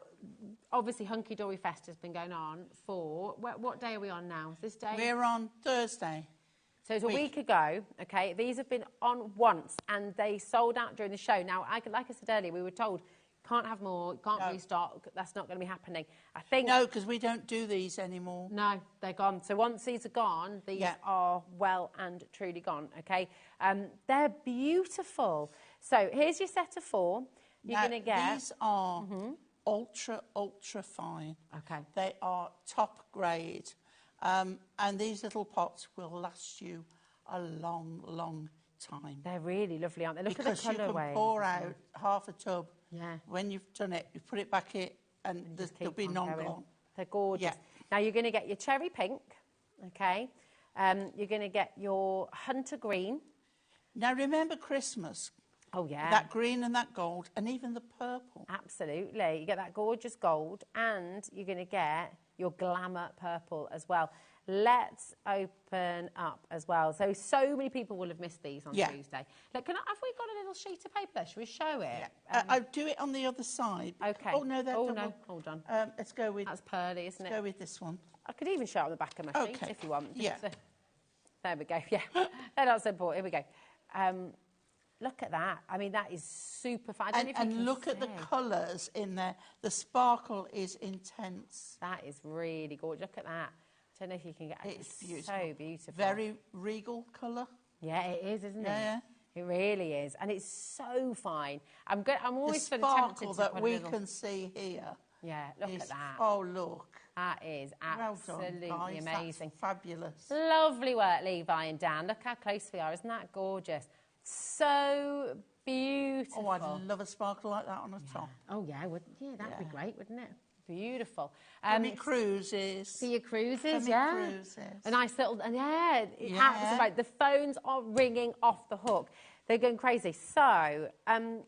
obviously, Hunky Dory Fest has been going on for... What day are we on now? Is this day? We're on Thursday. So it's a week ago, okay? These have been on once, and they sold out during the show. Now, like I said earlier, we were told... Can't have more, can't restock, that's not going to be happening. I think... No, because we don't do these anymore. No, they're gone. So once these are gone, these are well and truly gone, okay? They're beautiful. So here's your set of 4. You're going to get... These are ultra fine. Okay. They are top grade. And these little pots will last you a long time. They're really lovely, aren't they? Look because at the colourway. You can pour out half a tub. Yeah. When you've done it, you put it back in and there'll be none gone. They're gorgeous. Yeah. Now, you're going to get your cherry pink, okay? You're going to get your hunter green. Now, remember Christmas. Oh, yeah. That green and that gold and even the purple. Absolutely. You get that gorgeous gold and you're going to get your glamour purple as well. Let's open up as well. So many people will have missed these on Tuesday. Look, have we got a little sheet of paper? Should we show it? Yeah. I'll do it on the other side. Okay. Oh, no, no, hold on. Let's go with... That's pearly, isn't it? Let's go with this one. I could even show it on the back of my sheet if you want. Yeah. There we go. Yeah. They're not so important. Here we go. Look at that. I mean, that is super fine. And look at the colours in there. The sparkle is intense. That is really gorgeous. Look at that. I don't know if you can get it. It's beautiful. So beautiful. Very regal colour. Yeah, it is, isn't it? Yeah. It really is. And it's so fine. I'm always the sort of tempted to that put we can see here. Yeah, look at that. Oh, look. That is absolutely amazing. That's fabulous. Lovely work, Levi and Dan. Look how close we are. Isn't that gorgeous? So beautiful. Oh, I'd love a sparkle like that on the top. Oh, yeah. That'd be great, wouldn't it? beautiful. For me cruises. For your cruises, For me cruises. A nice little, and absolutely right. The phones are ringing off the hook. They're going crazy. So,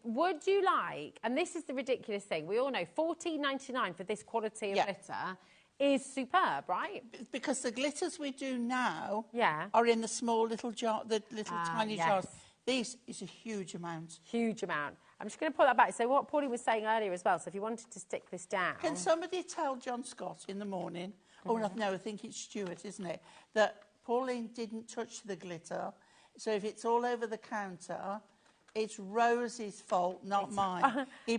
would you like, and this is the ridiculous thing, we all know $14.99 for this quality of glitter is superb, right? Because the glitters we do now Yeah. are in the small little jar, the little tiny yes. jars. This is a huge amount. Huge amount. I'm just going to pull that back. So what Pauline was saying earlier as well, so if you wanted to stick this down. Can somebody tell John Scott in the morning, oh no, I think it's Stuart, isn't it, that Pauline didn't touch the glitter, so if it's all over the counter, it's Rose's fault, not mine. He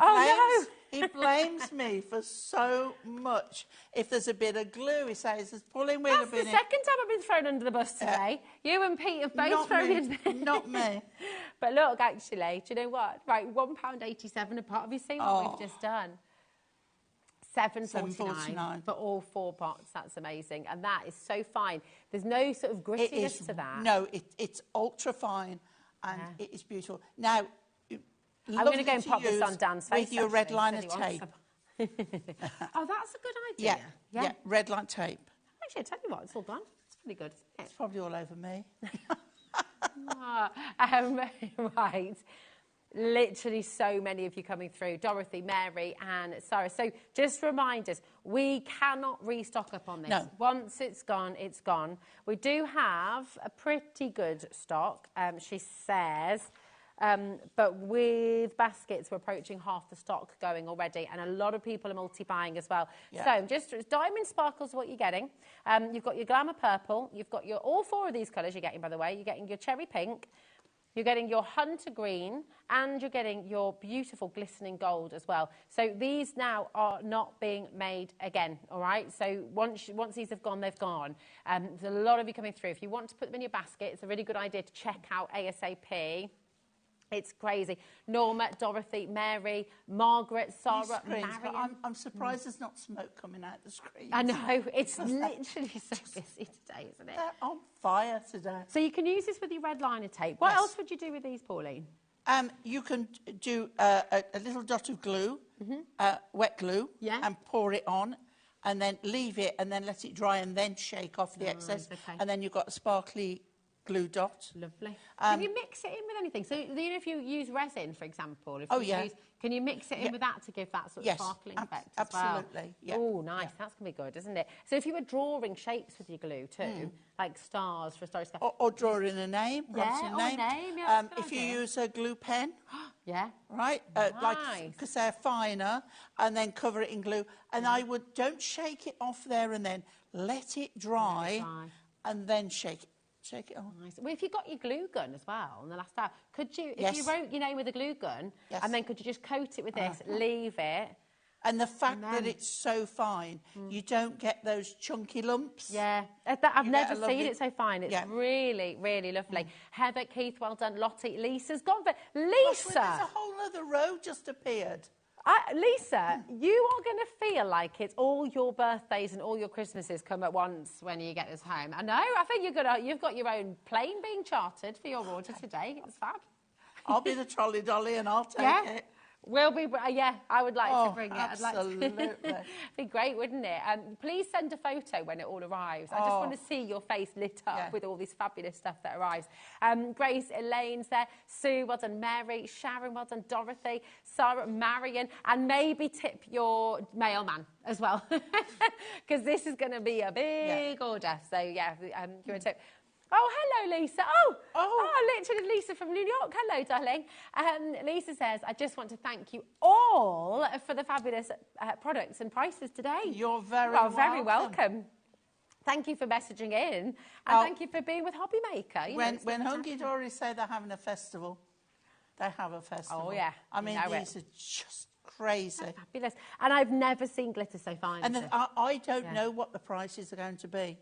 blames me for so much. If there's a bit of glue, he says, Pauline will have been in. That's the second time I've been thrown under the bus today. You and Pete have both thrown in there. Not me. But look, actually, do you know what? Right, £1.87 a pot. Have you seen what we've just done? $7.49 for all 4 pots. That's amazing. And that is so fine. There's no sort of grittiness to that. No, it's ultra fine and it is beautiful. Now, I'm going to go and pop this on Dan's face. With your red liner tape. Oh, that's a good idea. Yeah, red line tape. Actually, I tell you what, it's all done. It's pretty good, isn't it? It's probably all over me. Right. Literally so many of you coming through. Dorothy, Mary and Sarah. So just reminders, we cannot restock up on this. No. Once it's gone, it's gone. We do have a pretty good stock, she says. But with baskets, we're approaching half the stock going already, and a lot of people are multi-buying as well. Yeah. So just diamond sparkles are what you're getting. You've got your glamour purple. You've got your all 4 of these colours you're getting, by the way. You're getting your cherry pink. You're getting your hunter green, and you're getting your beautiful glistening gold as well. So these now are not being made again, all right? So once these have gone, they've gone. There's a lot of you coming through. If you want to put them in your basket, it's a really good idea to check out ASAP. It's crazy. Norma, Dorothy, Mary, Margaret, Sarah, Marion. I'm surprised there's not smoke coming out the screen. I know. It's literally so busy today, isn't it? They're on fire today. So you can use this with your red liner tape. What else would you do with these, Pauline? You can do a little dot of glue, wet glue, and pour it on, and then leave it, and then let it dry, and then shake off the excess. Okay. And then you've got a sparkly glue dot. Lovely. Can you mix it in with anything? So, you know, if you use resin, for example, can you mix it in with that to give that sort of sparkling effect as absolutely. Well? Oh, nice. That's going to be good, isn't it? So if you were drawing shapes with your glue too, like stars for a starry sky. Or drawing a name. Yeah, a name. If you use a glue pen. Right? Nice. Like, because they're finer, and then cover it in glue. And don't shake it off there and then. Let it dry. And then shake it. Shake it on. Nice. Well, if you got your glue gun as well on the last hour, could you, if you wrote your name with a glue gun, and then could you just coat it with this, leave it? And the fact that it's so fine, you don't get those chunky lumps. Yeah, I've never seen it so fine. It's really, really lovely. Heather, Keith, well done. Lottie, Lisa's gone for Lisa. There's a whole other row just appeared. Lisa, you are going to feel like it's all your birthdays and all your Christmases come at once when you get this home. I know. I think you've got your own plane being chartered for your order today. It's fab. I'll be the trolley dolly and I'll take it. We'll be, I would like to bring it. Absolutely. It'd be great, wouldn't it? Please send a photo when it all arrives. I just want to see your face lit up with all this fabulous stuff that arrives. Grace, Elaine's there. Sue, well done. Mary, Sharon, well done. Dorothy, Sarah, Marion, and maybe tip your mailman as well, because this is going to be a big order. So, you're a tip. Oh, hello, Lisa. Oh, literally Lisa from New York. Hello, darling. Lisa says, I just want to thank you all for the fabulous products and prices today. You're very welcome. Thank you for messaging in, and thank you for being with HobbyMaker. When Hunky Dory say they're having a festival, they have a festival. Oh, yeah. I mean, these are just crazy. That's fabulous. And I've never seen glitter so fine. And I don't know what the prices are going to be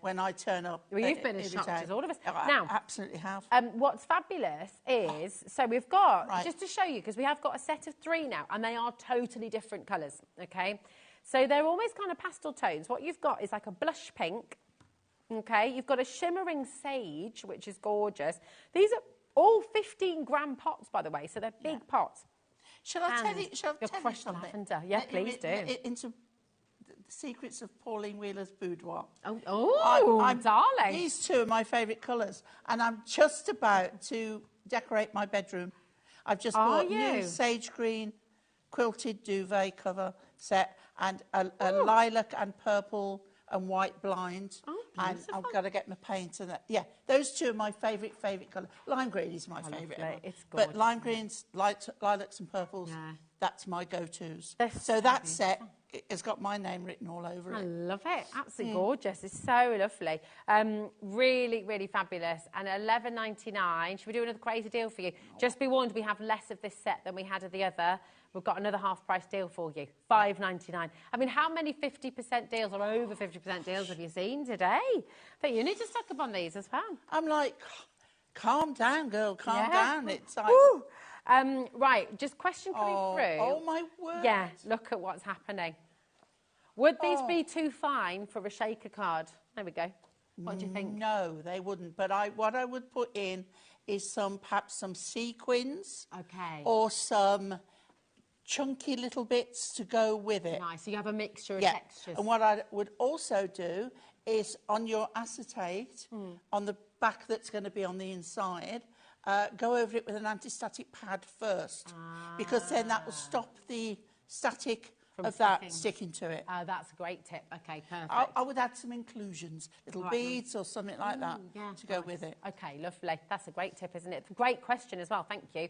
when I turn up. Well, you've been as shocked as all of us. Now, I absolutely have. What's fabulous is, so we've got, just to show you, because we have got a set of 3 now, and they are totally different colours, okay? So they're almost kind of pastel tones. What you've got is like a blush pink, okay? You've got a shimmering sage, which is gorgeous. These are all 15-gram pots, by the way, so they're big pots. Shall I tell you something? Lavender. Yeah, please do. Secrets of Pauline Wheeler's Boudoir. Oh, darling. These two are my favourite colours, and I'm just about to decorate my bedroom. I've just bought new sage green quilted duvet cover set and a lilac and purple and white blind. Oh, and I've got to get my paint and that. Yeah, those two are my favourite colour. Lime green is my favourite. It's gorgeous. But lime greens, lilacs and purples, that's my go-tos. So that set has got my name written all over it. I love it. Absolutely gorgeous. It's so lovely. Really, really fabulous. And $11.99. Should we do another crazy deal for you? Just be warned, we have less of this set than we had of the other. We've got another half-price deal for you, $5.99. I mean, how many 50% deals or over 50% deals have you seen today? But you need to stock up on these as well. I'm like, calm down, girl, calm down. It's like... Right, just question coming through. Oh, my word. Yeah, look at what's happening. Would these be too fine for a shaker card? There we go. What do you think? No, they wouldn't. But what I would put in is perhaps some sequins. Okay. Or some chunky little bits to go with it. Nice, so you have a mixture of textures. And what I would also do is on your acetate, on the back that's going to be on the inside, go over it with an anti-static pad first, because then that will stop the static of that sticking to it. That's a great tip. Okay, perfect. I would add some inclusions, little beads or something like that to go with it. Okay, lovely. That's a great tip, isn't it? Great question as well, thank you.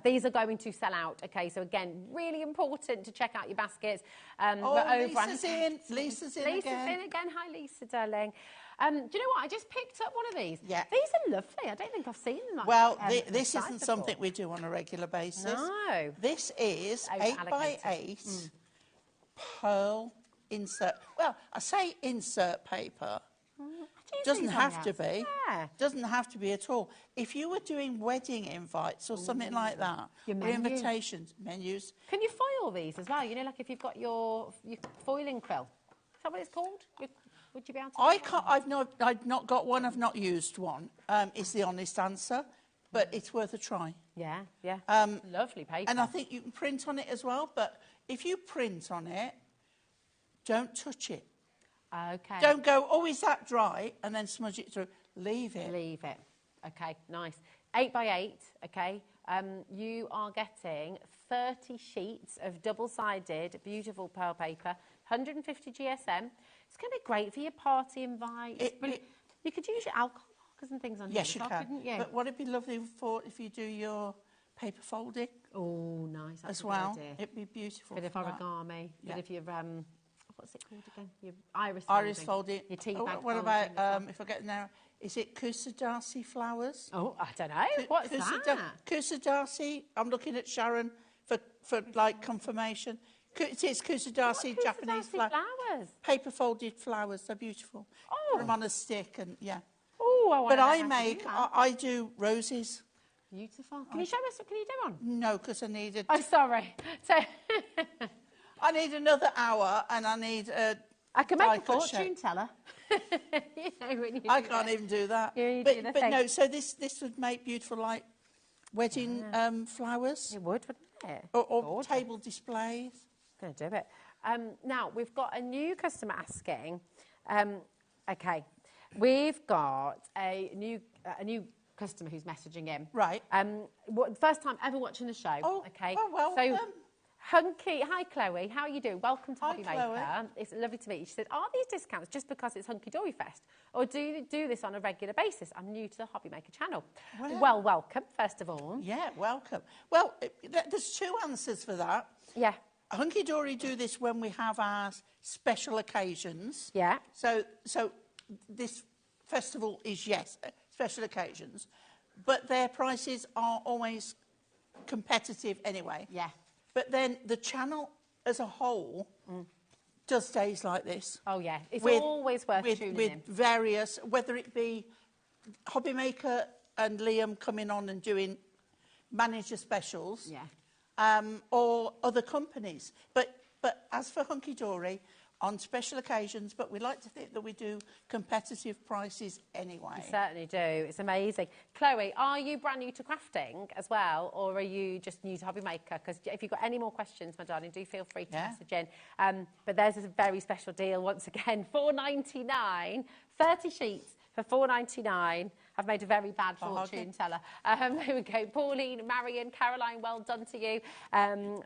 These are going to sell out. Okay, so again, really important to check out your baskets. Lisa's in. Lisa's in again. Hi, Lisa, darling. Do you know what? I just picked up one of these. Yeah. These are lovely. I don't think I've seen them. Well, this isn't something we do on a regular basis. No. This is 8x8 pearl insert. Well, I say insert paper. Doesn't have to be. Yeah. Doesn't have to be at all. If you were doing wedding invites or something like that, or invitations, menus. Can you foil these as well? You know, like if you've got your foiling quill. Is that what it's called? Would you be able to? I can't. I've not got one. I've not used one. Is the honest answer, but it's worth a try. Yeah, yeah. Lovely paper. And I think you can print on it as well. But if you print on it, don't touch it. Okay. Don't go, oh, is that dry? And then smudge it through. Leave it. Leave it. Okay, nice. 8x8, okay. You are getting 30 sheets of double-sided, beautiful pearl paper, 150 GSM. It's going to be great for your party invite. You could use your alcohol markers and things on here. Yes, you can. Couldn't you? But would it be lovely for if you do your paper folding? Oh, nice. That's as a well. good idea. It'd be beautiful. Bit of origami. Yeah. Bit of your what's it called again? Your iris folding. Your tea bag what about if I get now? Is it Kusadasi flowers? Oh, I don't know. What's that? Kusadasi. I'm looking at Sharon for like confirmation. It is Kusadasi Japanese flowers. Paper folded flowers. They're beautiful. Oh. Put them on a stick and yeah. Oh, but I do roses. Beautiful. Can you show us? Can you do one? No, because I need Oh, sorry. So I need another hour, and I need a. I can make a fortune teller. I can't even do that. But no, so this would make beautiful like wedding flowers. It would, wouldn't it? Or table displays. Going to do it. Now we've got a new customer asking. Okay, we've got a new customer who's messaging in. Right. First time ever watching the show. Oh, okay. Oh, well. So, Hunky, hi Chloe, how are you doing? Welcome to Hi, HobbyMaker. It's lovely to meet you. She said, are these discounts just because it's Hunky Dory Fest? Or do you do this on a regular basis? I'm new to the HobbyMaker channel. Well, welcome, first of all. Yeah, welcome. Well, there's two answers for that. Yeah. Hunky Dory do this when we have our special occasions. Yeah. So this festival is, yes, special occasions. But their prices are always competitive anyway. Yeah. But then the channel as a whole does days like this. Oh, yeah. It's always worth tuning in. With various, whether it be HobbyMaker and Liam coming on and doing manager specials. Yeah. Or other companies. But as for Hunky Dory, on special occasions, but we like to think that we do competitive prices anyway. You certainly do. It's amazing. Chloe, are you brand new to crafting as well, or are you just new to HobbyMaker? Because if you've got any more questions, my darling, do feel free to message in. But there's a very special deal once again, $4.99, 30 sheets for $4.99. I've made a very bad fortune teller. Here we go. Pauline, Marion, Caroline, well done to you.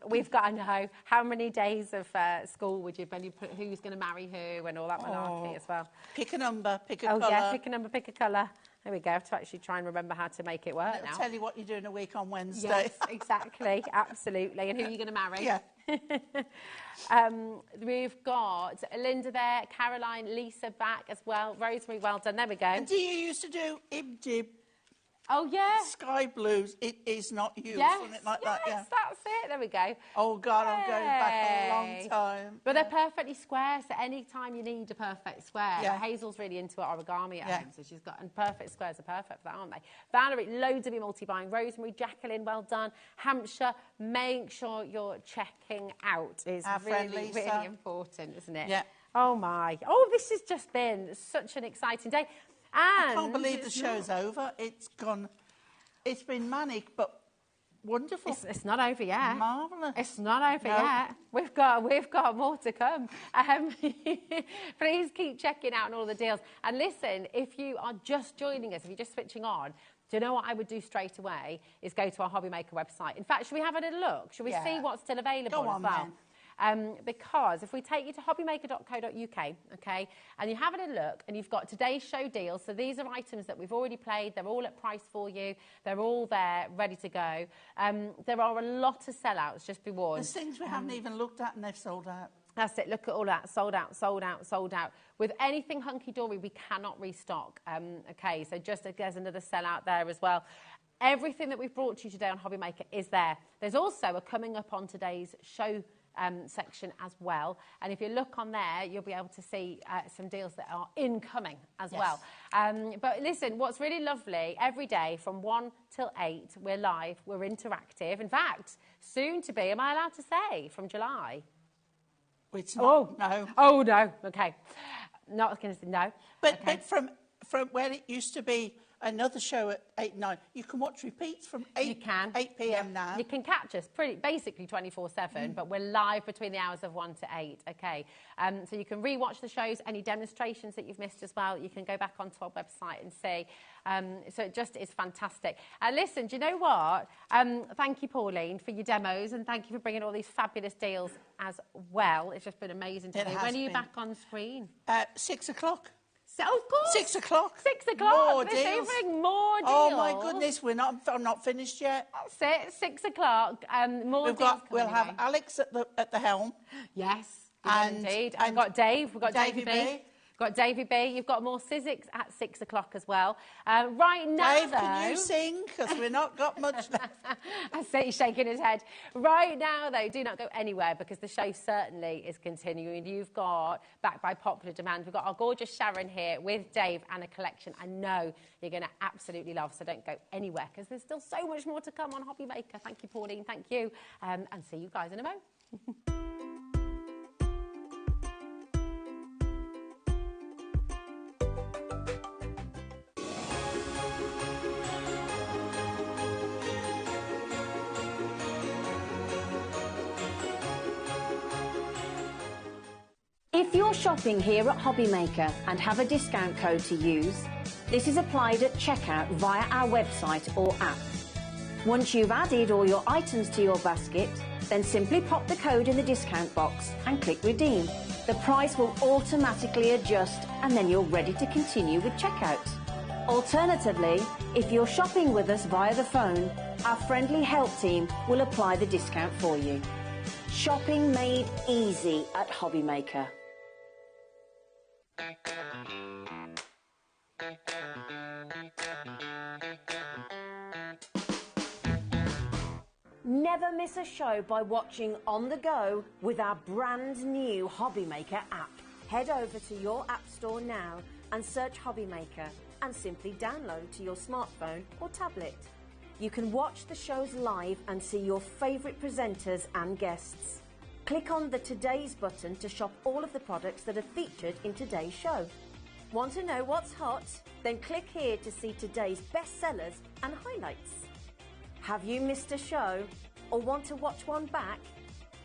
We've got to know how many days of school would you when you put who's going to marry who and all that malarkey as well. Pick a number, pick a colour. Oh, yeah, pick a number, pick a colour. There we go. I have to actually try and remember how to make it work now. I'll tell you what you're doing a week on Wednesday. Yes, exactly. Absolutely. And who are you going to marry? Yeah. We've got Linda there, Caroline, Lisa back as well. Rosemary, well done. There we go. And do you used to do Ibdib? Oh, yeah. Sky blues, it is not you. Yes, Something like that, yeah. That's it. There we go. Oh, God, I'm going back a long time. But they're perfectly square, so any time you need a perfect square. Yeah. Hazel's really into origami at home, so she's got, and perfect squares are perfect for that, aren't they? Valerie, loads of you multi-buying. Rosemary, Jacqueline, well done. Hampshire, make sure you're checking out. It's really, really important, isn't it? Yeah. Oh, my. Oh, this has just been such an exciting day. And I can't believe the show's over. It's gone. It's been manic, but wonderful. It's not over yet. Marvellous. It's not over yet. We've got more to come. Please keep checking out all the deals. And listen, if you are just joining us, if you're just switching on, do you know what I would do straight away is go to our HobbyMaker website. In fact, should we have a little look? Should we see what's still available Go on, as well? then. Because if we take you to hobbymaker.co.uk, okay, and you have a little look, and you've got today's show deals, so these are items that we've already played, they're all at price for you, they're all there, ready to go. There are a lot of sellouts, just be warned. There's things we haven't even looked at and they've sold out. That's it, look at all that, sold out, sold out, sold out. With anything Hunky Dory, we cannot restock, okay, so just there's another sellout there as well. Everything that we've brought to you today on HobbyMaker is there. There's also a coming up on today's show section as well, and if you look on there you'll be able to see some deals that are incoming as well. But listen, what's really lovely, every day from 1 till 8 we're live, we're interactive. In fact, soon to be, am I allowed to say, from July? It's not, no. Oh no, okay, not going to say no. But from where it used to be another show at 8, 9. You can watch repeats from 8 p.m. now. You can catch us basically 24/7, but we're live between the hours of 1 to 8. Okay, so you can re-watch the shows, any demonstrations that you've missed as well. You can go back onto our website and see. So it just is fantastic. And listen, do you know what? Thank you, Pauline, for your demos, and thank you for bringing all these fabulous deals as well. It's just been amazing to see. When are you back on screen? 6 o'clock. So, of course. 6 o'clock. 6 o'clock. More deals. More deals. Oh my goodness, I'm not finished yet. That's it. 6 o'clock. More deals. We'll have Alex at the helm. Yes, indeed. I've got Dave. We've got Davey B. Got Davey B. You've got more Sizzix at 6 o'clock as well. Right now, Dave, can you sing? Because we've not got much left. I see he's shaking his head. Right now, though, do not go anywhere because the show certainly is continuing. You've got, backed by popular demand, we've got our gorgeous Sharon here with Dave and a collection I know you're going to absolutely love. So don't go anywhere because there's still so much more to come on HobbyMaker. Thank you, Pauline. Thank you. And see you guys in a moment. If you're shopping here at HobbyMaker and have a discount code to use, this is applied at checkout via our website or app. Once you've added all your items to your basket, then simply pop the code in the discount box and click redeem. The price will automatically adjust and then you're ready to continue with checkout. Alternatively, if you're shopping with us via the phone, our friendly help team will apply the discount for you. Shopping made easy at HobbyMaker. Never miss a show by watching on the go with our brand new HobbyMaker app. Head over to your app store now and search HobbyMaker and simply download to your smartphone or tablet. You can watch the shows live and see your favourite presenters and guests. Click on the Today's button to shop all of the products that are featured in today's show. Want to know what's hot? Then click here to see today's bestsellers and highlights. Have you missed a show or want to watch one back?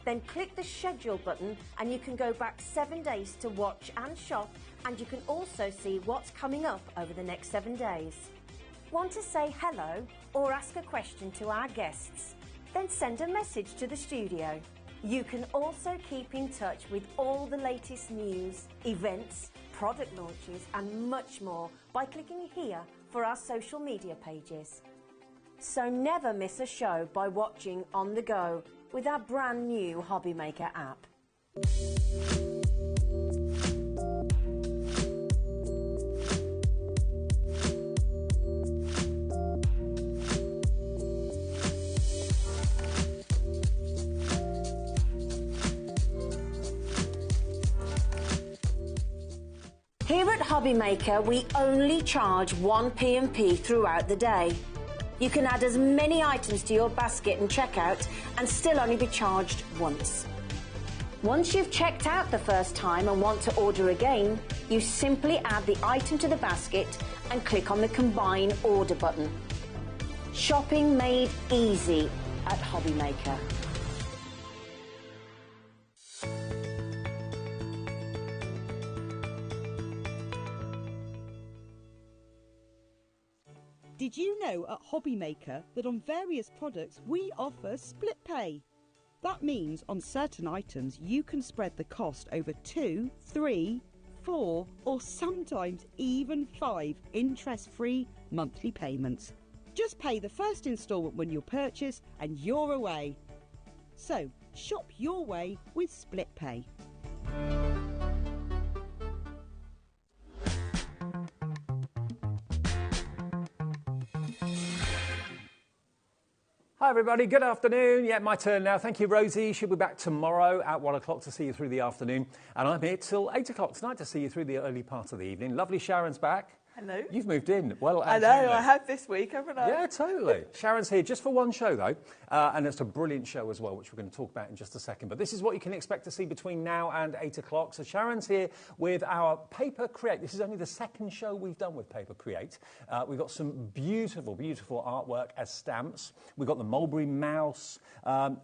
Then click the schedule button and you can go back 7 days to watch and shop, and you can also see what's coming up over the next 7 days. Want to say hello or ask a question to our guests? Then send a message to the studio. You can also keep in touch with all the latest news, events, product launches and much more by clicking here for our social media pages. So never miss a show by watching on the go with our brand new HobbyMaker app. Here at HobbyMaker, we only charge 1 P&P throughout the day. You can add as many items to your basket and checkout and still only be charged once. Once you've checked out the first time and want to order again, you simply add the item to the basket and click on the Combine Order button. Shopping made easy at HobbyMaker. Did you know at HobbyMaker that on various products we offer split pay? That means on certain items you can spread the cost over 2, 3, 4 or sometimes even 5 interest-free monthly payments. Just pay the first instalment when you purchase and you're away. So shop your way with split pay. Hi everybody, good afternoon. Yeah, my turn now. Thank you, Rosie. She'll be back tomorrow at 1 o'clock to see you through the afternoon. And I'm here till 8 o'clock tonight to see you through the early part of the evening. Lovely Sharon's back. Hello. You've moved in. Well, I know, I have this week, haven't I? Yeah, totally. Sharon's here just for one show, though, and it's a brilliant show as well, which we're going to talk about in just a second. But this is what you can expect to see between now and 8 o'clock. So Sharon's here with our Paper Create. This is only the second show we've done with Paper Create. We've got some beautiful, beautiful artwork as stamps. We've got the Mulberry Mouse.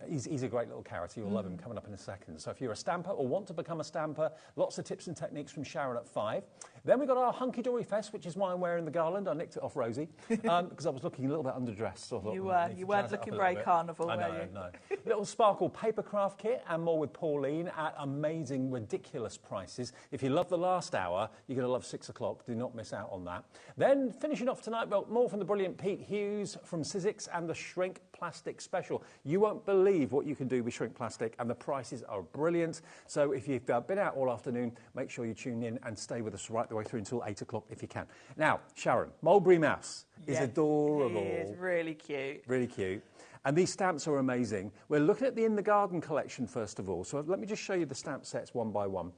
He's a great little character. You'll love him coming up in a second. So if you're a stamper or want to become a stamper, lots of tips and techniques from Sharon at 5. Then we've got our Hunky Dory Fest, which is why I'm wearing the garland. I nicked it off Rosie because I was looking a little bit underdressed. So I thought, you weren't looking very carnival, were you? No. Little sparkle paper craft kit and more with Pauline at amazing, ridiculous prices. If you love the last hour, you're going to love 6 o'clock. Do not miss out on that. Then finishing off tonight, well, more from the brilliant Pete Hughes from Sizzix and the Shrink Plastic Special. You won't believe what you can do with shrink plastic, and the prices are brilliant. So if you've been out all afternoon, make sure you tune in and stay with us right the way through until 8 o'clock if you can. Now, Sharon, Mulberry Mouse is adorable. He is really cute. Really cute. And these stamps are amazing. We're looking at the In the Garden collection first of all. So let me just show you the stamp sets one by one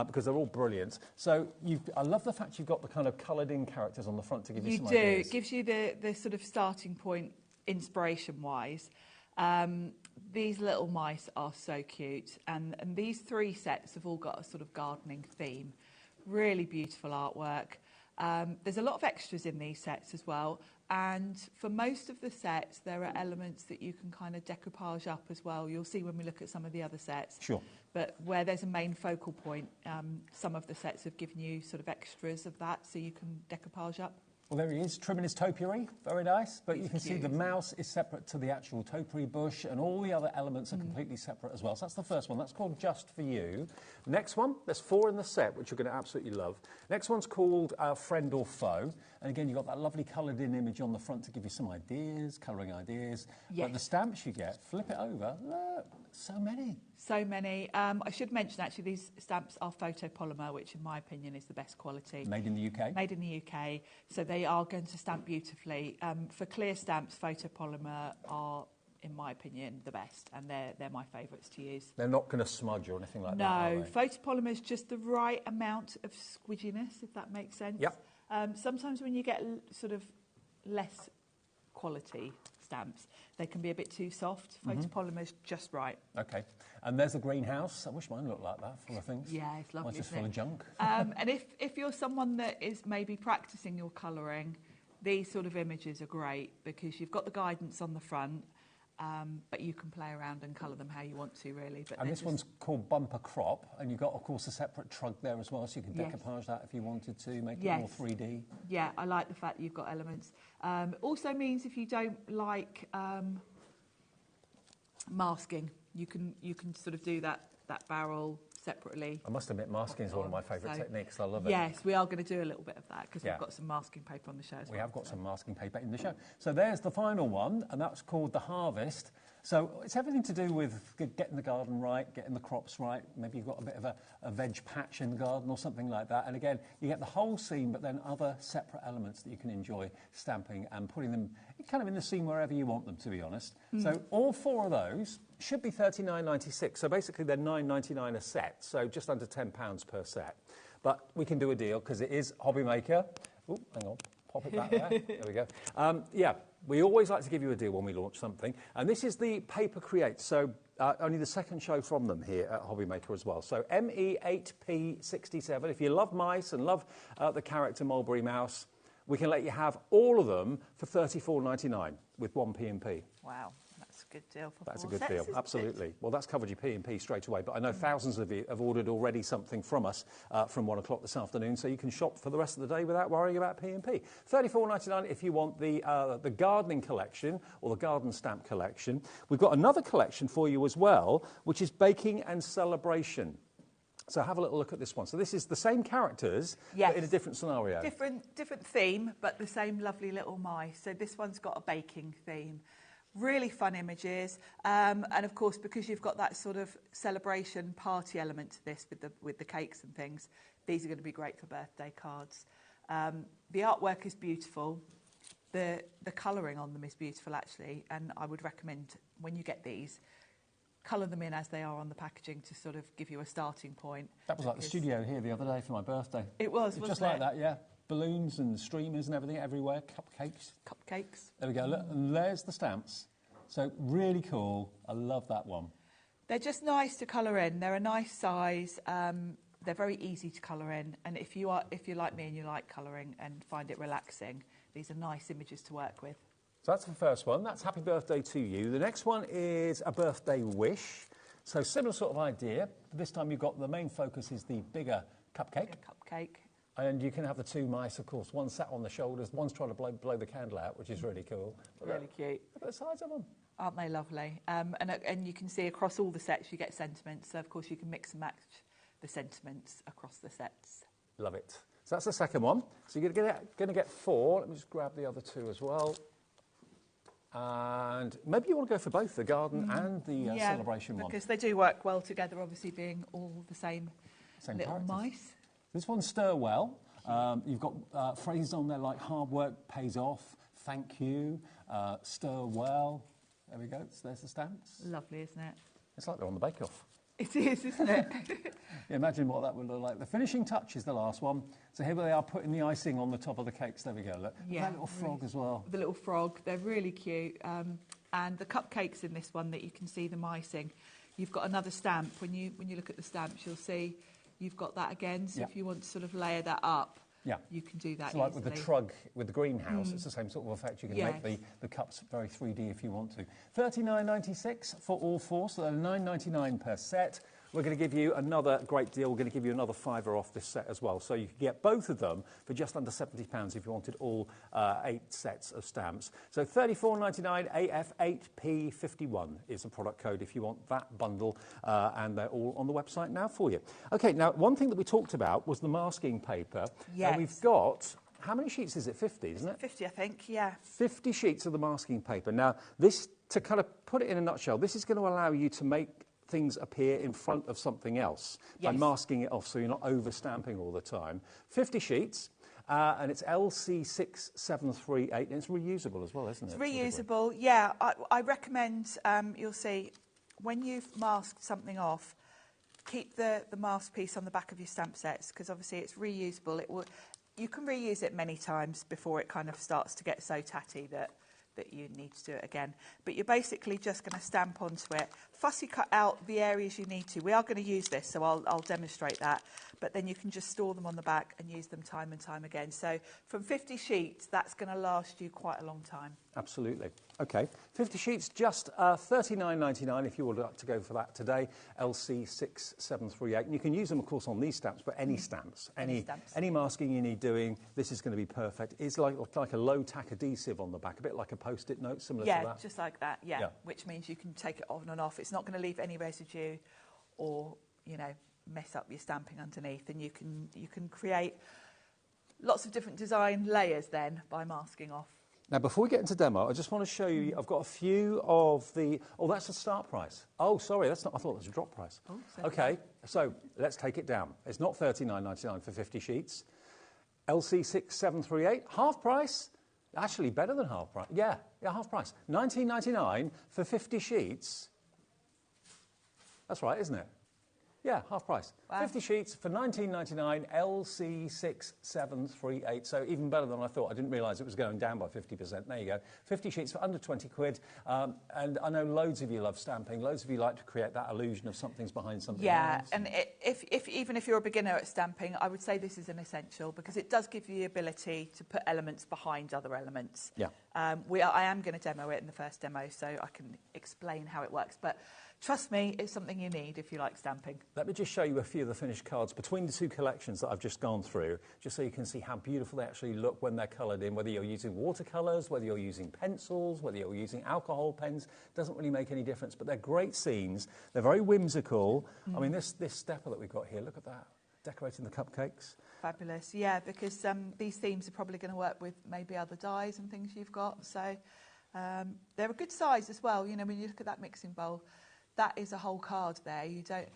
because they're all brilliant. So I love the fact you've got the kind of coloured in characters on the front to give you some ideas. You do. It gives you the sort of starting point inspiration-wise. These little mice are so cute. And these 3 sets have all got a sort of gardening theme. Really beautiful artwork. There's a lot of extras in these sets as well, and for most of the sets there are elements that you can kind of decoupage up as well. You'll see when we look at some of the other sets. Sure. But where there's a main focal point, some of the sets have given you sort of extras of that, so you can decoupage up. Well, there he is, trimming his topiary. Very nice. But you can see the mouse is separate to the actual topiary bush, and all the other elements are completely separate as well. So that's the first one. That's called Just For You. Next one, there's 4 in the set, which you're going to absolutely love. Next one's called Friend or Foe. And again, you've got that lovely coloured-in image on the front to give you some ideas, colouring ideas. Yes. But the stamps you get, flip it over, look, so many. So many. I should mention, actually, these stamps are photopolymer, which in my opinion is the best quality. Made in the UK? Made in the UK. So they are going to stamp beautifully. For clear stamps, photopolymer are, in my opinion, the best, and they're my favourites to use. They're not going to smudge or anything like that, No, photopolymer is just the right amount of squidginess, if that makes sense. Yep. Sometimes when you get sort of less quality stamps. They can be a bit too soft. Photopolymer's just right. Okay. And there's the greenhouse. I wish mine looked like that, full of things. Yeah, it's lovely. Mine's just full of junk. And if you're someone that is maybe practicing your colouring, these sort of images are great because you've got the guidance on the front, but you can play around and colour them how you want to, really. But and this one's called Bumper Crop, and you've got, of course, a separate trug there as well, so you can decoupage that if you wanted to, make it more 3D. Yeah, I like the fact that you've got elements. Also means if you don't like masking, you can sort of do that barrel separately. I must admit, masking is one of my favourite techniques. I love it. Yes, we are going to do a little bit of that because we've got some masking paper on the show as well. We have got some masking paper in the show. So there's the final one, and that's called The Harvest. So it's everything to do with getting the garden right, getting the crops right. Maybe you've got a bit of a veg patch in the garden or something like that. And again, you get the whole scene, but then other separate elements that you can enjoy stamping and putting them kind of in the scene wherever you want them, to be honest. So all 4 of those should be $39.96. So basically they're $9.99 a set, so just under £10 per set. But we can do a deal because it is HobbyMaker. Oh, hang on. Pop it back there. There we go. Yeah, we always like to give you a deal when we launch something. And this is the Paper Create. So only the second show from them here at HobbyMaker as well. So ME8P67. If you love mice and love the character Mulberry Mouse, we can let you have all of them for $34.99 with 1 P&P. Wow. That's a good deal for That's a 4 good sets, deal, isn't absolutely. it? Well, that's covered your P&P straight away, but I know thousands of you have ordered already something from us from 1 o'clock this afternoon, so you can shop for the rest of the day without worrying about P&P. $34.99 if you want the gardening collection or the garden stamp collection. We've got another collection for you as well, which is Baking and Celebration. So have a little look at this one. So this is the same characters, but in a different scenario. Different theme, but the same lovely little mice. So this one's got a baking theme. Really fun images, and of course, because you've got that sort of celebration party element to this with the cakes and things, these are going to be great for birthday cards. The artwork is beautiful. The colouring on them is beautiful, actually, and I would recommend when you get these, colour them in as they are on the packaging to sort of give you a starting point. That was like the studio here the other day for my birthday. It was, wasn't just like that, yeah. Balloons and streamers and everything everywhere, cupcakes. Cupcakes. There we go, look, and there's the stamps. So really cool, I love that one. They're just nice to colour in, they're a nice size, they're very easy to colour in, and if you're like me and you like colouring and find it relaxing, these are nice images to work with. So that's the first one, that's Happy Birthday to You. The next one is a birthday wish. So similar sort of idea, this time you've got the main focus is the bigger cupcake. Cupcake. And you can have the 2 mice, of course. One sat on the shoulders, one's trying to blow the candle out, which is really cool. Really cute. Look at the size of them. Aren't they lovely? And you can see across all the sets you get sentiments. So, of course, you can mix and match the sentiments across the sets. Love it. So that's the second one. So you're going to get 4. Let me just grab the other 2 as well. And maybe you want to go for both, the garden and the celebration one. Because they do work well together, obviously being all the same little characters. mice. This one's Stir Well. You've got phrases on there like hard work pays off, thank you, stir well. There we go, there's the stamps. Lovely, isn't it? It's like they're on the bake-off. It is, isn't it? Yeah, imagine what that would look like. The finishing touch is the last one. So here they are putting the icing on the top of the cakes. There we go, look. Yeah, that little frog as well. The little frog, they're really cute. And the cupcakes in this one that you can see them icing. You've got another stamp. When you look at the stamps, you'll see you've got that again. So if you want to sort of layer that up, you can do that so like easily. with the trug, with the greenhouse, it's the same sort of effect. You can make the cups very 3D if you want to. $39.96 for all 4, so they're $9.99 per set. We're going to give you another great deal. We're going to give you another £5 off this set as well. So you can get both of them for just under £70 if you wanted all 8 sets of stamps. So $34.99 AF8P51 is the product code if you want that bundle. And they're all on the website now for you. OK, now one thing that we talked about was the masking paper. Yes. We've got, how many sheets is it? 50, isn't it? 50, I think, yeah. 50 sheets of the masking paper. Now, this, to kind of put it in a nutshell, this is going to allow you to make things appear in front of something else by masking it off so you're not over-stamping all the time. 50 sheets, and it's LC6738, and it's reusable as well, isn't it? It's reusable, yeah. I recommend, you'll see, when you've masked something off, keep the mask piece on the back of your stamp sets, because obviously it's reusable. You can reuse it many times before it kind of starts to get so tatty that that you need to do it again. But you're basically just going to stamp onto it. Fussy cut out the areas you need to. We are going to use this, so I'll demonstrate that. But then you can just store them on the back and use them time and time again. So from 50 sheets, that's going to last you quite a long time. Absolutely. Okay, 50 sheets, just $39.99 if you would like to go for that today, LC6738. And you can use them, of course, on these stamps, but any stamps, any masking you need doing, this is going to be perfect. It's like a low-tack adhesive on the back, a bit like a Post-it note, similar to that. Yeah, just like that, yeah, which means you can take it on and off. It's not going to leave any residue or, you know, mess up your stamping underneath, and you can create lots of different design layers then by masking off. Now, before we get into demo, I just want to show you, I've got a few of the... Oh, that's the start price. Oh, sorry, that's not... I thought it was a drop price. Oh, OK, so let's take it down. It's not $39.99 for 50 sheets. LC6738, half price. Actually, better than half price. Yeah, half price. $19.99 for 50 sheets. That's right, isn't it? Yeah, half price. Wow. 50 sheets for $19.99, LC6738. So even better than I thought. I didn't realise it was going down by 50%. There you go. 50 sheets for under 20 quid. And I know loads of you love stamping. Loads of you like to create that illusion of something's behind something else. And even if you're a beginner at stamping, I would say this is an essential because it does give you the ability to put elements behind other elements. Yeah. I am going to demo it in the first demo so I can explain how it works. But trust me, it's something you need if you like stamping. Let me just show you a few of the finished cards between the two collections that I've just gone through, just so you can see how beautiful they actually look when they're coloured in, whether you're using watercolours, whether you're using pencils, whether you're using alcohol pens, doesn't really make any difference, but they're great scenes. They're very whimsical. I mean, this stepper that we've got here, look at that, decorating the cupcakes. Fabulous, yeah, because these themes are probably going to work with maybe other dyes and things you've got, so they're a good size as well. You know, when you look at that mixing bowl, that is a whole card there.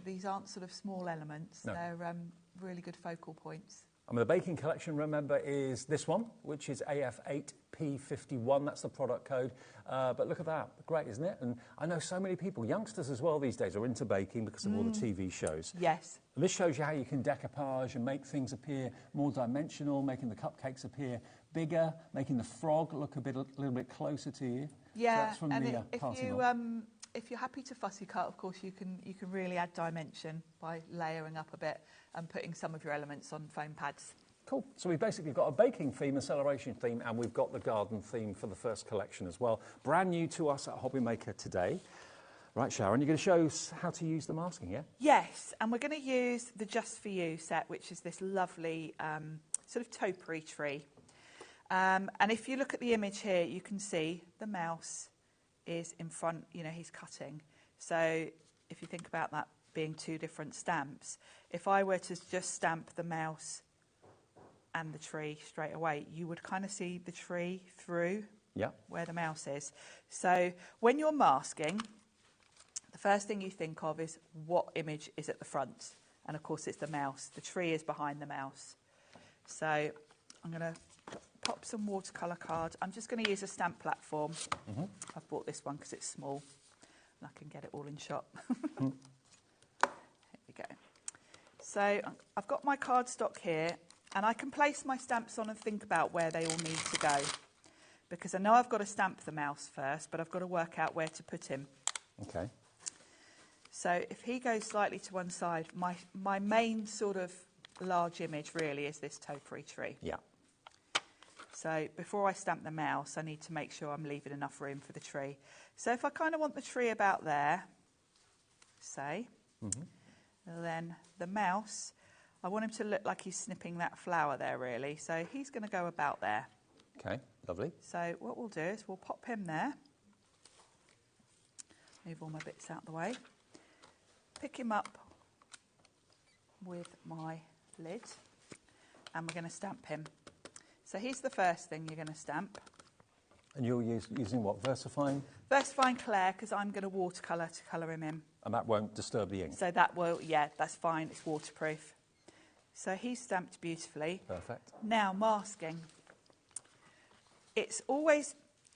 These aren't sort of small elements. No. They're really good focal points. And the baking collection, remember, is this one, which is AF8P51. That's the product code. But look at that. Great, isn't it? And I know so many people, youngsters as well these days, are into baking because of all the TV shows. Yes. And this shows you how you can decoupage and make things appear more dimensional, making the cupcakes appear bigger, making the frog look a little bit closer to you. Yeah, so that's from and the if you're happy to fussy cut, of course, you can really add dimension by layering up a bit and putting some of your elements on foam pads. Cool. So we've basically got a baking theme, a celebration theme, and we've got the garden theme for the first collection as well. Brand new to us at HobbyMaker today. Right, Sharon, you're going to show us how to use the masking, yeah? Yes, and we're going to use the Just For You set, which is this lovely sort of topiary tree. And if you look at the image here, you can see the mouse is in front, you know, he's cutting. So if you think about that being two different stamps, if I were to just stamp the mouse and the tree straight away, you would kind of see the tree through where the mouse is. So when you're masking, the first thing you think of is what image is at the front. And of course it's the mouse. The tree is behind the mouse. So I'm going to pop some watercolour card. I'm just going to use a stamp platform. I've bought this one because it's small and I can get it all in shot. Here we go. So I've got my cardstock here and I can place my stamps on and think about where they all need to go, because I know I've got to stamp the mouse first, but I've got to work out where to put him. Okay. So if he goes slightly to one side, my main sort of large image really is this topiary tree. Yeah. So before I stamp the mouse, I need to make sure I'm leaving enough room for the tree. So if I kind of want the tree about there, say, then the mouse, I want him to look like he's snipping that flower there, really. So he's going to go about there. Okay, lovely. So what we'll do is we'll pop him there. Move all my bits out the way. Pick him up with my lid, and we're going to stamp him. So here's the first thing you're going to stamp. And you're using what, VersaFine? VersaFine Claire, because I'm going to watercolour to colour him in. And that won't disturb the ink? So that will, yeah, that's fine. It's waterproof. So he's stamped beautifully. Perfect. Now, masking. It's always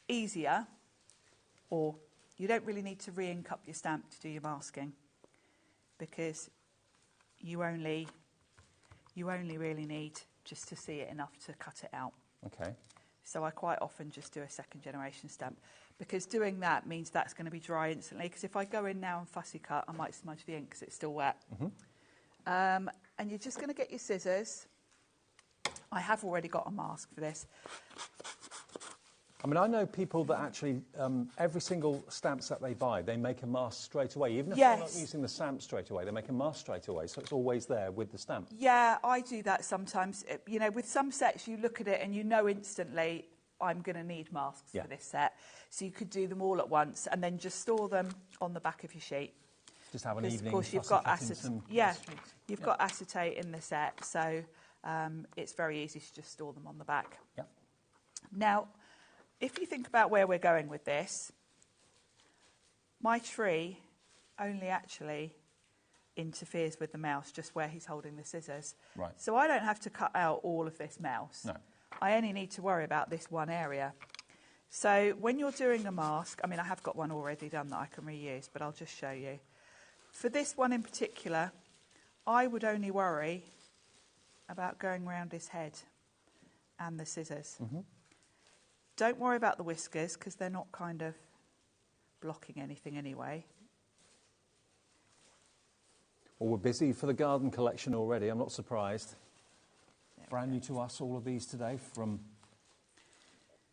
easier, or you don't really need to re-ink up your stamp to do your masking, because you only really need just to see it enough to cut it out. Okay. So I quite often just do a second generation stamp, because doing that means that's going to be dry instantly, because if I go in now and fussy cut, I might smudge the ink because it's still wet. And you're just going to get your scissors. I have already got a mask for this. I mean, I know people that actually, every single stamp set they buy, they make a mask straight away. Even if they're not using the stamp straight away, they make a mask straight away, so it's always there with the stamp. Yeah, I do that sometimes. You know, with some sets, you look at it and you know instantly, I'm going to need masks for this set. So you could do them all at once and then just store them on the back of your sheet. Just have an evening. Of course, you've got acetate. Yeah, you've got acetate in the set, so it's very easy to just store them on the back. Yeah. Now, if you think about where we're going with this, my tree only actually interferes with the mouse just where he's holding the scissors. Right. So I don't have to cut out all of this mouse. No. I only need to worry about this one area. So when you're doing a mask, I mean, I have got one already done that I can reuse, but I'll just show you. For this one in particular, I would only worry about going around his head and the scissors. Don't worry about the whiskers, because they're not kind of blocking anything anyway. Well, we're busy for the garden collection already, I'm not surprised. Brand new to us, all of these today, from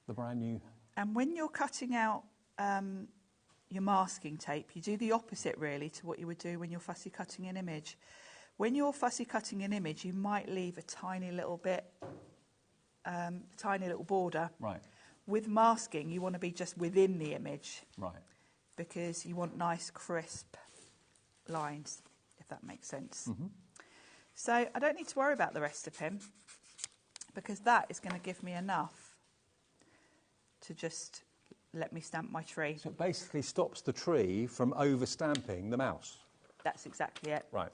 the brand new. And when you're cutting out your masking tape, you do the opposite really to what you would do when you're fussy cutting an image. When you're fussy cutting an image, you might leave a tiny little bit, tiny little border. Right. With masking, you want to be just within the image. Right. Because you want nice, crisp lines, if that makes sense. So I don't need to worry about the rest of him, because that is going to give me enough to just let me stamp my tree. So it basically stops the tree from over-stamping the mouse. That's exactly it. Right.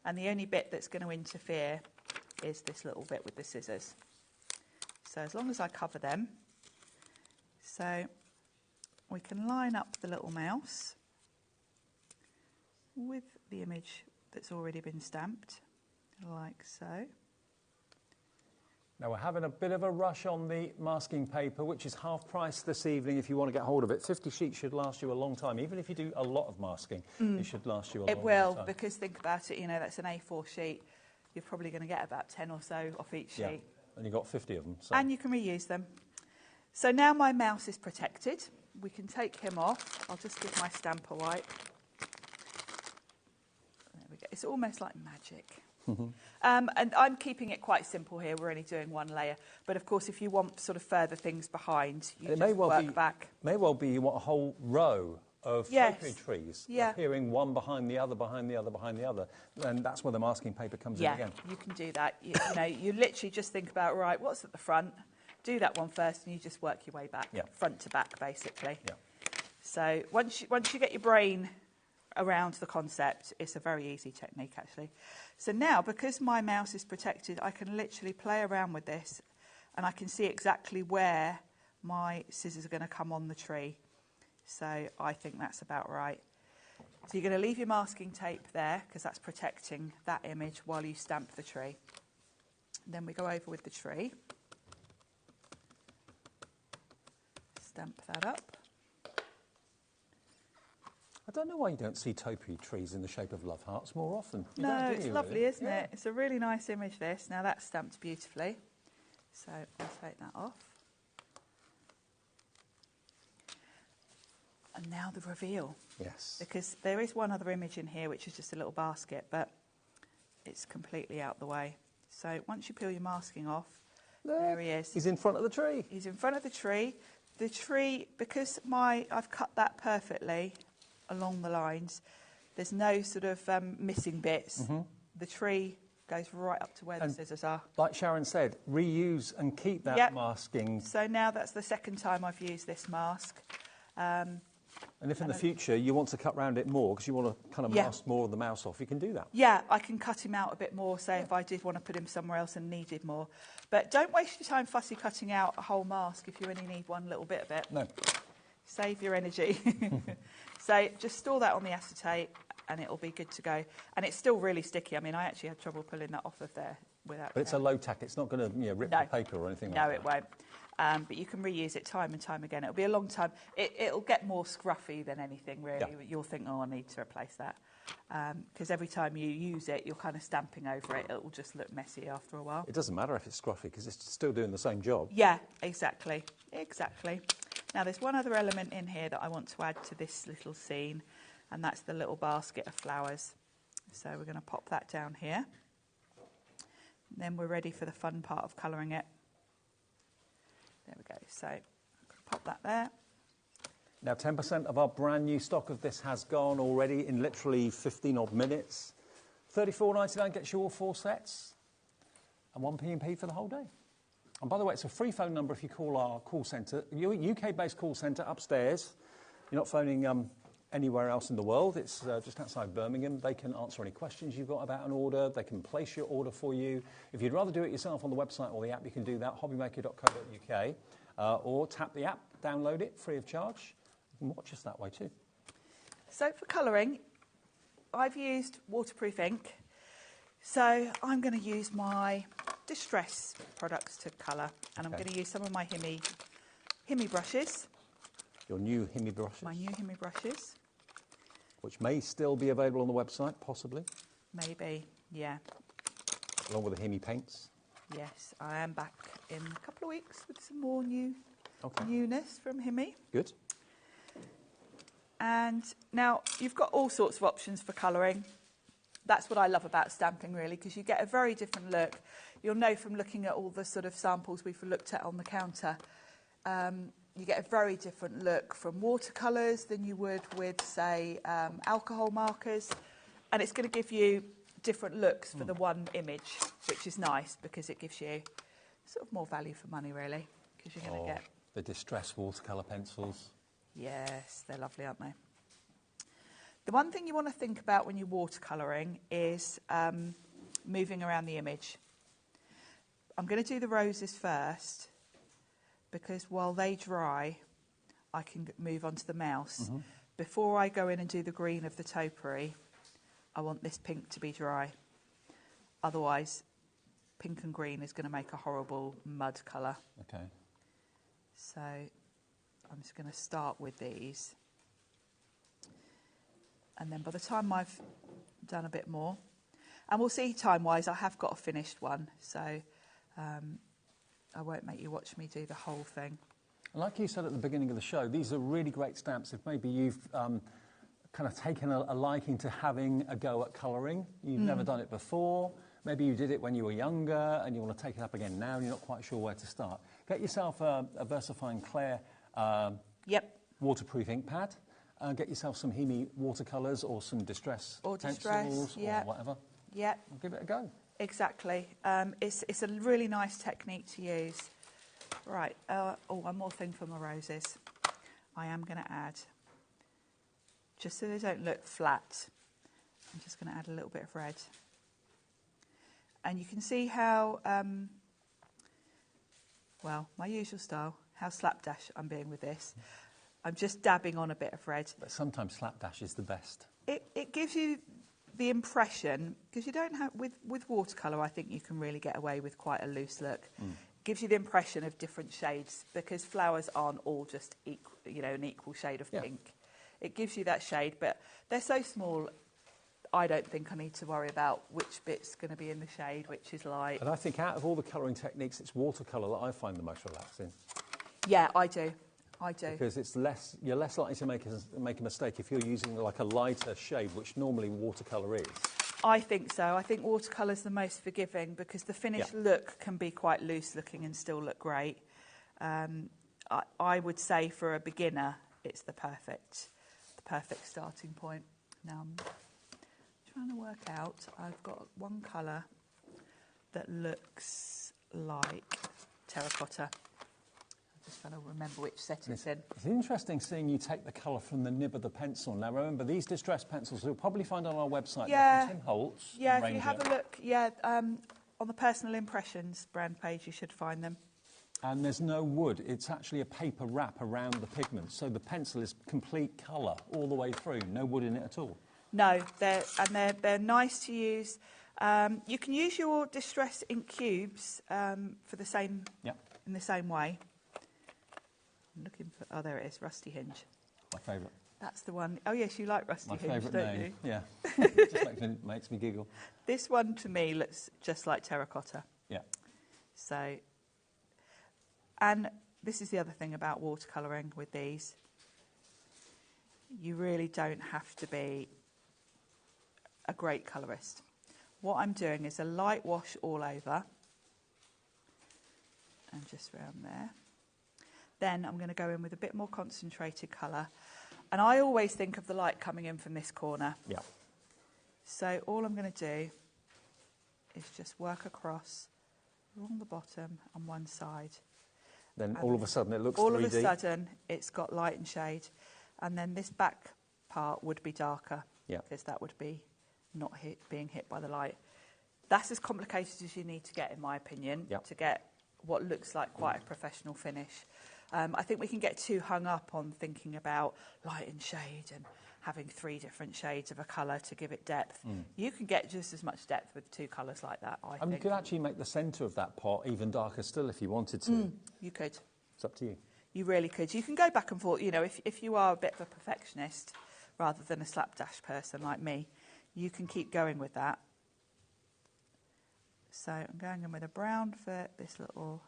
And the only bit that's going to interfere is this little bit with the scissors. So as long as I cover them, so we can line up the little mouse with the image that's already been stamped, like so. Now we're having a bit of a rush on the masking paper, which is half price this evening if you want to get hold of it. 50 sheets should last you a long time. Even if you do a lot of masking, it should last you a long time. It will, because think about it, you know, that's an A4 sheet. You're probably going to get about 10 or so off each sheet. Yeah, and you've got 50 of them. So. And you can reuse them. So now my mouse is protected. We can take him off. I'll just give my stamp a wipe. There we go. It's almost like magic. And I'm keeping it quite simple here. We're only doing one layer. But of course, if you want sort of further things behind, you just work back. May well be you want a whole row of topiary trees appearing one behind the other, behind the other, behind the other. And that's where the masking paper comes in again. Yeah, you can do that. You know, you literally just think about, right, what's at the front? Do that one first, and you just work your way back, front to back, basically. Yeah. So once you get your brain around the concept, it's a very easy technique, actually. So now, because my mouse is protected, I can literally play around with this, and I can see exactly where my scissors are going to come on the tree. So I think that's about right. So you're going to leave your masking tape there, because that's protecting that image while you stamp the tree. Then we go over with the tree. Stamp that up. I don't know why you don't see topiary trees in the shape of love hearts more often. No, it's lovely, isn't it? It's a really nice image, this. Now that's stamped beautifully. So I'll take that off. And now the reveal. Yes. Because there is one other image in here, which is just a little basket, but it's completely out the way. So once you peel your masking off, there he is. He's in front of the tree. He's in front of the tree. The tree, because I've cut that perfectly along the lines, there's no sort of missing bits. The tree goes right up to where the scissors are. Like Sharon said, reuse and keep that masking. So now that's the second time I've used this mask. And if in the future you want to cut round it more, because you want to kind of mask more of the mouse off, you can do that. Yeah, I can cut him out a bit more, say if I did want to put him somewhere else and needed more. But don't waste your time fussy cutting out a whole mask if you only need one little bit of it. No. Save your energy. So just store that on the acetate and it'll be good to go. And it's still really sticky. I mean, I actually had trouble pulling that off of there without. But it's a low tack. It's not going to rip the paper or anything like that. No, it won't. but you can reuse it time and time again. It'll be a long time. It'll get more scruffy than anything, really. Yeah. You'll think, oh, I need to replace that. Because every time you use it, you're kind of stamping over it. It'll just look messy after a while. It doesn't matter if it's scruffy because it's still doing the same job. Yeah, exactly. Exactly. Now, there's one other element in here that I want to add to this little scene, and that's the little basket of flowers. So we're going to pop that down here. And then we're ready for the fun part of colouring it. There we go. So pop that there. Now, 10% of our brand new stock of this has gone already in literally 15 odd minutes. $34.99 gets you all 4 sets and 1 P&P for the whole day. And by the way, it's a free phone number if you call our call centre, UK-based call centre upstairs. You're not phoning anywhere else in the world. It's just outside Birmingham. They can answer any questions you've got about an order. They can place your order for you. If you'd rather do it yourself on the website or the app, you can do that, hobbymaker.co.uk, or tap the app, download it free of charge, and watch us that way too. So for colouring, I've used waterproof ink. So I'm going to use my Distress products to colour, and I'm going to use some of my Himi brushes. Your new Himi brushes. My new Himi brushes. Which may still be available on the website, possibly. Maybe, yeah. Along with the Himi paints. Yes, I am back in a couple of weeks with some more newness from Himi. Good. And now you've got all sorts of options for colouring. That's what I love about stamping, really, because you get a very different look. You'll know from looking at all the sort of samples we've looked at on the counter, you get a very different look from watercolours than you would with, say, alcohol markers. And it's going to give you different looks for the one image, which is nice because it gives you sort of more value for money, really, because you're going to get... the Distress watercolour pencils. Yes, they're lovely, aren't they? The one thing you want to think about when you're watercolouring is moving around the image. I'm going to do the roses first because while they dry, I can move on to the mouse. Before I go in and do the green of the topiary, I want this pink to be dry. Otherwise, pink and green is going to make a horrible mud colour. Okay. So I'm just going to start with these. And then by the time I've done a bit more, and we'll see time-wise, I have got a finished one, so I won't make you watch me do the whole thing. Like you said at the beginning of the show, these are really great stamps. If maybe you've kind of taken a liking to having a go at colouring, you've never done it before, maybe you did it when you were younger and you want to take it up again now and you're not quite sure where to start. Get yourself a VersaFine Clair waterproof ink pad. Get yourself some Himi watercolours or some Distress pencils or whatever. Yeah. Give it a go. Exactly. It's a really nice technique to use. Right. One more thing for my roses. I am going to add, just so they don't look flat, I'm just going to add a little bit of red. And you can see how, well, my usual style, how slapdash I'm being with this. I'm just dabbing on a bit of red. But sometimes slapdash is the best. It gives you the impression, because you don't have, with watercolour, I think you can really get away with quite a loose look. It gives you the impression of different shades, because flowers aren't all just equal, an equal shade of pink. It gives you that shade, but they're so small, I don't think I need to worry about which bit's going to be in the shade, which is light. And I think out of all the colouring techniques, it's watercolour that I find the most relaxing. Yeah, I do. Because it's you're less likely to make a mistake if you're using like a lighter shade, which normally watercolour is. I think so. I think watercolour's the most forgiving because the finished look can be quite loose looking and still look great. I would say for a beginner, it's the perfect starting point. Now I'm trying to work out. I've got one colour that looks like terracotta. Just trying to remember which set it's in. It's interesting seeing you take the colour from the nib of the pencil. Now, remember, these Distress pencils you'll probably find on our website. Yeah, Tim Holtz. Yeah, if you have a look, on the Personal Impressions brand page, you should find them. And there's no wood. It's actually a paper wrap around the pigment. So the pencil is complete colour all the way through. No wood in it at all. No, they're nice to use. You can use your Distress ink cubes for the same in the same way. I'm looking for, oh, there it is, Rusty Hinge. My favourite. That's the one. Oh, yes, you like Rusty Hinge, favourite don't name. you? Yeah. It just makes me giggle. This one, to me, looks just like terracotta. Yeah. So, and this is the other thing about watercolouring with these. You really don't have to be a great colourist. What I'm doing is a light wash all over and just around there. Then I'm going to go in with a bit more concentrated colour. And I always think of the light coming in from this corner. Yeah. So all I'm going to do is just work across along the bottom on one side. Then And all of a sudden it looks all 3D. All of a sudden it's got light and shade. And then this back part would be darker. Yeah. Because that would be not being hit by the light. That's as complicated as you need to get, in my opinion, to get what looks like quite a professional finish. I think we can get too hung up on thinking about light and shade and having 3 different shades of a colour to give it depth. You can get just as much depth with 2 colours like that, I think. You could actually make the centre of that pot even darker still if you wanted to. You could. It's up to you. You really could. You can go back and forth. You know, if you are a bit of a perfectionist rather than a slapdash person like me, you can keep going with that. So I'm going in with a brown for this little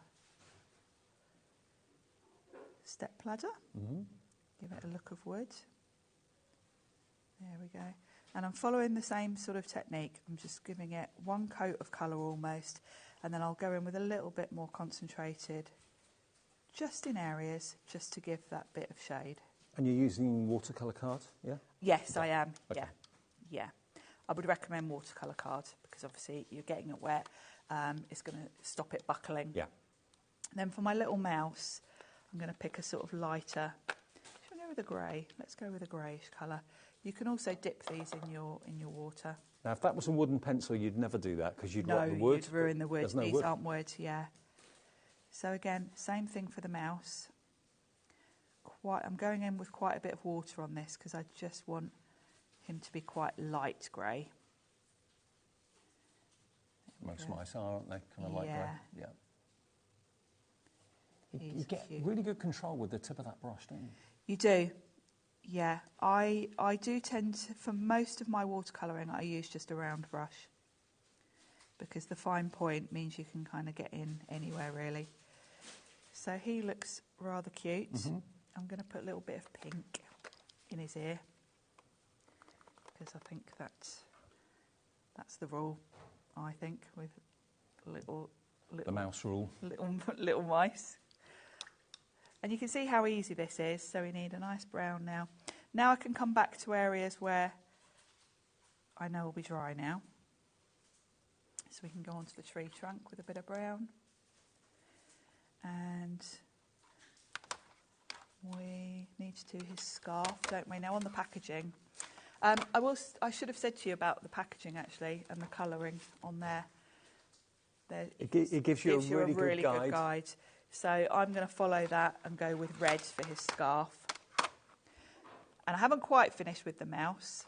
step ladder. Give it a look of wood. There we go. And I'm following the same sort of technique. I'm just giving it 1 coat of colour almost, and then I'll go in with a little bit more concentrated, just in areas, just to give that bit of shade. And you're using watercolour card, yeah? Yes, I am. Okay. Yeah. I would recommend watercolour card because obviously you're getting it wet. It's going to stop it buckling. Yeah. Then for my little mouse, I'm going to pick a sort of lighter. Should we go with a grey? Let's go with a greyish colour. You can also dip these in your water. Now, if that was a wooden pencil, you'd never do that because you'd No, rot the wood. you'd ruin the wood. There's no These wood. aren't wood, yeah. So again, same thing for the mouse. I'm going in with quite a bit of water on this because I just want him to be quite light grey. Most mice are, aren't they? Kind of light grey. Yeah. You get cute. really good control with the tip of that brush, don't you? You do. Yeah, I do tend to, for most of my watercolouring, I use just a round brush because the fine point means you can kind of get in anywhere, really. So he looks rather cute. I'm going to put a little bit of pink in his ear because I think that's the rule, I think, with little the mouse rule. Little mice. And you can see how easy this is, so we need a nice brown now. Now I can come back to areas where I know will be dry now. So we can go onto the tree trunk with a bit of brown. And we need to do his scarf, don't we? Now on the packaging. I should have said to you about the packaging, actually, and the colouring on there. It gives you a really good guide. So I'm going to follow that and go with red for his scarf. And I haven't quite finished with the mouse.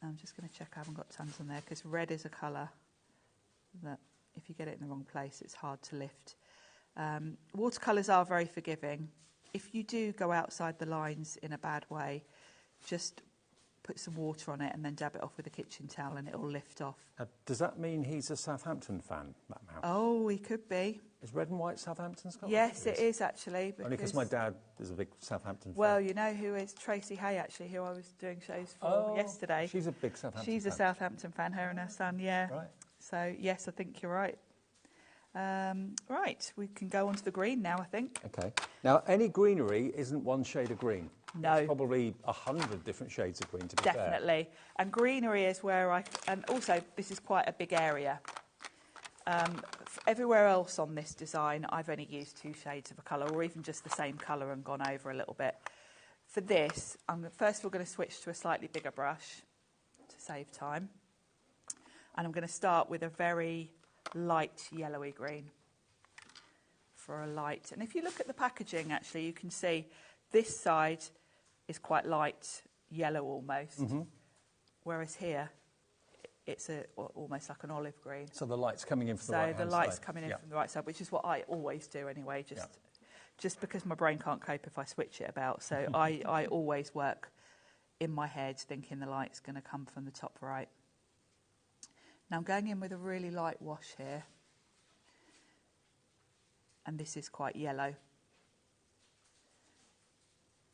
I'm just going to check I haven't got tons on there because red is a colour that if you get it in the wrong place, it's hard to lift. Watercolours are very forgiving. If you do go outside the lines in a bad way, just put some water on it and then dab it off with a kitchen towel and it'll lift off. Does that mean he's a Southampton fan, that mouse? Oh, he could be. Is red and white Southampton, Scott? Yes, it is actually. Only because my dad is a big Southampton fan. Well, you know who is Tracy Hay, actually, who I was doing shows for yesterday. She's a big Southampton fan. She's a Southampton fan, her and her son, yeah. Right. So, yes, I think you're right. Right, we can go on to the green now, I think. Okay. Now, any greenery isn't one shade of green. No. It's probably 100 different shades of green, to be fair. Definitely. And greenery is where and also, this is quite a big area. Everywhere else on this design, I've only used 2 shades of a colour, or even just the same colour and gone over a little bit. For this, I'm first of all going to switch to a slightly bigger brush to save time. And I'm going to start with a very light yellowy green for a light. And if you look at the packaging, actually, you can see this side is quite light yellow almost, whereas here it's almost like an olive green. So the light's coming in from the right side. side. So the light's coming in from the right side, which is what I always do anyway, just just because my brain can't cope if I switch it about. So I always work in my head thinking the light's going to come from the top right. Now I'm going in with a really light wash here. And this is quite yellow.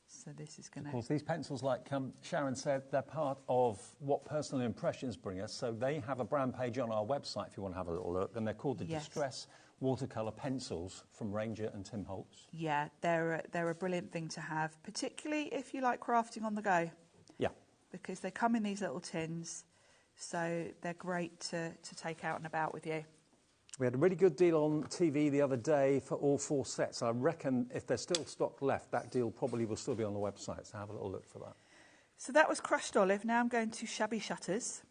So this is going to... Of course, these pencils, like Sharon said, they're part of what Personal Impressions bring us. So they have a brand page on our website if you want to have a little look. And they're called the Distress Watercolour Pencils from Ranger and Tim Holtz. Yeah, they're a brilliant thing to have, particularly if you like crafting on the go. Yeah. Because they come in these little tins, so they're great to take out and about with you. We had a really good deal on TV the other day for all 4 sets. I reckon if there's still stock left, that deal probably will still be on the website, so have a little look for that. So that was crushed olive. Now I'm going to Shabby Shutters,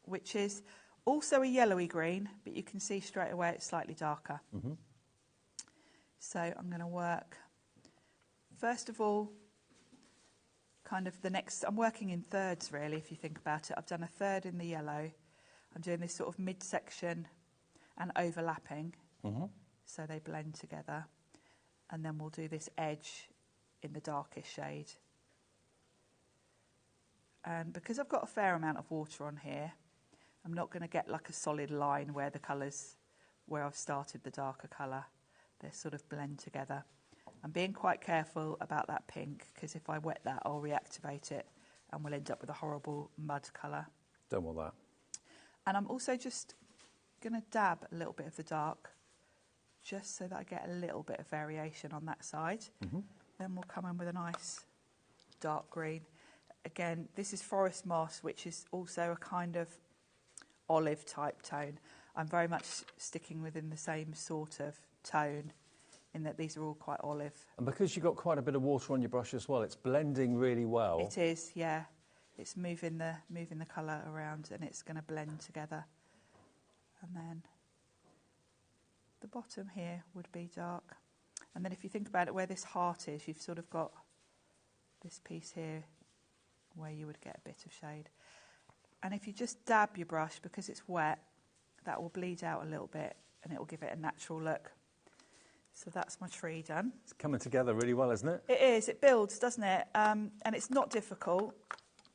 which is also a yellowy green, but you can see straight away it's slightly darker. Mm-hmm. So I'm going to work, first of all, kind of I'm working in thirds really, if you think about it. I've done a third in the yellow. I'm doing this sort of midsection and overlapping, so they blend together. And then we'll do this edge in the darkest shade. And because I've got a fair amount of water on here, I'm not going to get like a solid line where the colours, where I've started the darker colour, they sort of blend together. I'm being quite careful about that pink, because if I wet that, I'll reactivate it and we'll end up with a horrible mud colour. Don't want that. And I'm also just going to dab a little bit of the dark, just so that I get a little bit of variation on that side. Mm-hmm. Then we'll come in with a nice dark green. Again, this is Forest Moss, which is also a kind of olive type tone. I'm very much sticking within the same sort of tone, in that these are all quite olive. And because you've got quite a bit of water on your brush as well, it's blending really well. It is, yeah. It's moving the colour around, and it's going to blend together. And then the bottom here would be dark. And then if you think about it, where this heart is, you've sort of got this piece here where you would get a bit of shade. And if you just dab your brush, because it's wet, that will bleed out a little bit and it will give it a natural look. So that's my tree done. It's coming together really well, isn't it? It is. It builds, doesn't it? And it's not difficult.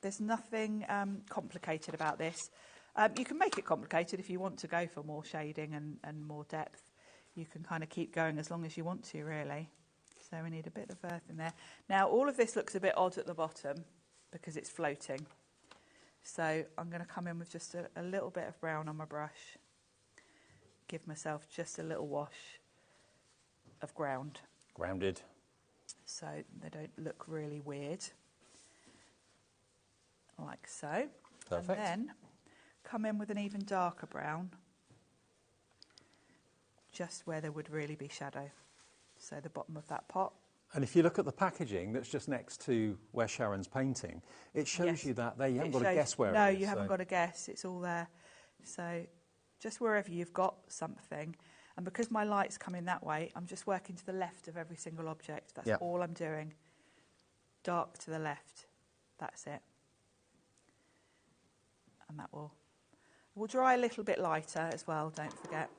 There's nothing complicated about this. You can make it complicated if you want to go for more shading and more depth. You can kind of keep going as long as you want to, really. So we need a bit of earth in there. Now, all of this looks a bit odd at the bottom because it's floating. So I'm going to come in with just a little bit of brown on my brush. Give myself just a little wash of ground. Grounded. So they don't look really weird. Like so. Perfect. And then come in with an even darker brown, just where there would really be shadow. So the bottom of that pot. And if you look at the packaging that's just next to where Sharon's painting, it shows you that there. You haven't got to guess where it is. No, you haven't got to guess. It's all there. So just wherever you've got something. And because my light's coming that way, I'm just working to the left of every single object. That's all I'm doing. Dark to the left. That's it. And that will dry a little bit lighter as well, don't forget.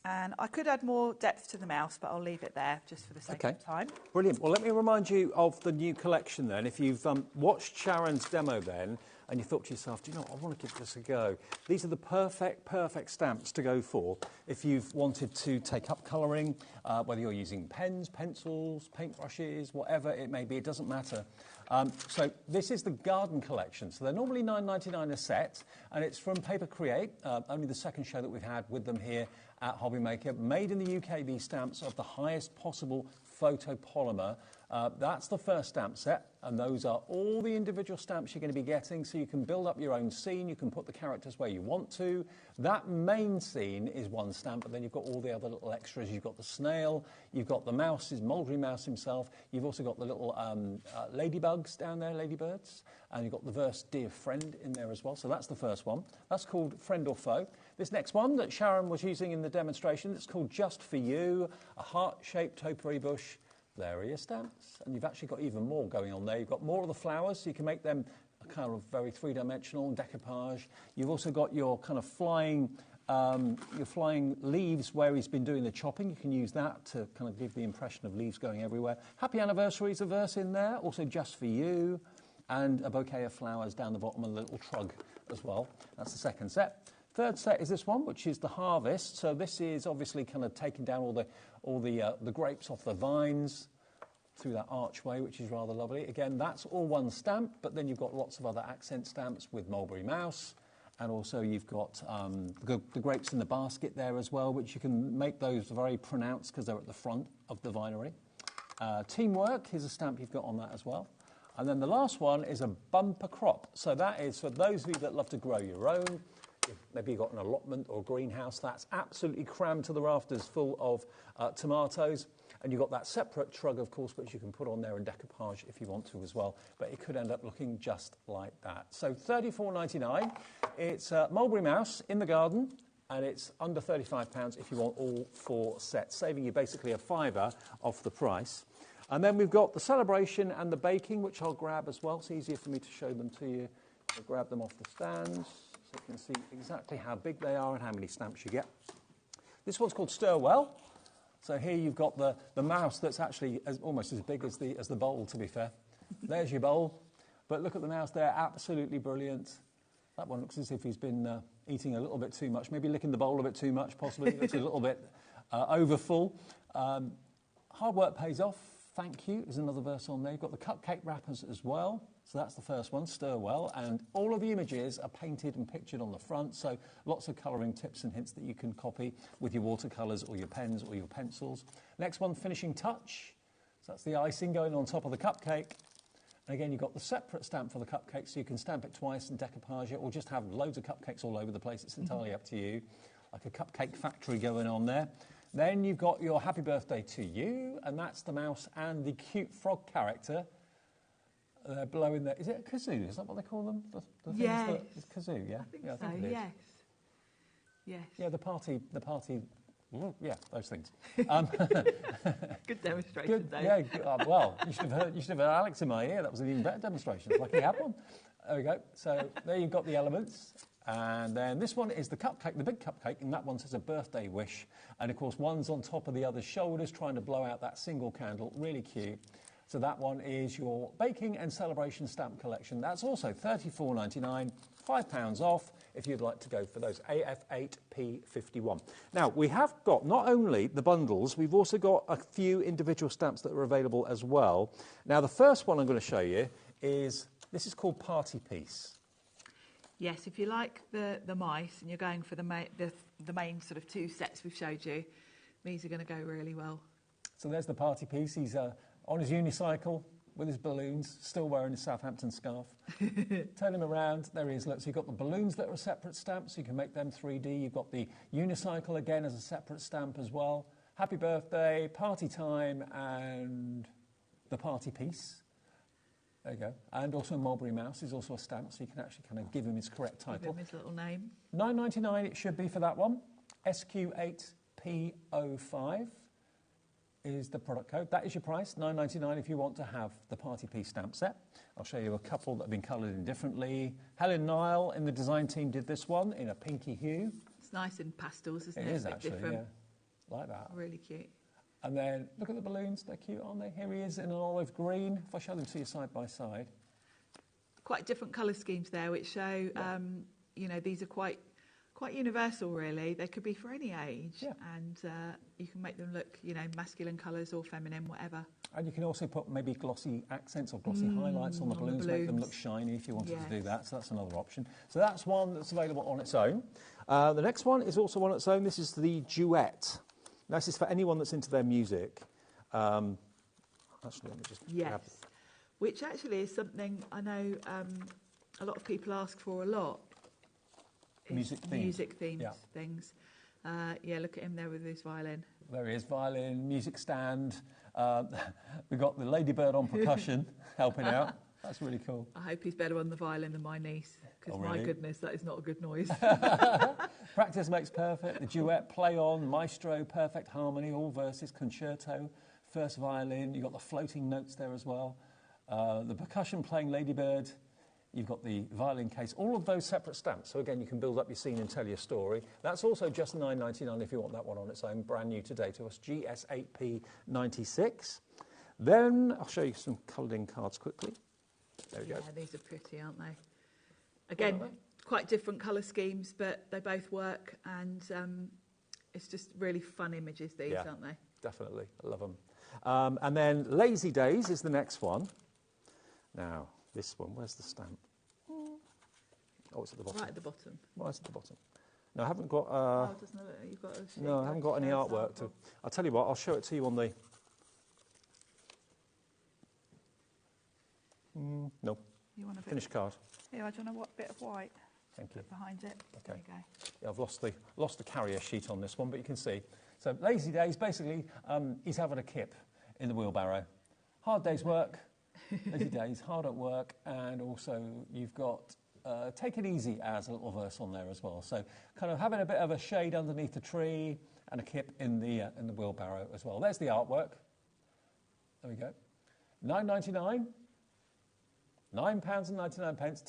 And I could add more depth to the mouse, but I'll leave it there just for the sake of time. Brilliant. Well, let me remind you of the new collection then. If you've watched Sharon's demo then, and you thought to yourself, do you know what, I want to give this a go. These are the perfect stamps to go for if you've wanted to take up colouring, whether you're using pens, pencils, paintbrushes, whatever it may be, it doesn't matter. So this is the garden collection. So they're normally £9.99 a set, and it's from Paper Create, only the second show that we've had with them here at HobbyMaker. Made in the UK, these stamps of the highest possible photopolymer. That's the first stamp set, and those are all the individual stamps you're going to be getting, so you can build up your own scene, you can put the characters where you want to. That main scene is one stamp, but then you've got all the other little extras. You've got the snail, you've got the mouse, Mulberry Mouse himself, you've also got the little ladybugs down there, ladybirds, and you've got the verse Dear Friend in there as well, so that's the first one. That's called Friend or Foe. This next one that Sharon was using in the demonstration, it's called Just For You, a heart-shaped topiary bush. There are your stamps, and you've actually got even more going on there. You've got more of the flowers, so you can make them a kind of very three-dimensional decoupage. You've also got your kind of flying You're flying leaves where he's been doing the chopping. You can use that to kind of give the impression of leaves going everywhere. Happy Anniversary is a verse in there, also Just For You, and a bouquet of flowers down the bottom, and a little trug as well. That's the second set. Third set is this one, which is the Harvest. So this is obviously kind of taking down all the grapes off the vines through that archway, which is rather lovely. Again, that's all one stamp, but then you've got lots of other accent stamps with mulberry mouse. And also you've got the grapes in the basket there as well, which you can make those very pronounced because they're at the front of the vinery. Teamwork, here's a stamp you've got on that as well. And then the last one is a bumper crop. So that is for those of you that love to grow your own. Maybe you've got an allotment or greenhouse that's absolutely crammed to the rafters full of tomatoes. And you've got that separate trug, of course, which you can put on there in decoupage if you want to as well. But it could end up looking just like that. So $34.99. It's mulberry mouse in the garden, and it's under £35 if you want all 4 sets, saving you basically a £5 off the price. And then we've got the celebration and the baking, which I'll grab as well. It's easier for me to show them to you. I'll grab them off the stands so you can see exactly how big they are and how many stamps you get. This one's called Stir Well. So here you've got the mouse that's actually almost as big as the bowl, to be fair. There's your bowl. But look at the mouse there, absolutely brilliant. That one looks as if he's been eating a little bit too much, maybe licking the bowl a bit too much, possibly. It looks a little bit overfull. Hard work pays off. Thank you is another verse on there. You've got the cupcake wrappers as well. So that's the first one, Stir Well. And all of the images are painted and pictured on the front. So lots of colouring tips and hints that you can copy with your watercolours or your pens or your pencils. Next one, Finishing Touch. So that's the icing going on top of the cupcake. And again, you've got the separate stamp for the cupcake, so you can stamp it twice and decoupage it, or just have loads of cupcakes all over the place. It's entirely up to you. Like a cupcake factory going on there. Then you've got your Happy Birthday to You, and that's the mouse and the cute frog character. They're blowing their... Is it a kazoo? Is that what they call them? Yes. It's kazoo, yeah? I think so, yes. Yes. Yeah, the party... Yeah, those things. Good demonstration, Dave. Yeah, well, you should have heard Alex in my ear. That was an even better demonstration. Lucky he had one. There we go. So there you've got the elements. And then this one is the cupcake, the big cupcake, and that one says a birthday wish. And, of course, one's on top of the other's shoulders trying to blow out that single candle. Really cute. So that one is your baking and celebration stamp collection. That's also $34.99, £5 off if you'd like to go for those AF8P51. Now, we have got not only the bundles, we've also got a few individual stamps that are available as well. Now, the first one I'm going to show you is, this is called Party Piece. Yes, if you like the mice and you're going for the main sort of 2 sets we've showed you, these are going to go really well. So there's the Party Piece. He's on his unicycle with his balloons, still wearing his Southampton scarf. Turn him around, there he is. Look, so you've got the balloons that are a separate stamp, so you can make them 3D. You've got the unicycle again as a separate stamp as well. Happy birthday, party time, and the Party Piece. There you go. And also Mulberry Mouse is also a stamp, so you can actually kind of give him his correct title. Give him his little name. $9.99 it should be for that one. SQ8P05 is the product code. That is your price, $9.99 if you want to have the Party Piece stamp set. I'll show you a couple that have been coloured in differently. Helen Nile in the design team did this one in a pinky hue. It's nice in pastels, isn't it? It is actually, different. Yeah. Like that. Really cute. And then, look at the balloons, they're cute, aren't they? Here he is in an olive green. If I show them to you side by side. Quite different colour schemes there, which show, you know, these are quite universal, really. They could be for any age, and you can make them look, you know, masculine colours or feminine, whatever. And you can also put maybe glossy accents or glossy highlights on the balloons, make them look shiny if you wanted to do that, so that's another option. So that's one that's available on its own. The next one is also on its own. This is the Duet. Now, this is for anyone that's into their music. Actually, let me just grab it. Which actually is something I know a lot of people ask for a lot. Music-themed things. Look at him there with his violin. There he is, violin, music stand. We've got the ladybird on percussion helping out. That's really cool. I hope he's better on the violin than my niece, because my goodness, that is not a good noise. Practice makes perfect. The duet, play on, maestro, perfect harmony, all verses, concerto, first violin. You've got the floating notes there as well. The percussion playing ladybird You've got the violin case, all of those separate stamps. So again, you can build up your scene and tell your story. That's also just £9.99 if you want that one on its own, brand new today to us, GS8P96. Then I'll show you some coloured in cards quickly. There we go. Yeah, these are pretty, aren't they? Again, quite different colour schemes, but they both work, and it's just really fun images, these, aren't they? Definitely. I love them. And then Lazy Days is the next one. Now, this one, where's the stamp? Oh, it's at the bottom. Right at the bottom. Why is it at the bottom? No, I haven't got... oh, doesn't it? You've got a no, I haven't got any artwork to... I'll tell you what, I'll show it to you on the... no. You want a finished card. Yeah, I don't know what bit of white. Thank you. Behind it. Okay. There you go. Yeah, I've lost the carrier sheet on this one, but you can see. So Lazy Days, basically, he's having a kip in the wheelbarrow. Hard day's work, lazy days, hard at work, and also you've got Take It Easy as a little verse on there as well. So kind of having a bit of a shade underneath the tree and a kip in the wheelbarrow as well. There's the artwork. There we go. £9.99. £9.99,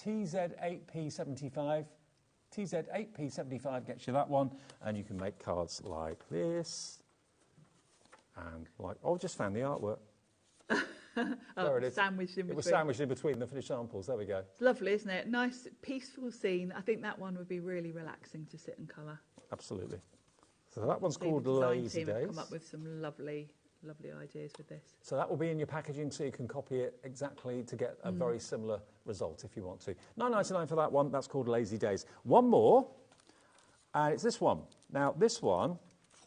TZ8P75. TZ8P75 gets you that one, and you can make cards like this, and like, oh, just found the artwork. There it is. Sandwiched in between. It was sandwiched in between the finished samples. There we go. It's lovely, isn't it? Nice, peaceful scene. I think that one would be really relaxing to sit and colour. Absolutely. So that one's The called design Lazy team have Days. come up with some lovely ideas with this. So that will be in your packaging, so you can copy it exactly to get a very similar result if you want to. £9.99 for that one. That's called Lazy Days. One more, and it's this one. Now, this one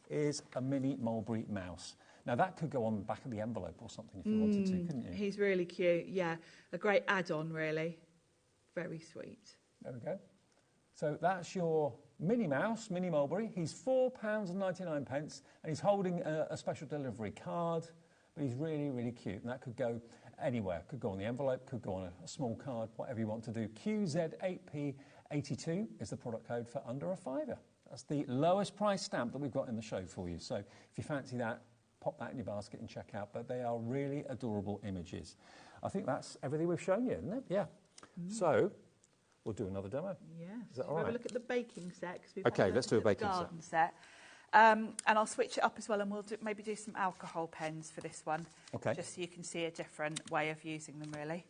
is a mini mulberry mouse. Now, that could go on the back of the envelope or something if you wanted to, couldn't you? He's really cute, yeah. A great add-on, really. Very sweet. There we go. So that's your Mini Mouse, Mini Mulberry. He's £4.99, and he's holding a special delivery card, but he's really, really cute. And that could go anywhere. Could go on the envelope, could go on a small card, whatever you want to do. QZ8P82 is the product code for under £5. That's the lowest price stamp that we've got in the show for you. So if you fancy that, pop that in your basket and check out. But they are really adorable images. I think that's everything we've shown you, isn't it? Yeah. So we'll do another demo. Yeah. Is that all Have right? a look at the baking set. Okay, let's do a baking garden set. And I'll switch it up as well, and we'll maybe do some alcohol pens for this one. Okay. Just so you can see a different way of using them, really.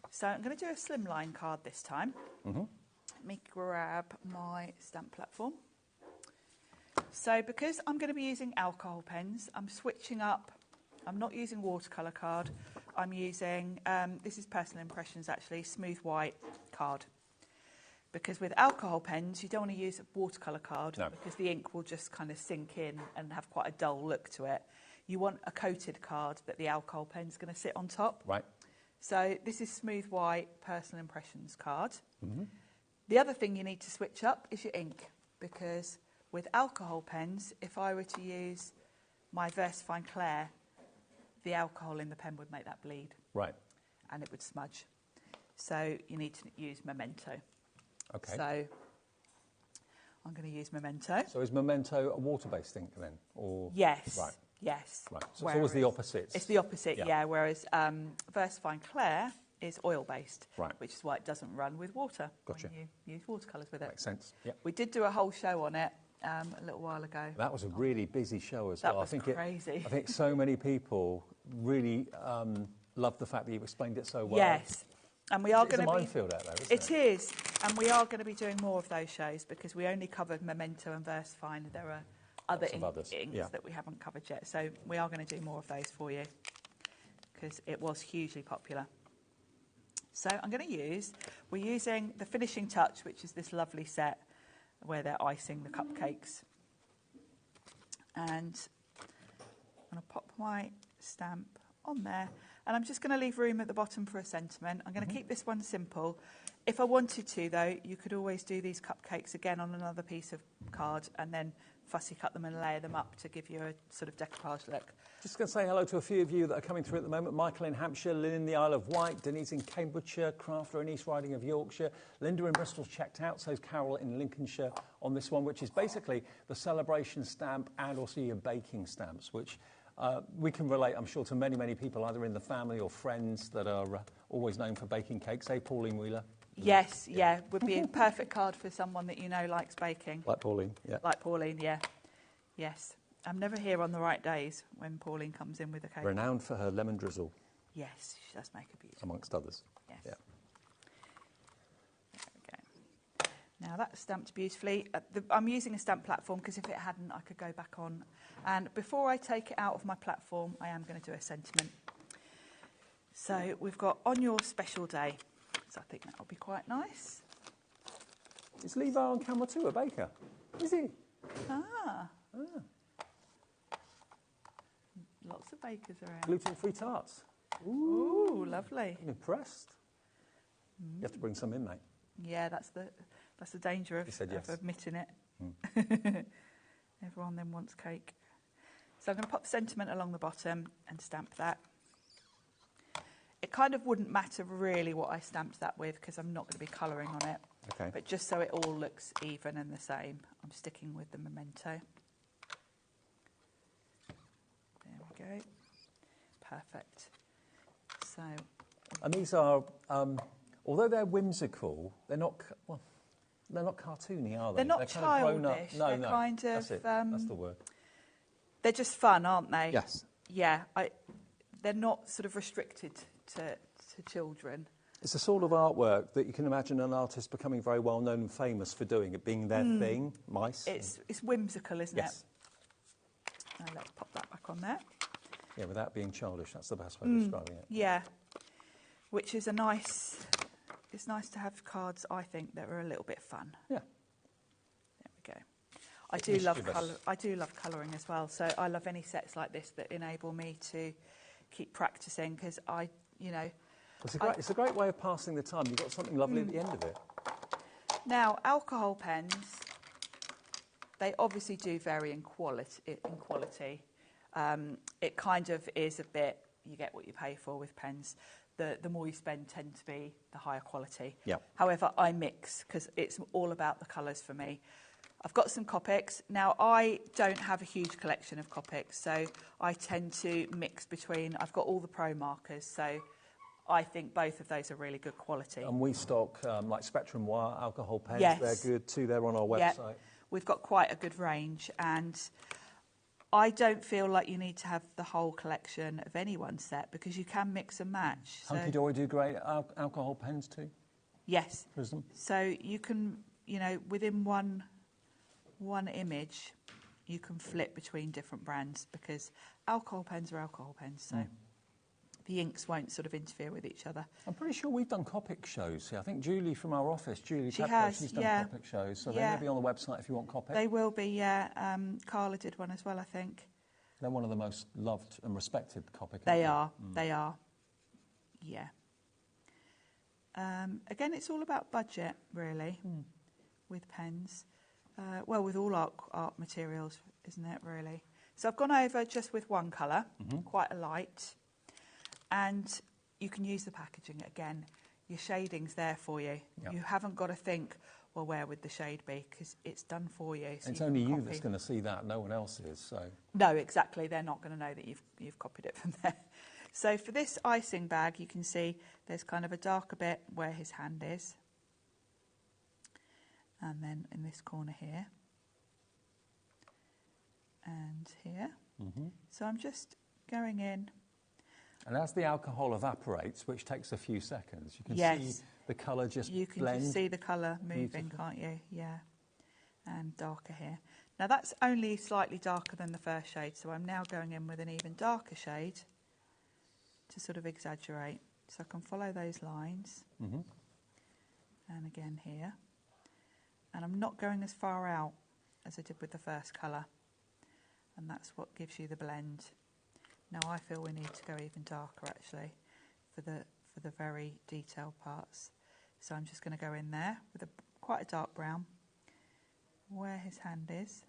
So I'm going to do a slimline card this time. Let me grab my stamp platform. So because I'm going to be using alcohol pens, I'm switching up. I'm not using watercolour card. I'm using, this is Personal Impressions actually, smooth white card. Because with alcohol pens, you don't want to use a watercolour card because the ink will just kind of sink in and have quite a dull look to it. You want a coated card that the alcohol pen's going to sit on top. Right. So this is smooth white Personal Impressions card. The other thing you need to switch up is your ink, because with alcohol pens, if I were to use my Versafine Clair, the alcohol in the pen would make that bleed. Right. And it would smudge. So you need to use Memento. Okay. So I'm going to use Memento. So is Memento a water-based ink then? Or Yes. Right. Yes. Right. So it's always the opposite. It's the opposite, yeah. Whereas Versafine Clair is oil-based, which is why it doesn't run with water Gotcha. when you use watercolours with it. Makes sense. Yep. We did do a whole show on it a little while ago. That was a really busy show as That well. was crazy. I think so many people really loved the fact that you explained it so well. Yes. And we are It's going a to minefield out there, isn't it? It is. And we are going to be doing more of those shows because we only covered Memento and Versafine. There are other inks that we haven't covered yet. So we are going to do more of those for you because it was hugely popular. So I'm going to we're using the Finishing Touch, which is this lovely set where they're icing the cupcakes. And I'm going to pop my stamp on there. And I'm just going to leave room at the bottom for a sentiment. I'm going to keep this one simple. If I wanted to, though, you could always do these cupcakes again on another piece of card and then fussy cut them and layer them up to give you a sort of decoupage look. Just going to say hello to a few of you that are coming through at the moment. Michael in Hampshire, Lynn in the Isle of Wight, Denise in Cambridgeshire, Crafter in East Riding of Yorkshire, Linda in Bristol's checked out, so's Carol in Lincolnshire on this one, which is basically the celebration stamp and also your baking stamps, which we can relate, I'm sure, to many, many people, either in the family or friends that are always known for baking cakes. Hey, Pauline Wheeler. Yes, yeah, would be a perfect card for someone that you know likes baking. Like Pauline, yeah. Like Pauline, yeah. Yes. I'm never here on the right days when Pauline comes in with a cake. Renowned for her lemon drizzle. Yes, she does make a beautiful. Amongst others. Yes. Yeah. There we go. Now that's stamped beautifully. I'm using a stamp platform because if it hadn't, I could go back on. And before I take it out of my platform, I am going to do a sentiment. So we've got on your special day. So I think that'll be quite nice. Is Levi on camera too, a baker? Is he? Ah. Lots of bakers around. Gluten-free tarts. Ooh, lovely. I'm impressed. You have to bring some in, mate. Yeah, that's the danger of yes. admitting it. Everyone then wants cake. So I'm going to pop the sentiment along the bottom and stamp that. It kind of wouldn't matter really what I stamped that with because I'm not going to be colouring on it. Okay. But just so it all looks even and the same, I'm sticking with the memento. There we go. Perfect. So. And these are, although they're whimsical, they're not cartoony, are they? They're not kind childish. Of grown up. No, they're no. kind of. That's it. That's the word. They're just fun, aren't they? Yes. Yeah. They're not sort of restricted to children. It's the sort of artwork that you can imagine an artist becoming very well known and famous for doing, it being their thing, mice. It's whimsical, isn't it? Yes. Now let's pop that back on there. Yeah, without being childish, that's the best way of describing it. Yeah, which is it's nice to have cards, I think, that are a little bit fun. Yeah. There we go. I do love colouring as well, so I love any sets like this that enable me to keep practising because It's a great way of passing the time. You've got something lovely at the end of it. Now, alcohol pens, they obviously do vary in quality. It kind of is a bit, you get what you pay for with pens. The more you spend tend to be the higher quality. Yeah. However, I mix because it's all about the colours for me. I've got some Copics. Now, I don't have a huge collection of Copics, so I tend to mix between, I've got all the Pro markers, so I think both of those are really good quality. And we stock like Spectrum Wire alcohol pens. Yes. They're good too. They're on our website. Yep. We've got quite a good range, and I don't feel like you need to have the whole collection of any one set because you can mix and match. Hunky Dory do great alcohol pens too. Yes. Prism. So you can, within one image, you can flip between different brands because alcohol pens are alcohol pens, so the inks won't sort of interfere with each other. I'm pretty sure we've done Copic shows here. I think Julie from our office, she's done Copic shows, so they may be on the website if you want Copic. They will be, yeah. Carla did one as well, I think. They're one of the most loved and respected Copic. They are. Yeah. Again, it's all about budget, really, with pens. With all art materials, isn't it, really? So I've gone over just with one colour, quite a light, and you can use the packaging again. Your shading's there for you. Yep. You haven't got to think, well, where would the shade be? Because it's done for you. So it's only you that's going to see that. No one else is. So no, exactly. They're not going to know that you've copied it from there. So for this icing bag, you can see there's kind of a darker bit where his hand is. And then in this corner here. And here. So I'm just going in. And as the alcohol evaporates, which takes a few seconds, you can see the colour just blend. You can just see the colour moving, can't you? Yeah. And darker here. Now that's only slightly darker than the first shade, so I'm now going in with an even darker shade to sort of exaggerate. So I can follow those lines. And again here. And I'm not going as far out as I did with the first colour. And that's what gives you the blend. Now I feel we need to go even darker actually for the very detailed parts. So I'm just going to go in there with quite a dark brown where his hand is.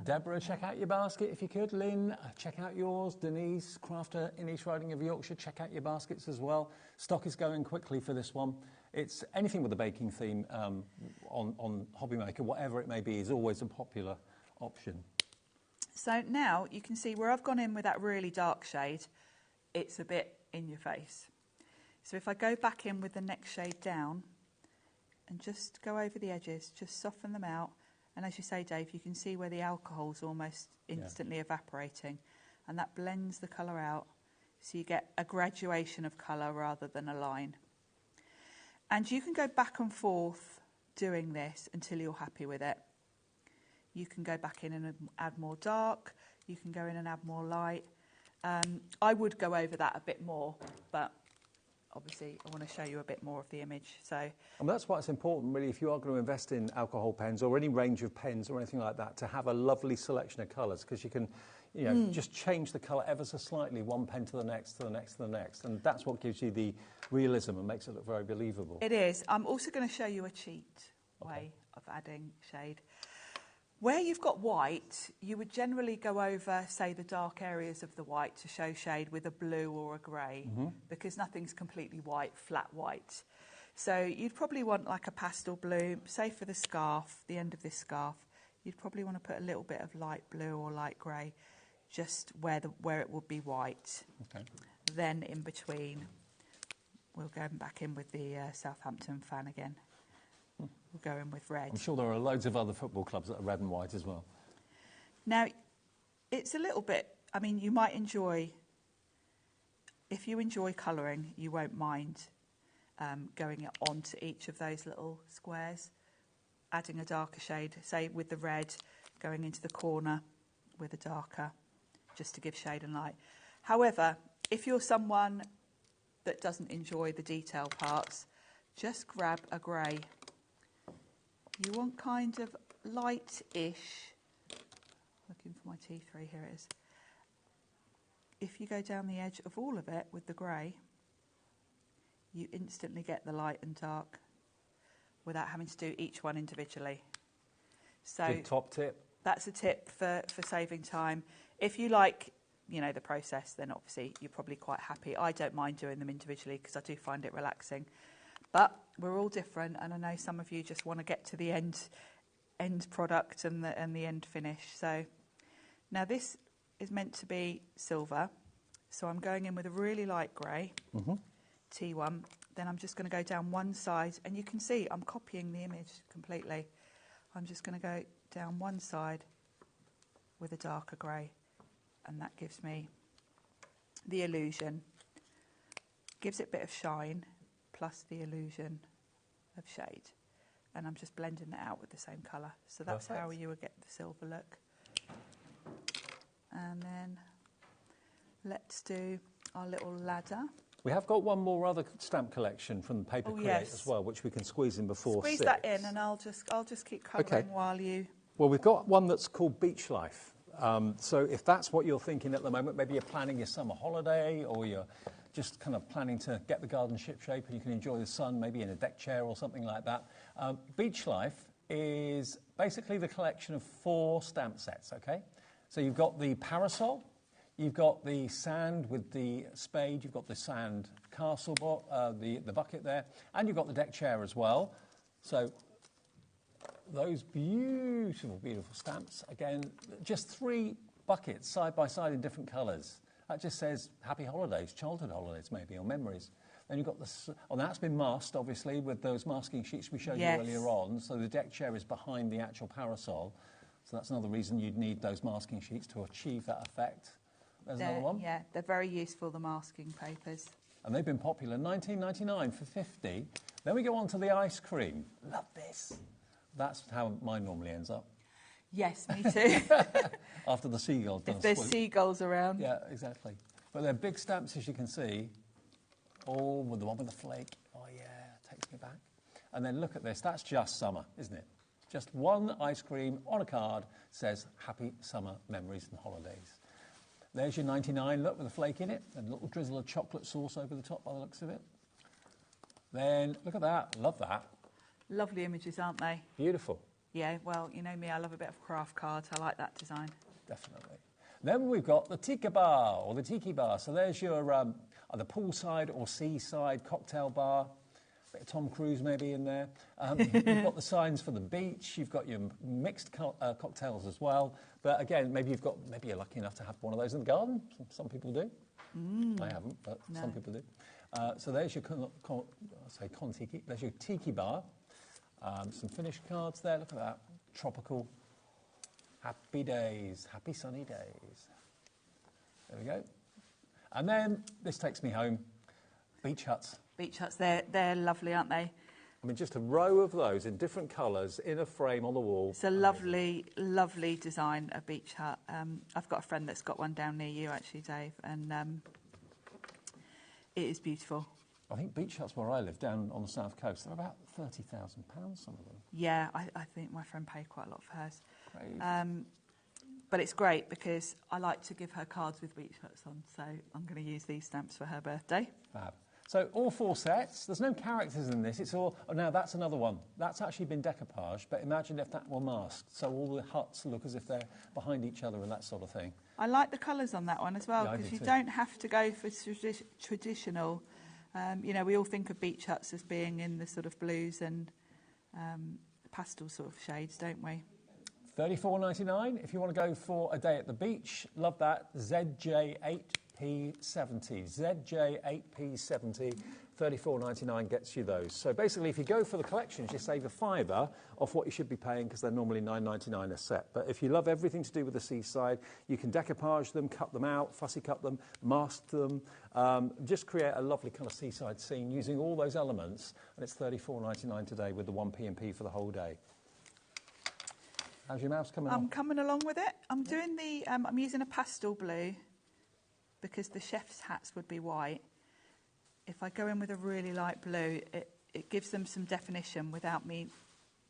Deborah, check out your basket if you could. Lynn, check out yours. Denise, crafter in East Riding of Yorkshire, check out your baskets as well. Stock is going quickly for this one. It's anything with a baking theme on HobbyMaker, whatever it may be, is always a popular option. So now you can see where I've gone in with that really dark shade, it's a bit in your face. So if I go back in with the next shade down and just go over the edges, just soften them out. And as you say, Dave, you can see where the alcohol's almost instantly evaporating, and that blends the colour out. So you get a graduation of colour rather than a line. And you can go back and forth doing this until you're happy with it. You can go back in and add more dark. You can go in and add more light. I would go over that a bit more, but obviously I want to show you a bit more of the image. So, And that's why it's important, really, if you are going to invest in alcohol pens or any range of pens or anything like that, to have a lovely selection of colours, because you can, you know, just change the colour ever so slightly, one pen to the next, to the next, to the next, and that's what gives you the realism and makes it look very believable. it is. I'm also going to show you a cheat way of adding shade. Where you've got white, you would generally go over, say, the dark areas of the white to show shade with a blue or a grey, because nothing's completely white, flat white. So you'd probably want like a pastel blue, say for the scarf, the end of this scarf, you'd probably want to put a little bit of light blue or light grey, just where it would be white. Okay. Then in between, we'll go back in with the Southampton fan again. We'll go in with red. I'm sure there are loads of other football clubs that are red and white as well. Now, it's a little bit, I mean, you might enjoy, if you enjoy colouring, you won't mind going onto each of those little squares, adding a darker shade, say with the red, going into the corner with a darker, just to give shade and light. However, if you're someone that doesn't enjoy the detail parts, just grab a grey. You want kind of light-ish, looking for my T3, here it is. If you go down the edge of all of it with the grey, you instantly get the light and dark without having to do each one individually. So Good top tip. That's a tip for saving time. If you like, you know, the process, then obviously you're probably quite happy. I don't mind doing them individually because I do find it relaxing. But we're all different, and I know some of you just want to get to the end product and the end finish. So now this is meant to be silver, so I'm going in with a really light grey, T1. Then I'm just going to go down one side, and you can see I'm copying the image completely. I'm just going to go down one side with a darker grey, and that gives me the illusion, gives it a bit of shine, plus the illusion of shade. And I'm just blending it out with the same colour. So that's Perfect. how you would get the silver look. And then let's do our little ladder. We have got one more other stamp collection from Paper Create as well, which we can squeeze in before Squeeze 6. that in, and I'll just keep colouring while you... Well, we've got one that's called Beach Life. So if that's what you're thinking at the moment, maybe you're planning your summer holiday, or you're just kind of planning to get the garden shipshape and you can enjoy the sun, maybe in a deck chair or something like that. Beach Life is basically the collection of 4 stamp sets, okay? So you've got the parasol, you've got the sand with the spade, you've got the sand castle, the bucket there, and you've got the deck chair as well. So those beautiful, beautiful stamps. Again, just 3 buckets side by side in different colours. That just says happy holidays, childhood holidays maybe, or memories. Then you've got this, that's been masked, obviously, with those masking sheets we showed you earlier on. So the deck chair is behind the actual parasol. So that's another reason you'd need those masking sheets to achieve that effect. There's another one. Yeah, they're very useful, the masking papers. And they've been popular. $19.99 for 50. Then we go on to the ice cream. Love this. That's how mine normally ends up. Yes, me too. After the seagull. If there's seagulls around. Yeah, exactly. But they're big stamps, as you can see. Oh, with the one with the flake. Oh, yeah, takes me back. And then look at this. That's just summer, isn't it? Just one ice cream on a card says happy summer memories and holidays. There's your 99, look, with a flake in it, and a little drizzle of chocolate sauce over the top by the looks of it. Then, look at that. Love that. Lovely images, aren't they? Beautiful. Yeah, well, you know me, I love a bit of craft cards. I like that design. Definitely. Then we've got the tiki bar, or the tiki bar. So there's your either poolside or seaside cocktail bar. A bit of Tom Cruise maybe in there. You've got the signs for the beach. You've got your mixed cocktails as well. But again, maybe you're lucky enough to have one of those in the garden. Some people do. I haven't, but some people do. So there's your there's your tiki bar. Some finished cards there. Look at that. Tropical. Happy days. Happy sunny days. There we go. And then this takes me home. Beach huts. Beach huts, they're lovely, aren't they? I mean, just a row of those in different colours in a frame on the wall. It's a lovely, lovely design, a beach hut. I've got a friend that's got one down near you, actually, Dave, and it is beautiful. I think beach huts where I live, down on the south coast, they're about £30,000, some of them. Yeah, I think my friend paid quite a lot for hers. Crazy. But it's great because I like to give her cards with beach huts on, so I'm going to use these stamps for her birthday. Fab. So all 4 sets, there's no characters in this, it's all, oh, now that's another one. That's actually been decoupaged, but imagine if that were masked, so all the huts look as if they're behind each other and that sort of thing. I like the colours on that one as well, Yeah, because you don't have to go for traditional. You know, we all think of beach huts as being in the sort of blues and pastel sort of shades, don't we? $34.99 if you want to go for a day at the beach. Love that. ZJ8P70. ZJ8P70. $34.99 gets you those. So basically, if you go for the collections, you save a £5 off what you should be paying because they're normally $9.99 a set. But if you love everything to do with the seaside, you can decoupage them, cut them out, fussy cut them, mask them, just create a lovely kind of seaside scene using all those elements. And it's $34.99 today with the 1p&p for the whole day. How's your mouse coming along? I'm coming along with it. I'm doing the, I'm using a pastel blue because the chef's hats would be white. If I go in with a really light blue, it gives them some definition without me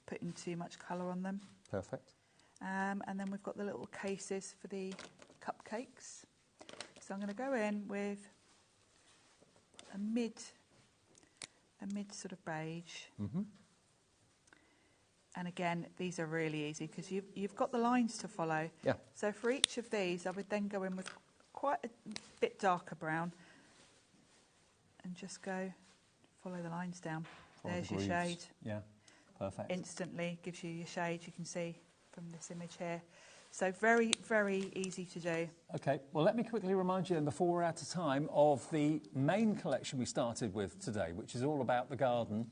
putting too much colour on them. Perfect. And then we've got the little cases for the cupcakes. So I'm going to go in with a mid sort of beige. Mm-hmm. And again, these are really easy because you've got the lines to follow. Yeah. So for each of these, I would then go in with quite a bit darker brown and just go follow the lines down. Follow There's the your grooves. shade. Yeah, perfect. Instantly gives you your shade. You can see from this image here. So very, very easy to do. Okay, well, let me quickly remind you then, before we're out of time, of the main collection we started with today, which is all about the garden.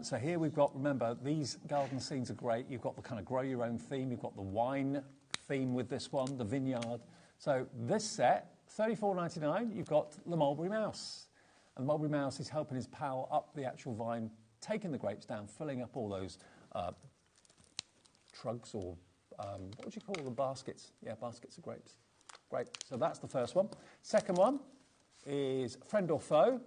So here we've got, remember, these garden scenes are great. You've got the kind of grow your own theme. You've got the wine theme with this one, the vineyard. So this set, $34.99, you've got the mulberry mouse. And the mulberry mouse is helping his pal up the actual vine, taking the grapes down, filling up all those trugs or what would you call the baskets? Yeah, baskets of grapes. Great. So that's the first one. Second one is friend or foe.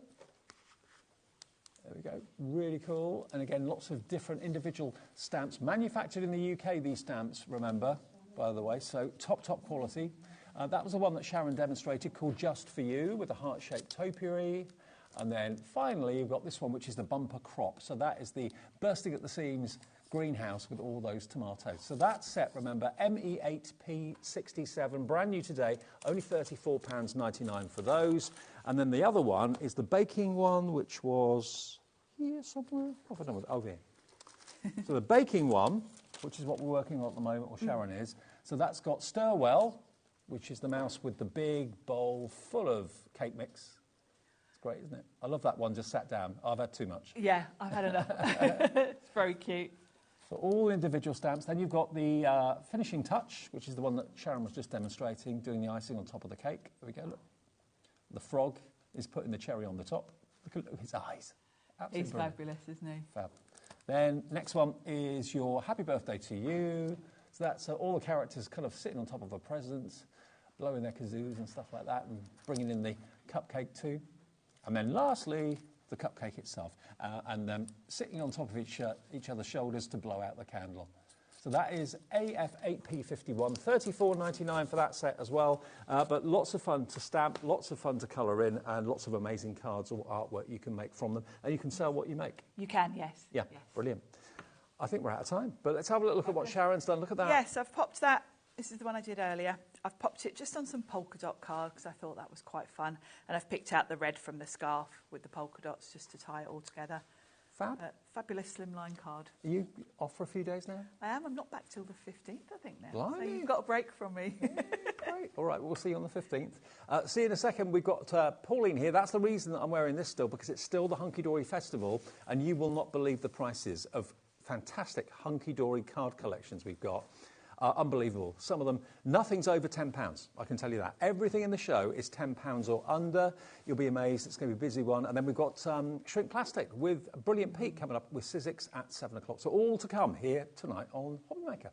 There we go. Really cool. And again, lots of different individual stamps. Manufactured in the UK, these stamps, remember, by the way. So top quality. That was the one that Sharon demonstrated called Just For You with a heart-shaped topiary. And then finally, you've got this one, which is the bumper crop. So that is the bursting at the seams greenhouse with all those tomatoes. So that set, remember, ME8P67, brand new today, only £34.99 for those. And then the other one is the baking one, which was here somewhere. Oh, here. So the baking one, which is what we're working on at the moment, or Sharon is. So that's got Stir Well, which is the mouse with the big bowl full of cake mix. It's great, isn't it? I love that one, just sat down. I've had too much. Yeah, I've had enough. It's very cute. For all individual stamps. Then you've got the finishing touch, which is the one that Sharon was just demonstrating, doing the icing on top of the cake. There we go, look. The frog is putting the cherry on the top. Look at his eyes. Absolutely He's brilliant. fabulous, isn't he? Fab. Then next one is your happy birthday to you. So that's all the characters kind of sitting on top of a present, blowing their kazoos and stuff like that, and bringing in the cupcake too. And then lastly, the cupcake itself, and then sitting on top of each other's shoulders to blow out the candle. So that is AF8P51, $34.99 for that set as well. But lots of fun to stamp, lots of fun to colour in, and lots of amazing cards or artwork you can make from them. And you can sell what you make. You can, yes. Yeah, yes. Brilliant. I think we're out of time, but let's have a look at what Sharon's done. Look at that. Yes, I've popped that. This is the one I did earlier. I've popped it just on some polka dot card because I thought that was quite fun. And I've picked out the red from the scarf with the polka dots just to tie it all together. Fab. Fabulous slimline card. Are you off for a few days now? I am. I'm not back till the 15th, I think, now. Blimey. So you've got a break from me. Great. All right, we'll see you on the 15th. See you in a second. We've got Pauline here. That's the reason that I'm wearing this still, because it's still the Hunky Dory Festival, and you will not believe the prices of fantastic Hunky Dory card collections we've got. Unbelievable. Some of them, nothing's over £10, I can tell you that. Everything in the show is £10 or under. You'll be amazed. It's going to be a busy one. And then we've got Shrink Plastic with Brilliant Pete coming up with Sizzix at 7 o'clock. So all to come here tonight on HobbyMaker.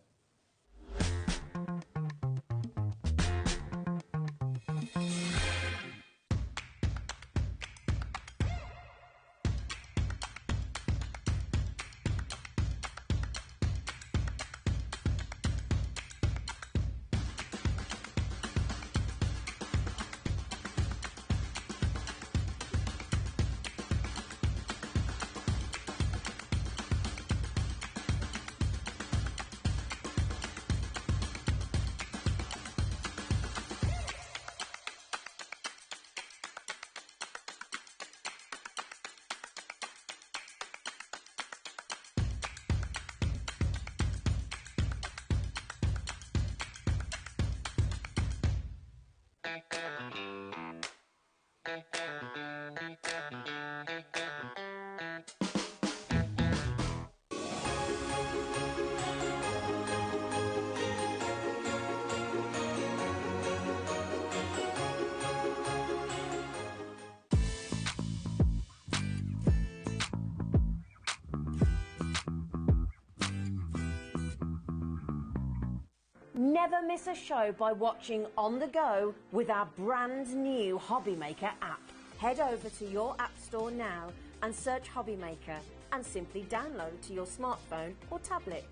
Never miss a show by watching on the go with our brand new HobbyMaker app. Head over to your app store now and search HobbyMaker and simply download to your smartphone or tablet.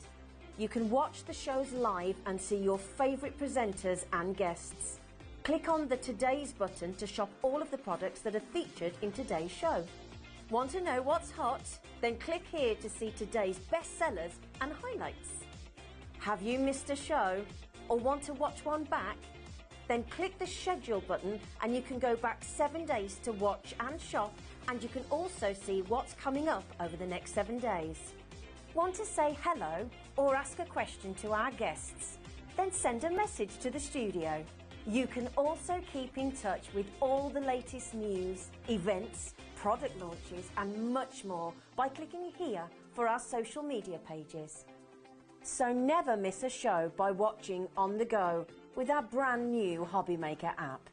You can watch the shows live and see your favourite presenters and guests. Click on the Today's button to shop all of the products that are featured in today's show. Want to know what's hot? Then click here to see today's bestsellers and highlights. Have you missed a show or want to watch one back? Then click the schedule button and you can go back 7 days to watch and shop, and you can also see what's coming up over the next 7 days. Want to say hello or ask a question to our guests? Then send a message to the studio. You can also keep in touch with all the latest news, events, product launches and much more by clicking here for our social media pages. So never miss a show by watching on the go with our brand new HobbyMaker app.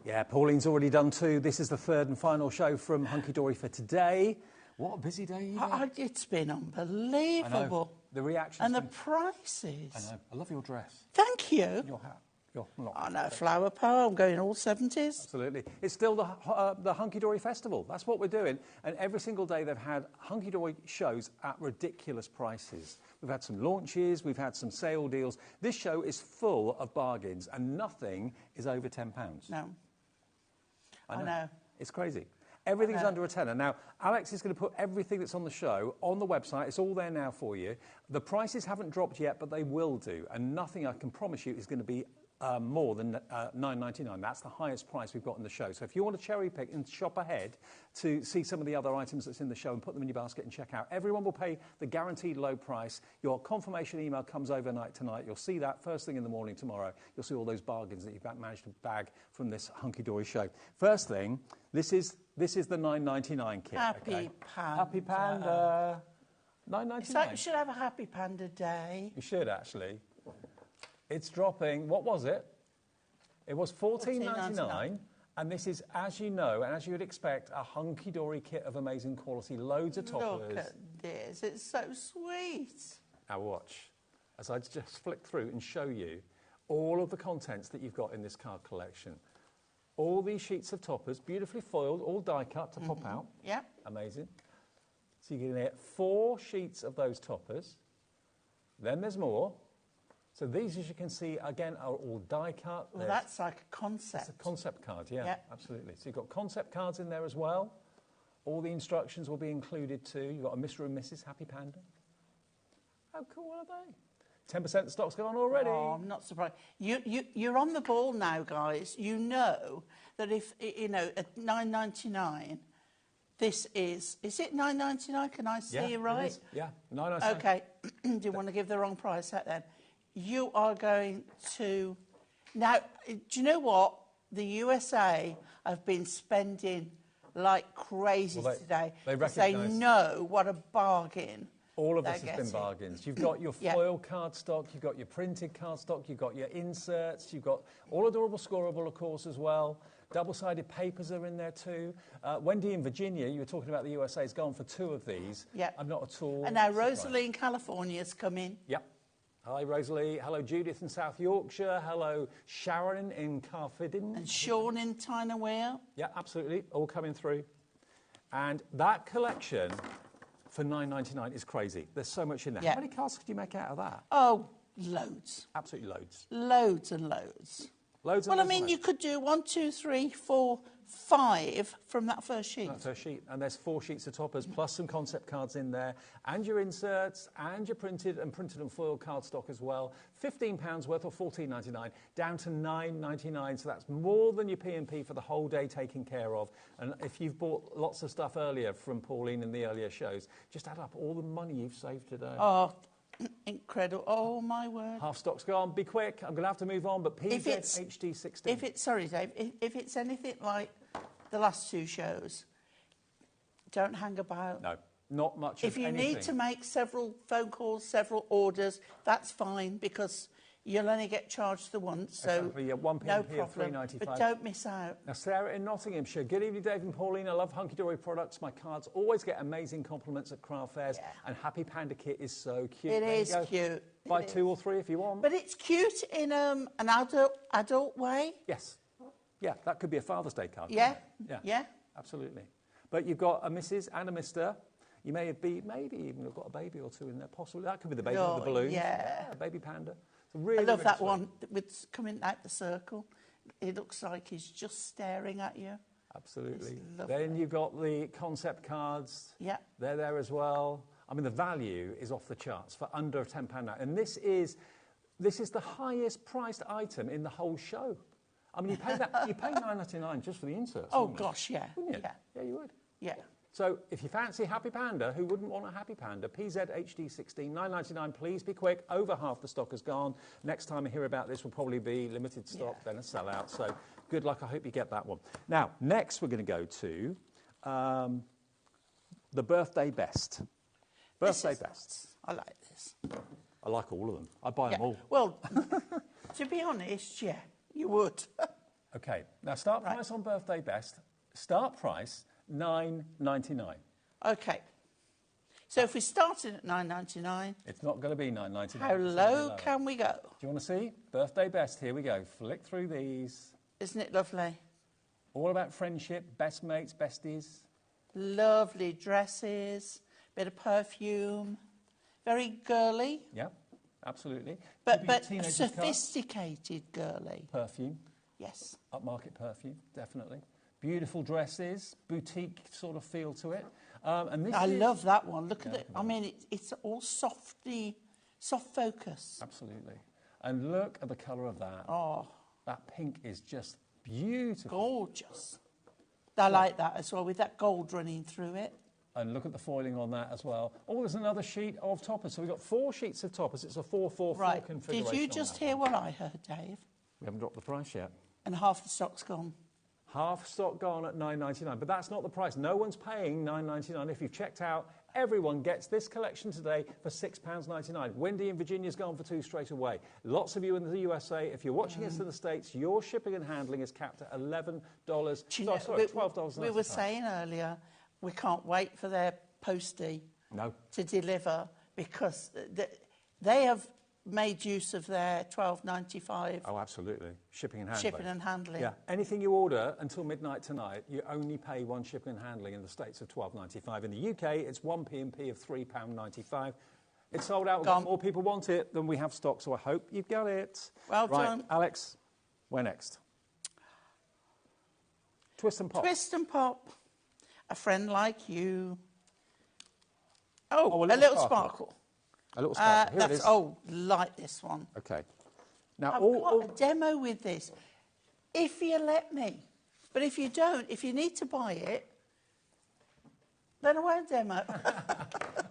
Yeah, Pauline's already done two. This is the third and final show from Hunky Dory for today. What a busy day you've had. It's been unbelievable. I know. The reactions. And the prices. I know. I love your dress. Thank you. And your hat. You're not I know, Flower Power, I'm going all 70s. Absolutely. It's still the Hunky Dory Festival. That's what we're doing. And every single day they've had Hunky Dory shows at ridiculous prices. We've had some launches, we've had some sale deals. This show is full of bargains and nothing is over £10. No. I know. It's crazy. Everything's under a tenner. Now, Alex is going to put everything that's on the show on the website. It's all there now for you. The prices haven't dropped yet, but they will do. And nothing, I can promise you, is going to be more than $9.99. That's the highest price we've got in the show. So if you want to cherry pick and shop ahead to see some of the other items that's in the show and put them in your basket and check out, everyone will pay the guaranteed low price. Your confirmation email comes overnight tonight. You'll see that first thing in the morning tomorrow. You'll see all those bargains that you've managed to bag from this Hunky Dory show. First thing, this is the $9.99 kit. Happy Panda. Happy Panda. $9.99. It's like we should have a Happy Panda Day. We should, actually. It's dropping, what was it? It was $14.99, and this is, as you know, and as you would expect, a Hunky Dory kit of amazing quality, loads of toppers. Look at this, it's so sweet. Now watch, as I just flick through and show you all of the contents that you've got in this card collection. All these sheets of toppers, beautifully foiled, all die cut to pop out. Yeah. Amazing. So you're going to get 4 sheets of those toppers. Then there's more. So these, as you can see, again, are all die cut. Well, that's like a concept. It's a concept card, yeah, Yep. absolutely. So you've got concept cards in there as well. All the instructions will be included too. You've got a Mr. and Mrs. Happy Panda. How cool are they? 10% of the stock's gone already. Oh, I'm not surprised. You're on the ball now, guys. You know that if, you know, at $9.99, this is it $9.99? Can I see you right? It is. Yeah, $9.99. Okay, didn't want to give the wrong price out then. You are going to... Now, do you know what? The USA have been spending like crazy today. They know what a bargain. All of this has been bargains. You've got your foil cardstock, you've got your printed cardstock, you've got your inserts, you've got all adorable scorable, of course, as well. Double-sided papers are in there too. Wendy in Virginia, you were talking about the USA, has gone for 2 of these. Yeah. I'm not at all And now surprised. Rosalie in California's come in. Yep. Hi, Rosalie. Hello, Judith in South Yorkshire. Hello, Sharon in Carfidden. And Sean in Tynaware. Yeah, absolutely. All coming through. And that collection for $9.99 is crazy. There's so much in there. Yeah. How many cards could you make out of that? Oh, loads. Absolutely loads. Loads and loads. Loads and well, loads I mean, you could do 1, 2, 3, 4, 5 from that first sheet. That first sheet. And there's 4 sheets of toppers, plus some concept cards in there, and your inserts, and your printed and foil cardstock as well. £15 worth, or $14.99, down to $9.99. So that's more than your P&P for the whole day taken care of. And if you've bought lots of stuff earlier from Pauline in the earlier shows, just add up all the money you've saved today. Oh, incredible. Oh, my word. Half stock's gone. Be quick. I'm going to have to move on, but PZHD16. Sorry, Dave, if it's anything like the last 2 shows, don't hang about. No, not much of anything. If you need to make several phone calls, several orders, that's fine, because you'll only get charged the once, so exactly, yeah, 1 no P&P or problem. $3.95. But don't miss out. Now, Sarah in Nottinghamshire. Good evening, Dave and Pauline. I love Hunky Dory products. My cards always get amazing compliments at craft fairs, and Happy Panda Kit is so cute. It is cute. Buy 2 or 3 if you want. But it's cute in an adult way. Yes. Yeah, that could be a Father's Day card. Yeah. Yeah. Absolutely. But you've got a Mrs. and a Mr. You maybe even got a baby or 2 in there, possibly. That could be the baby with the balloons. Yeah. A baby panda. Really, I love really that sweet. one with coming out the circle. It looks like he's just staring at you. Absolutely. Then you've got the concept cards. Yeah. They're there as well. I mean, the value is off the charts for under £10 now. And this is the highest priced item in the whole show. I mean, you pay $9.99 just for the inserts. Oh, gosh, yeah. Wouldn't you? Yeah. Yeah, you would. Yeah. So if you fancy Happy Panda, who wouldn't want a Happy Panda? PZHD16, $9.99. Please be quick. Over half the stock is gone. Next time I hear about this will probably be limited stock, then a sellout. So good luck. I hope you get that one. Now, next we're going to go to the Birthday Best. Birthday Bests. I like this. I like all of them. I buy them all. Well, to be honest, yeah, you would. OK. Now, start price on Birthday Best. Start price, $9.99. OK. So if we started at £9.99, It's not going to be £9.99. how low can we go? Do you want to see? Birthday best. Here we go. Flick through these. Isn't it lovely? All about friendship, best mates, besties. Lovely dresses, bit of perfume, very girly, Yeah, absolutely. but Could be a teenager's car. sophisticated girly. Perfume, Yes. upmarket perfume, definitely. Beautiful dresses, boutique sort of feel to it. And this I is... love that one. Look at Yeah, it. I mean, it's all soft focus. Absolutely. And look at the colour of that. Oh, That pink is just beautiful. gorgeous. I like that as well, with that gold running through it. And look at the foiling on that as well. Oh, there's another sheet of toppers. So we've got 4 sheets of toppers. It's a 4-4-4 Right. configuration. Did you on just that hear one. what I heard, Dave? We haven't dropped the price yet. And half the stock's gone. Half stock gone at $9.99, but that's not the price. No one's paying $9.99. If you've checked out, everyone gets this collection today for £6.99. Wendy in Virginia's gone for 2 straight away. Lots of you in the USA, if you're watching us in the States, your shipping and handling is capped at $11. $12. We were saying earlier, we can't wait for their postie to deliver, because they have made use of their $12.95 Oh, absolutely. Shipping and handling. shipping and handling. Yeah. Anything you order until midnight tonight, you only pay 1 shipping and handling in the States of $12.95. In the UK, it's 1 P&P of £3.95. It's sold out. More people want it than we have stock, so I hope you've got it. Well right, done. Alex, where next? Twist and Pop. Twist and Pop. A friend like you. Oh, a a little sparkle. sparkle. A little sparkle. Here it is. Like this one. Okay. Now, I've got a demo with this, if you let me. But if you don't, if you need to buy it, then I won't demo.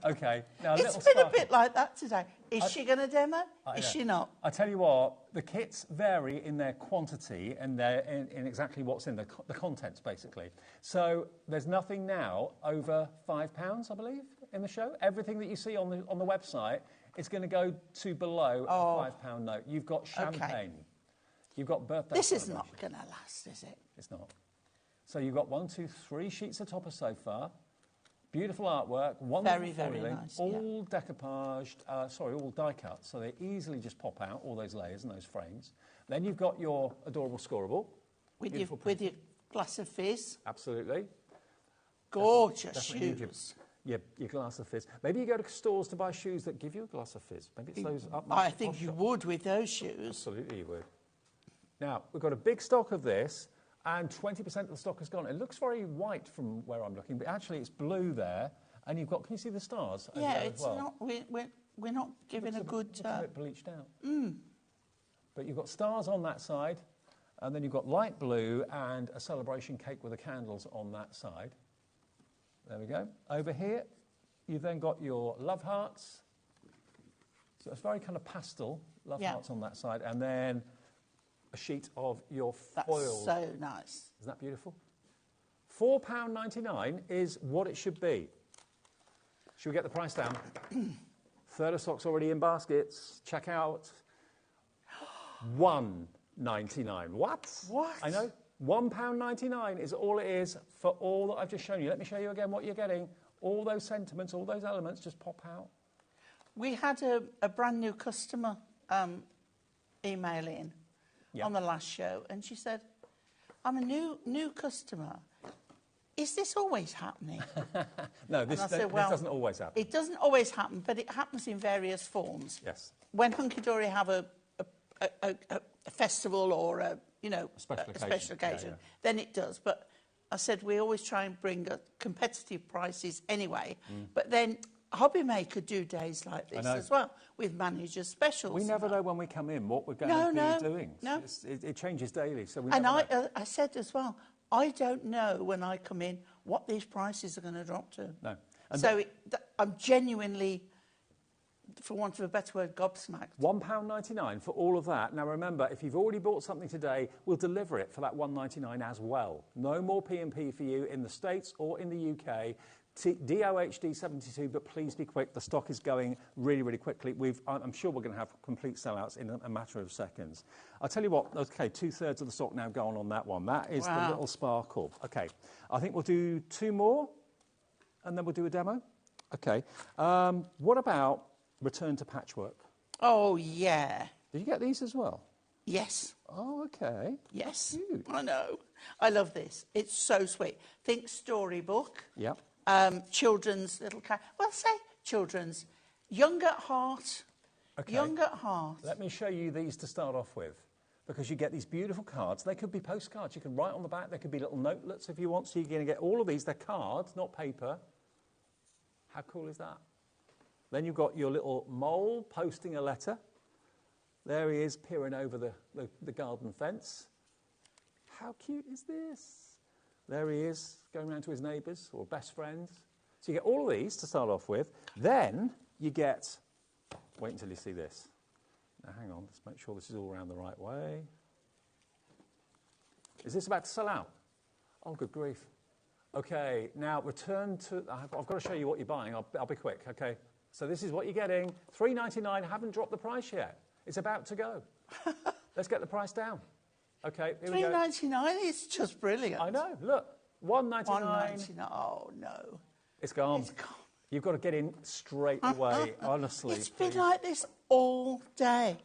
Okay. Now, It's been a bit like that today. Is she going to demo? Is she not? I tell you what, the kits vary in their quantity and in exactly what's in the contents, basically. So there's nothing now over £5, I believe, in the show. Everything that you see on the website is going to go to below a £5 note. You've got champagne. You've got birthday. This is not going to last, is it? It's not. So you've got 1, 2, 3 sheets of topper so far. Beautiful artwork, wonderful Very foiling, nice, all decoupaged, all die cut, so they easily just pop out, all those layers and those frames. Then you've got your adorable scorable. With your glass of fizz. Absolutely. Gorgeous Definitely shoes. your glass of fizz. Maybe you go to stores to buy shoes that give you a glass of fizz. Maybe it's those up. I think you would with those shoes. Absolutely you would. Now, we've got a big stock of this, and 20% of the stock has gone. It looks very white from where I'm looking, but actually it's blue there. And you've got, can you see the stars? over Yeah, there it's as well? not. We're not giving a good. Looks a bit bleached out. But you've got stars on that side, and then you've got light blue and a celebration cake with the candles on that side. There we go. Over here, you've then got your love hearts. So it's very kind of pastel love hearts on that side, and then a sheet of your foil. That's so nice. Isn't that beautiful? £4.99 is what it should be. Should we get the price down? Third of stock's already in baskets. Check out. £1.99. What? What? I know. £1.99 is all it is for all that I've just shown you. Let me show you again what you're getting. All those sentiments, all those elements just pop out. We had a brand new customer email in on the last show, and she said, I'm a new customer. Is this always happening? No, this doesn't always happen. It doesn't always happen, but it happens in various forms. Yes. When Hunky Dory have a festival or a special occasion. then it does. But I said we always try and bring competitive prices anyway. But then HobbyMaker do days like this as well, with managers' specials. We never know when we come in what we're going to be doing. No. It changes daily. So I said as well, I don't know when I come in what these prices are going to drop to. No. So I'm genuinely, for want of a better word, gobsmacked. £1.99 for all of that. Now remember, if you've already bought something today, we'll deliver it for that $1.99 as well. No more P&P for you in the States or in the UK. DOHD 72, but please be quick. The stock is going really, really quickly. I'm sure we're going to have complete sellouts in a matter of seconds. I'll tell you what, okay, 2/3 of the stock now gone on that one. That is the little sparkle. Okay, I think we'll do 2 more, and then we'll do a demo. Okay. What about return to patchwork? Oh, yeah. Did you get these as well? Yes. Oh, okay. Yes. Cute. I know. I love this. It's so sweet. Think storybook. Yep. Children's little... Well, say children's. Young at heart. Okay. Young at heart. Let me show you these to start off with, because you get these beautiful cards. They could be postcards. You can write on the back. They could be little notelets if you want. So you're going to get all of these. They're cards, not paper. How cool is that? Then you've got your little mole posting a letter. There he is peering over the garden fence. How cute is this? There he is going around to his neighbours or best friends. So you get all of these to start off with. Then you get... Wait until you see this. Now, hang on, let's make sure this is all around the right way. Is this about to sell out? Oh, good grief. Okay, now return to... I've got to show you what you're buying. I'll be quick, okay? So this is what you're getting. $3.99, haven't dropped the price yet. It's about to go. Let's get the price down. Okay, here we go. $3.99 is just brilliant. I know, look. $1.99. $1.99. Oh, no. It's gone. It's gone. You've got to get in straight away, honestly. It's been like this all day.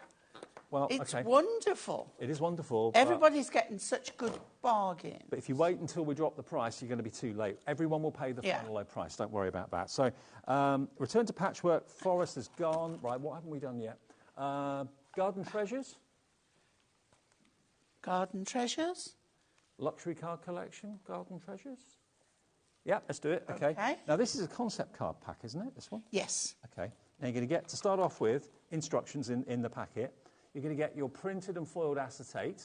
Well, it's okay. wonderful. It is wonderful. Everybody's getting such good bargain. But if you wait until we drop the price, you're going to be too late. Everyone will pay the final low price. Don't worry about that. So, return to patchwork. Forest is gone. Right, what haven't we done yet? Garden treasures. Garden treasures. Luxury card collection. Garden treasures. Yeah, let's do it. Okay. Now, this is a concept card pack, isn't it, this one? Yes. Okay. Now, you're going to get, to start off with, instructions in the packet. You're going to get your printed and foiled acetate,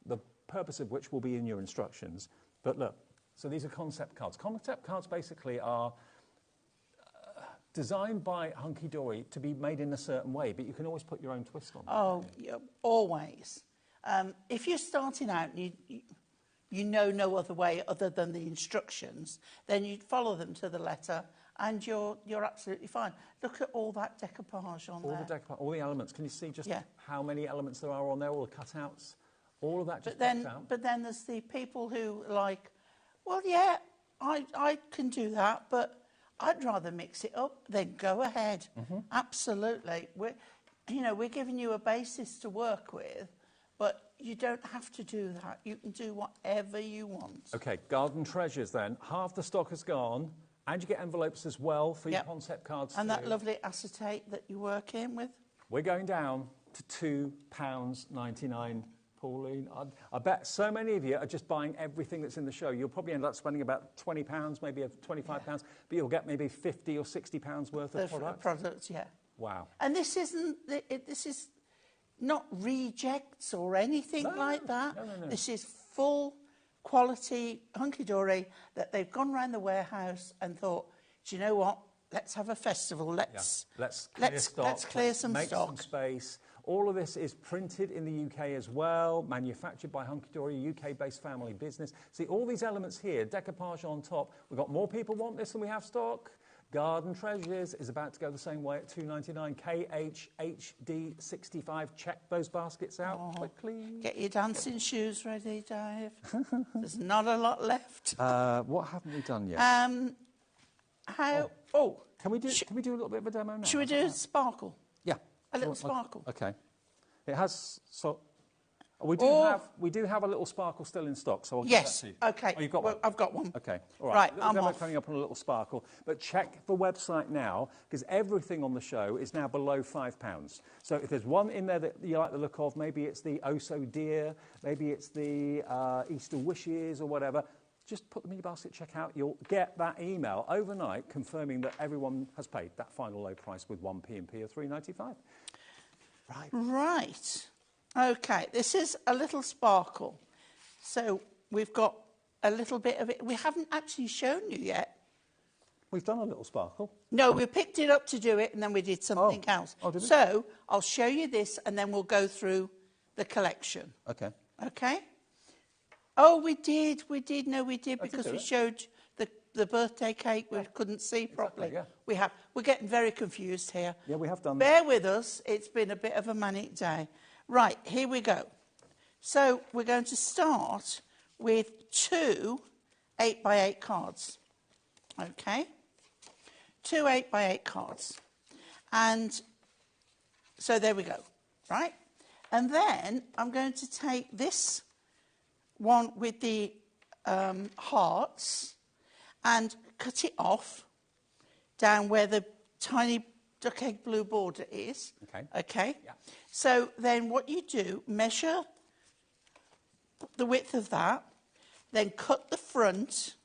the purpose of which will be in your instructions. But look, so these are concept cards. Concept cards basically are designed by Hunky Dory to be made in a certain way, but you can always put your own twist on it. Oh, yeah, always. If you're starting out and you know no other way other than the instructions, then you'd follow them to the letter and you're absolutely fine. Look at all that decoupage on there. All the elements. Can you see just how many elements there are on there, all the cutouts? All of that just pops out. But then there's the people who are like, well, yeah, I can do that, but I'd rather mix it up. Then go ahead. Absolutely. We're giving you a basis to work with, but you don't have to do that. You can do whatever you want. Okay, garden treasures then. Half the stock has gone, and you get envelopes as well for your concept cards. And that lovely acetate that you work in with. We're going down to £2.99, Pauline. I bet so many of you are just buying everything that's in the show. You'll probably end up spending about £20, maybe £25, but you'll get maybe £50 or £60 worth of products. Products, yeah. Wow. And this is not rejects or anything like that. No. This is full quality hunky-dory that they've gone around the warehouse and thought, do you know what? Let's have a festival. Let's clear some make stock. Some space. All of this is printed in the UK as well, manufactured by Hunky Dory, UK-based family business. See, all these elements here, decoupage on top. We've got more people want this than we have stock. Garden Treasures is about to go the same way at $2.99. KHHD65. Check those baskets out quickly. Get your dancing shoes ready, Dave. There's not a lot left. What haven't we done yet? Can we do a little bit of a demo now? Should we do a sparkle? Yeah. A little sparkle. Okay. It has we do have a little sparkle still in stock, so I'll give that to you. Okay. Oh, you've got one? I've got one. Okay. All right. Right, I'm off. Coming up on a little sparkle, but check the website now because everything on the show is now below £5. So if there's one in there that you like the look of, maybe it's the Oh So Dear, maybe it's the Easter Wishes or whatever. Just put them in your basket, check out. You'll get that email overnight confirming that everyone has paid that final low price with one P&P of $3.95. Right. Okay, this is a little sparkle. So we've got a little bit of it. We haven't actually shown you yet. We've done a little sparkle. No, we picked it up to do it and then we did something else. Oh, did we? So I'll show you this and then we'll go through the collection. Okay. Okay? Oh, we did. No, we did because we showed the birthday cake we couldn't see properly. Exactly, yeah. We're getting very confused here. Yeah, we have done Bear that. with us. It's been a bit of a manic day. Right, here we go. So we're going to start with 2 8x8 cards. Okay? 2 8x8 cards. And so there we go, right? And then I'm going to take this one with the hearts and cut it off down where the tiny duck egg blue border is. Okay. Okay? Yeah. So then what you do, measure the width of that, then cut the front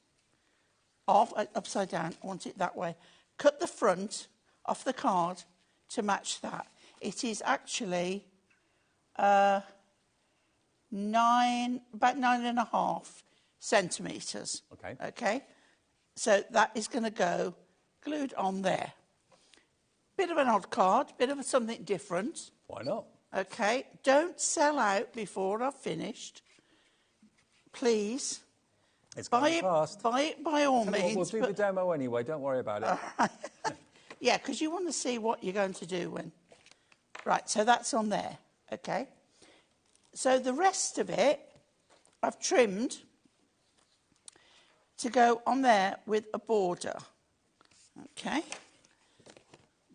off, upside down, I want it that way. Cut the front off the card to match that. It is actually about 9.5 centimetres. Okay. Okay? So that is going to go glued on there. Bit of an odd card, bit of something different. Why not? Okay? Don't sell out before I've finished. Please. It's Buy going it, fast. buy it by all Tell you what, means. we'll do the demo anyway, don't worry about it. Yeah, because you want to see what you're going to do when... Right, so that's on there, okay? So the rest of it, I've trimmed to go on there with a border, okay?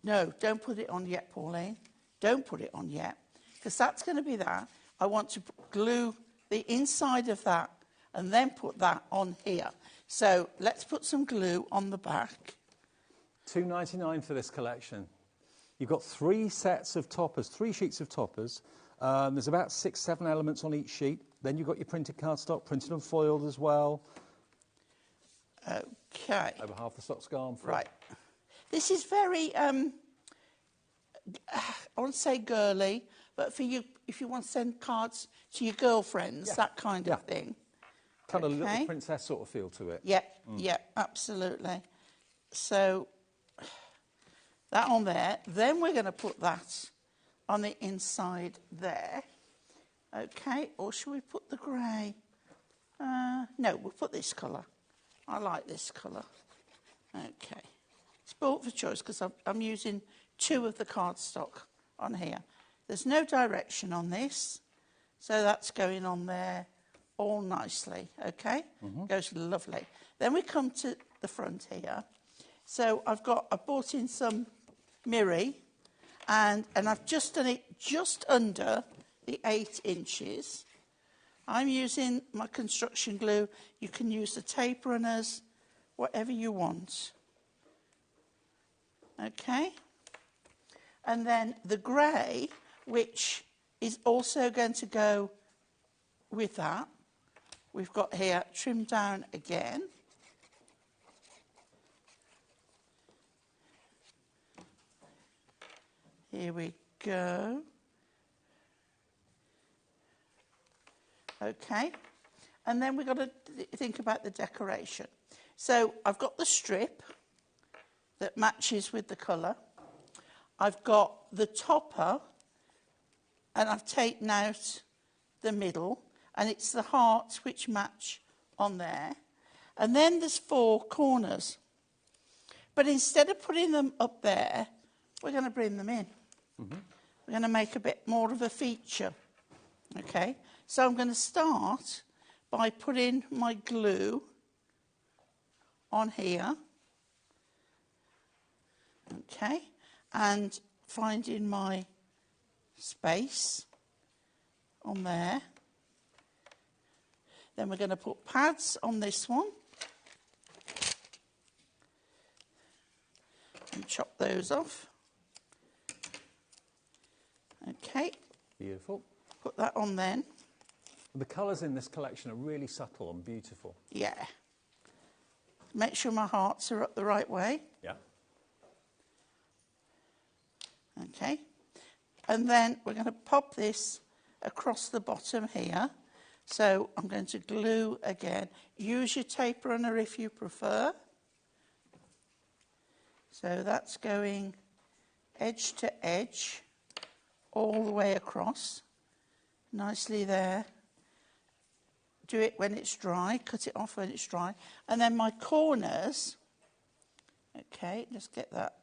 No, don't put it on yet, Pauline. Don't put it on yet, because that's going to be that. I want to glue the inside of that and then put that on here. So let's put some glue on the back. $2.99 for this collection. You've got 3 sets of toppers, 3 sheets of toppers. There's about 6, 7 elements on each sheet. Then you've got your printed cardstock, printed and foiled as well. Okay. Over half the stock's gone. Right. This is very, I won't say girly, but for you, if you want to send cards to your girlfriends, that kind of thing. Kind of a little princess sort of feel to it. Yeah, yeah, absolutely. So that on there. Then we're going to put that on the inside there. Okay, or should we put the grey? No, we'll put this colour. I like this colour. Okay. Sport for choice because I'm using 2 of the cardstock on here. There's no direction on this, so that's going on there all nicely, okay? Goes lovely. Then we come to the front here. So I bought in some mirri, and I've just done it just under the 8 inches. I'm using my construction glue. You can use the tape runners, whatever you want. Okay? And then the grey, which is also going to go with that, we've got here trimmed down again. Here we go. Okay. And then we've got to think about the decoration. So I've got the strip that matches with the colour. I've got the topper, and I've taken out the middle, and it's the hearts which match on there. And then there's 4 corners. But instead of putting them up there, we're going to bring them in. We're going to make a bit more of a feature. Okay? So I'm going to start by putting my glue on here. Okay? And finding my space on there. Then we're going to put pads on this one. And chop those off. Okay. Beautiful. Put that on then. The colours in this collection are really subtle and beautiful. Yeah. Make sure my hearts are up the right way. Yeah. Okay. And then we're going to pop this across the bottom here. So I'm going to glue again. Use your tape runner if you prefer. So that's going edge to edge all the way across. Nicely there. Do it when it's dry. Cut it off when it's dry. And then my corners, okay, just get that.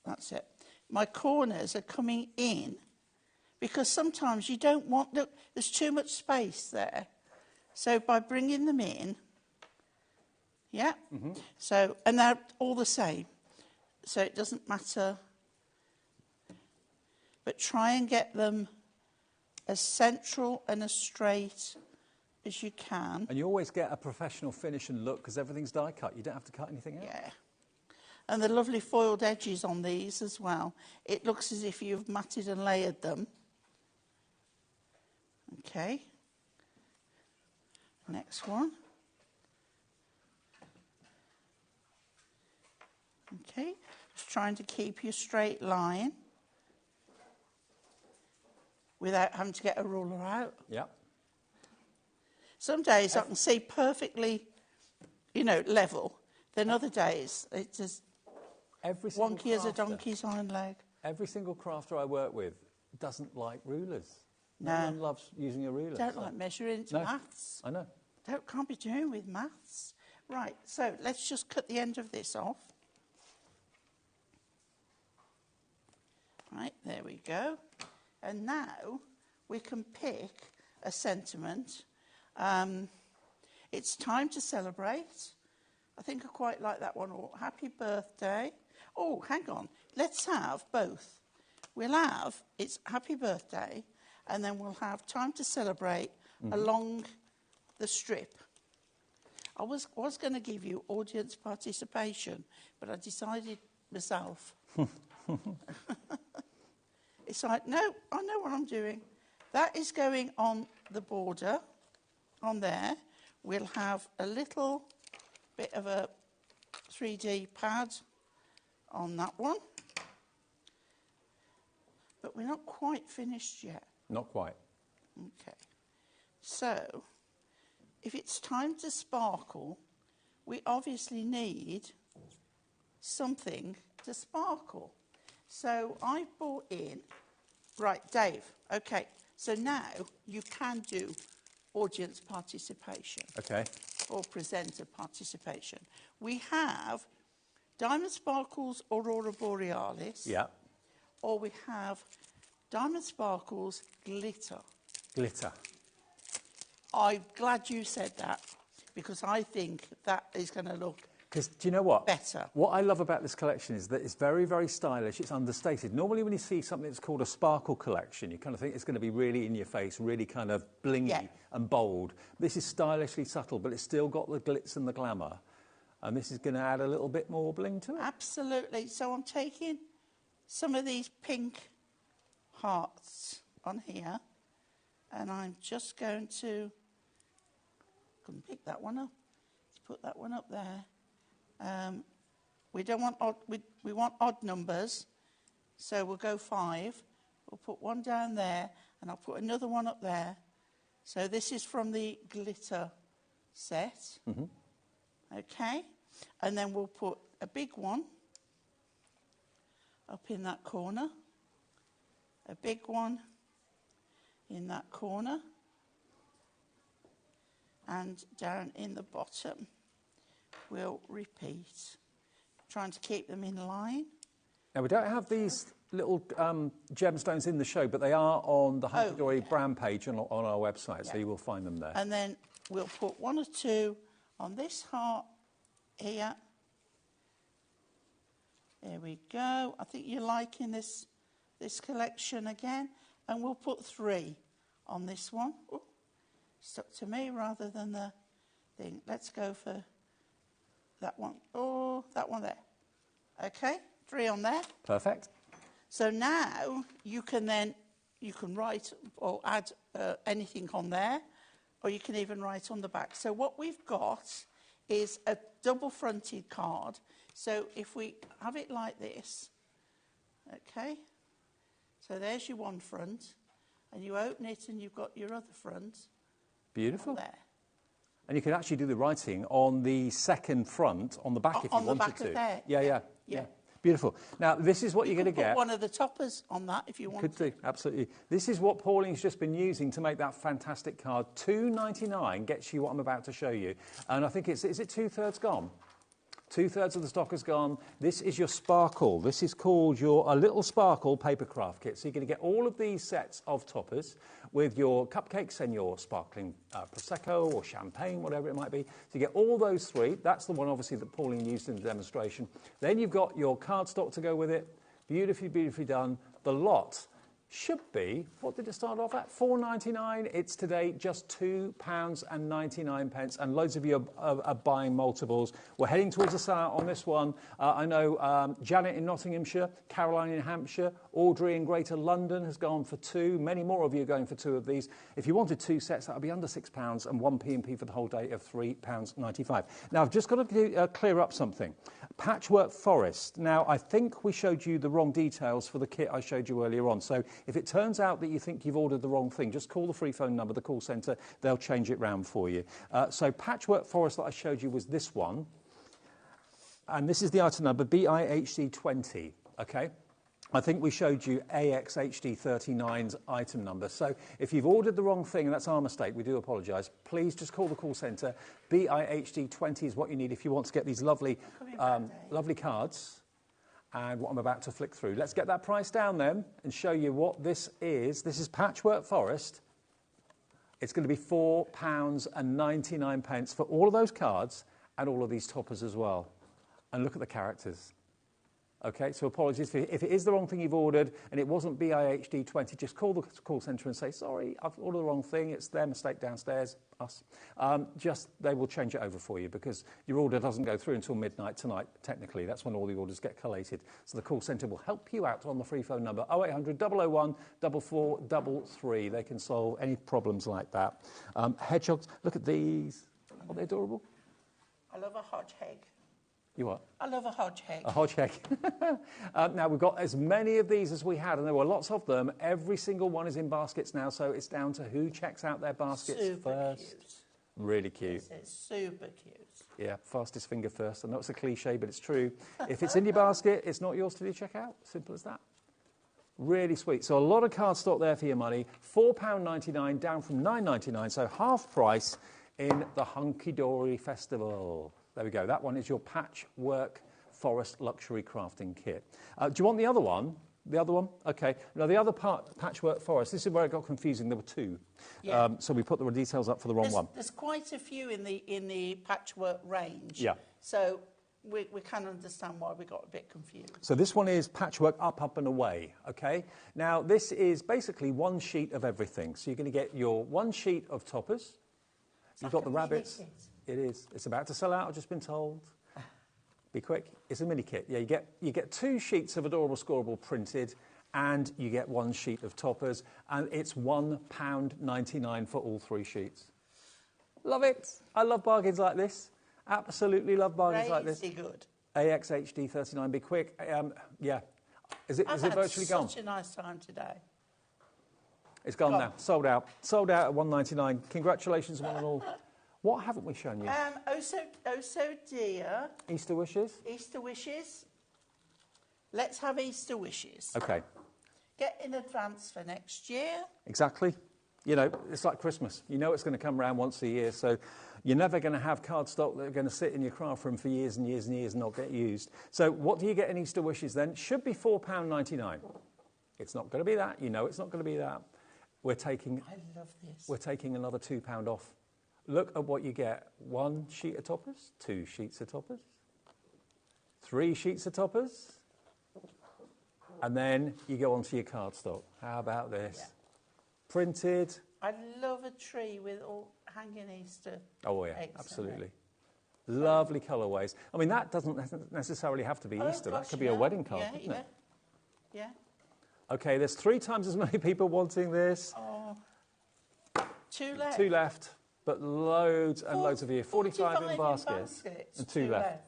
That's it. My corners are coming in because sometimes you don't want, look, there's too much space there. So by bringing them in, yeah, so, and they're all the same. so it doesn't matter. But try and get them as central and as straight as you can. And you always get a professional finish and look because everything's die cut. You don't have to cut anything out. Yeah. And the lovely foiled edges on these as well. It looks as if you've matted and layered them. Okay. Next one. Okay. Just trying to keep your straight line without having to get a ruler out. Yeah. Some days I can see perfectly, you know, level. Then other days it's as wonky as a donkey's hind leg. Every single crafter I work with doesn't like rulers. No. No one loves using a ruler. Don't like measuring, it's maths. I know. Can't be doing with maths. Right, so let's just cut the end of this off. Right, there we go. And now we can pick a sentiment. It's time to celebrate. I think I quite like that one. Or happy birthday. Oh, hang on. Let's have both. We'll have it's happy birthday, and then we'll have time to celebrate along the strip. I was going to give you audience participation, but I decided myself. It's like, no, I know what I'm doing. That is going on the border, on there. We'll have a little bit of a 3D pad on that one. But we're not quite finished yet. Not quite. Okay. So, if it's time to sparkle, we obviously need something to sparkle. So I brought in, right, Dave, okay, so now you can do audience participation. Okay. Or presenter participation. We have Diamond Sparkles Aurora Borealis. Yeah. Or we have Diamond Sparkles Glitter. Glitter. I'm glad you said that, because I think that is going to look Because do you know what? better. What I love about this collection is that it's very, very stylish. It's understated. Normally when you see something that's called a sparkle collection, you kind of think it's going to be really in your face, really kind of blingy and bold. This is stylishly subtle, but it's still got the glitz and the glamour. And this is going to add a little bit more bling to it. Absolutely. So I'm taking some of these pink hearts on here, and I'm just going to pick that one up. Let's put that one up there. We don't want odd, we want odd numbers, so we'll go 5. We'll put one down there, and I'll put another one up there. So this is from the glitter set. Okay, and then we'll put a big one up in that corner, a big one in that corner, and down in the bottom we'll repeat, trying to keep them in line. Now, we don't have these little gemstones in the show, but they are on the Hunky Dory brand page on our website, so you will find them there. And then we'll put 1 or 2 on this heart here. There we go. I think you're liking this collection again. And we'll put 3 on this one. Ooh, stuck to me rather than the thing. Let's go for that one. Oh, that one there. Okay, 3 on there. Perfect. So now you can write or add anything on there, or you can even write on the back. So what we've got is a double-fronted card. So if we have it like this, okay, so there's your one front, and you open it and you've got your other front. Beautiful. There. And you can actually do the writing on the second front, on the back if you wanted to. On the back of there. Yeah. Beautiful. Now, this is what you're going to get. Put one of the toppers on that if you want. Could do, absolutely. This is what Pauline's just been using to make that fantastic card. $2.99 gets you what I'm about to show you. And I think is it 2/3 gone? 2/3 of the stock is gone. This is your sparkle. This is called a little sparkle paper craft kit. So you're going to get all of these sets of toppers with your cupcakes and your sparkling Prosecco or champagne, whatever it might be. So you get all those three. That's the one, obviously, that Pauline used in the demonstration. Then you've got your cardstock to go with it. Beautifully, beautifully done. The lot should be, what did it start off at? £4.99. It's today just £2.99, and loads of you are buying multiples. We're heading towards a sellout on this one. I know Janet in Nottinghamshire, Caroline in Hampshire, Audrey in Greater London has gone for 2. Many more of you are going for 2 of these. If you wanted 2 sets, that would be under £6, and 1 P&P for the whole day of £3.95. Now, I've just got to clear up something. Patchwork Forest. Now, I think we showed you the wrong details for the kit I showed you earlier on. So if it turns out that you think you've ordered the wrong thing, just call the free phone number, the call centre. They'll change it round for you. So Patchwork Forest that I showed you was this one. And this is the item number, BIHD20, okay? I think we showed you AXHD39's item number. So if you've ordered the wrong thing, and that's our mistake, we do apologise, please just call the call centre. BIHD20 is what you need if you want to get these lovely, lovely cards. And what I'm about to flick through. Let's get that price down then and show you what this is. This is Patchwork Forest. It's going to be £4.99 for all of those cards and all of these toppers as well. And look at the characters. Okay, so apologies if it is the wrong thing you've ordered and it wasn't BIHD20, just call the call centre and say, sorry, I've ordered the wrong thing, it's their mistake downstairs, us. They will change it over for you because your order doesn't go through until midnight tonight, technically. That's when all the orders get collated. So the call centre will help you out on the free phone number, 0800 001 4433. They can solve any problems like that. Hedgehogs, look at these. Aren't they adorable? I love a hodgehog. You what? I love a hodgehog. A hodgehog. Now, we've got as many of these as we had, and there were lots of them. Every single one is in baskets now, so it's down to who checks out their baskets first. Cute. Really cute. It's super cute. Yeah, fastest finger first. I know it's a cliche, but it's true. If it's in your basket, it's not yours till you check out. Simple as that. Really sweet. So a lot of cardstock there for your money. £4.99 down from £9.99, so half price in the Hunky Dory Festival. There we go. That one is your Patchwork Forest Luxury Crafting Kit. Do you want the other one? The other one? OK. Now, the other part, Patchwork Forest, this is where it got confusing. There were 2. Yeah. So we put the details up for the wrong one. There's quite a few in the patchwork range. Yeah. So we can understand why we got a bit confused. So this one is Patchwork Up, Up and Away, OK? Now, this is basically one sheet of everything. So you're going to get your one sheet of toppers. You've got the rabbits. It is. It's about to sell out, I've just been told. Be quick. It's a mini kit. Yeah, you get 2 sheets of adorable scorable printed, and you get 1 sheet of toppers, and it's £1.99 for all 3 sheets. Love it. I love bargains like this. Absolutely love bargains like this. Crazy good. AXHD39. Be quick. Yeah. Is it virtually gone? Such a nice time today. It's gone now. Sold out. Sold out at £1.99. Congratulations, one and all. What haven't we shown you? Oh so dear. Easter wishes? Easter wishes. Let's have Easter wishes. OK. Get in advance for next year. Exactly. You know, it's like Christmas. You know it's going to come around once a year, so you're never going to have cardstock that are going to sit in your craft room for years and years and years and not get used. So what do you get in Easter wishes then? Should be £4.99. It's not going to be that. You know it's not going to be that. We're taking... I love this. We're taking another £2 off. Look at what you get. 1 sheet of toppers, 2 sheets of toppers, 3 sheets of toppers, and then you go onto your cardstock. How about this? Yeah. Printed. I love a tree with all hanging Easter. Oh, yeah, absolutely. Lovely colourways. I mean, that doesn't necessarily have to be Easter. Gosh, that could be a wedding card, couldn't it? Yeah. OK, there's 3 times as many people wanting this. Oh. 2 left. 2 left. But loads and loads of you. 45 in baskets and 2 left.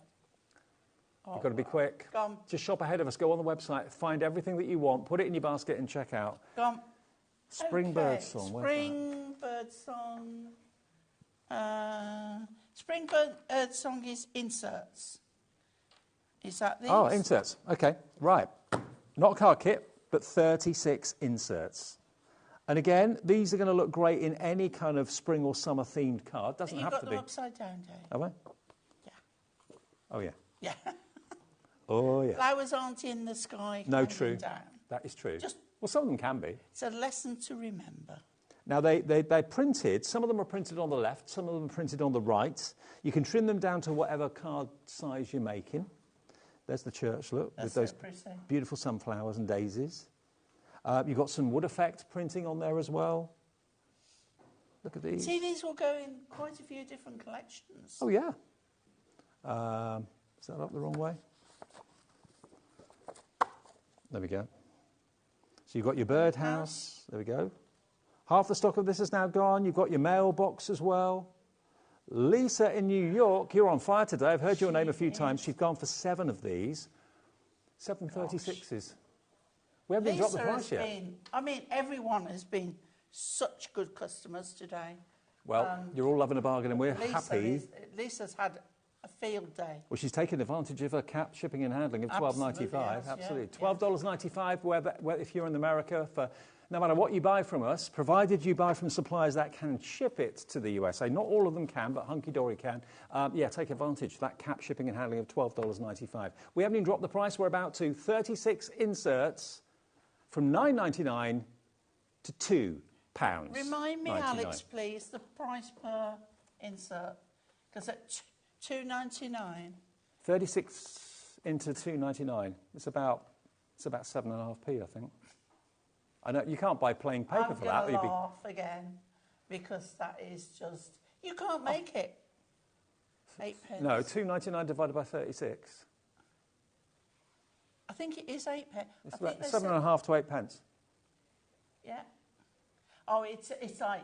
You've got to be quick. Just shop ahead of us. Go on the website, find everything that you want, put it in your basket and check out. Spring Birdsong. Spring Birdsong. Spring Birdsong is inserts. Is that these? Oh, inserts. OK, right. Not a card kit, but 36 inserts. And again, these are going to look great in any kind of spring or summer themed card. Doesn't have to be. You've got them upside down, Dave. Have I? Yeah. Oh, yeah. Yeah. Oh, yeah. Flowers aren't in the sky. No, hanging true. Down. That is true. Just- Well, some of them can be. It's a lesson to remember. Now, they're printed. Some of them are printed on the left. Some of them are printed on the right. You can trim them down to whatever card size you're making. There's the church, look, That's with those so pretty. beautiful sunflowers and daisies. You've got some wood effect printing on there as well. Look at these. See, these will go in quite a few different collections. Oh, yeah. Is that up the wrong way? There we go. So you've got your birdhouse. There we go. Half the stock of this is now gone. You've got your mailbox as well. Lisa in New York, you're on fire today. I've heard your name a few times. She's gone for 7 of these. 736s. We haven't even dropped the price yet. I mean, everyone has been such good customers today. Well, you're all loving a bargain and we're happy. Lisa's had a field day. Well, she's taken advantage of her capped shipping and handling of $12.95. Absolutely. $12.95 if you're in America, for no matter what you buy from us, provided you buy from suppliers that can ship it to the USA. Not all of them can, but Hunky Dory can. Take advantage of that capped shipping and handling of $12.95. We haven't even dropped the price. We're about to 36 inserts from $9.99 to £2. Remind me, Alex, please, the price per insert. Because at $2.99. 36 into $2.99. It's about 7.5p, I think. I know you can't buy plain paper for that. I'm going to laugh again because that is just, you can't make it. 8 pence. No, $2.99 divided by 36. I think it is 8 pence. It's about 7.5 to 8 pence. Yeah. Oh, it's like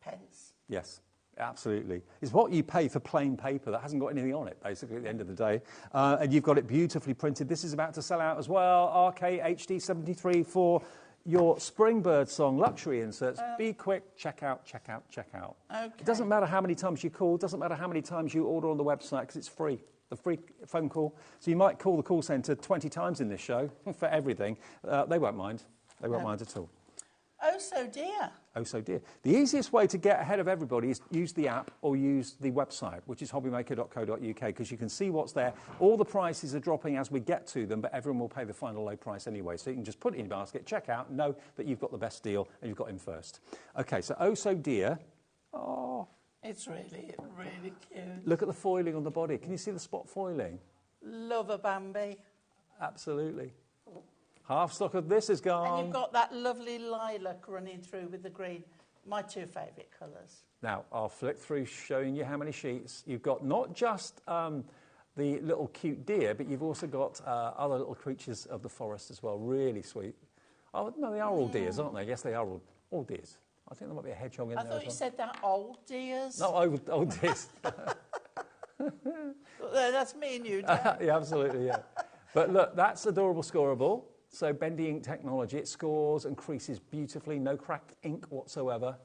pence. Yes, absolutely. It's what you pay for plain paper that hasn't got anything on it, basically, at the end of the day. And you've got it beautifully printed. This is about to sell out as well. RK HD73 for your Springbird song luxury inserts. Be quick, check out, check out, check out. Okay. It doesn't matter how many times you call, it doesn't matter how many times you order on the website, because it's free. The free phone call. So you might call the call centre 20 times in this show for everything. They won't mind. They won't mind at all. Oh, so dear. Oh, so dear. The easiest way to get ahead of everybody is use the app or use the website, which is hobbymaker.co.uk, because you can see what's there. All the prices are dropping as we get to them, but everyone will pay the final low price anyway. So you can just put it in your basket, check out, know that you've got the best deal and you've got him first. OK, so oh, so dear. Oh. It's really, really cute. Look at the foiling on the body. Can you see the spot foiling? Love a Bambi. Absolutely. Half stock of this is gone. And you've got that lovely lilac running through with the green. My 2 favourite colours. Now, I'll flick through showing you how many sheets. You've got not just the little cute deer, but you've also got other little creatures of the forest as well. Really sweet. Oh, no, they are all deers, aren't they? Yes, they are all deers. I think there might be a hedgehog in there. I thought you said that old deers. No, old deers. That's me and you, Dan. Yeah, absolutely, yeah. But look, that's adorable scorable. So bendy ink technology, it scores and creases beautifully, no cracked ink whatsoever.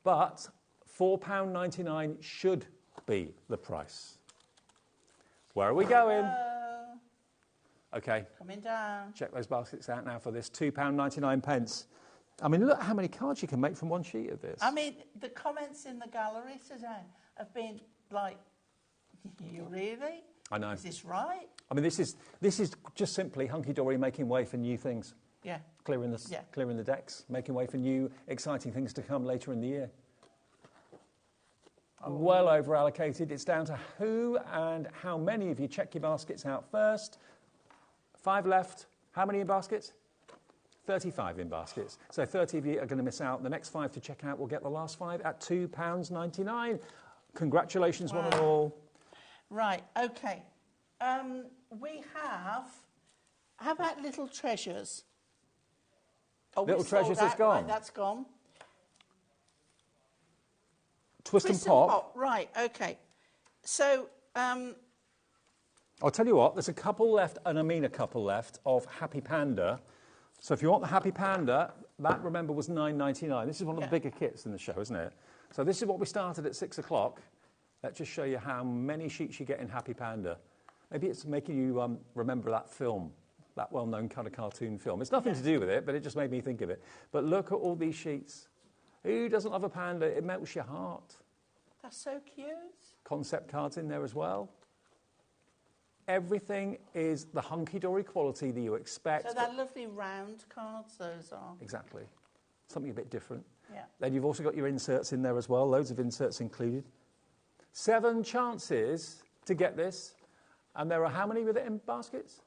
But £4.99 should be the price. Where are we going? OK. Coming down. Check those baskets out now for this £2.99. I mean, look how many cards you can make from one sheet of this. I mean, the comments in the gallery today have been like, you really? I know. Is this right? I mean, this is just simply Hunky Dory making way for new things. Yeah. Clearing the decks, making way for new exciting things to come later in the year. Well over allocated. It's down to who and how many of you check your baskets out first. 5 left. How many in baskets? 35 in baskets. So 30 of you are going to miss out. The next 5 to check out will get the last 5 at £2.99. Congratulations, one and all. Right, OK. We have... How about Little Treasures? Oh, Little Treasures is gone. Right, that's gone. Twist and Pop. Right, OK. So... I'll tell you what, there's a couple left, and I mean a couple left, of Happy Panda. So if you want the Happy Panda, that, remember, was $9.99. This is one of the bigger kits in the show, isn't it? So this is what we started at 6 o'clock. Let's just show you how many sheets you get in Happy Panda. Maybe it's making you remember that film, that well-known kind of cartoon film. It's nothing to do with it, but it just made me think of it. But look at all these sheets. Who doesn't love a panda? It melts your heart. That's so cute. Concept cards in there as well. Everything is the hunky-dory quality that you expect. So they're lovely round cards, those are. Exactly. Something a bit different. Yeah. Then you've also got your inserts in there as well, loads of inserts included. 7 chances to get this, and there are how many with it in baskets?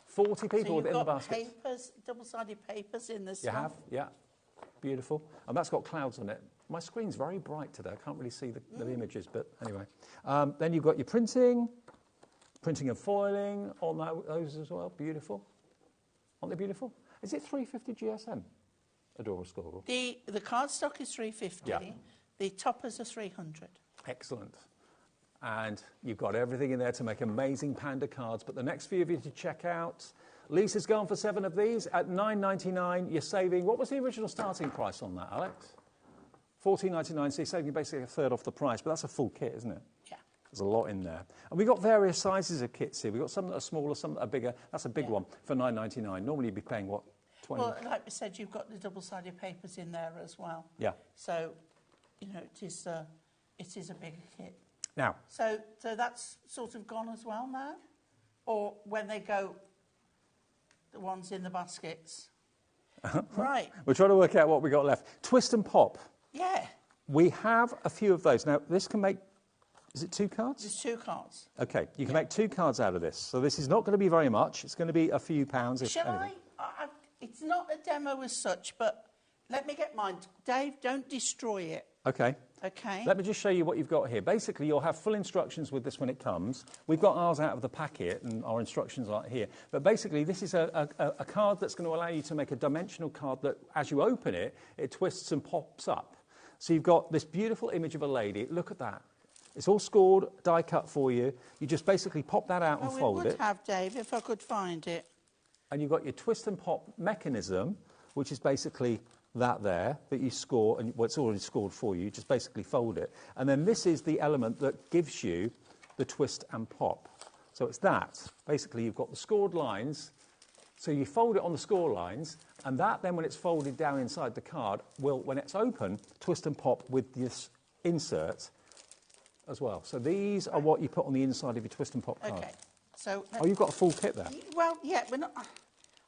40 people with it in the baskets. So you've got papers, double-sided papers in this You one? have, yeah. Beautiful. And that's got clouds on it. My screen's very bright today. I can't really see the images, but anyway. Then you've got your printing and foiling on those as well. Beautiful. Aren't they beautiful? Is it 350 GSM? Adora Scorable. The cardstock is 350. Yeah. The toppers are 300. Excellent. And you've got everything in there to make amazing panda cards. But the next few of you to check out, Lisa's gone for 7 of these at $9.99. You're saving, what was the original starting price on that, Alex? $14.99, so you're saving basically a third off the price. But that's a full kit, isn't it? Yeah. There's a lot in there. And we've got various sizes of kits here. We've got some that are smaller, some that are bigger. That's a big one for $9.99. Normally you'd be paying, what, 20? Well, like we said, you've got the double-sided papers in there as well. Yeah. So, you know, it is a bigger kit. Now. So that's sort of gone as well now? Or when they go, the ones in the baskets? Right. We're trying to work out what we got left. Twist and pop. Yeah. We have a few of those. Now, this can make, is it 2 cards? There's 2 cards. Okay, you can make 2 cards out of this. So this is not going to be very much. It's going to be a few pounds. Shall I? It's not a demo as such, but let me get mine. Dave, don't destroy it. Okay. Okay. Let me just show you what you've got here. Basically, you'll have full instructions with this when it comes. We've got ours out of the packet, and our instructions are here. But basically, this is a card that's going to allow you to make a dimensional card that, as you open it, it twists and pops up. So you've got this beautiful image of a lady. Look at that. It's all scored, die cut for you. You just basically pop that out and fold it. We would have, Dave, if I could find it. And you've got your twist and pop mechanism, which is basically that there, that you score, and it's already scored for you. You just basically fold it. And then this is the element that gives you the twist and pop. So it's that. Basically, you've got the scored lines. So you fold it on the score lines, and that then, when it's folded down inside the card, will, when it's open, twist and pop with this insert as well. So these are what you put on the inside of your twist and pop card. Okay. So, oh, you've got a full kit there. Well, yeah, we're not.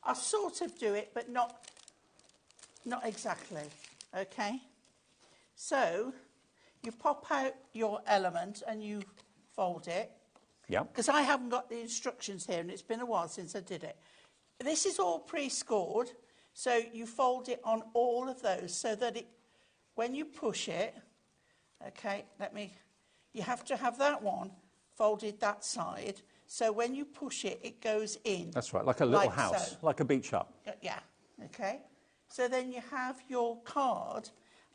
I sort of do it, but not exactly. Okay. So you pop out your element and you fold it. Yeah. Because I haven't got the instructions here, and it's been a while since I did it. This is all pre-scored, so you fold it on all of those so that it, when you push it, okay, you have to have that one folded that side. So when you push it, it goes in. That's right, like a little house, so. like a beach hut. Yeah, okay. So then you have your card,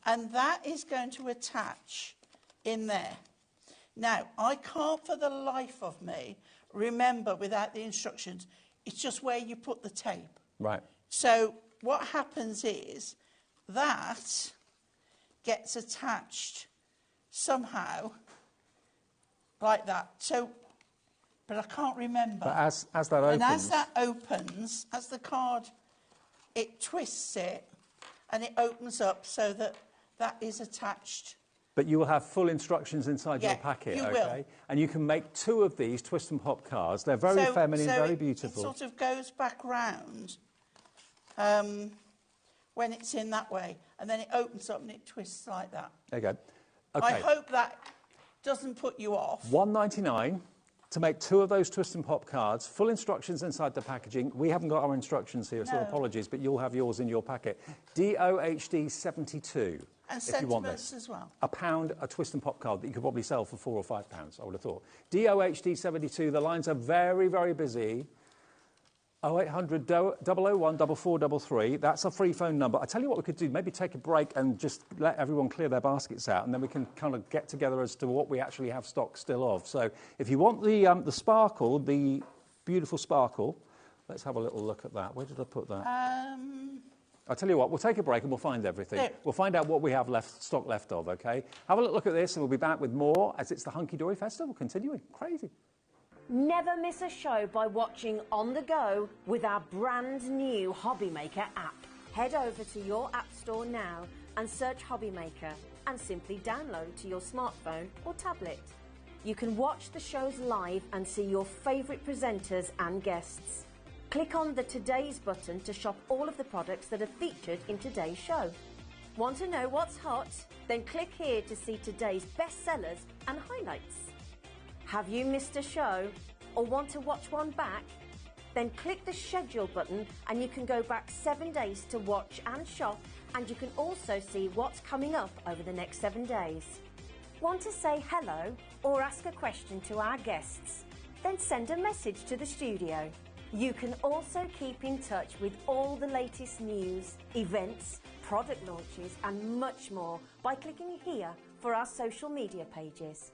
and that is going to attach in there. Now, I can't for the life of me remember without the instructions. It's just where you put the tape. Right. So what happens is that gets attached somehow like that. So, but I can't remember. But as that opens... And as that opens, as the card, it twists it and it opens up so that that is attached. But you will have full instructions inside your packet, you okay? will. And you can make 2 of these twist and pop cards. They're very feminine, very beautiful. It sort of goes back round when it's in that way, and then it opens up and it twists like that. There you go. Okay. I hope that doesn't put you off. $1.99 to make 2 of those twist and pop cards. Full instructions inside the packaging. We haven't got our instructions here, so apologies, but you'll have yours in your packet. DOHD 72. And if you want sentiments this. as well. £1, a twist and pop card that you could probably sell for £4 or £5, I would have thought. DOHD 72, the lines are very, very busy. 0800 001 4433. That's a free phone number. I tell you what we could do, maybe take a break and just let everyone clear their baskets out, and then we can kind of get together as to what we actually have stock still of. So if you want the sparkle, the beautiful sparkle, let's have a little look at that. Where did I put that? I'll tell you what, we'll take a break and we'll find everything. Yeah. We'll find out what we have stock left of, OK? Have a look at this and we'll be back with more as it's the Hunky Dory Festival continuing. Crazy. Never miss a show by watching on the go with our brand new HobbyMaker app. Head over to your app store now and search HobbyMaker and simply download to your smartphone or tablet. you can watch the shows live and see your favourite presenters and guests. Click on the Today's button to shop all of the products that are featured in today's show. Want to know what's hot? Then click here to see today's bestsellers and highlights. Have you missed a show or want to watch one back? Then click the schedule button and you can go back 7 days to watch and shop, and you can also see what's coming up over the next 7 days. Want to say hello or ask a question to our guests? Then send a message to the studio. You can also keep in touch with all the latest news, events, product launches and much more by clicking here for our social media pages.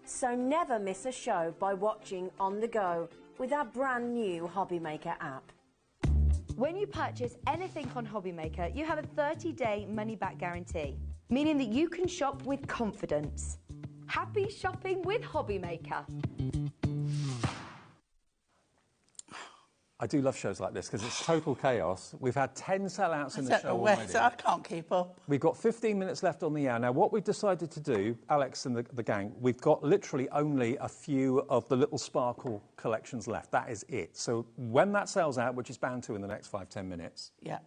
So never miss a show by watching on the go with our brand new HobbyMaker app. When you purchase anything on HobbyMaker, you have a 30-day money-back guarantee, meaning that you can shop with confidence. Happy shopping with HobbyMaker. I do love shows like this because it's total chaos. We've had 10 sellouts in the show already. I can't keep up. We've got 15 minutes left on the hour. Now, what we've decided to do, Alex and the gang, we've got literally only a few of the little sparkle collections left. That is it. So when that sells out, which is bound to in the next 5-10 minutes, yeah,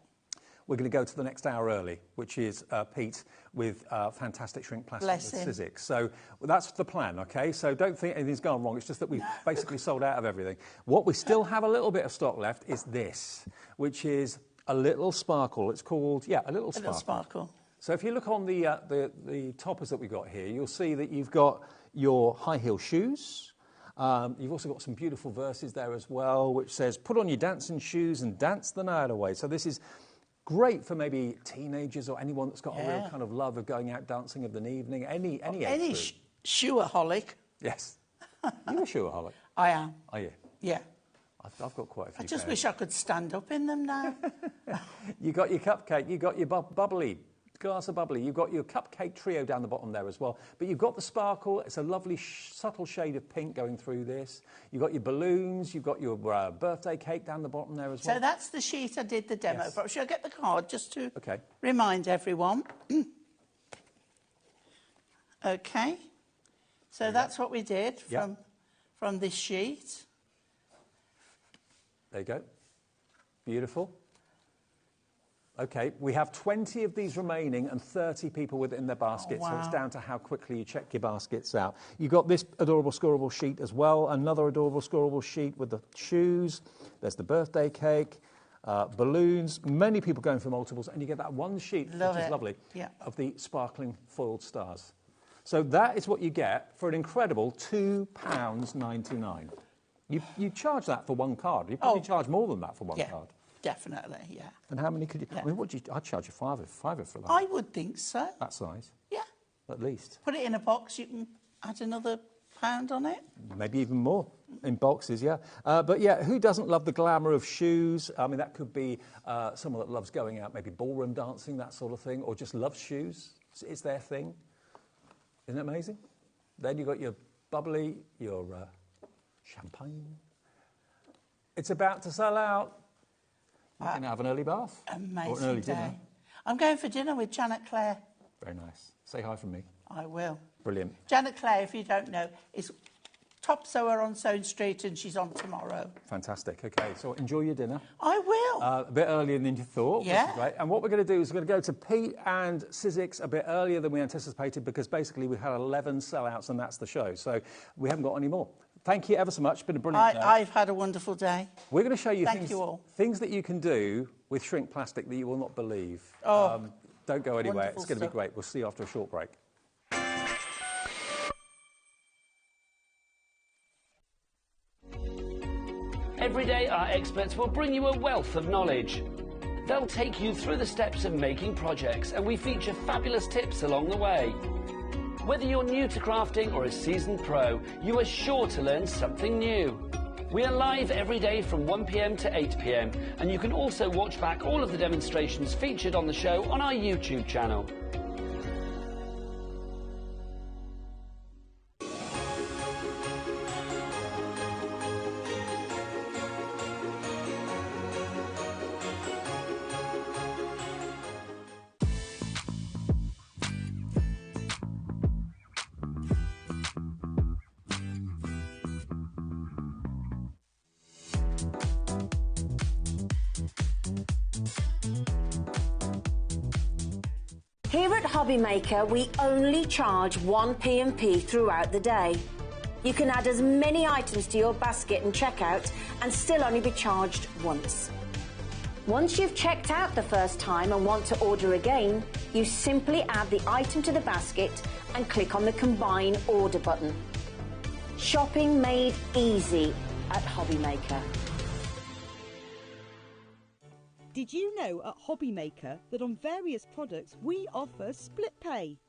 we're going to go to the next hour early, which is Pete with fantastic shrink plastic with Sizzix. So that's the plan, OK? So don't think anything's gone wrong. It's just that we've basically sold out of everything. What we still have a little bit of stock left is this, which is a little sparkle. It's called, a little sparkle. A little sparkle. So if you look on the toppers that we've got here, you'll see that you've got your high heel shoes. You've also got some beautiful verses there as well, which says, put on your dancing shoes and dance the night away. So this is great for maybe teenagers or anyone that's got a real kind of love of going out dancing of an evening. Any shoeaholic. Yes. You're a shoeaholic. I am. Are you? Yeah. I've got quite a few. I just wish I could stand up in them now. You got your cupcake. You got your bubbly. Glass of bubbly. You've got your cupcake trio down the bottom there as well. But you've got the sparkle. It's a lovely subtle shade of pink going through this. You've got your balloons. You've got your birthday cake down the bottom there as well. So that's the sheet I did the demo from. Should I get the card just to okay. remind everyone? Okay. So that's what we did from this sheet. There you go. Beautiful. OK, we have 20 of these remaining and 30 people within their baskets, so it's down to how quickly you check your baskets out. You've got this adorable scorable sheet as well, another adorable scorable sheet with the shoes. There's the birthday cake, balloons, many people going for multiples, and you get that one sheet, which is lovely, of the sparkling foiled stars. So that is what you get for an incredible £2.99. You charge that for one card. You probably charge more than that for one card. Definitely, yeah. And how many could you... I mean, I'd charge you fiver for that. I would think so. That size? Yeah. At least. Put it in a box, you can add another £1 on it. Maybe even more in boxes, yeah. But yeah, who doesn't love the glamour of shoes? I mean, that could be someone that loves going out, maybe ballroom dancing, that sort of thing, or just loves shoes. It's their thing. Isn't it amazing? Then you've got your bubbly, your champagne. It's about to sell out. You can have an early bath. Amazing or an early day. dinner. I'm going for dinner with Janet Clare. Very nice. Say hi from me. I will. Brilliant. Janet Clare, if you don't know, is top sewer on Stone Street, and she's on tomorrow. Fantastic. OK, so enjoy your dinner. I will. A bit earlier than you thought, which is great. And what we're going to do is we're going to go to Pete and Sizzix a bit earlier than we anticipated, because basically we had 11 sellouts and that's the show. So we haven't got any more. Thank you ever so much. It's been a brilliant day. I've had a wonderful day. We're going to show you things that you can do with shrink plastic that you will not believe. Don't go anywhere. It's going to be great. We'll see you after a short break. Every day, our experts will bring you a wealth of knowledge. They'll take you through the steps of making projects, and we feature fabulous tips along the way. Whether you're new to crafting or a seasoned pro, you are sure to learn something new. We are live every day from 1 p.m. to 8 p.m, and you can also watch back all of the demonstrations featured on the show on our YouTube channel. Here at HobbyMaker, we only charge one P&P throughout the day. You can add as many items to your basket and checkout and still only be charged once. Once you've checked out the first time and want to order again, you simply add the item to the basket and click on the Combine Order button. Shopping made easy at HobbyMaker. Did you know at HobbyMaker that on various products we offer split pay?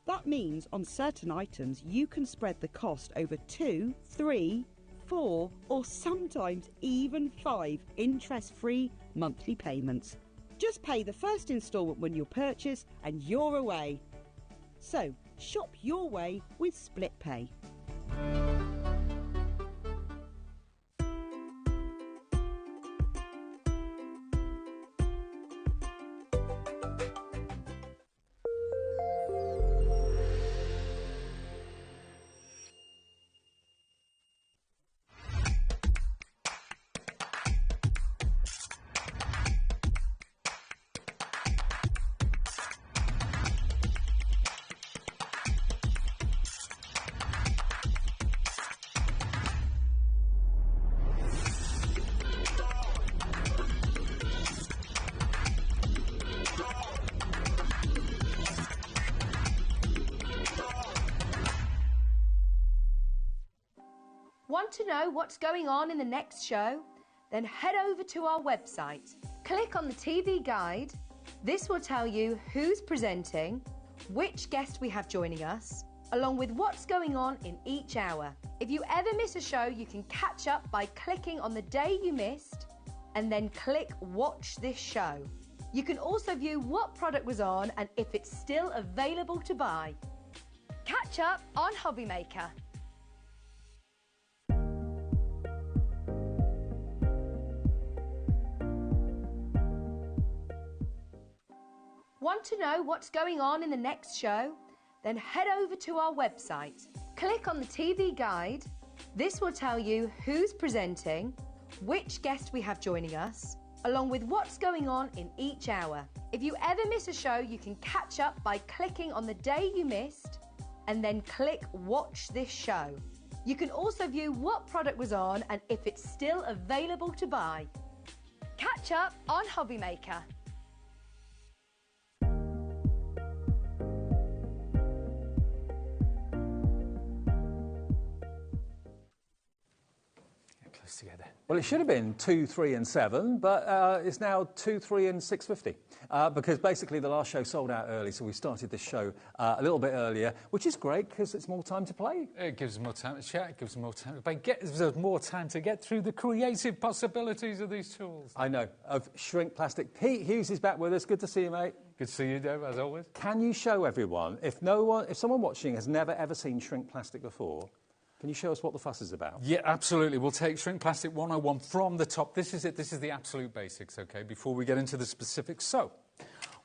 That means on certain items you can spread the cost over 2, 3, 4 or sometimes even 5 interest-free monthly payments. Just pay the first instalment when you purchase and you're away. So shop your way with split pay. Want to know what's going on in the next show? Then head over to our website. Click on the TV guide. This will tell you who's presenting, which guest we have joining us, along with what's going on in each hour. If you ever miss a show, you can catch up by clicking on the day you missed and then click Watch This Show. You can also view what product was on and if it's still available to buy. Catch up on HobbyMaker. Want to know what's going on in the next show? Then head over to our website. Click on the TV guide. This will tell you who's presenting, which guest we have joining us, along with what's going on in each hour. If you ever miss a show, you can catch up by clicking on the day you missed and then click Watch This Show. You can also view what product was on and if it's still available to buy. Catch up on HobbyMaker. Together. Well, it should have been 2, 3 and 7, but it's now 2, 3 and 6.50 because basically the last show sold out early, so we started this show a little bit earlier, which is great because it's more time to play. It gives us more time to chat, it gives us more time to gives us more time to get through the creative possibilities of these tools. I know, of shrink plastic. Pete Hughes is back with us. Good to see you, mate. Good to see you, Dave, as always. Can you show everyone, if someone watching has never ever seen shrink plastic before, can you show us what the fuss is about? Yeah, absolutely. We'll take Shrink Plastic 101 from the top. This is it. This is the absolute basics, OK, before we get into the specifics. So,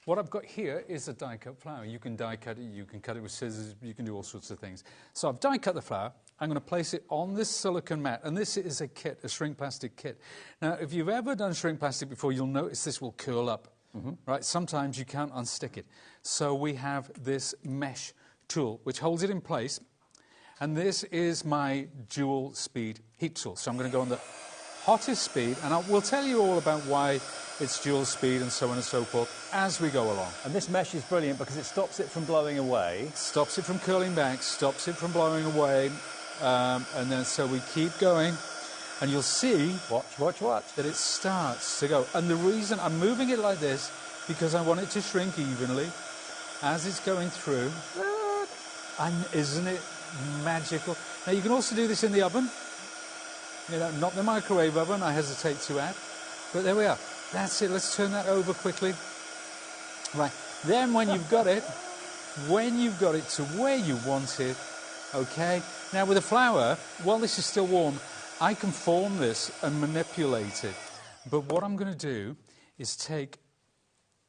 what I've got here is a die-cut flower. You can die-cut it, you can cut it with scissors, you can do all sorts of things. So I've die-cut the flower. I'm going to place it on this silicone mat, and this is a kit, a shrink plastic kit. Now, if you've ever done shrink plastic before, you'll notice this will curl up, right? Sometimes you can't unstick it. So we have this mesh tool, which holds it in place. And this is my dual speed heat tool. So I'm going to go on the hottest speed, and we'll tell you all about why it's dual speed and so on and so forth as we go along. And this mesh is brilliant because it stops it from blowing away. Stops it from curling back, stops it from blowing away, and then so we keep going, and you'll see, watch, that it starts to go. And the reason I'm moving it like this, because I want it to shrink evenly as it's going through. And isn't it magical? Now you can also do this in the oven, not the microwave oven, I hesitate to add, but there we are. That's it. Let's turn that over quickly. Right, then when you've got it to where you want it, okay, now with the flour, while this is still warm, I can form this and manipulate it, but what I'm going to do is take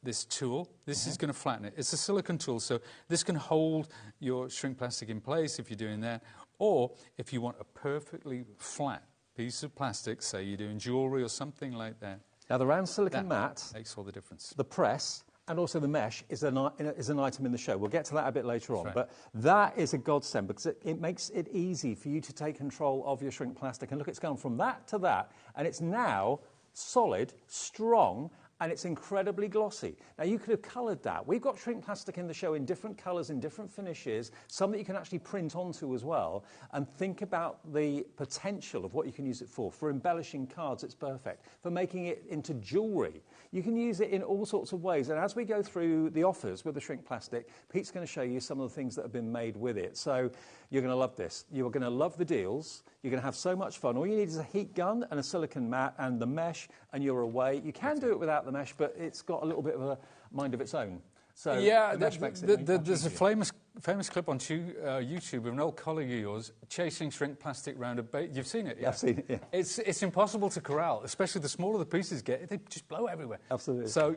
this tool. This is going to flatten it. It's a silicone tool, so this can hold your shrink plastic in place if you're doing that, or if you want a perfectly flat piece of plastic, say you're doing jewellery or something like that. Now the round silicone mat makes all the difference. The press and also the mesh is an item in the show. We'll get to that a bit later on. Right. But that is a godsend because it makes it easy for you to take control of your shrink plastic. And look, it's gone from that to that, and it's now solid, strong, and it's incredibly glossy. Now, you could have coloured that. We've got shrink plastic in the show in different colours, in different finishes, some that you can actually print onto as well. And think about the potential of what you can use it for. For embellishing cards, it's perfect. For making it into jewellery, you can use it in all sorts of ways. And as we go through the offers with the shrink plastic, Pete's going to show you some of the things that have been made with it. So you're going to love this. You're going to love the deals. You're going to have so much fun. All you need is a heat gun and a silicone mat and the mesh, and you're away. You can do it without the mesh, but it's got a little bit of a mind of its own. So yeah, the mesh makes it there's a famous clip on YouTube of an old colleague of yours chasing shrink plastic round a bait. You've seen it, yeah? I've seen it, yeah. It's impossible to corral, especially the smaller the pieces get. They just blow everywhere. Absolutely. So,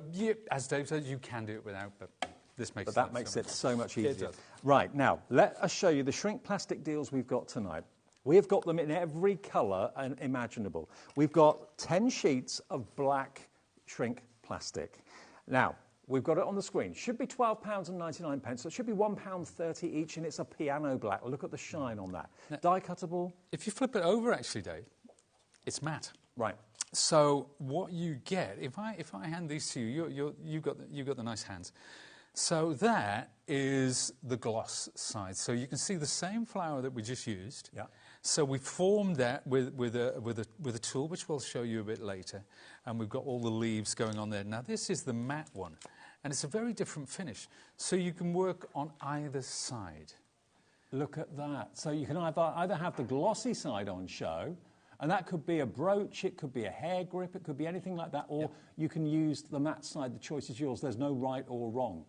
as Dave said, you can do it without, but this makes But that makes it so much easier. It does. Right, now, let us show you the shrink plastic deals we've got tonight. We've got them in every colour imaginable. We've got 10 sheets of black shrink plastic. Now, we've got it on the screen. Should be £12.99, so it should be £1.30 each, and it's a piano black. Look at the shine on that. Now, die-cuttable. If you flip it over, actually, Dave, it's matte. Right. So what you get, if I hand these to you, you've got the nice hands. So that is the gloss side. So you can see the same flower that we just used. Yeah. So we formed that with a tool, which we'll show you a bit later, and we've got all the leaves going on there. Now this is the matte one, and it's a very different finish. So you can work on either side. Look at that. So you can either have the glossy side on show, and that could be a brooch, it could be a hair grip, it could be anything like that, or you can use the matte side. The choice is yours. There's no right or wrong.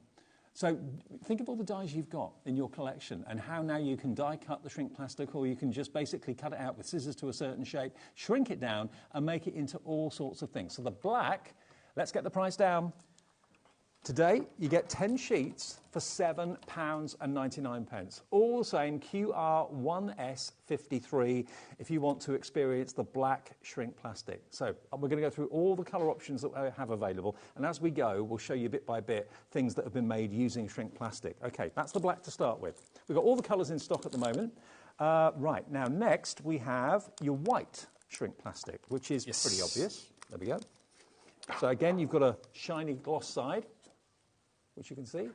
So think of all the dies you've got in your collection and how now you can die cut the shrink plastic, or you can just basically cut it out with scissors to a certain shape, shrink it down and make it into all sorts of things. So the black, let's get the price down. Today, you get 10 sheets for £7.99. All the same, QR1S53 if you want to experience the black shrink plastic. So we're going to go through all the colour options that we have available, and as we go, we'll show you bit by bit things that have been made using shrink plastic. OK, that's the black to start with. We've got all the colours in stock at the moment. Right, now next we have your white shrink plastic, which is pretty obvious. There we go. So again, you've got a shiny gloss side, which you can see,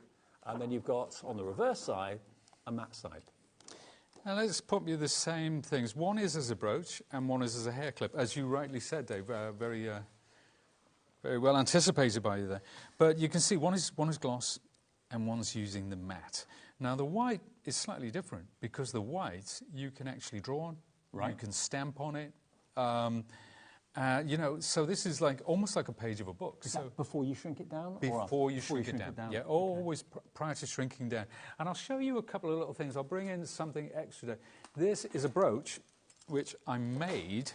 and then you've got, on the reverse side, a matte side. Now let's put you the same things. One is as a brooch, and one is as a hair clip. As you rightly said, Dave, very well anticipated by you there. But you can see one is gloss, and one's using the matte. Now the white is slightly different, because the white you can actually draw on, you can stamp on it. You know, so this is like almost like a page of a book. Is that before you shrink it down? Before you shrink it down. Yeah, always prior to shrinking down. And I'll show you a couple of little things. I'll bring in something extra. This is a brooch, which I made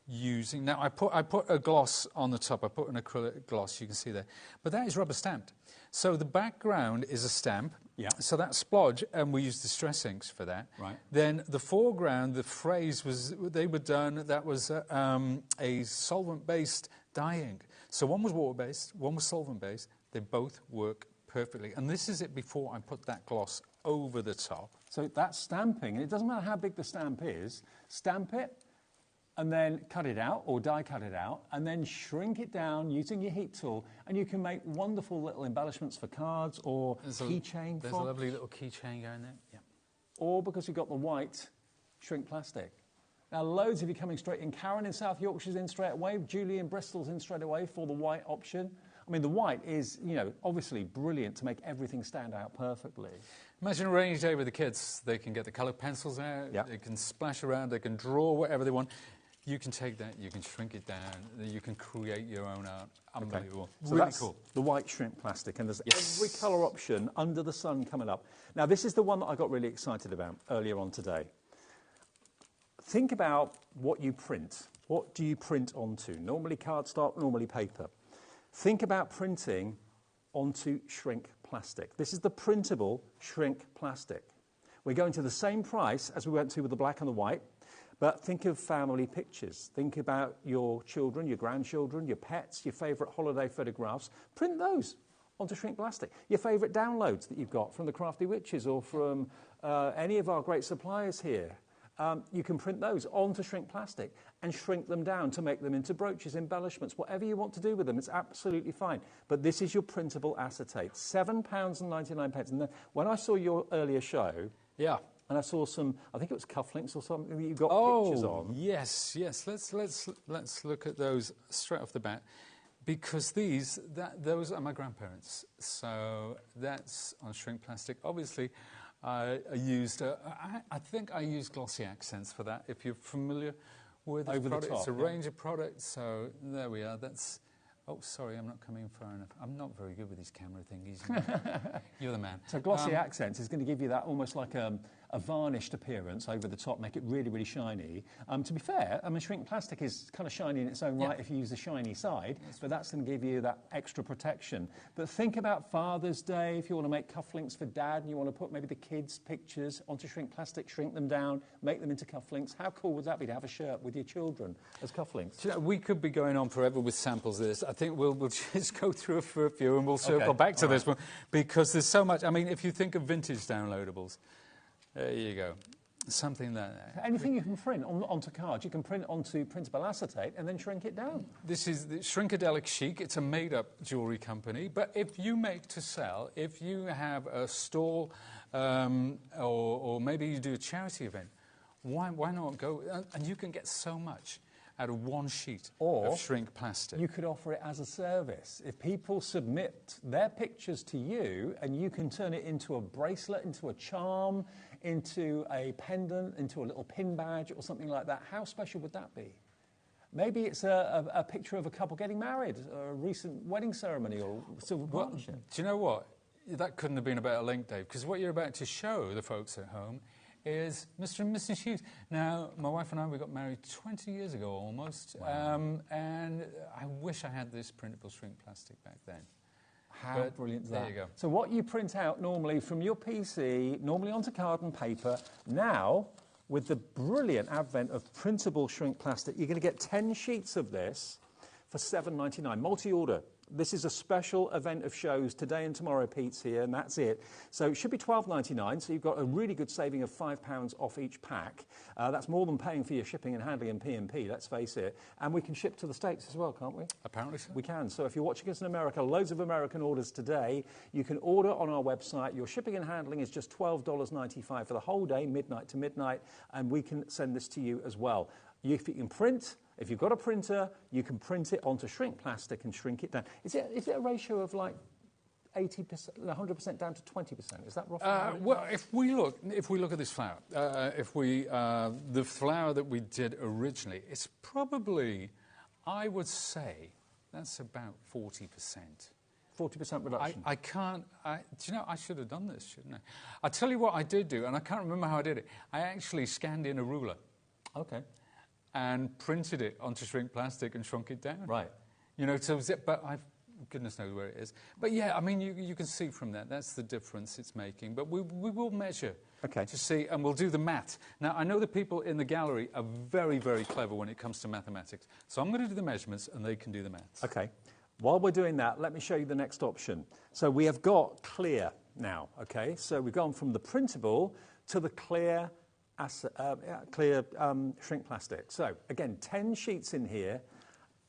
using... Now, I put a gloss on the top. I put an acrylic gloss, you can see there. But that is rubber stamped. So the background is a stamp. Yeah. So that splodge, and we used distress inks for that. Right. Then the foreground, the phrase was, they were done, that was a solvent-based dye ink. So one was water-based, one was solvent-based. They both work perfectly. And this is it before I put that gloss over the top. So that's stamping, and it doesn't matter how big the stamp is, stamp it, and then cut it out, or die cut it out, and then shrink it down using your heat tool, and you can make wonderful little embellishments for cards or keychain. There's a lovely little keychain going there. Yeah. Or because you've got the white shrink plastic. Now, loads of you coming straight in. Karen in South Yorkshire's in straight away. Julie in Bristol's in straight away for the white option. I mean, the white is, you know, obviously brilliant to make everything stand out perfectly. Imagine a rainy day with the kids. They can get the coloured pencils out, they can splash around, they can draw whatever they want. You can take that, you can shrink it down, you can create your own art. Unbelievable. So really that's cool. The white shrink plastic, and there's every colour option under the sun coming up. Now, this is the one that I got really excited about earlier on today. Think about what you print. What do you print onto? Normally cardstock, normally paper. Think about printing onto shrink plastic. This is the printable shrink plastic. We're going to the same price as we went to with the black and the white. But think of family pictures. Think about your children, your grandchildren, your pets, your favourite holiday photographs. Print those onto shrink plastic. Your favourite downloads that you've got from the Crafty Witches or from any of our great suppliers here, you can print those onto shrink plastic and shrink them down to make them into brooches, embellishments, whatever you want to do with them. It's absolutely fine. But this is your printable acetate, £7.99. And then when I saw your earlier show, yeah, and I saw some, I think it was cufflinks or something that you got pictures on. Yes. Let's look at those straight off the bat, because those are my grandparents. So that's on shrink plastic. Obviously, I think I used glossy accents for that. If you're familiar with the product, it's a range of products. So there we are. That's. Oh, sorry, I'm not coming far enough. I'm not very good with these camera thingies. You're the man. So glossy accents is going to give you that almost like a varnished appearance over the top, make it really, really shiny. To be fair, I mean, shrink plastic is kind of shiny in its own right if you use the shiny side, but that's going to give you that extra protection. But think about Father's Day, if you want to make cufflinks for Dad and you want to put maybe the kids' pictures onto shrink plastic, shrink them down, make them into cufflinks. How cool would that be to have a shirt with your children as cufflinks? You know, we could be going on forever with samples of this. I think we'll just go through for a few and we'll circle back to this one, because there's so much. I mean, if you think of vintage downloadables, there you go. Something that... Anything you can print onto cards, you can print onto printable acetate and then shrink it down. This is the Shrinkadelic Chic. It's a made-up jewellery company. But if you make to sell, if you have a stall or maybe you do a charity event, why not go... And you can get so much out of one sheet of shrink plastic. You could offer it as a service. If people submit their pictures to you and you can turn it into a bracelet, into a charm, into a pendant, into a little pin badge or something like that, how special would that be? Maybe it's a picture of a couple getting married, a recent wedding ceremony or silver partnership. Do you know what? That couldn't have been a better link, Dave, because what you're about to show the folks at home is Mr. and Mrs. Hughes. Now, my wife and I, we got married 20 years ago almost, and I wish I had this printable shrink plastic back then. How brilliant is that? There you go. So what you print out normally from your PC, normally onto card and paper, now, with the brilliant advent of printable shrink plastic, you're going to get 10 sheets of this for £7.99, multi-order. This is a special event of shows today and tomorrow. Pete's here, and that's it. So it should be £12.99, so you've got a really good saving of £5 off each pack. That's more than paying for your shipping and handling and P&P, let's face it. And we can ship to the States as well, can't we? Apparently so. We can. So if you're watching us in America, loads of American orders today. You can order on our website. Your shipping and handling is just $12.95 for the whole day, midnight to midnight, and we can send this to you as well. If you can print... If you've got a printer, you can print it onto shrink plastic and shrink it down. Is it a ratio of like 80%, 100% down to 20%? Is that roughly? Well, if we look at this flower, the flower that we did originally, it's probably, I would say, that's about 40%. 40% reduction. I can't. Do you know? I should have done this, shouldn't I? I'll tell you what I did do, and I can't remember how I did it. I actually scanned in a ruler. Okay. And printed it onto shrink plastic and shrunk it down. Right. You know, so but goodness knows where it is. But yeah, I mean, you can see from that, that's the difference it's making. But we will measure to see, and we'll do the math. Now, I know the people in the gallery are very, very clever when it comes to mathematics. So I'm going to do the measurements, and they can do the maths. Okay. While we're doing that, let me show you the next option. So we have got clear now, okay? So we've gone from the printable to the clear shrink plastic. So, again, 10 sheets in here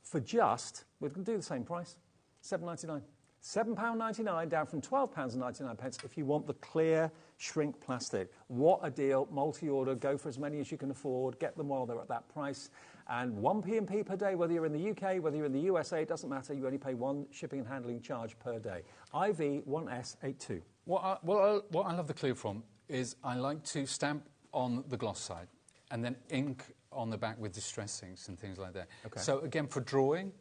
for just, we're going to do the same price, £7.99. £7.99 down from £12.99 if you want the clear shrink plastic. What a deal. Multi-order, go for as many as you can afford, get them while they're at that price. And one P&P per day, whether you're in the UK, whether you're in the USA, it doesn't matter. You only pay one shipping and handling charge per day. IV1S82. What I love the clear from is I like to stamp on the gloss side and then ink on the back with distress inks and things like that. Okay. So again, for drawing,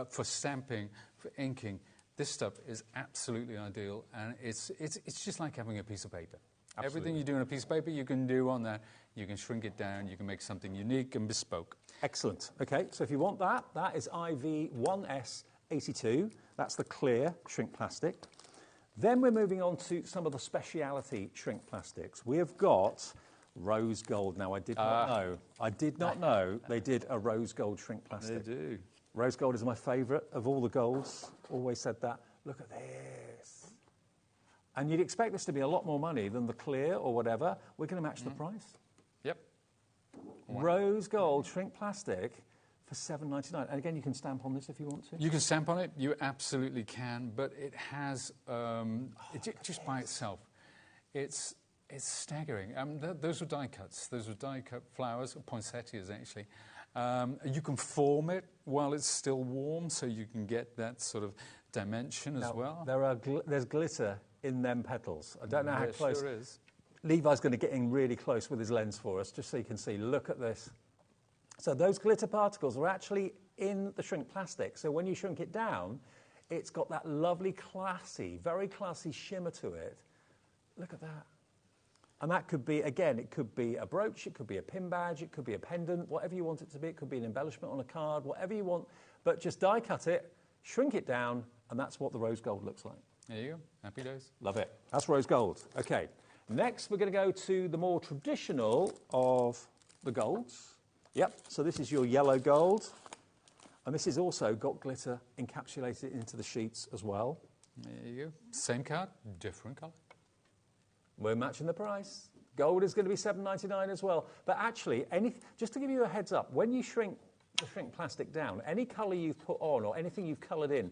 for stamping, for inking, this stuff is absolutely ideal, and it's just like having a piece of paper. Absolutely. Everything you do on a piece of paper, you can do on that. You can shrink it down, you can make something unique and bespoke. Excellent. Okay, so if you want that, that is IV1S82. That's the clear shrink plastic. Then we're moving on to some of the speciality shrink plastics. We have got rose gold. Now, I did not know they did a rose gold shrink plastic. They do. Rose gold is my favourite of all the golds. Always said that. Look at this. And you'd expect this to be a lot more money than the clear or whatever. We're going to match the price. Yep. Wow. Rose gold shrink plastic for $7.99. And again, you can stamp on this if you want to. You can stamp on it. You absolutely can. But it has, just by itself, it's staggering. Those were die cuts. Those were die cut flowers, poinsettias actually. You can form it while it's still warm, so you can get that sort of dimension as well. There's glitter in them petals. I don't know how close. Sure is. Levi's going to get in really close with his lens for us, just so you can see. Look at this. So those glitter particles are actually in the shrink plastic. So when you shrink it down, it's got that lovely, classy, very classy shimmer to it. Look at that. And that could be, again, it could be a brooch, it could be a pin badge, it could be a pendant, whatever you want it to be. It could be an embellishment on a card, whatever you want. But just die cut it, shrink it down, and that's what the rose gold looks like. There you go. Happy days. Love it. That's rose gold. Okay. Next, we're going to go to the more traditional of the golds. Yep. So this is your yellow gold. And this has also got glitter encapsulated into the sheets as well. There you go. Same card, different colour. We're matching the price. Gold is going to be $7.99 as well. But actually, just to give you a heads up, when you shrink plastic down, any colour you've put on or anything you've coloured in,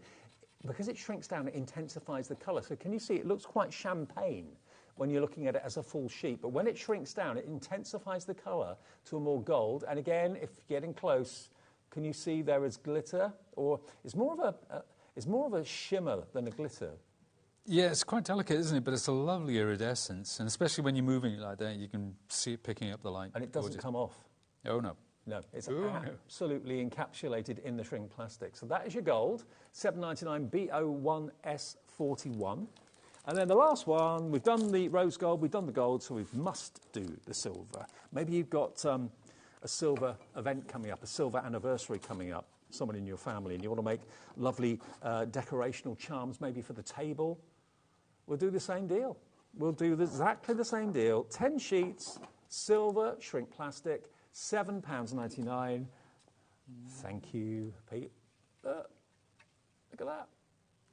because it shrinks down, it intensifies the colour. So can you see it looks quite champagne when you're looking at it as a full sheet. But when it shrinks down, it intensifies the colour to a more gold. And again, if you're getting close, can you see there is glitter? Or it's more of a shimmer than a glitter. Yeah, it's quite delicate, isn't it? But it's a lovely iridescence. And especially when you're moving it like that, you can see it picking up the light. And it doesn't come off. Oh, no. No, it's absolutely encapsulated in the shrink plastic. So that is your gold, $7.99 BO1S41. And then the last one, we've done the rose gold, we've done the gold, so we must do the silver. Maybe you've got a silver event coming up, a silver anniversary coming up, someone in your family, and you want to make lovely decorational charms maybe for the table. We'll do the same deal. We'll do exactly the same deal. 10 sheets, silver, shrink plastic, £7.99. Thank you, Pete. Look at that.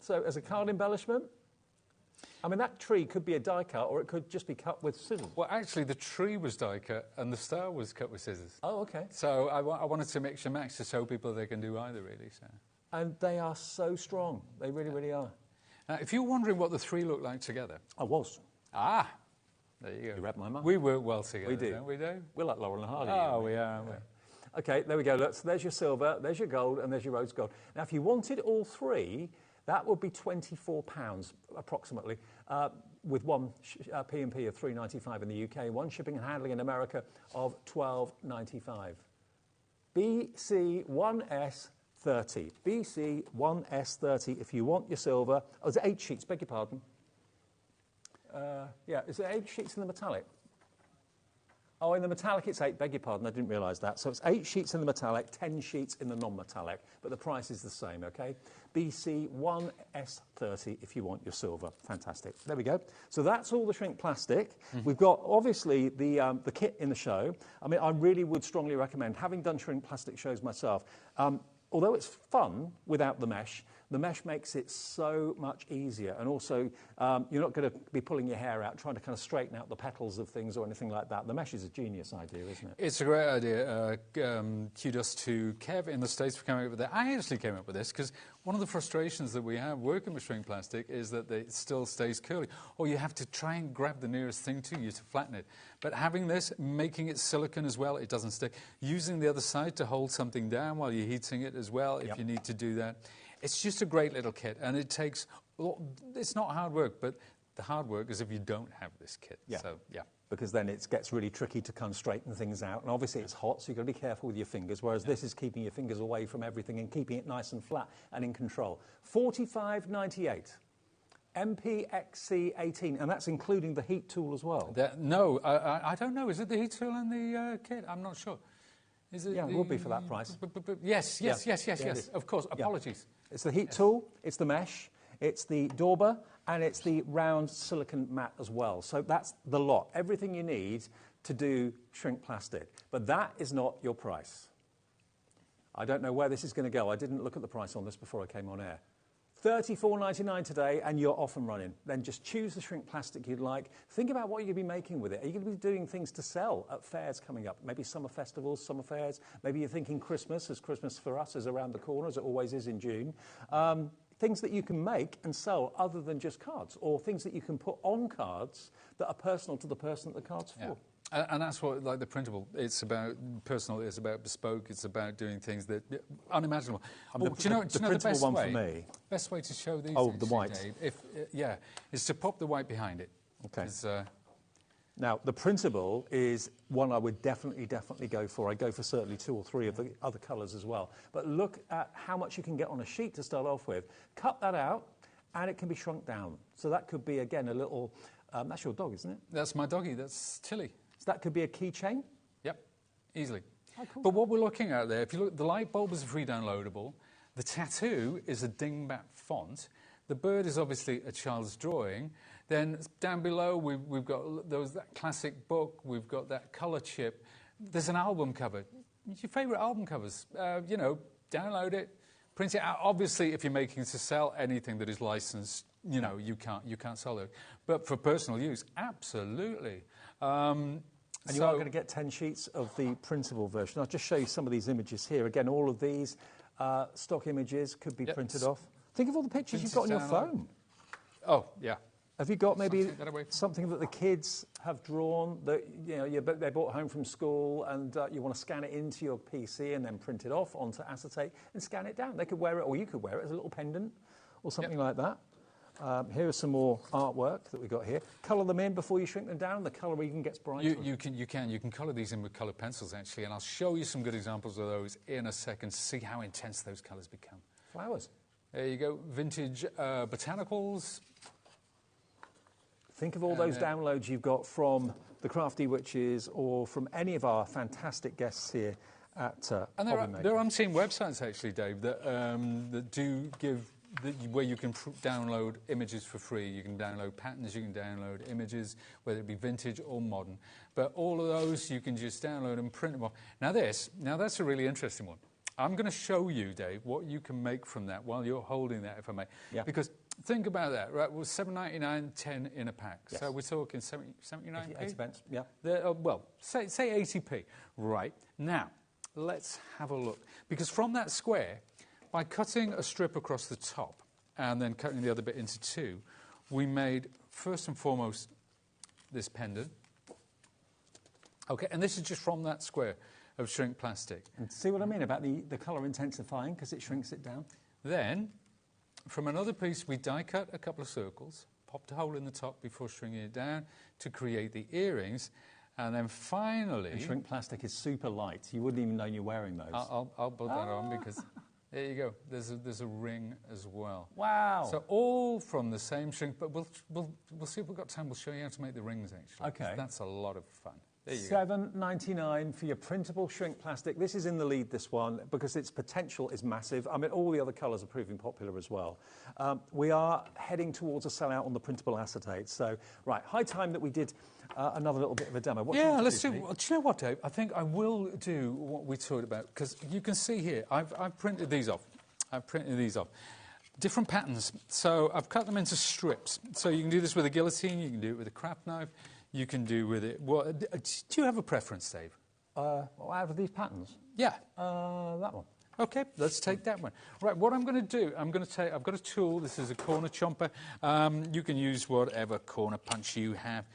So as a card embellishment, I mean, that tree could be a die cut or it could just be cut with scissors. Well, actually, the tree was die cut and the star was cut with scissors. Oh, OK. So I wanted to mix and match to show people they can do either, really. So. And they are so strong. They really, really are. Now, if you're wondering what the three look like together... I was. Ah, there you go. You read my mind. We work well together, we do. Don't we, do? We're like Laurel and Hardy. Oh, we are. Yeah. OK, there we go. Look, so there's your silver, there's your gold, and there's your rose gold. Now, if you wanted all three, that would be £24 approximately, with one P&P of $3.95 in the UK, one shipping and handling in America of $12.95. BC1S30. BC1S30 if you want your silver. Oh, is it 8 sheets? Beg your pardon. Yeah, is it 8 sheets in the metallic? Oh, in the metallic it's 8, beg your pardon, I didn't realise that. So it's 8 sheets in the metallic, 10 sheets in the non-metallic, but the price is the same, OK? BC1S30 if you want your silver. Fantastic. There we go. So that's all the shrink plastic. We've got, obviously, the kit in the show. I mean, I really would strongly recommend, having done shrink plastic shows myself, although it's fun without the mesh makes it so much easier. And also, you're not going to be pulling your hair out, trying to kind of straighten out the petals of things or anything like that. The mesh is a genius idea, isn't it? It's a great idea. Kudos to Kev in the States for coming up with that. I actually came up with this because one of the frustrations that we have working with shrink plastic is that it still stays curly. Or you have to try and grab the nearest thing to you to flatten it. But having this, making it silicone as well, it doesn't stick. Using the other side to hold something down while you're heating it as well, if you need to do that. It's just a great little kit, and it takes... Well, it's not hard work, but the hard work is if you don't have this kit. Yeah. So, yeah. Because then it gets really tricky to kind of straighten things out. And obviously it's hot, so you've got to be careful with your fingers, whereas this is keeping your fingers away from everything and keeping it nice and flat and in control. $45.98. MPXC18, and that's including the heat tool as well. No, I don't know. Is it the heat tool in the kit? I'm not sure. Is it? Yeah, it would be for that price. Yes. Of course. Apologies. It's the heat tool, it's the mesh, it's the dauber, and it's the round silicone mat as well. So that's the lot. Everything you need to do shrink plastic. But that is not your price. I don't know where this is going to go. I didn't look at the price on this before I came on air. $34.99 today, and you're off and running. Then just choose the shrink plastic you'd like. Think about what you're going to be making with it. Are you going to be doing things to sell at fairs coming up? Maybe summer festivals, summer fairs. Maybe you're thinking Christmas, as Christmas for us is around the corner, as it always is in June. Things that you can make and sell other than just cards, or things that you can put on cards that are personal to the person that the card's for. And that's what, like the printable, it's about personal, it's about bespoke, it's about doing things that unimaginable. Do you know the best one way, for me? Best way to show these. Oh, the white. Dave, is to pop the white behind it. Okay. Now, the printable is one I would definitely go for. I go for certainly 2 or 3 of the other colours as well. But look at how much you can get on a sheet to start off with. Cut that out, and it can be shrunk down. So that could be, again, a little... that's your dog, isn't it? That's my doggy. That's Tilly. So that could be a keychain? Yep, easily. Oh, cool. But what we're looking at there, if you look, the light bulb is a free downloadable. The tattoo is a dingbat font. The bird is obviously a child's drawing. Then down below, we've got that classic book. We've got that colour chip. There's an album cover. Your favourite album covers. Download it, print it out. Obviously, if you're making to sell anything that is licensed, you can't sell it. But for personal use, absolutely. And you are going to get 10 sheets of the printable version. I'll just show you some of these images here. Again, all of these stock images could be printed off. Think of all the pictures you've got on your phone. Oh, yeah. Have you got maybe something that the kids have drawn that they brought home from school, and you want to scan it into your PC and then print it off onto acetate and scan it down? They could wear it, or you could wear it as a little pendant or something like that. Here is some more artwork that we've got here. Colour them in before you shrink them down. The colour even gets brighter. You can colour these in with coloured pencils, actually, and I'll show you some good examples of those in a second to see how intense those colours become. Flowers. There you go. Vintage botanicals. Think of all those downloads you've got from the Crafty Witches or from any of our fantastic guests here at HobbyMaker. There are unseen websites, actually, Dave, that do give... where you can download images for free. You can download patterns, you can download images, whether it be vintage or modern. But all of those you can just download and print them off. Now that's a really interesting one. I'm going to show you, Dave, what you can make from that while you're holding that, if I may. Yeah. Because think about that, right? Well, $7.99, 10 in a pack. Yes. So we're talking 79p? 80 pence, yeah. Well, say 80p. Right. Now, let's have a look. Because from that square... by cutting a strip across the top and then cutting the other bit into 2, we made, first and foremost, this pendant. Okay, and this is just from that square of shrink plastic. And see what I mean about the colour intensifying, because it shrinks it down? Then, from another piece, we die cut a couple of circles, popped a hole in the top before shrinking it down to create the earrings. And then finally... And shrink plastic is super light. You wouldn't even know you're wearing those. I'll put that on because... There you go. There's a ring as well. Wow. So all from the same shrink, but we'll see if we've got time. We'll show you how to make the rings, actually. Okay. That's a lot of fun. There you $7.99 for your printable shrink plastic. This is in the lead, this one, because its potential is massive. I mean, all the other colours are proving popular as well. We are heading towards a sellout on the printable acetate. So, right, high time that we did another little bit of a demo. Let's do. Well, do you know what, Dave? I think I will do what we talked about, because you can see here, I've printed these off. Different patterns. So I've cut them into strips. So you can do this with a guillotine, you can do it with a craft knife, you can do with it... Well, do you have a preference, Dave? Out of these patterns? Yeah. That one. OK, let's take that one. Right, what I'm going to do, I've got a tool. This is a corner chomper. You can use whatever corner punch you have.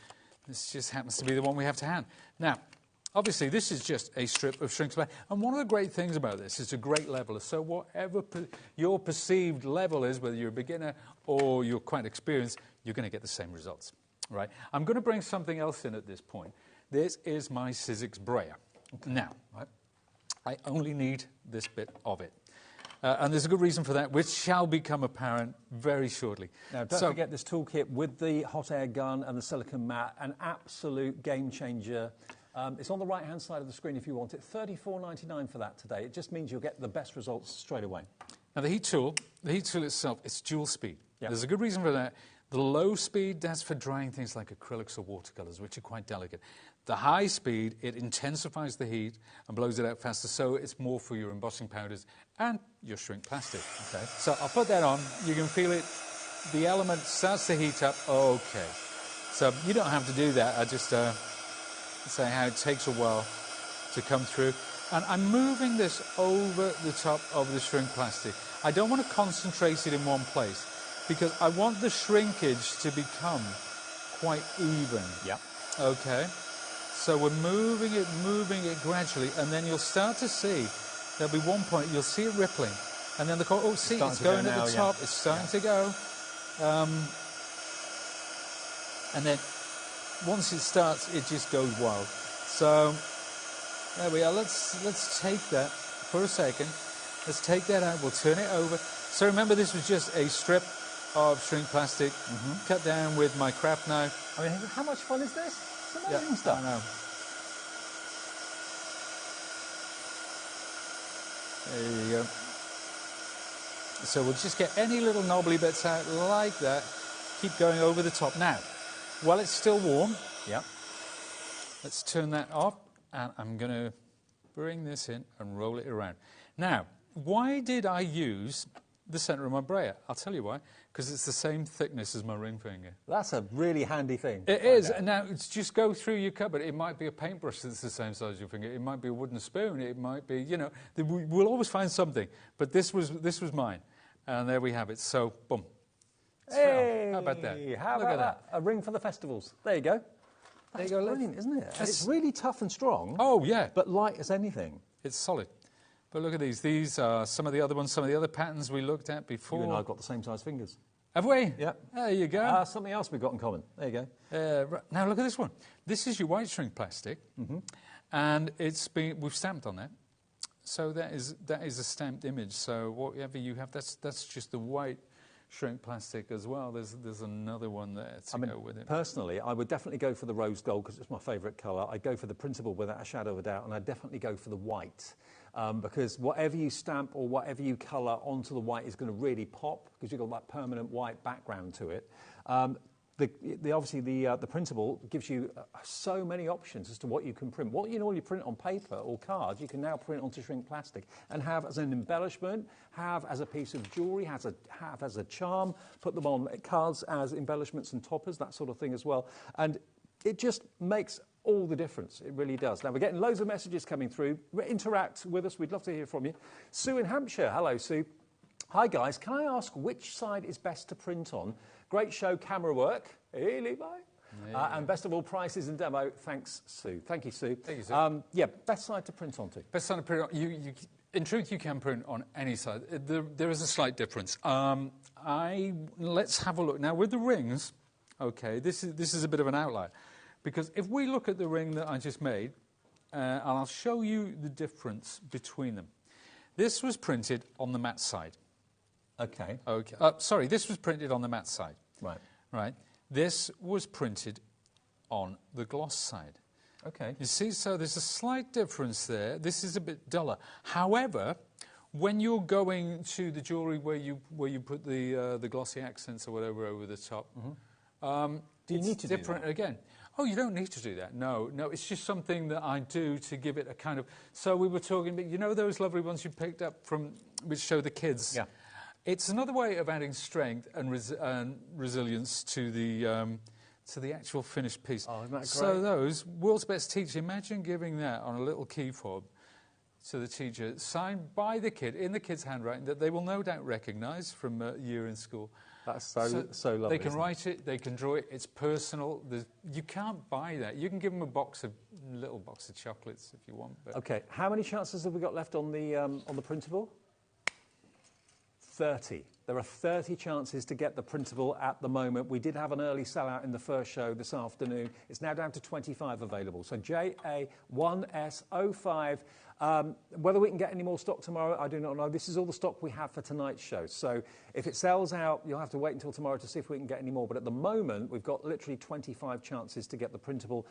This just happens to be the one we have to hand. Now, obviously, this is just a strip of shrink plastic. And one of the great things about this is it's a great leveler. So whatever your perceived level is, whether you're a beginner or you're quite experienced, you're going to get the same results. Right? I'm going to bring something else in at this point. This is my Sizzix brayer. Okay. Now, right, I only need this bit of it. And there's a good reason for that, which shall become apparent very shortly. Now, don't forget this toolkit with the hot air gun and the silicone mat, an absolute game changer. It's on the right-hand side of the screen if you want it. $34.99 for that today. It just means you'll get the best results straight away. Now, the heat tool itself, it's dual speed. Yep. There's a good reason for that. The low speed, that's for drying things like acrylics or watercolours, which are quite delicate. The high speed, it intensifies the heat and blows it out faster, so it's more for your embossing powders and your shrink plastic. Okay. So I'll put that on. You can feel it. The element starts to heat up. Okay. So you don't have to do that. I just say how it takes a while to come through. And I'm moving this over the top of the shrink plastic. I don't want to concentrate it in one place because I want the shrinkage to become quite even. Yeah. Okay. So we're moving it gradually, and then you'll start to see, there'll be one point, you'll see it rippling, and then see, it's going at the top, it's starting to go. And then once it starts, it just goes wild. So there we are. Let's take that for a second. Let's take that out. We'll turn it over. So remember, this was just a strip of shrink plastic cut down with my craft knife. I mean, how much fun is this? It's amazing stuff. I know. There you go. So we'll just get any little knobbly bits out like that. Keep going over the top. Now, while it's still warm, let's turn that off, and I'm going to bring this in and roll it around. Now, why did I use the centre of my brayer? I'll tell you why. Because it's the same thickness as my ring finger. That's a really handy thing. It is. Now, it's just go through your cupboard. It might be a paintbrush that's the same size as your finger. It might be a wooden spoon. It might be, you know, we'll always find something. But this was mine. And there we have it. So, boom. Hey, how about that? How Look about at that. A ring for the festivals. There you go. That's brilliant, isn't it? And it's really tough and strong. Oh, yeah. But light as anything. It's solid. But look at these. These are some of the other ones, some of the other patterns we looked at before. You and I have got the same size fingers. Have we? Yeah. There you go. Something else we've got in common. There you go. Right. Now look at this one. This is your white shrink plastic, and we've stamped on that. So that is a stamped image. So whatever you have, that's just the white shrink plastic as well. There's another one there to go with it. Personally, I would definitely go for the rose gold because it's my favourite colour. I'd go for the Printable without a shadow of a doubt, and I'd definitely go for the white. Because whatever you stamp or whatever you colour onto the white is going to really pop because you've got that permanent white background to it. Obviously the Printable gives you so many options as to what you can print. What you normally print on paper or cards, you can now print onto shrink plastic and have as an embellishment, have as a piece of jewellery, have as a charm, put them on cards as embellishments and toppers, that sort of thing as well. And it just makes all the difference. It really does. Now, we're getting loads of messages coming through. Interact with us. We'd love to hear from you. Sue in Hampshire. Hello, Sue. Hi, guys. Can I ask which side is best to print on? Great show, camera work. Hey, Levi. Yeah. And best of all, prices and demo. Thanks, Sue. Thank you, Sue. Thank you, Sue. Yeah, best side to print onto. Best side to print on. In truth, you can print on any side. There is a slight difference. Let's have a look. Now, with the rings, okay, this is a bit of an outlier. Because if we look at the ring that I just made, and I'll show you the difference between them. This was printed on the matte side. Okay. Okay. Sorry, this was printed on the matte side. Right. Right. This was printed on the gloss side. Okay. You see, so there's a slight difference there. This is a bit duller. However, when you're going to the jewellery where you put the glossy accents or whatever over the top, do you need to different do that? Again. Oh, you don't need to do that. No, it's just something that I do to give it a kind of... So we were talking about, you know those lovely ones you picked up from, which show the kids? Yeah. It's another way of adding strength and resilience to the actual finished piece. Oh, isn't that great? So those, World's Best Teacher, imagine giving that on a little key fob to the teacher, signed by the kid, in the kid's handwriting, that they will no doubt recognise from a year in school. That's so lovely. They can write it, they can draw it, it's personal. You can't buy that. You can give them a little box of chocolates if you want. But okay, how many chances have we got left on the Printable? 30. There are 30 chances to get the Printable at the moment. We did have an early sellout in the first show this afternoon. It's now down to 25 available. So JA1S05. Whether we can get any more stock tomorrow, I do not know. This is all the stock we have for tonight's show. So if it sells out, you'll have to wait until tomorrow to see if we can get any more. But at the moment, we've got literally 25 chances to get the Printable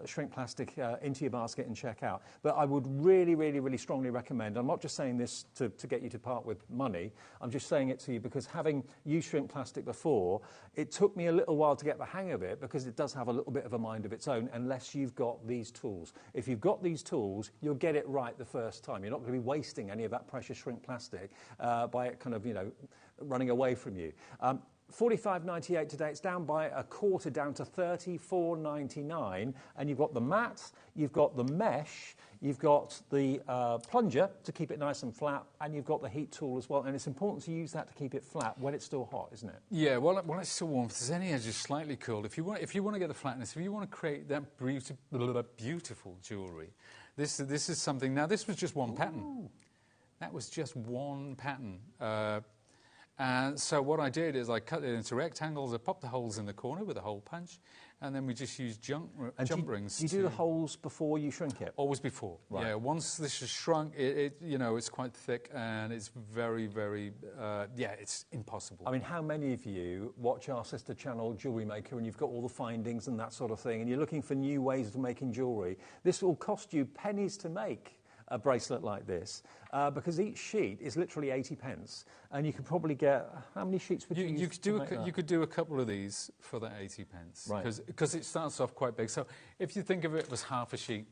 shrink plastic into your basket and check out. But I would really, really, really strongly recommend, I'm not just saying this to get you to part with money, I'm I'm just saying it to you because having used shrink plastic before, it took me a little while to get the hang of it because it does have a little bit of a mind of its own unless you've got these tools. If you've got these tools, you'll get it right the first time. You're not going to be wasting any of that precious shrink plastic by it kind of, running away from you. $45.98 today. It's down by a quarter, down to $34.99. And you've got the mat, you've got the mesh, you've got the plunger to keep it nice and flat, and you've got the heat tool as well. And it's important to use that to keep it flat when it's still hot, isn't it? Yeah, well it's still warm. If there's any edges slightly curled, if you want to get the flatness, if you want to create that beautiful jewellery, this is something. Now, this was just one pattern. That was just one pattern. And so what I did is I cut it into rectangles, I popped the holes in the corner with a hole punch, and then we just used jump rings. Do you do the holes before you shrink it? Always before. Right. Yeah, once this is shrunk, it's quite thick and it's very, very, it's impossible. I mean, how many of you watch our sister channel, Jewellery Maker, and you've got all the findings and that sort of thing, and you're looking for new ways of making jewellery? This will cost you pennies to make. A bracelet like this, because each sheet is literally 80 pence, and you could probably get, how many sheets would you use? You could do a couple of these for that 80 pence, right? Because it starts off quite big. So if you think of it as half a sheet,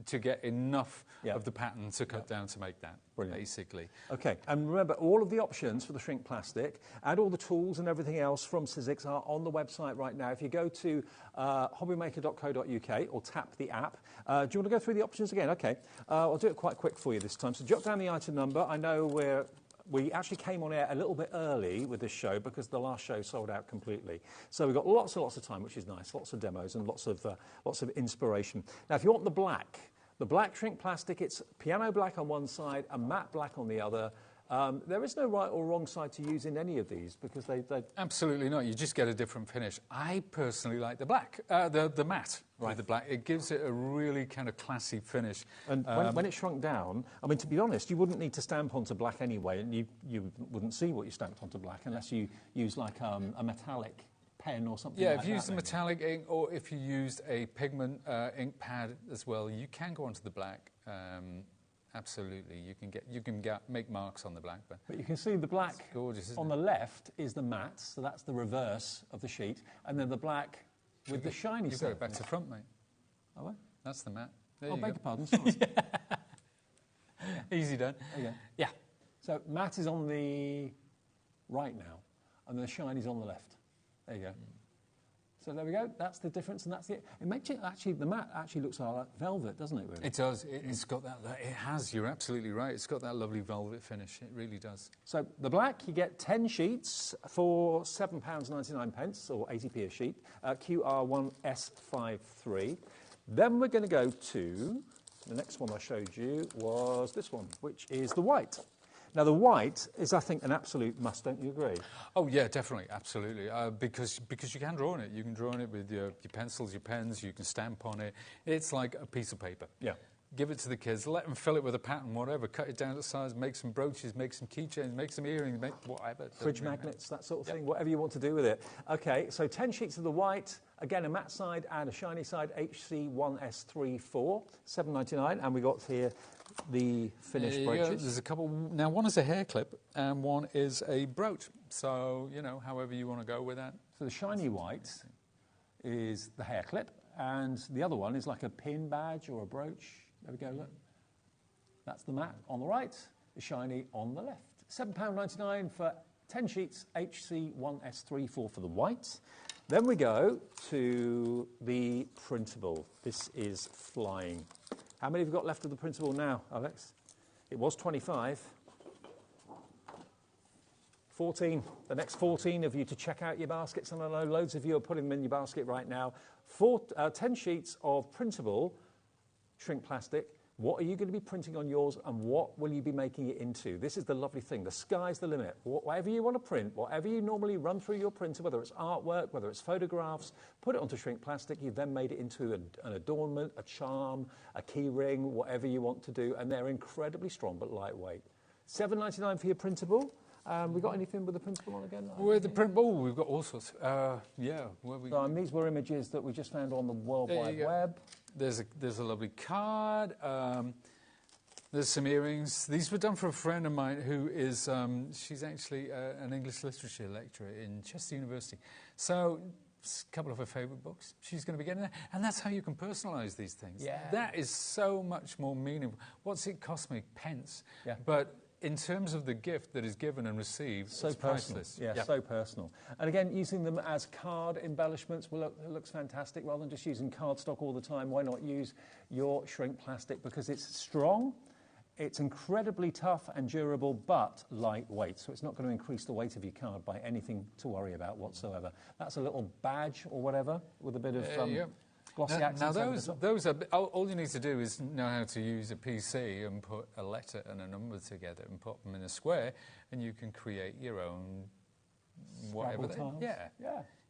to get enough of the pattern to cut down to make that, basically. Okay, and remember, all of the options for the shrink plastic and all the tools and everything else from Sizzix are on the website right now. If you go to hobbymaker.co.uk or tap the app, do you want to go through the options again? Okay, I'll do it quite quick for you this time. So jot down the item number. I know we actually came on air a little bit early with this show because the last show sold out completely. So we've got lots and lots of time, which is nice, lots of demos and lots of inspiration. Now, if you want the black shrink plastic, it's piano black on one side and matte black on the other. There is no right or wrong side to use in any of these because they... Absolutely not. You just get a different finish. I personally like the black, the matte with the black. It gives it a really kind of classy finish. And when it's shrunk down, I mean, to be honest, you wouldn't need to stamp onto black anyway, and you wouldn't see what you stamped onto black unless you use like a metallic pen or something like that. Yeah, if you used a metallic ink or if you used a pigment ink pad as well, you can go onto the black. Absolutely, you can make marks on the black, but you can see the black gorgeous, on the left is the matte, so that's the reverse of the sheet, and then the black with the shiny stuff. You go back to front, mate. Oh, what? That's the matte. There beg your pardon. Sorry. Easy done. Okay. Yeah. So matte is on the right now, and the shiny's on the left. There you go. So there we go. That's the difference, and that's it. It makes it actually, the matte actually looks like velvet, doesn't it? Really? It does. It's got that. It has. You're absolutely right. It's got that lovely velvet finish. It really does. So the black, you get 10 sheets for £7.99 or 80p a sheet. QR1S53. Then we're going to go to the next one I showed you was this one, which is the white. Now, the white is, I think, an absolute must, don't you agree? Oh, yeah, definitely, absolutely, because you can draw on it. You can draw on it with your pencils, your pens, you can stamp on it. It's like a piece of paper. Yeah. Give it to the kids, let them fill it with a pattern, whatever, cut it down to size, make some brooches, make some keychains, make some earrings, make whatever. Fridge magnets, that sort of thing, whatever you want to do with it. OK, so 10 sheets of the white, again, a matte side and a shiny side, HC1S34, $7.99, and we got here the finished brooches. There's a couple. Now, one is a hair clip and one is a brooch. So, you know, however you want to go with that. So the shiny white is the hair clip, and the other one is like a pin badge or a brooch. There we go, look. That's the matte on the right, the shiny on the left. £7.99 for 10 sheets, HC1S34 for the white. Then we go to the printable. This is flying. How many have you got left of the printable now, Alex? It was 25. 14. The next 14 of you to check out your baskets, and I know loads of you are putting them in your basket right now. 10 sheets of printable shrink plastic. What are you going to be printing on yours, and what will you be making it into? This is the lovely thing. The sky's the limit. Whatever you want to print, whatever you normally run through your printer, whether it's artwork, whether it's photographs, put it onto shrink plastic. You've then made it into an adornment, a charm, a key ring, whatever you want to do, and they're incredibly strong but lightweight. $7.99 for your printable. We got anything with the printable on again? With the printable, we've got all sorts. These were images that we just found on the World Wide Web. There's a lovely card. There's some earrings. These were done for a friend of mine who is, she's actually an English literature lecturer in Chester University. So, a couple of her favourite books. She's going to be getting there. And that's how you can personalise these things. Yeah. That is so much more meaningful. What's it cost me? Pence. Yeah. But in terms of the gift that is given and received, so it's personal. priceless. Yeah, so personal. And again, using them as card embellishments, well, it looks fantastic. Rather than just using cardstock all the time, why not use your shrink plastic? Because it's strong, it's incredibly tough and durable, but lightweight. So it's not going to increase the weight of your card by anything to worry about whatsoever. That's a little badge or whatever with a bit of glossy accents. Now those are, all you need to do is know how to use a PC and put a letter and a number together and put them in a square, and you can create your own whatever.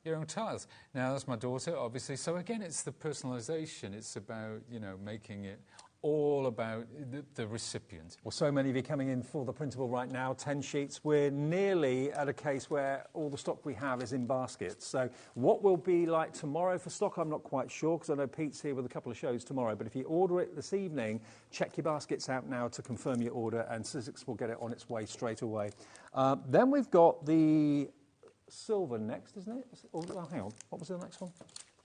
Your own tiles. Now that's my daughter, obviously. So again, it's the personalisation. It's about making it all about the recipient. Well, so many of you coming in for the printable right now, 10 sheets. We're nearly at a case where all the stock we have is in baskets. So what will be like tomorrow for stock, I'm not quite sure, because I know Pete's here with a couple of shows tomorrow. But if you order it this evening, check your baskets out now to confirm your order, and Sizzix will get it on its way straight away. Then we've got the silver next, isn't it? Oh, hang on. What was the next one?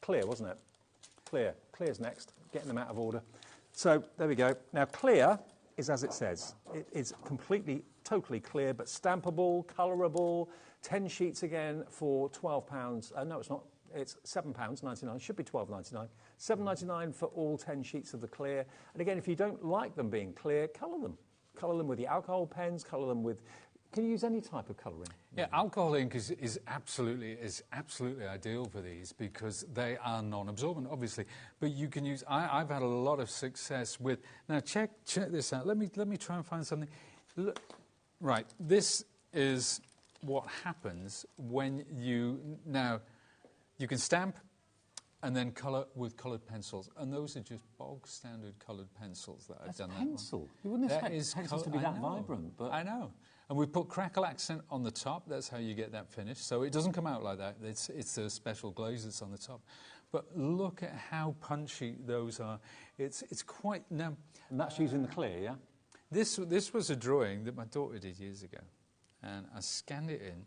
Clear, wasn't it? Clear. Clear's next. Getting them out of order. So there we go. Now clear is as it says. It is completely, totally clear, but stampable, colourable. 10 sheets again for £12. No, it's not. It's £7.99. Should be £12.99. £7.99 for all 10 sheets of the clear. And again, if you don't like them being clear, colour them. Colour them with your alcohol pens. Colour them with. Can you use any type of colouring? Yeah, alcohol ink is absolutely ideal for these because they are non-absorbent, obviously. But you can use. I've had a lot of success with. Now check this out. Let me try and find something. Look, right, this is what happens when you can stamp and then colour with coloured pencils, and those are just bog standard coloured pencils that I've done. Pencil. You wouldn't expect pencils to be that vibrant, but I know. And we put crackle accent on the top. That's how you get that finish. So it doesn't come out like that. It's a special glaze that's on the top. But look at how punchy those are. It's quite now. And that's using the clear, yeah. This was a drawing that my daughter did years ago, and I scanned it in,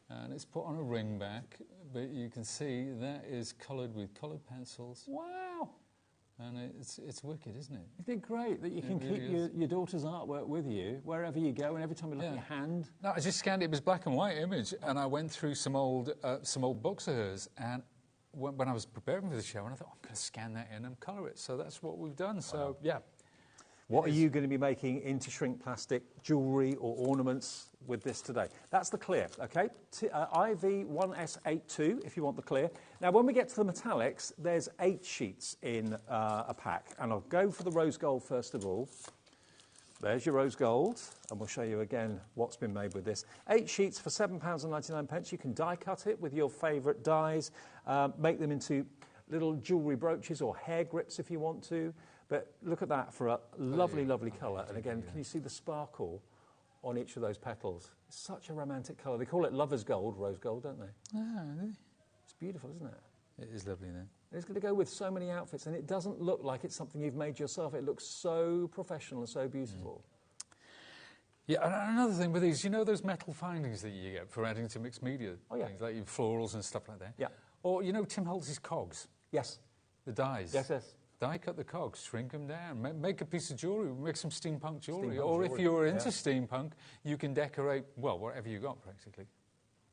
and it's put on a ring back. But you can see that is coloured with coloured pencils. Wow. And it's wicked, isn't it? Isn't it great that you can keep your daughter's artwork with you wherever you go, and every time you look at your hand? No, I just scanned it. It was black and white image, and I went through some old books of hers, and when I was preparing for the show, and I thought, I'm going to scan that in and colour it. So that's what we've done. So, yeah. What are you going to be making into shrink plastic jewellery or ornaments with this today? That's the clear, OK? IV1S82 if you want the clear. Now, when we get to the metallics, there's 8 sheets in a pack. And I'll go for the rose gold first of all. There's your rose gold, and we'll show you again what's been made with this. 8 sheets for £7.99. You can die cut it with your favourite dies, make them into little jewellery brooches or hair grips if you want to. But look at that for a lovely, lovely colour. And again, can you see the sparkle on each of those petals? It's such a romantic colour. They call it lover's gold, rose gold, don't they? Oh, really? It's beautiful, isn't it? It is lovely, then. It's going to go with so many outfits, and it doesn't look like it's something you've made yourself. It looks so professional and so beautiful. Yeah, and another thing with these, you know those metal findings that you get for adding to mixed media? Things like your florals and stuff like that? Yeah. Or, you know, Tim Holtz's cogs? Yes. The dies? Yes, yes. Die cut the cogs, shrink them down, make a piece of jewellery, make some steampunk jewellery. Or if you're into steampunk, you can decorate, well, whatever you got, practically.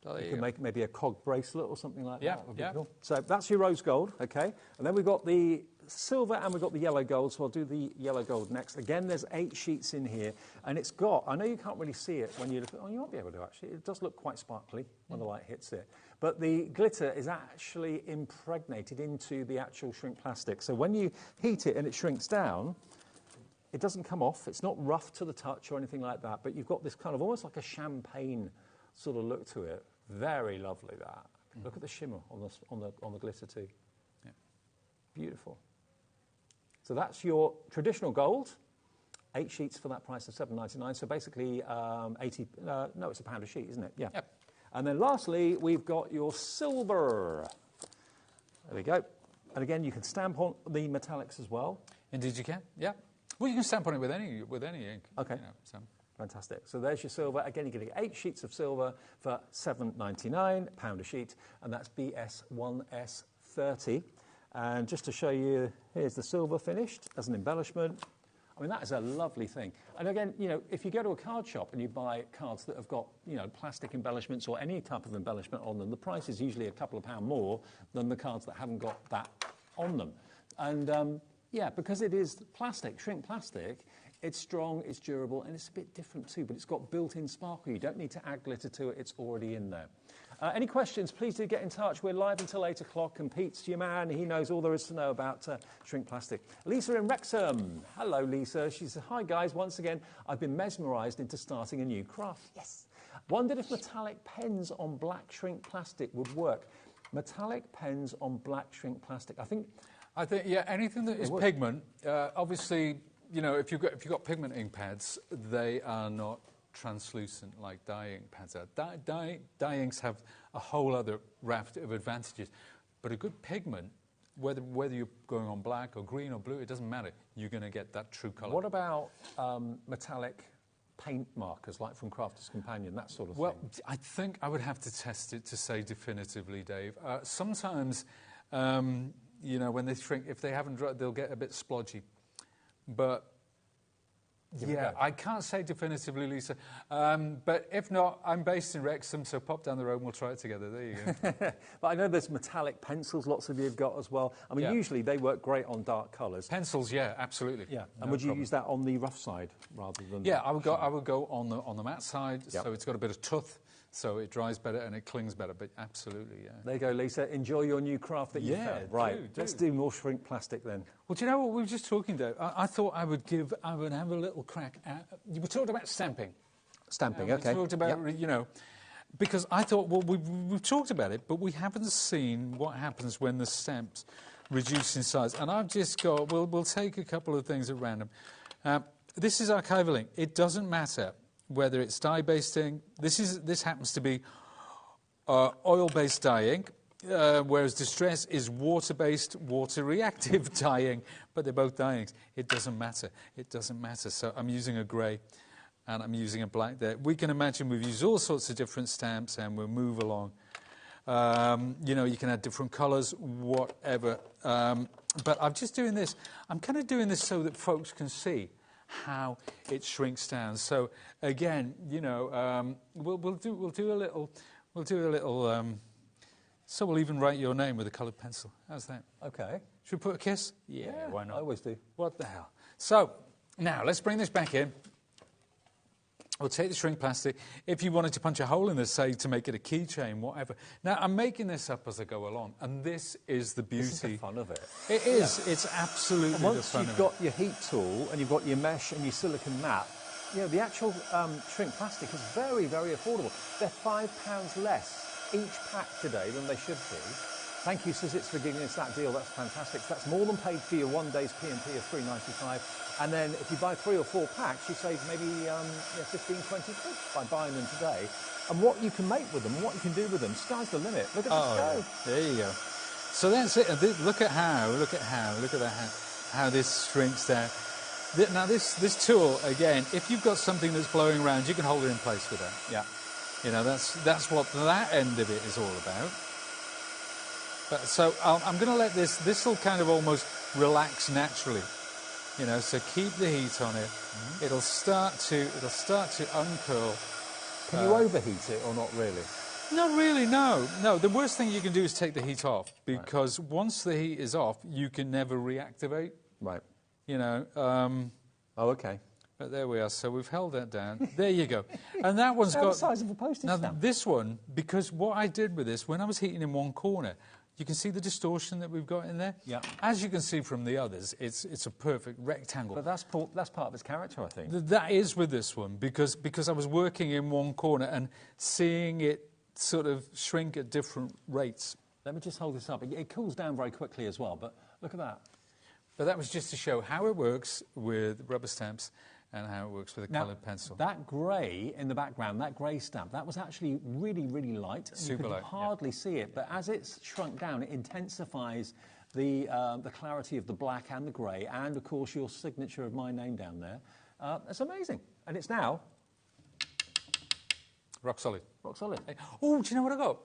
So you can make maybe a cog bracelet or something like that. Yeah. Cool. So that's your rose gold, OK? And then we've got the silver and we've got the yellow gold, so I'll do the yellow gold next. Again, there's 8 sheets in here, and it's got, I know you can't really see it when you look at, oh, you might be able to actually. It does look quite sparkly when the light hits it. But the glitter is actually impregnated into the actual shrink plastic. So when you heat it and it shrinks down, it doesn't come off. It's not rough to the touch or anything like that, but you've got this kind of almost like a champagne sort of look to it. Very lovely, that. Look at the shimmer on the glitter too. Yeah. Beautiful. So that's your traditional gold. 8 sheets for that price of £7.99. So basically, 80. No, it's £1 a sheet, isn't it? Yeah. Yep. And then lastly, we've got your silver. There we go. And again, you can stamp on the metallics as well. Indeed you can, yeah. Well, you can stamp on it with any ink. Okay. You know, so. Fantastic. So there's your silver. Again, you're going to get 8 sheets of silver for £7.99, £1 a sheet, and that's BS1S30. And just to show you, here's the silver finished as an embellishment. I mean, that is a lovely thing. And again, you know, if you go to a card shop and you buy cards that have got, you know, plastic embellishments or any type of embellishment on them, the price is usually a couple of pounds more than the cards that haven't got that on them. And yeah, because it is plastic, shrink plastic, it's strong, it's durable, and it's a bit different too, but it's got built-in sparkle. You don't need to add glitter to it, it's already in there. Any questions, please do get in touch. We're live until 8 o'clock, and Pete's your man. He knows all there is to know about shrink plastic. Lisa in Wrexham. Hello, Lisa. She says, hi, guys. Once again, I've been mesmerised into starting a new craft. Yes. Wondered if metallic pens on black shrink plastic would work. Metallic pens on black shrink plastic. I think, yeah, anything that is pigment, obviously, you know, if you've got pigment ink pads, they are not translucent like dye ink pads are. Dye inks have a whole other raft of advantages, but a good pigment, whether you're going on black or green or blue, it doesn't matter. You're going to get that true colour. What about metallic paint markers, like from Crafter's Companion, that sort of thing? Well, I think I would have to test it to say definitively, Dave. Sometimes, you know, when they shrink, if they haven't dried, they'll get a bit splodgy. But yeah, I can't say definitively, Lisa. But if not, I'm based in Wrexham, so pop down the road and we'll try it together. There you go. But I know there's metallic pencils, lots of you have got as well. I mean, usually they work great on dark colours. Pencils, yeah, absolutely. Yeah, and would you use that on the rough side rather than? Yeah, I would go on the matte side, so it's got a bit of tooth, so it dries better and it clings better. But absolutely, yeah. There you go, Lisa. Enjoy your new craft that you found. Right, let's do more shrink plastic then. Well, do you know what we were just talking about? I thought I would have a little crack at. You were talking about stamping. Stamping, okay. We talked about, you know, because I thought, well, we've talked about it, but we haven't seen what happens when the stamps reduce in size. And I've just got, we'll take a couple of things at random. This is archival ink. It doesn't matter whether it's dye-based ink. This happens to be oil-based dye ink. Whereas Distress is water-based, water-reactive dyeing, but they're both dye inks. It doesn't matter. It doesn't matter. So I'm using a grey and I'm using a black there. We can imagine we've used all sorts of different stamps and we'll move along. You know, you can add different colours, whatever. But I'm just doing this. I'm kind of doing this so that folks can see how it shrinks down. So again, you know, we'll do a little. So we'll even write your name with a coloured pencil. How's that? Okay. Should we put a kiss? Yeah, why not? I always do. What the hell? So, now, let's bring this back in. We'll take the shrink plastic. If you wanted to punch a hole in this, say, to make it a keychain, whatever. Now, I'm making this up as I go along, and this is the beauty. This is the fun of it. It is. Yeah. It's absolutely the fun of it. Once you've got your heat tool, and you've got your mesh and your silicone mat, you know, the actual shrink plastic is very, very affordable. They're £5 less each pack today than they should be. Thank you, Suzitz, for giving us that deal. That's fantastic. That's more than paid for your 1 day's P&P of £3.95. And then if you buy 3 or 4 packs, you save maybe 15, 20 quid by buying them today. And what you can make with them, what you can do with them, sky's the limit. Look at this go. There you go. So that's it. Look at how this shrinks down. Now this tool, again, if you've got something that's blowing around, you can hold it in place with that. Yeah. You know, that's what that end of it is all about. But so I'm going to let this will kind of almost relax naturally. You know, so keep the heat on it. Mm-hmm. It'll start to uncurl. Can you overheat it or not really? Not really, no. No, the worst thing you can do is take the heat off, because once the heat is off, you can never reactivate. Right. You know. Oh, okay. But there we are. So we've held that down. There you go. And that one's got the size of a postage stamp. Now this one, because what I did with this, when I was heating in one corner, you can see the distortion that we've got in there. Yeah. As you can see from the others, it's a perfect rectangle. But that's part of its character, I think. That is with this one, because I was working in one corner and seeing it sort of shrink at different rates. Let me just hold this up. It cools down very quickly as well. But look at that. But that was just to show how it works with rubber stamps and how it works with a coloured pencil. That grey in the background, that grey stamp, that was actually really, really light. Super light. You could hardly see it, but as it's shrunk down, it intensifies the clarity of the black and the grey, and of course your signature of my name down there. It's amazing, and it's now rock solid. Rock solid. Oh, do you know what I got?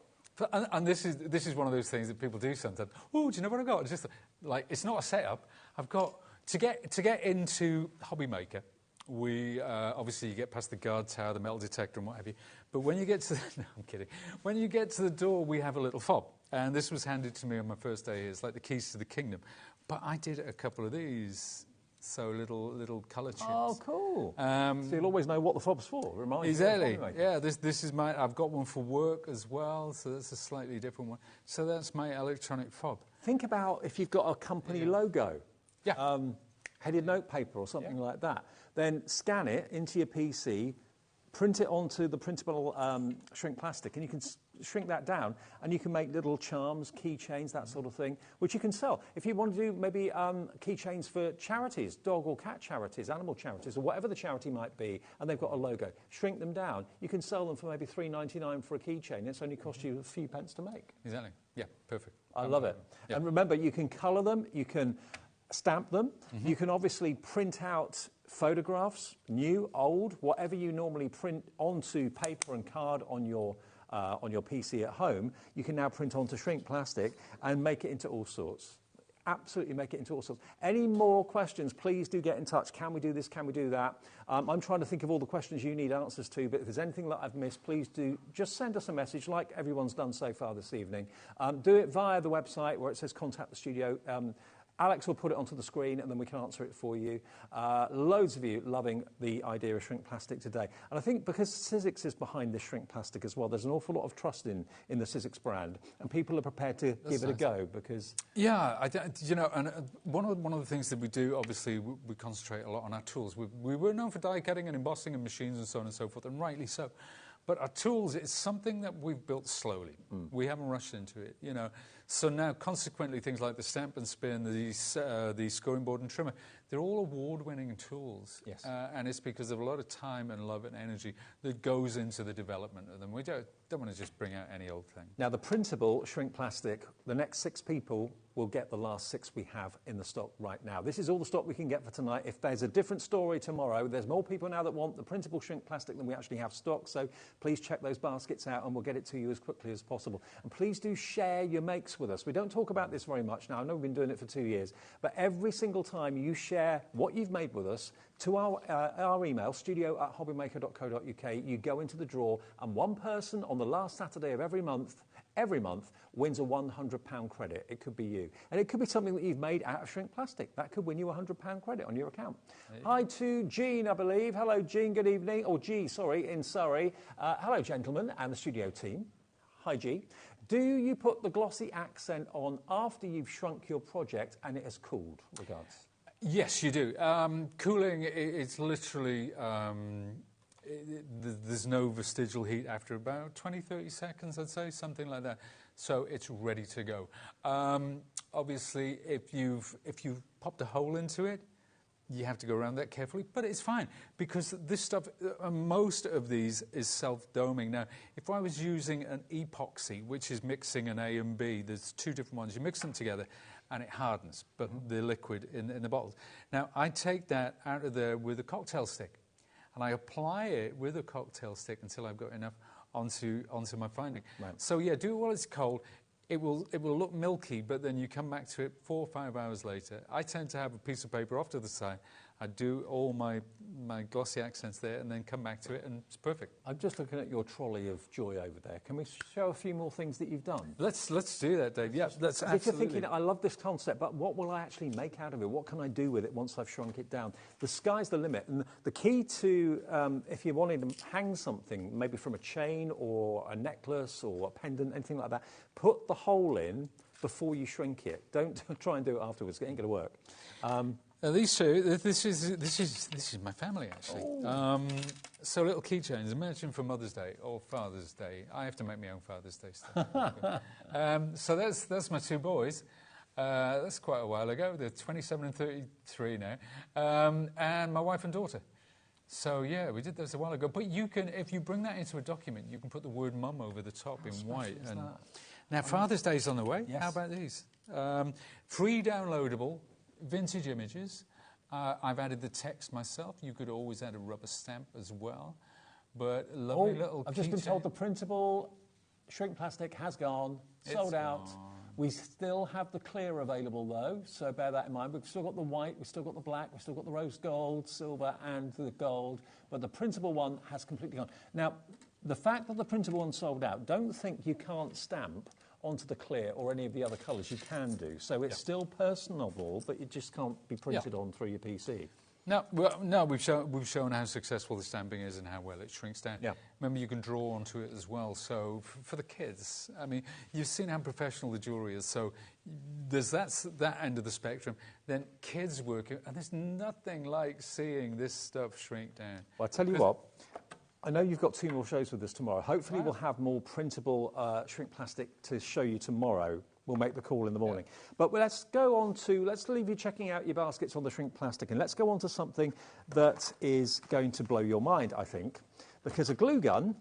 And this is one of those things that people do sometimes. Oh, do you know what I got? It's just like, it's not a setup. I've got to get into HobbyMaker. We obviously you get past the guard tower, the metal detector, and what have you. But when you get to no, I'm kidding. When you get to the door, we have a little fob, and this was handed to me on my first day here. It's like the keys to the kingdom. But I did a couple of these. So little colour chips. Oh, cool. So you'll always know what the fob's for. Reminds exactly. You of yeah, this is my. I've got one for work as well, so that's a slightly different one. So that's my electronic fob. Think about if you've got a company logo. Yeah. Headed notepaper or something like that. Then scan it into your PC, print it onto the printable shrink plastic, and you can shrink that down, and you can make little charms, keychains, that sort of thing, which you can sell. If you want to do maybe keychains for charities, dog or cat charities, animal charities, or whatever the charity might be, and they've got a logo, shrink them down. You can sell them for maybe $3.99 for a keychain. It's only cost you a few pence to make. Exactly. Yeah, perfect. I love it. Yeah. And remember, you can colour them, you can stamp them, you can obviously print out photographs, new, old, whatever you normally print onto paper and card on your PC at home, you can now print onto shrink plastic and make it into all sorts. Absolutely make it into all sorts. Any more questions, please do get in touch. Can we do this? Can we do that? I'm trying to think of all the questions you need answers to, but if there's anything that I've missed, please do just send us a message like everyone's done so far this evening. Do it via the website where it says contact the studio. Alex will put it onto the screen and then we can answer it for you. Loads of you loving the idea of shrink plastic today. And I think because Sizzix is behind this shrink plastic as well, there's an awful lot of trust in the Sizzix brand, and people are prepared to give it a go because... Yeah, you know, and one of the things that we do, obviously, we concentrate a lot on our tools. We were known for die cutting and embossing and machines and so on and so forth, and rightly so. But our tools, it's something that we've built slowly. We haven't rushed into it, you know. So now, consequently, things like the stamp and spin, the scoring board and trimmer, they're all award-winning tools. Yes. And it's because of a lot of time and love and energy that goes into the development of them. We don't want to just bring out any old thing. Now, the printable shrink plastic, the next 6 people will get the last 6 we have in the stock right now. This is all the stock we can get for tonight. If there's a different story tomorrow, there's more people now that want the printable shrink plastic than we actually have stock, so please check those baskets out and we'll get it to you as quickly as possible. And please do share your makes with us. We don't talk about this very much now. I know we've been doing it for 2 years, but every single time you share what you've made with us to our email, studio@hobbymaker.co.uk, you go into the draw, and one person on the last Saturday of every month wins a £100 credit. It could be you. And it could be something that you've made out of shrink plastic. That could win you a £100 credit on your account. Hi to Jean, I believe. Hello, Jean. Good evening. Or G, sorry, in Surrey. Hello, gentlemen, and the studio team. Hi, G. Do you put the glossy accent on after you've shrunk your project and it has cooled? Regards. Yes, you do. Cooling, it's literally... there's no vestigial heat after about 20, 30 seconds, I'd say, something like that. So it's ready to go. Obviously, if you've popped a hole into it, you have to go around that carefully, but it's fine because this stuff, most of these is self-doming. Now, if I was using an epoxy, which is mixing an A and B, there's 2 different ones, you mix them together and it hardens, but the liquid in the bottles. Now, I take that out of there with a cocktail stick and I apply it with a cocktail stick until I've got enough onto my finding. Right. So yeah, do it while it's cold. It will look milky, but then you come back to it 4 or 5 hours later. I tend to have a piece of paper off to the side. I do all my glossy accents there and then come back to it, and it's perfect. I'm just looking at your trolley of joy over there. Can we show a few more things that you've done? Let's do that, Dave. Yeah, that's absolutely. If you're thinking, I love this concept, but what will I actually make out of it? What can I do with it once I've shrunk it down? The sky's the limit. And the key to, if you're wanting to hang something, maybe from a chain or a necklace or a pendant, anything like that, put the hole in before you shrink it. Don't try and do it afterwards. It ain't going to work. These two, this is my family, actually. So little keychains. Imagine for Mother's Day or Father's Day. I have to make my own Father's Day stuff. So that's my 2 boys. That's quite a while ago. They're 27 and 33 now. And my wife and daughter. So, yeah, we did this a while ago. But you can, if you bring that into a document, you can put the word mum over the top in white. And now, Father's Day's on the way. Yes. How about these? Free downloadable, vintage images. I've added the text myself. You could always add a rubber stamp as well. But lovely little I've just been told the printable shrink plastic has gone, sold out. We still have the clear available though, so bear that in mind. We've still got the white, we've still got the black, we've still got the rose gold, silver and the gold, but the printable one has completely gone. Now, the fact that the printable one sold out, don't think you can't stamp onto the clear or any of the other colours. You can do. So it's still personable, but it just can't be printed on through your PC. No, we've shown how successful the stamping is and how well it shrinks down. Yeah. Remember, you can draw onto it as well. So for the kids, I mean, you've seen how professional the jewellery is. So there's that end of the spectrum. Then kids work, and there's nothing like seeing this stuff shrink down. Well, I tell you what. I know you've got 2 more shows with us tomorrow. Hopefully we'll have more printable shrink plastic to show you tomorrow. We'll make the call in the morning. But let's leave you checking out your baskets on the shrink plastic, and let's go on to something that is going to blow your mind, I think, because a glue gun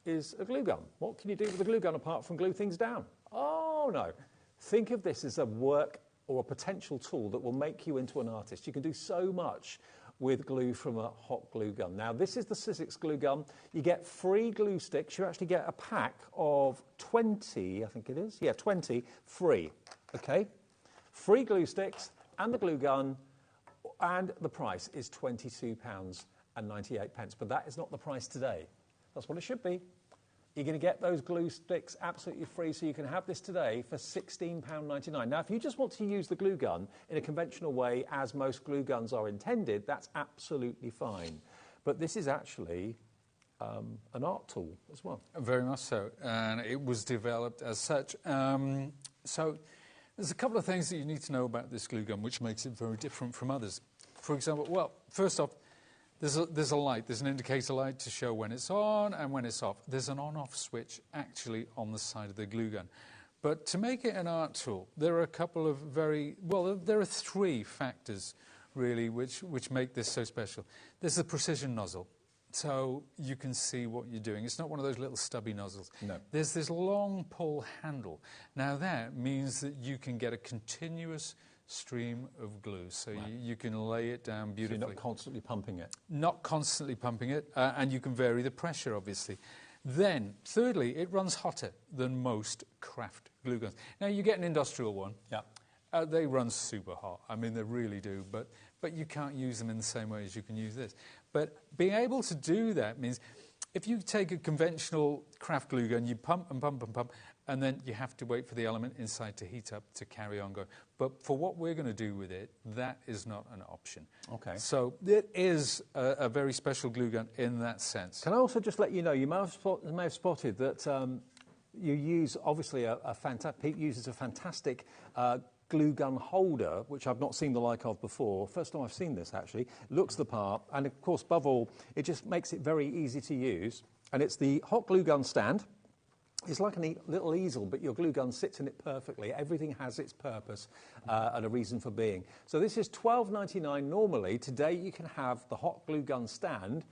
is a glue gun. What can you do with a glue gun apart from glue things down? Oh, no. Think of this as a work or a potential tool that will make you into an artist. You can do so much with glue from a hot glue gun. Now, this is the Sizzix glue gun. You get free glue sticks. You actually get a pack of 20, I think it is. Yeah, 20 free, okay? Free glue sticks and the glue gun, and the price is £22.98. But that is not the price today. That's what it should be. You're going to get those glue sticks absolutely free, so you can have this today for £16.99. Now, if you just want to use the glue gun in a conventional way, as most glue guns are intended, that's absolutely fine. But this is actually an art tool as well. Very much so, and it was developed as such. So there's a couple of things that you need to know about this glue gun, which makes it very different from others. For example, well, first off, there's a light, there's an indicator light to show when it's on and when it's off. There's an on-off switch actually on the side of the glue gun. But to make it an art tool, there are a couple of there are 3 factors really which make this so special. There's the precision nozzle, so you can see what you're doing. It's not one of those little stubby nozzles. No. There's this long pull handle. Now that means that you can get a continuous stream of glue, so you can lay it down beautifully. So you're not constantly pumping it? Not constantly pumping it, and you can vary the pressure, obviously. Then, thirdly, it runs hotter than most craft glue guns. Now, you get an industrial one. Yeah. They run super hot. I mean, they really do, but you can't use them in the same way as you can use this. But being able to do that means if you take a conventional craft glue gun, you pump and pump and pump, and then you have to wait for the element inside to heat up to carry on going. But for what we're going to do with it, that is not an option. Okay. So it is a very special glue gun in that sense. Can I also just let you know, you may have spotted that you use, obviously, Pete uses a fantastic glue gun holder, which I've not seen the like of before. First time I've seen this, actually. Looks the part, and of course, above all, it just makes it very easy to use. And it's the hot glue gun stand. It's like a little easel, but your glue gun sits in it perfectly. Everything has its purpose and a reason for being. So this is £12.99 normally. Today you can have the hot glue gun stand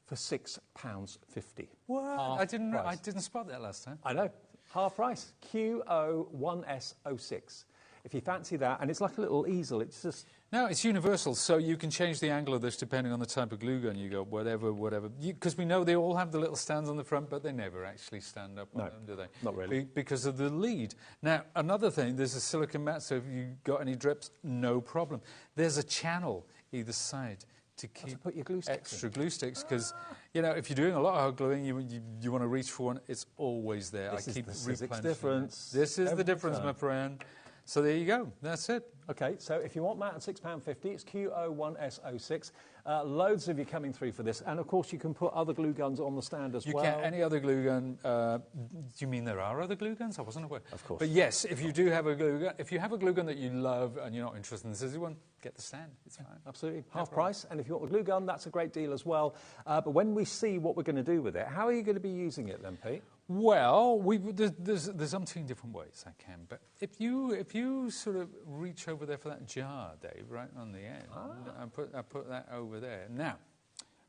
for £6.50. What? I didn't spot that last time. I know. Half price. QO1S06. If you fancy that, and it's like a little easel, it's just... No, it's universal, so you can change the angle of this depending on the type of glue gun you go, whatever. Because we know they all have the little stands on the front, but they never actually stand up on them, do they? Not really. Because of the lead. Now, another thing, there's a silicone mat, so if you've got any drips, no problem. There's a channel either side to keep put your glue sticks extra glue sticks, because, you know, if you're doing a lot of hot gluing, you want to reach for one, it's always there. This is the Sizzix difference. This is the difference, my friend. So there you go. That's it. OK, so if you want that at £6.50, it's QO1S06. Loads of you coming through for this. And, of course, you can put other glue guns on the stand as well. You can. Any other glue gun. Do you mean there are other glue guns? I wasn't aware. Of course. But, yes, if you do have a glue gun, if you have a glue gun that you love and you're not interested in the scissor one, get the stand. It's fine. Absolutely. Half price. And if you want the glue gun, that's a great deal as well. But when we see what we're going to do with it, how are you going to be using it then, Pete? Well, there's umpteen different ways I can, but if you sort of reach over there for that jar, Dave, right on the end, I put that over there. Now,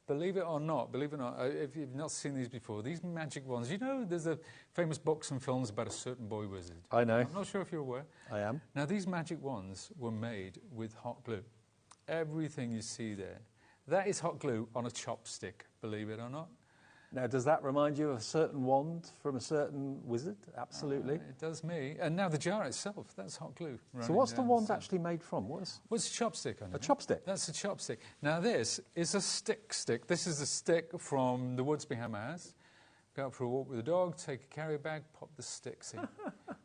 believe it or not, if you've not seen these before, these magic wands, you know there's a famous books and films about a certain boy wizard. I know. I'm not sure if you're aware. I am. Now, these magic wands were made with hot glue. Everything you see there, that is hot glue on a chopstick, believe it or not. Now, does that remind you of a certain wand from a certain wizard? Absolutely. It does me. And now the jar itself, that's hot glue. So what's the wand actually made from? What's a chopstick on it? A chopstick? That's a chopstick. Now this is a stick. This is a stick from the woods behind my house. Go out for a walk with the dog, take a carry bag, pop the sticks in.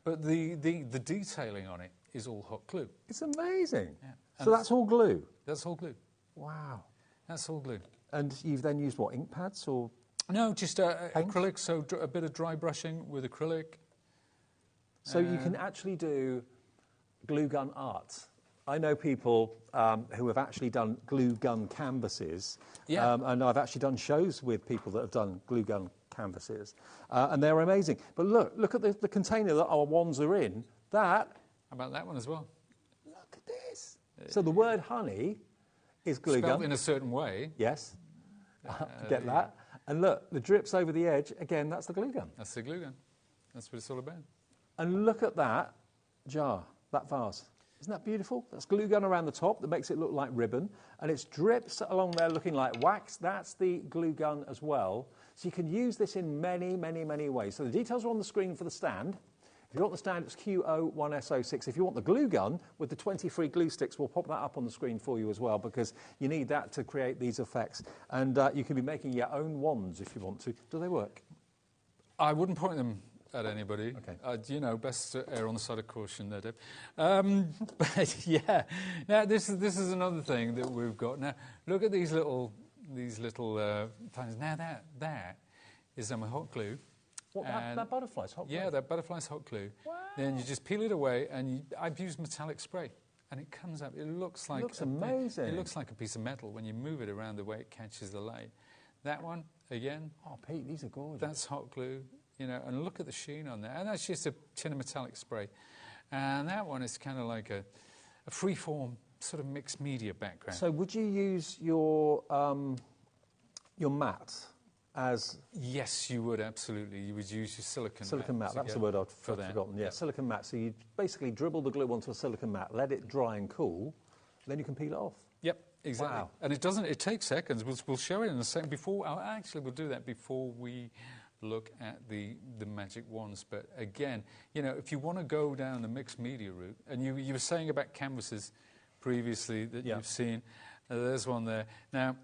But the detailing on it is all hot glue. It's amazing. Yeah. So that's all glue? That's all glue. Wow. That's all glue. And you've then used what, ink pads or...? No, just acrylic, so a bit of dry brushing with acrylic. So you can actually do glue gun art. I know people who have actually done glue gun canvases, and I've actually done shows with people that have done glue gun canvases, and they're amazing. But look at the container that our wands are in. How about that one as well? Look at this. So the word honey is glue gun. Spelled in a certain way. Yes. Get that. And look, the drips over the edge, again, that's the glue gun. That's the glue gun. That's what it's all about. And look at that jar, that vase. Isn't that beautiful? That's glue gun around the top that makes it look like ribbon. And it's drips along there looking like wax. That's the glue gun as well. So you can use this in many, many, many ways. So the details are on the screen for the stand. If you want the stand, it's QO1S06. If you want the glue gun with the 20 free glue sticks, we'll pop that up on the screen for you as well, because you need that to create these effects. And you can be making your own wands if you want to. Do they work? I wouldn't point them at anybody. Okay. You know, best to err on the side of caution there, Dave. But yeah, now this is another thing that we've got. Now, look at these little things. Now that is some hot glue. What, that butterfly's hot glue? Yeah, that butterfly's hot glue. Wow. Then you just peel it away, and I've used metallic spray, and it comes up. It looks like... Looks amazing. It looks like a piece of metal when you move it around the way it catches the light. That one, again... Oh, Pete, these are gorgeous. That's hot glue, you know, and look at the sheen on there. And that's just a tin of metallic spray. And that one is kind of like a free-form sort of mixed media background. So would you use your mat as... Yes, you would, absolutely. You would use your silicone mat. That was the word I'd forgotten. Yeah, silicone mat. So you basically dribble the glue onto a silicone mat, let it dry and cool, then you can peel it off. Yep, exactly. Wow. And it takes seconds. We'll show it in a second. Actually, we'll do that before we look at the magic wands. But again, you know, if you want to go down the mixed media route, and you were saying about canvases previously that you've seen, there's one there. Now,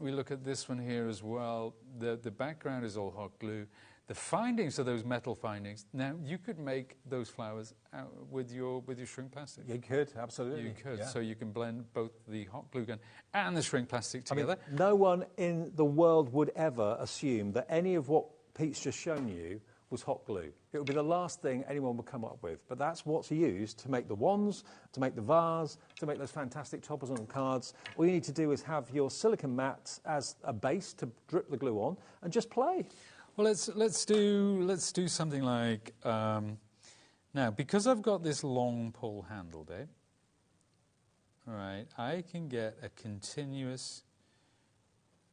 we look at this one here as well. The background is all hot glue. The findings are those metal findings. Now, you could make those flowers out with your shrink plastic. You could, absolutely. You could. Yeah. So you can blend both the hot glue gun and the shrink plastic together. I mean, no one in the world would ever assume that any of what Pete's just shown you was hot glue. It would be the last thing anyone would come up with. But that's what's used to make the wands, to make the vase, to make those fantastic toppers on cards. All you need to do is have your silicone mat as a base to drip the glue on and just play. Well, let's do something like now, because I've got this long pull handle, Dave. All right, I can get a continuous,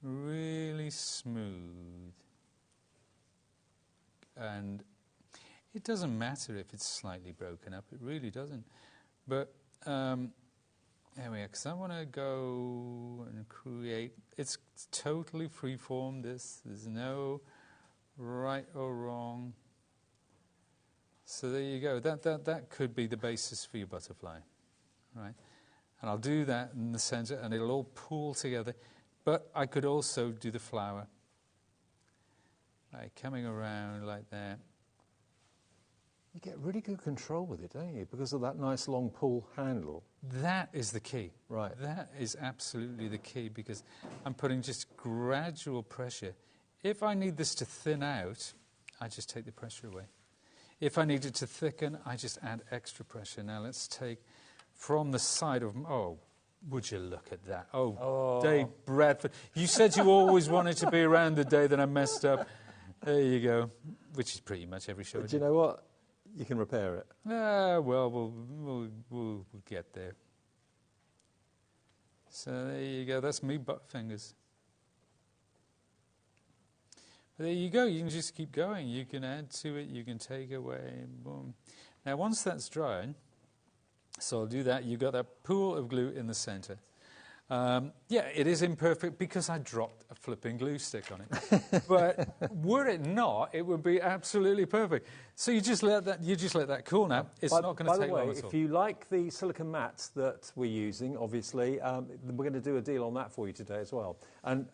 really smooth. And it doesn't matter if it's slightly broken up. It really doesn't. But there we are, because I want to go and create... It's totally free-form, this. There's no right or wrong. So there you go. That could be the basis for your butterfly. Right? And I'll do that in the center, and it'll all pool together. But I could also do the flower. Right, coming around like that. You get really good control with it, don't you? Because of that nice long pull handle. That is the key. Right. That is absolutely the key, because I'm putting just gradual pressure. If I need this to thin out, I just take the pressure away. If I need it to thicken, I just add extra pressure. Now let's take from the side of... Oh, would you look at that? Oh, Dave Bradford. You said you always wanted to be around the day that I messed up. There you go. Which is pretty much every show. But do you know what? You can repair it. Well, we'll get there. So there you go. That's me butt fingers. There you go. You can just keep going. You can add to it. You can take away. Boom. Now, once that's dried, so I'll do that. You've got that pool of glue in the centre. Yeah, it is imperfect because I dropped a flipping glue stick on it. But were it not, it would be absolutely perfect. So you just let that cool now. It's not going to take long at all. By the way, if you like the silicone mats that we're using, obviously, we're going to do a deal on that for you today as well. And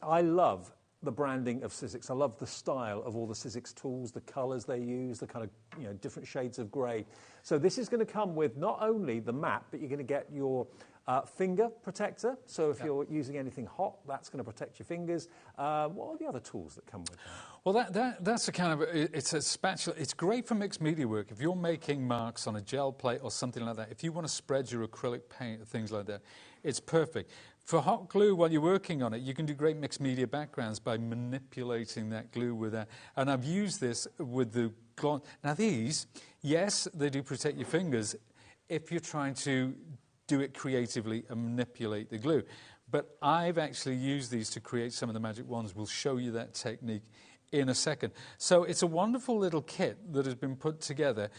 I love the branding of Sizzix. I love the style of all the Sizzix tools, the colours they use, the kind of different shades of grey. So this is going to come with not only the mat, but you're going to get your finger protector. So if you're using anything hot, that's going to protect your fingers. What are the other tools that come with that? Well, that's a kind of it's a spatula. It's great for mixed media work. If you're making marks on a gel plate or something like that, if you want to spread your acrylic paint, things like that, it's perfect. For hot glue, while you're working on it, you can do great mixed media backgrounds by manipulating that glue with that. And I've used this with the glue. Now these, yes, they do protect your fingers if you're trying to do it creatively and manipulate the glue. But I've actually used these to create some of the magic wands. We'll show you that technique in a second. So it's a wonderful little kit that has been put together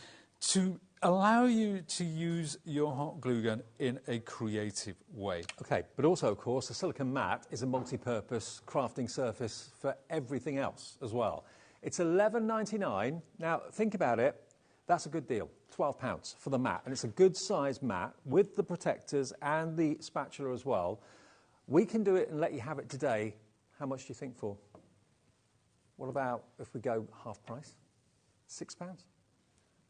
to allow you to use your hot glue gun in a creative way. Okay, but also, of course, a silicone mat is a multi-purpose crafting surface for everything else as well. It's $11.99. Now, think about it. That's a good deal, £12 for the mat. And it's a good size mat with the protectors and the spatula as well. We can do it and let you have it today. How much do you think for? What about if we go half price? £6?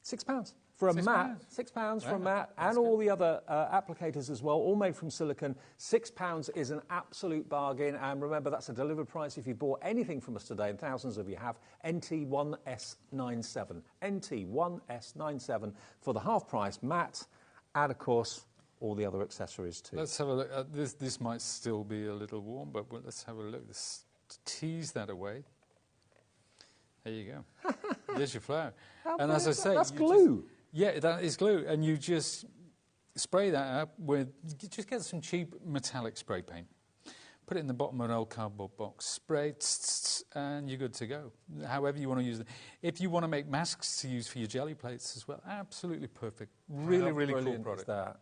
£6 for a mat. £6 for a mat and all the other applicators as well, all made from silicone. £6 is an absolute bargain. And remember, that's a delivered price if you bought anything from us today, and thousands of you have. NT1S97. NT1S97 for the half price mat and, of course, all the other accessories too. Let's have a look. This might still be a little warm, but let's have a look. Let's tease that away. There you go. There's your flower. And as I say, that's glue. That is glue. And you just spray that up with, just get some cheap metallic spray paint. Put it in the bottom of an old cardboard box. Spray, and you're good to go. However you want to use it. If you want to make masks to use for your jelly plates as well, absolutely perfect. Really, really cool product. Is that?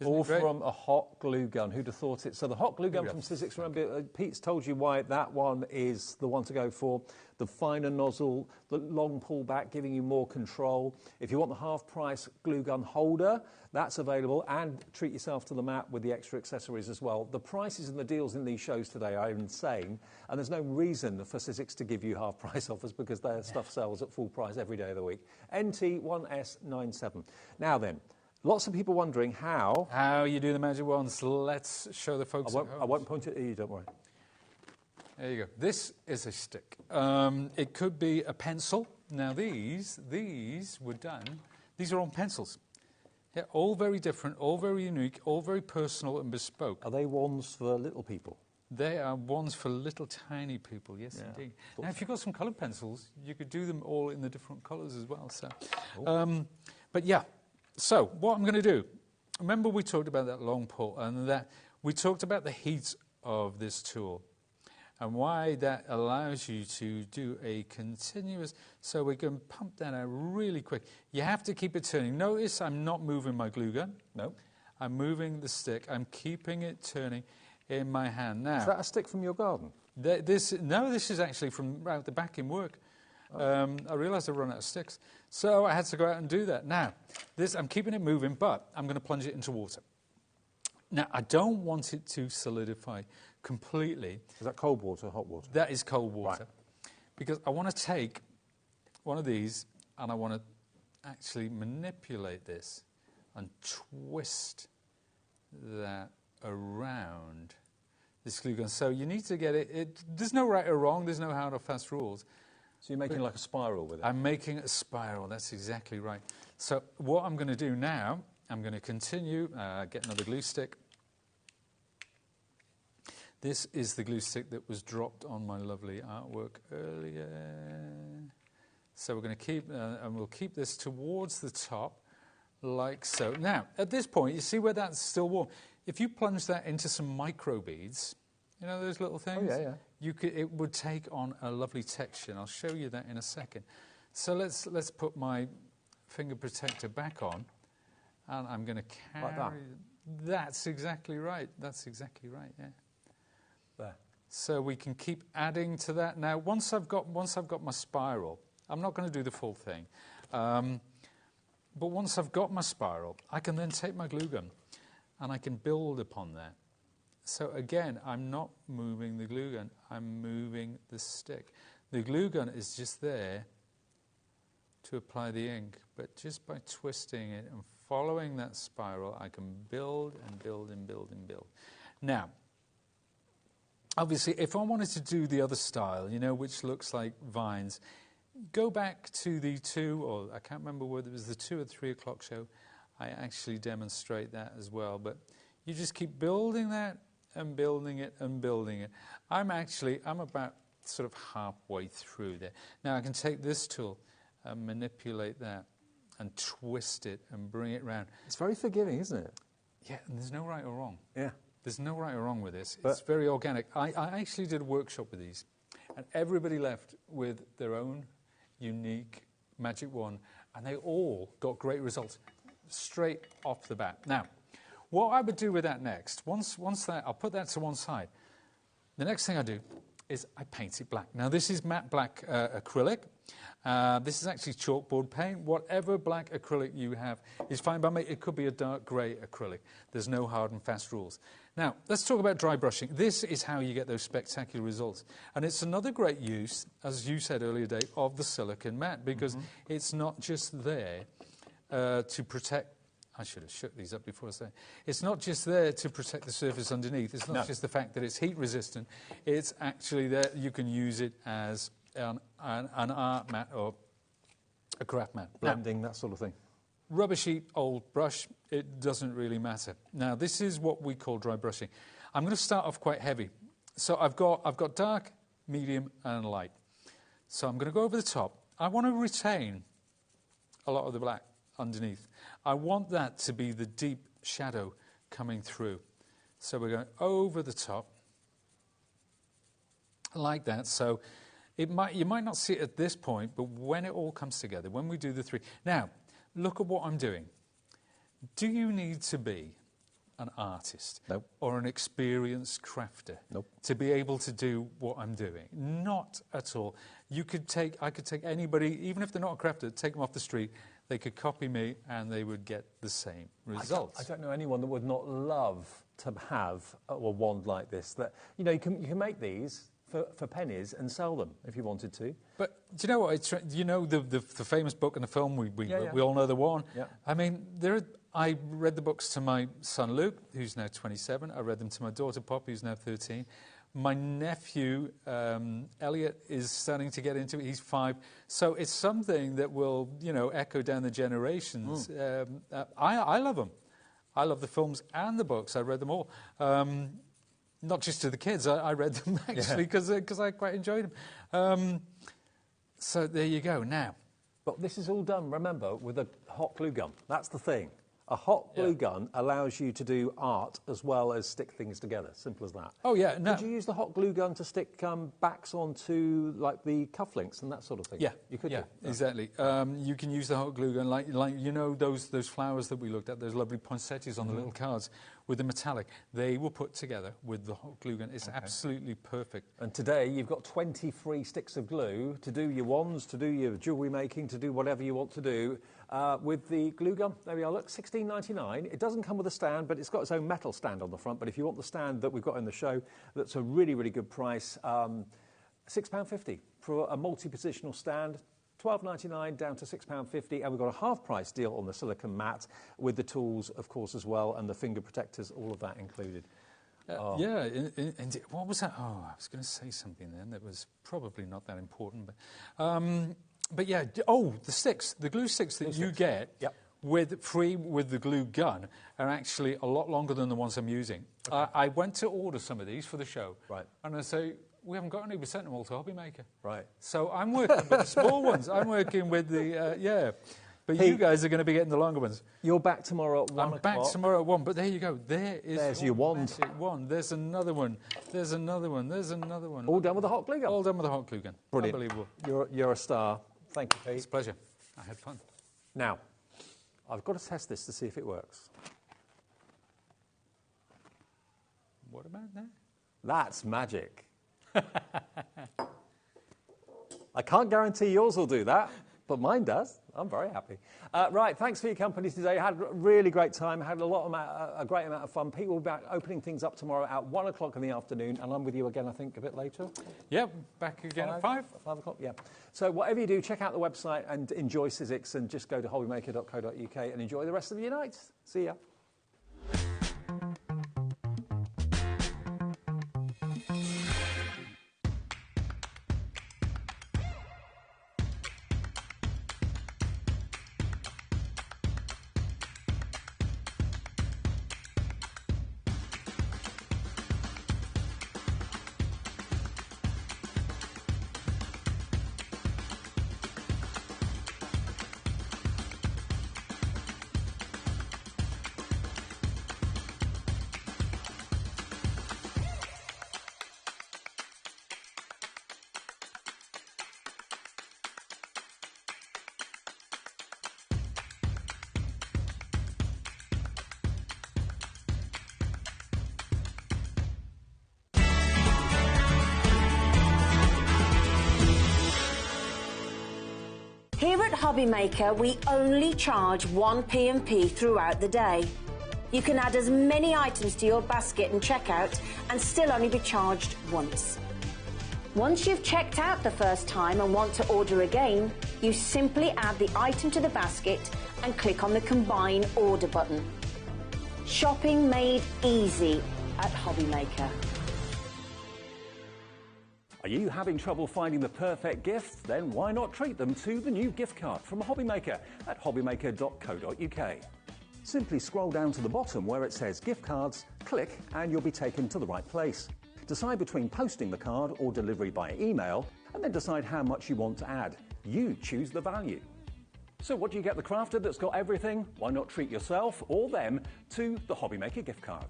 All from a hot glue gun. Who'd have thought it? So the hot glue gun from Sizzix, remember, Pete's told you why that one is the one to go for. The finer nozzle, the long pullback, giving you more control. If you want the half-price glue gun holder, that's available. And treat yourself to the mat with the extra accessories as well. The prices and the deals in these shows today are insane. And there's no reason for Sizzix to give you half-price offers because their stuff sells at full price every day of the week. NT1S97. Now then, lots of people wondering how you do the magic wands. Let's show the folks. I won't point it at you, don't worry. There you go. This is a stick. It could be a pencil. Now these were done. These are on pencils. Yeah, all very different, all very unique, all very personal and bespoke. Are they wands for little people? They are wands for little tiny people, yes, indeed. Now, if you've got some coloured pencils, you could do them all in the different colours as well. So, but yeah. So what I'm going to do, remember we talked about that long pull and that we talked about the heat of this tool and why that allows you to do a continuous, so we can pump that out really quick. You have to keep it turning. Notice I'm not moving my glue gun. No. I'm moving the stick. I'm keeping it turning in my hand. Now, is that a stick from your garden? This is actually from out the back in work. I realised I'd run out of sticks. So I had to go out and do that. Now, I'm keeping it moving, but I'm going to plunge it into water. Now, I don't want it to solidify completely. Is that cold water or hot water? That is cold water. Right. Because I want to take one of these and I want to actually manipulate this and twist that around this glue gun. So you need to get it. There's no right or wrong. There's no hard or fast rules. So you're making like a spiral with it? I'm making a spiral, that's exactly right. So what I'm going to do now, I'm going to continue, get another glue stick. This is the glue stick that was dropped on my lovely artwork earlier. So we're going to keep, and we'll keep this towards the top, like so. Now, at this point, you see where that's still warm. If you plunge that into some micro beads, You know those little things? Oh, yeah. It would take on a lovely texture, and I'll show you that in a second. So let's put my finger protector back on, and I'm going to carry... Like that? That's exactly right. That's exactly right, yeah. There. So we can keep adding to that. Now, once I've got my spiral, I'm not going to do the full thing, but once I've got my spiral, I can then take my glue gun, and I can build upon that. So again, I'm not moving the glue gun, I'm moving the stick. The glue gun is just there to apply the ink, but just by twisting it and following that spiral, I can build and build and build and build. Now, obviously, if I wanted to do the other style, you know, which looks like vines, go back to the 2, or I can't remember whether it was the 2 or 3 o'clock show. I actually demonstrate that as well. But you just keep building that and building it and building it. I'm about sort of halfway through there. Now I can take this tool and manipulate that and twist it and bring it round. It's very forgiving, isn't it? Yeah, and there's no right or wrong. Yeah. There's no right or wrong with this. It's very organic. I actually did a workshop with these, and everybody left with their own unique magic wand, and they all got great results straight off the bat. Now, what I would do with that next, once that, I'll put that to one side. The next thing I do is I paint it black. Now, this is matte black acrylic. This is actually chalkboard paint. Whatever black acrylic you have is fine by me. It could be a dark grey acrylic. There's no hard and fast rules. Now, let's talk about dry brushing. This is how you get those spectacular results. And it's another great use, as you said earlier, Dave, of the silicone mat, because it's not just there to protect... I should have shook these up before I say. It's not just there to protect the surface underneath. It's not just the fact that it's heat resistant. It's actually there. You can use it as an art mat or a craft mat. Blending, that sort of thing. Rubber sheet, old brush, it doesn't really matter. Now, this is what we call dry brushing. I'm going to start off quite heavy. So I've got dark, medium, and light. So I'm going to go over the top. I want to retain a lot of the black underneath. I want that to be the deep shadow coming through. So we're going over the top, like that. So you might not see it at this point, but when it all comes together, when we do the 3... Now, look at what I'm doing. Do you need to be an artist or an experienced crafter to be able to do what I'm doing? Not at all. I could take anybody, even if they're not a crafter, take them off the street. They could copy me and they would get the same results. I don't know anyone that would not love to have a wand like this. That, you know, you can make these for pennies and sell them if you wanted to. But do you know what? You know the famous book and the film. We all know the one. Yeah. I mean, I read the books to my son Luke, who's now 27. I read them to my daughter Poppy, who's now 13. My nephew, Elliot, is starting to get into it. He's 5. So it's something that will, you know, echo down the generations. I love them. I love the films and the books. I read them all. Not just to the kids. I read them, actually, because I quite enjoyed them. So there you go. Now. But this is all done, remember, with a hot glue gun. That's the thing. A hot glue gun allows you to do art as well as stick things together. Simple as that. Oh, yeah. Could you use the hot glue gun to stick backs onto, like, the cufflinks and that sort of thing? Yeah. You could exactly. You can use the hot glue gun, like you know, those flowers that we looked at, those lovely poinsettias on the little cards with the metallic. They were put together with the hot glue gun. It's absolutely perfect. And today you've got 20 free sticks of glue to do your wands, to do your jewellery making, to do whatever you want to do. With the glue gun, there we are, look, $16.99. It doesn't come with a stand, but it's got its own metal stand on the front. But if you want the stand that we've got in the show, that's a really, really good price. £6.50 for a multi-positional stand. $12.99 down to £6.50, and we've got a half-price deal on the silicone mat with the tools, of course, as well, and the finger protectors, all of that included. Yeah, and what was that? Oh, I was going to say something then that was probably not that important, but yeah, the sticks, the glue sticks that you get with the glue gun are actually a lot longer than the ones I'm using. Okay. I went to order some of these for the show, and I say, we haven't got any, we sent them all to HobbyMaker. Right. So I'm working with the small ones. I'm working with the, But you guys are going to be getting the longer ones. You're back tomorrow at 1 o'clock. I'm back tomorrow at 1, but there you go. There's your wand. One. There's another one. There's another one. There's another one. All done with the hot glue gun? All done with the hot glue gun. Brilliant. Unbelievable. You're a star. Thank you, Pete. It's a pleasure. I had fun. Now, I've got to test this to see if it works. What about that? That's magic. I can't guarantee yours will do that, but mine does. I'm very happy. Right, thanks for your company today. Had a really great time. Had a great amount of fun. Pete will be back opening things up tomorrow at 1 o'clock in the afternoon, and I'm with you again, I think, a bit later. Yeah, back again at 5. 5 o'clock, yeah. So whatever you do, check out the website and enjoy Sizzix, and just go to hobbymaker.co.uk and enjoy the rest of your night. See ya. Here at HobbyMaker, we only charge 1 P&P throughout the day. You can add as many items to your basket and checkout and still only be charged once. Once you've checked out the first time and want to order again, you simply add the item to the basket and click on the Combine Order button. Shopping made easy at HobbyMaker. Are you having trouble finding the perfect gift? Then why not treat them to the new gift card from HobbyMaker at hobbymaker.co.uk. Simply scroll down to the bottom where it says gift cards, click and you'll be taken to the right place. Decide between posting the card or delivery by email, and then decide how much you want to add. You choose the value. So what do you get the crafter that's got everything? Why not treat yourself or them to the HobbyMaker gift card?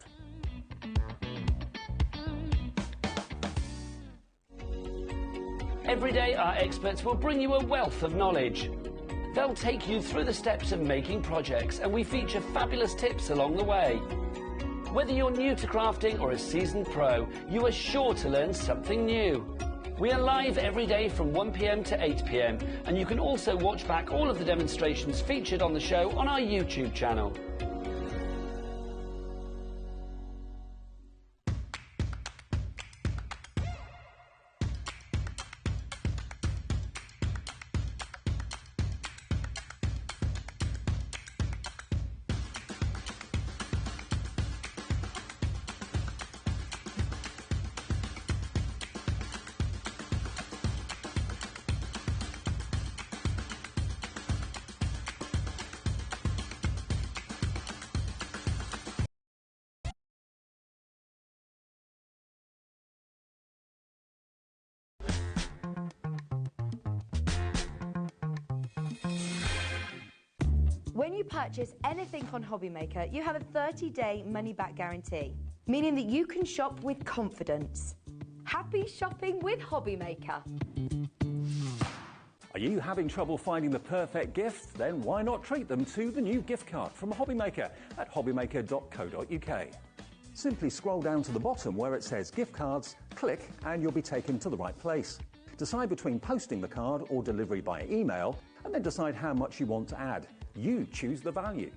Every day, our experts will bring you a wealth of knowledge. They'll take you through the steps of making projects, and we feature fabulous tips along the way. Whether you're new to crafting or a seasoned pro, you are sure to learn something new. We are live every day from 1 p.m. to 8 p.m, and you can also watch back all of the demonstrations featured on the show on our YouTube channel. When you purchase anything on HobbyMaker, you have a 30-day money-back guarantee, meaning that you can shop with confidence. Happy shopping with HobbyMaker. Are you having trouble finding the perfect gift? Then why not treat them to the new gift card from HobbyMaker at hobbymaker.co.uk. Simply scroll down to the bottom where it says gift cards, click and you'll be taken to the right place. Decide between posting the card or delivery by email, and then decide how much you want to add. You choose the value.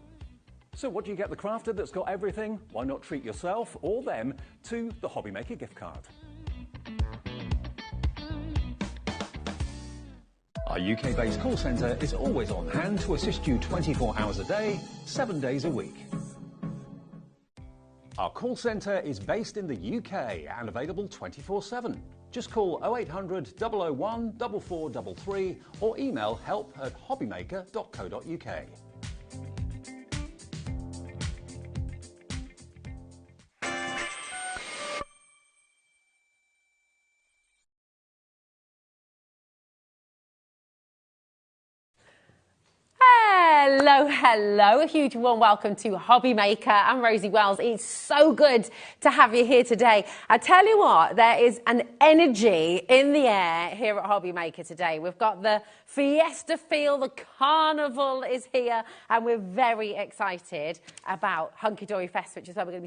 So what do you get the crafter that's got everything? Why not treat yourself or them to the HobbyMaker gift card? Our UK-based call centre is always on hand to assist you 24 hours a day, 7 days a week. Our call centre is based in the UK and available 24/7. Just call 0800 001 4433 or email help@hobbymaker.co.uk. Hello, hello. A huge warm welcome to HobbyMaker. I'm Rosie Wells. It's so good to have you here today. I tell you what, there is an energy in the air here at HobbyMaker today. We've got the fiesta feel, the carnival is here, and we're very excited about Hunky Dory Fest, which is where we're going to be